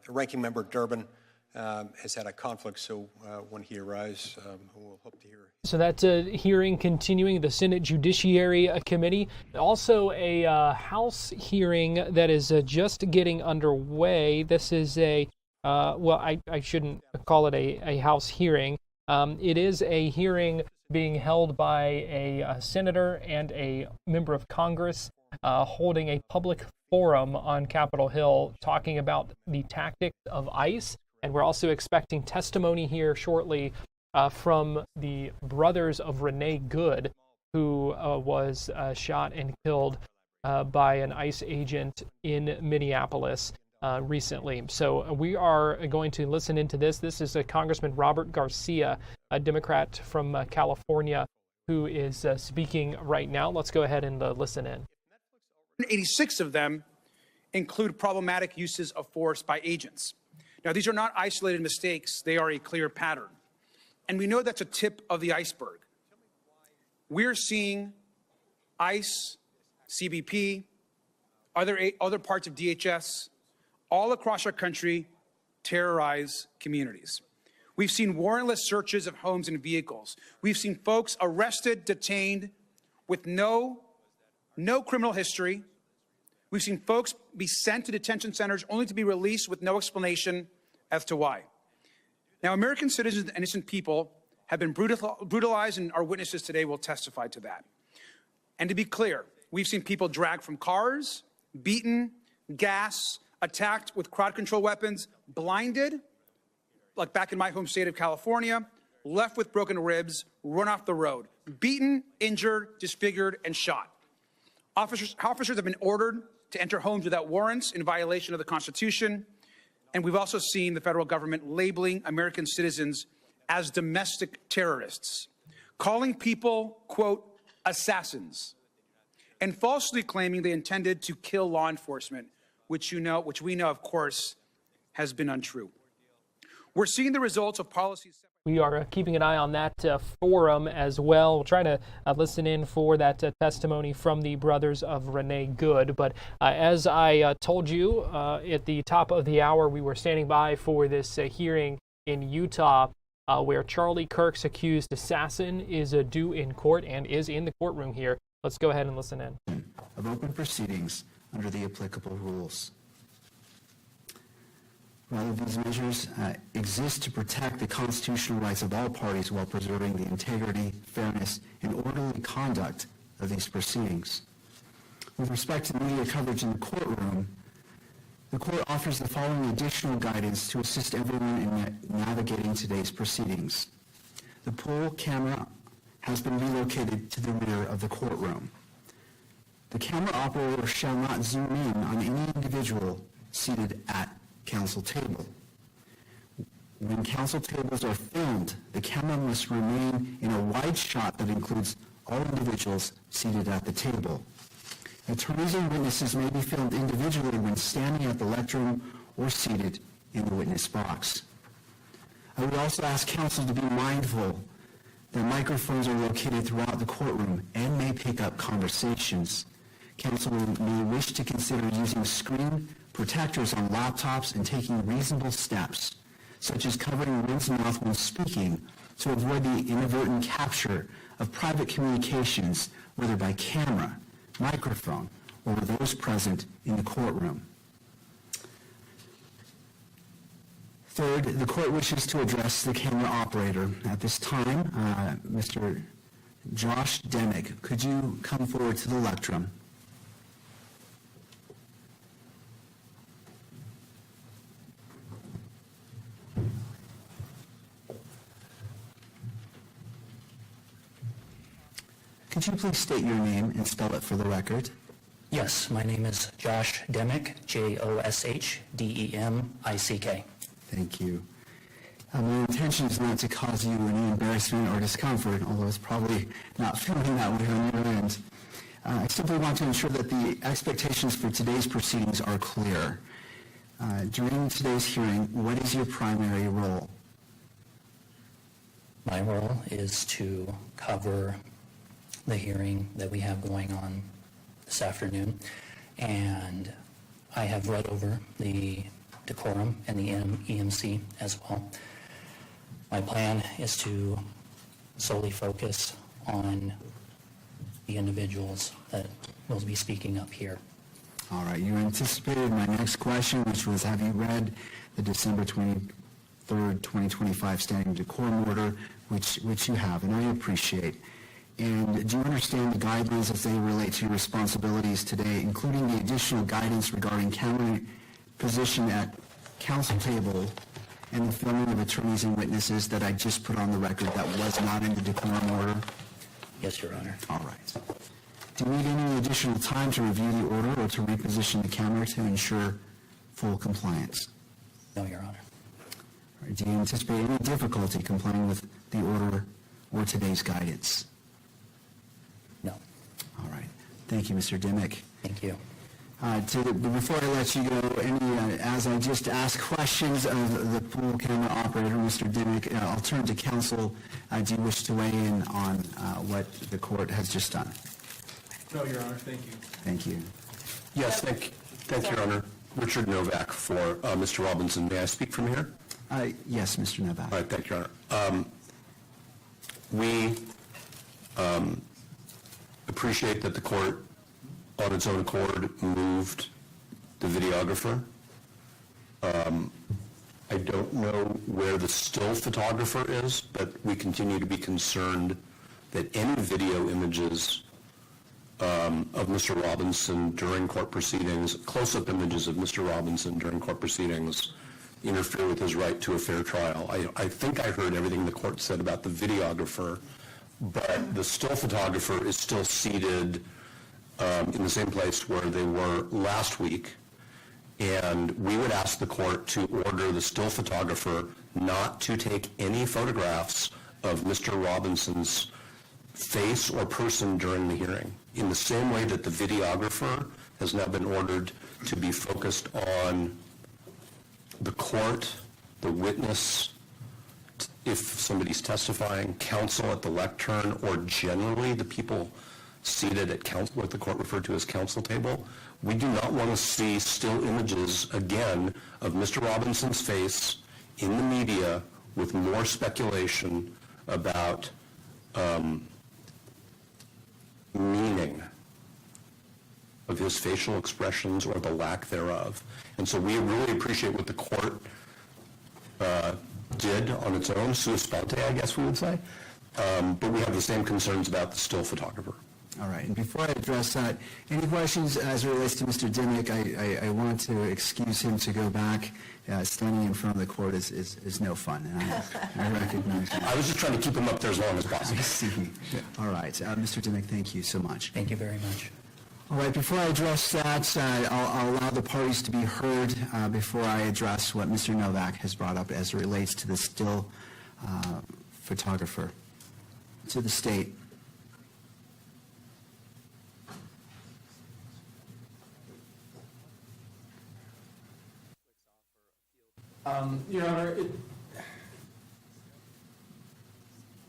Ranking Member Durbin has had a conflict, so when he arrives, we'll hope to hear. So that's a hearing continuing, the Senate Judiciary Committee. Also a House hearing that is just getting underway. This is a well, I shouldn't call it a House hearing. It is a hearing being held by a senator and a member of Congress holding a public forum on Capitol Hill talking about the tactics of ICE. And we're also expecting testimony here shortly from the brothers of Renee Good, who was shot and killed by an ICE agent in Minneapolis recently. So we are going to listen into this. This is Congressman Robert Garcia, a Democrat from California, who is speaking right now. Let's go ahead and listen in. 86 of them include problematic uses of force by agents. Now, these are not isolated mistakes. They are a clear pattern. And we know that's a tip of the iceberg. We're seeing ICE, CBP, other parts of DHS, all across our country terrorize communities. We've seen warrantless searches of homes and vehicles. We've seen folks arrested, detained with no criminal history. We've seen folks be sent to detention centers only to be released with no explanation as to why. Now, American citizens and innocent people have been brutalized, and our witnesses today will testify to that. And to be clear, we've seen people dragged from cars, beaten, gassed, attacked with crowd control weapons, blinded, like back in my home state of California, left with broken ribs, run off the road, beaten, injured, disfigured, and shot. Officers have been ordered to enter homes without warrants in violation of the Constitution. And we've also seen the federal government labeling American citizens as domestic terrorists, calling people, quote, assassins, and falsely claiming they intended to kill law enforcement, which we know, of course, has been untrue. We're seeing the results of policies set by we are keeping an eye on that forum as well. We'll try to listen in for that testimony from the brothers of Renee Good. But as I told you at the top of the hour, we were standing by for this hearing in Utah where Charlie Kirk's accused assassin is due in court and is in the courtroom here. Let's go ahead and listen in. Of open proceedings under the applicable rules. Rather, these measures exist to protect the constitutional rights of all parties while preserving the integrity, fairness, and orderly conduct of these proceedings. With respect to media coverage in the courtroom, the court offers the following additional guidance to assist everyone in navigating today's proceedings. The poll camera has been relocated to the rear of the courtroom. The camera operator shall not zoom in on any individual seated at counsel table. When counsel tables are filmed, the camera must remain in a wide shot that includes all individuals seated at the table. Attorneys and witnesses may be filmed individually when standing at the lectern or seated in the witness box. I would also ask counsel to be mindful that microphones are located throughout the courtroom and may pick up conversations. Counsel may wish to consider using screen protectors on laptops and taking reasonable steps, such as covering one's mouth when speaking, to avoid the inadvertent capture of private communications, whether by camera, microphone, or those present in the courtroom. Third, the court wishes to address the camera operator. At this time, Mr. Josh Demick, could you come forward to the lectern? Could you please state your name and spell it for the record? Yes, my name is Josh Demick, Josh-Demick. Thank you. My intention is not to cause you any embarrassment or discomfort, although it's probably not feeling that way on your end. I simply want to ensure that the expectations for today's proceedings are clear. During today's hearing, what is your primary role? My role is to cover the hearing that we have going on this afternoon, and I have read over the decorum and the EMC as well. My plan is to solely focus on the individuals that will be speaking up here. All right, you anticipated my next question, which was, have you read the December 23rd, 2025 standing decorum order, which you have, and I appreciate. And do you understand the guidelines as they relate to your responsibilities today, including the additional guidance regarding camera position at counsel table and the filming of attorneys and witnesses that I just put on the record that was not in the decorum order? Yes, Your Honor. All right. Do you need any additional time to review the order or to reposition the camera to ensure full compliance? No, Your Honor. All right. Do you anticipate any difficulty complying with the order or today's guidance? No. All right. Thank you, Mr. Dimick. Thank you. Before I let you go, as I just asked questions of the pool camera operator, Mr. Dimick, I'll turn to counsel. Do you wish to weigh in on what the court has just done? No, Your Honor. Thank you. Thank you. Yes, thank you, Your Honor. Richard Novak for Mr. Robinson. May I speak from here? Yes, Mr. Novak. All right, thank you, Your Honor. We appreciate that the court, on its own accord, moved the videographer. I don't know where the still photographer is, but we continue to be concerned that any video images of Mr. Robinson during court proceedings, close-up images of Mr. Robinson during court proceedings, interfere with his right to a fair trial. I think I heard everything the court said about the videographer, but the still photographer is still seated in the same place where they were last week, and we would ask the court to order the still photographer not to take any photographs of Mr. Robinson's face or person during the hearing, in the same way that the videographer has now been ordered to be focused on the court, the witness, if somebody's testifying, counsel at the lectern, or generally the people seated at counsel, what the court referred to as counsel table. We do not want to see still images again of Mr. Robinson's face in the media with more speculation about meaning of his facial expressions or the lack thereof. And so we really appreciate what the court did on its own, sua sponte, I guess we would say. But we have the same concerns about the still photographer. All right, and before I address that, any questions as it relates to Mr. Dimmick? I want to excuse him to go back. Standing in front of the court is no fun, and I recognize that. I was just trying to keep him up there as long as possible. I see. All right, Mr. Dimmick, thank you so much. Thank you very much. All right, before I address that, I'll allow the parties to be heard before I address what Mr. Novak has brought up as it relates to the still photographer. To the state. Your Honor,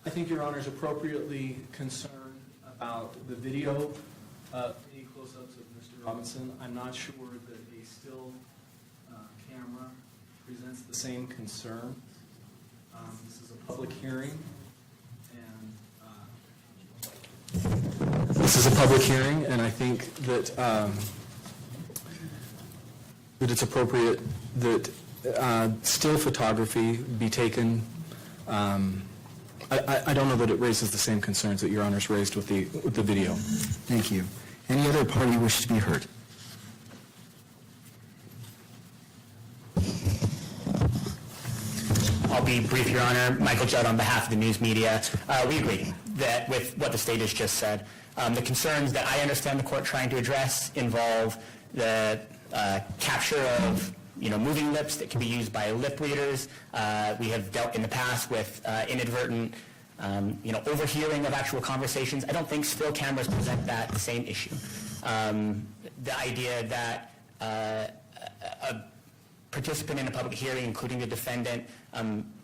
I think Your Honor is appropriately concerned about the video, any close-ups of Mr. Robinson. I'm not sure that a still camera presents the same concern. This is a public hearing, and I think that that it's appropriate that still photography be taken. I don't know that it raises the same concerns that Your Honor's raised with the video. Thank you. Any other party wish to be heard? I'll be brief, Your Honor. Michael Judd on behalf of the news media. We agree that with what the state has just said. The concerns that I understand the court trying to address involve the capture of moving lips that can be used by lip readers. We have dealt in the past with inadvertent, overhearing of actual conversations. I don't think still cameras present that same issue. The idea that a participant in a public hearing, including the defendant,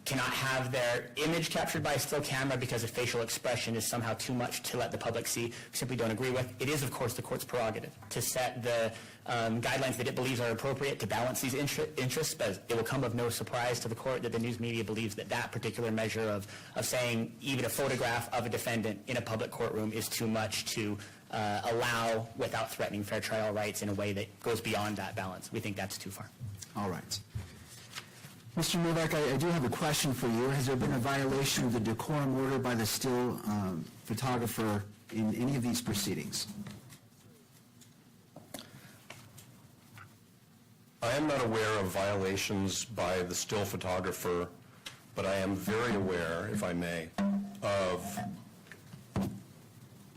cannot have their image captured by a still camera because a facial expression is somehow too much to let the public see, we simply don't agree with. It is, of course, the court's prerogative to set the guidelines that it believes are appropriate to balance these interests, but it will come of no surprise to the court that the news media believes that that particular measure of saying even a photograph of a defendant in a public courtroom is too much to allow without threatening fair trial rights in a way that goes beyond that balance. We think that's too far. All right. Mr. Novak, I do have a question for you. Has there been a violation of the decorum order by the still photographer in any of these proceedings? I am not aware of violations by the still photographer, but I am very aware, if I may, of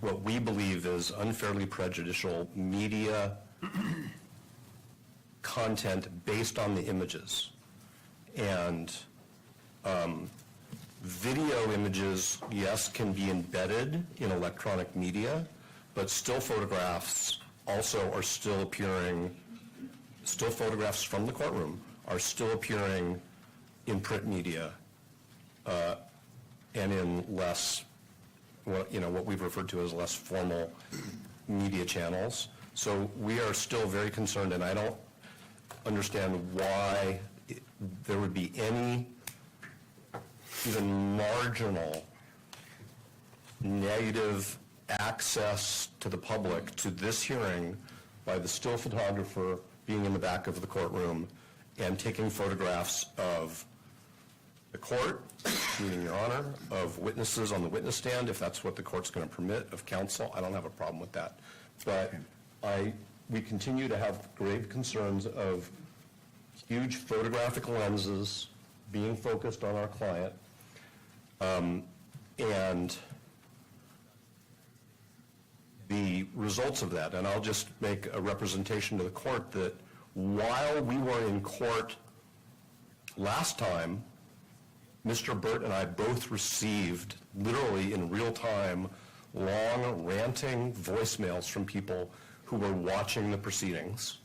what we believe is unfairly prejudicial media content based on the images. And video images, yes, can be embedded in electronic media, but still photographs also are still appearing, still photographs from the courtroom are still appearing in print media and in less, what we've referred to as less formal media channels. So we are still very concerned, and I don't understand why there would be any even marginal negative access to the public to this hearing by the still photographer being in the back of the courtroom and taking photographs of the court, meaning Your Honor, of witnesses on the witness stand, if that's what the court's going to permit, of counsel. I don't have a problem with that. But we continue to have grave concerns of huge photographic lenses being focused on our client, and the results of that. And I'll just make a representation to the court that while we were in court last time, Mr. Burt and I both received, literally in real time, long ranting voicemails from people who were watching the proceedings.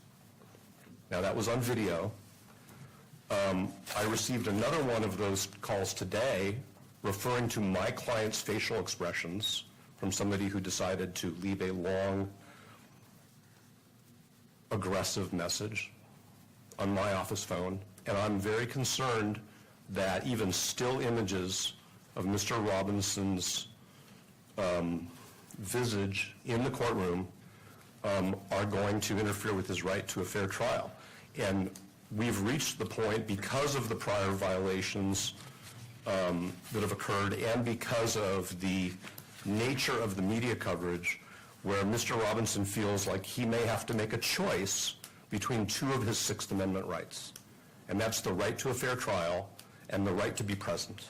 Now, that was on video. I received another one of those calls today referring to my client's facial expressions from somebody who decided to leave a long, aggressive message on my office phone. And I'm very concerned that even still images of Mr. Robinson's visage in the courtroom are going to interfere with his right to a fair trial. And we've reached the point, because of the prior violations that have occurred and because of the nature of the media coverage, where Mr. Robinson feels like he may have to make a choice between two of his Sixth Amendment rights. And that's the right to a fair trial and the right to be present.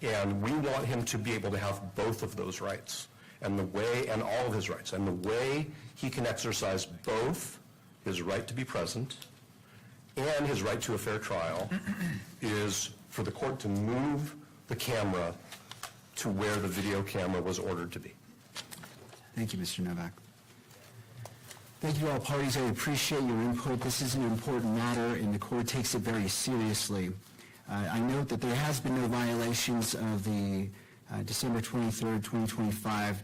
And we want him to be able to have both of those rights, and all of his rights. And the way he can exercise both his right to be present and his right to a fair trial is for the court to move the camera to where the video camera was ordered to be. Thank you, Mr. Novak. Thank you to all parties. I appreciate your input. This is an important matter, and the court takes it very seriously. I note that there has been no violations of the December 23rd, 2025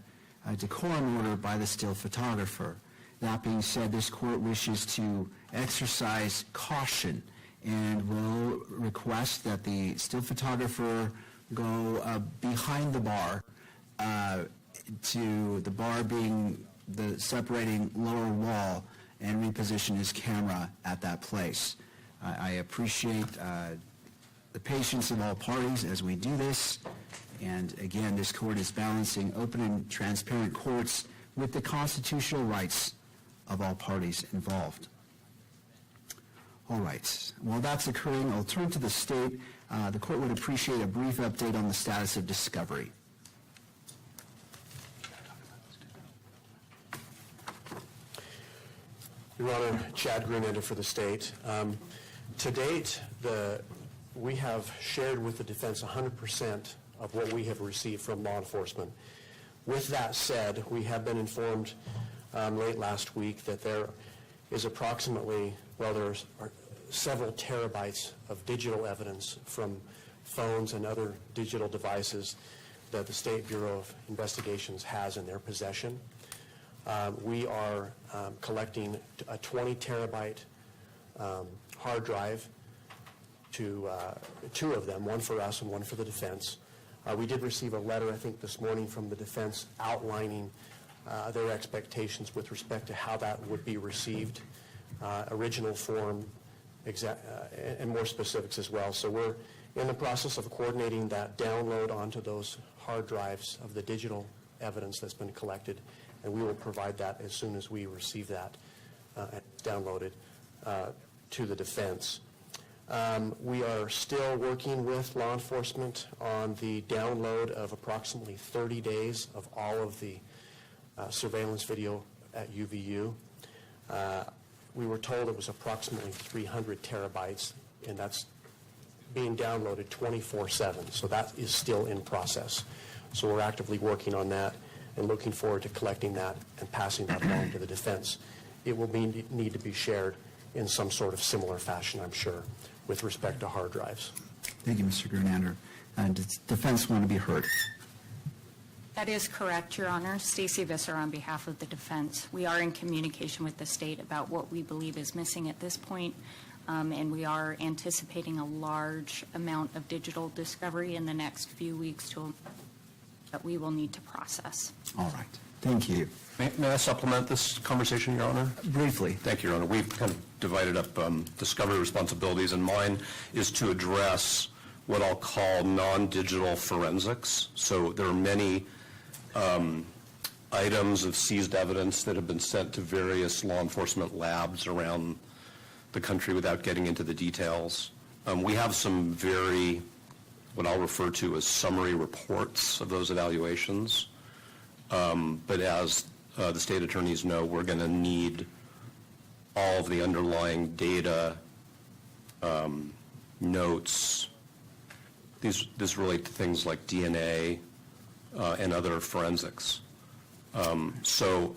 decorum order by the still photographer. That being said, this court wishes to exercise caution and will request that the still photographer go behind the bar, to the bar being the separating lower wall, and reposition his camera at that place. I appreciate the patience of all parties as we do this. And again, this court is balancing open and transparent courts with the constitutional rights of all parties involved. All right. While that's occurring, I'll turn to the state. The court would appreciate a brief update on the status of discovery. Your Honor, Chad Greenender for the state. To date, we have shared with the defense 100% of what we have received from law enforcement. With that said, we have been informed late last week that there is approximately, there are several terabytes of digital evidence from phones and other digital devices that the State Bureau of Investigations has in their possession. We are collecting a 20 terabyte hard drive to two of them, one for us and one for the defense. We did receive a letter, I think, this morning from the defense outlining their expectations with respect to how that would be received, original form, and more specifics as well. So we're in the process of coordinating that download onto those hard drives of the digital evidence that's been collected, and we will provide that as soon as we receive that downloaded to the defense. We are still working with law enforcement on the download of approximately 30 days of all of the surveillance video at UVU. We were told it was approximately 300 terabytes, and that's being downloaded 24/7, so that is still in process. So we're actively working on that and looking forward to collecting that and passing that along to the defense. It will need to be shared in some sort of similar fashion, I'm sure, with respect to hard drives. Thank you, Mr. Grunander. Does defense want to be heard? That is correct, Your Honor. Stacey Visser on behalf of the defense. We are in communication with the state about what we believe is missing at this point, and we are anticipating a large amount of digital discovery in the next few weeks that we will need to process. All right. Thank you. May I supplement this conversation, Your Honor? Briefly. Thank you, Your Honor. We've kind of divided up discovery responsibilities, and mine is to address what I'll call non-digital forensics. So there are many items of seized evidence that have been sent to various law enforcement labs around the country without getting into the details. We have some what I'll refer to as summary reports of those evaluations. But as the state attorneys know, we're going to need all of the underlying data, notes. These relate to things like DNA and other forensics. So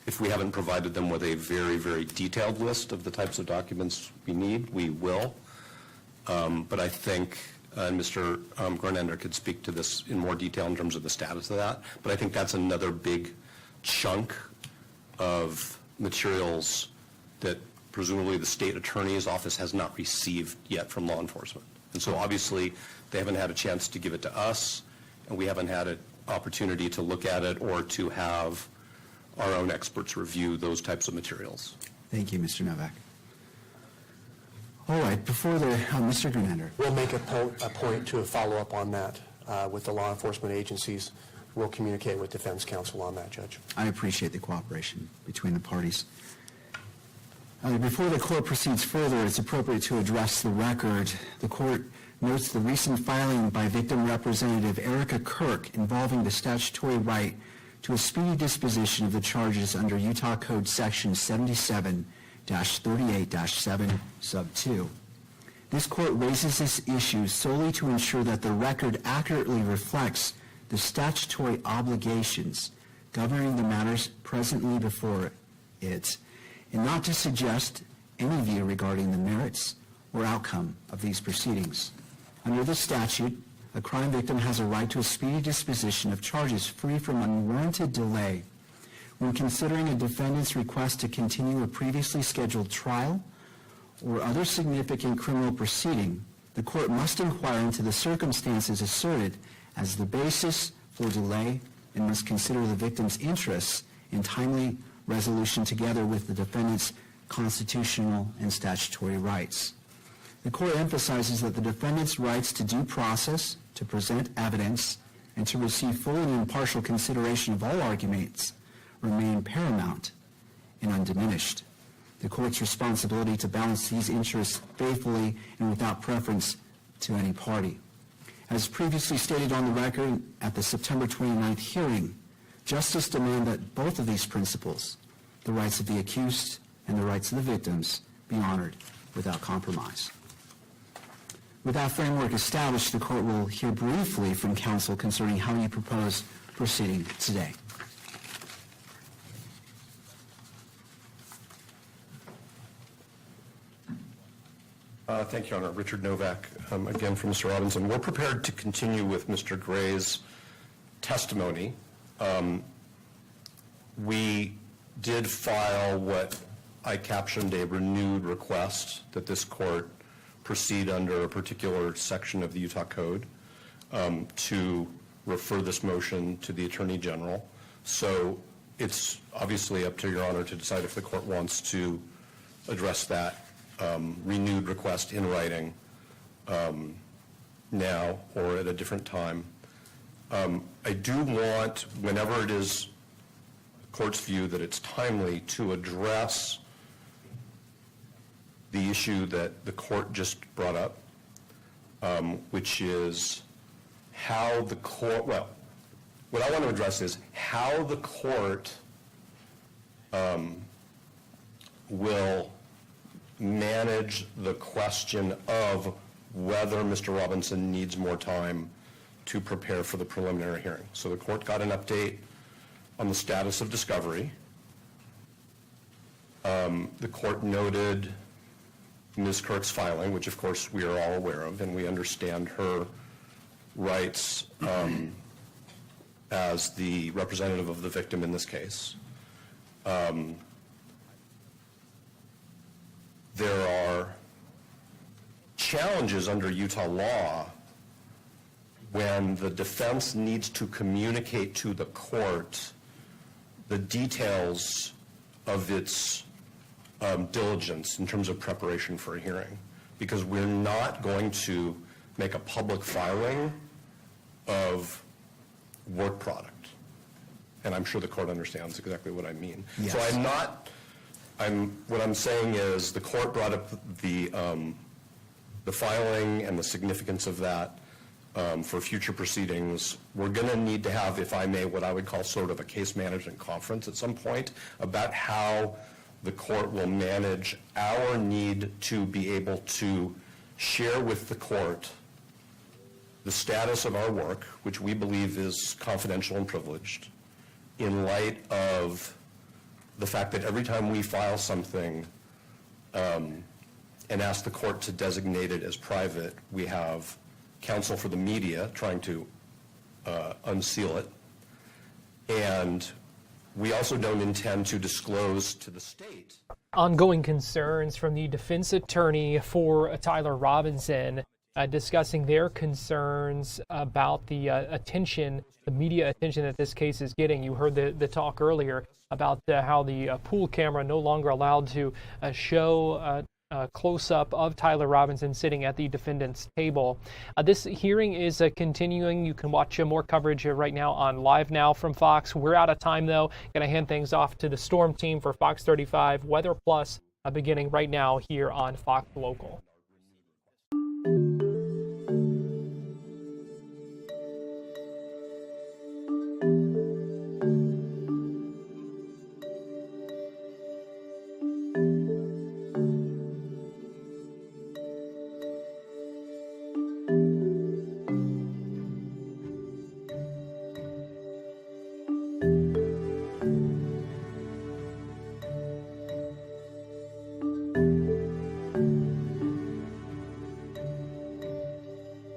If we haven't provided them with a very, very detailed list of the types of documents we need, we will. But I think, and Mr. Gornander could speak to this in more detail in terms of the status of that, but I think that's another big chunk of materials that presumably the state attorney's office has not received yet from law enforcement. And so obviously they haven't had a chance to give it to us, and we haven't had an opportunity to look at it or to have our own experts review those types of materials. Thank you, Mr. Novak. All right, before the, Mr. Gornander. We'll make a point to follow up on that with the law enforcement agencies. We'll communicate with defense counsel on that, Judge. I appreciate the cooperation between the parties. Before the court proceeds further, it's appropriate to address the record. The court notes the recent filing by victim representative Erica Kirk involving the statutory right to a speedy disposition of the charges under Utah Code Section 77-38-7 sub 2. This court raises this issue solely to ensure that the record accurately reflects the statutory obligations governing the matters presently before it, and not to suggest any view regarding the merits or outcome of these proceedings. Under the statute, a crime victim has a right to a speedy disposition of charges free from unwarranted delay. When considering a defendant's request to continue a previously scheduled trial or other significant criminal proceeding, the court must inquire into the circumstances asserted as the basis for delay and must consider the victim's interests in timely resolution together with the defendant's constitutional and statutory rights. The court emphasizes that the defendant's rights to due process, to present evidence, and to receive full and impartial consideration of all arguments remain paramount and undiminished. The court's responsibility to balance these interests faithfully and without preference to any party. As previously stated on the record at the September 29th hearing, justice demanded that both of these principles, the rights of the accused and the rights of the victims, be honored without compromise. With that framework established, the court will hear briefly from counsel concerning how you propose proceeding today. Thank you, Your Honor. Richard Novak, again from Mr. Robinson. We're prepared to continue with Mr. Gray's testimony. We did file what I captioned a renewed request that this court proceed under a particular section of the Utah Code to refer this motion to the Attorney General. So it's obviously up to Your Honor to decide if the court wants to address that renewed request in writing now or at a different time. I do want, whenever it is the court's view that it's timely, to address the issue that the court just brought up, which is how the court, well, what I want to address is how the court will manage the question of whether Mr. Robinson needs more time to prepare for the preliminary hearing. So the court got an update on the status of discovery. The court noted Ms. Kirk's filing, which of course we are all aware of, and we understand her rights as the representative of the victim in this case. There are challenges under Utah law when the defense needs to communicate to the court the details of its diligence in terms of preparation for a hearing, because we're not going to make a public filing of work product. And I'm sure the court understands exactly what I mean. Yes. So what I'm saying is the court brought up the filing and the significance of that for future proceedings. We're going to need to have, if I may, what I would call sort of a case management conference at some point about how the court will manage our need to be able to share with the court the status of our work, which we believe is confidential and privileged, in light of the fact that every time we file something and ask the court to designate it as private, we have counsel for the media trying to unseal it. And we also don't intend to disclose to the state. Ongoing concerns from the defense attorney for Tyler Robinson, discussing their concerns about the attention, the media attention that this case is getting. You heard the talk earlier about how the pool camera no longer allowed to show a close-up of Tyler Robinson sitting at the defendant's table. This hearing is continuing. You can watch more coverage right now on Live Now from Fox. We're out of time, though. Going to hand things off to the Storm team for Fox 35 Weather Plus, beginning right now here on Fox Local.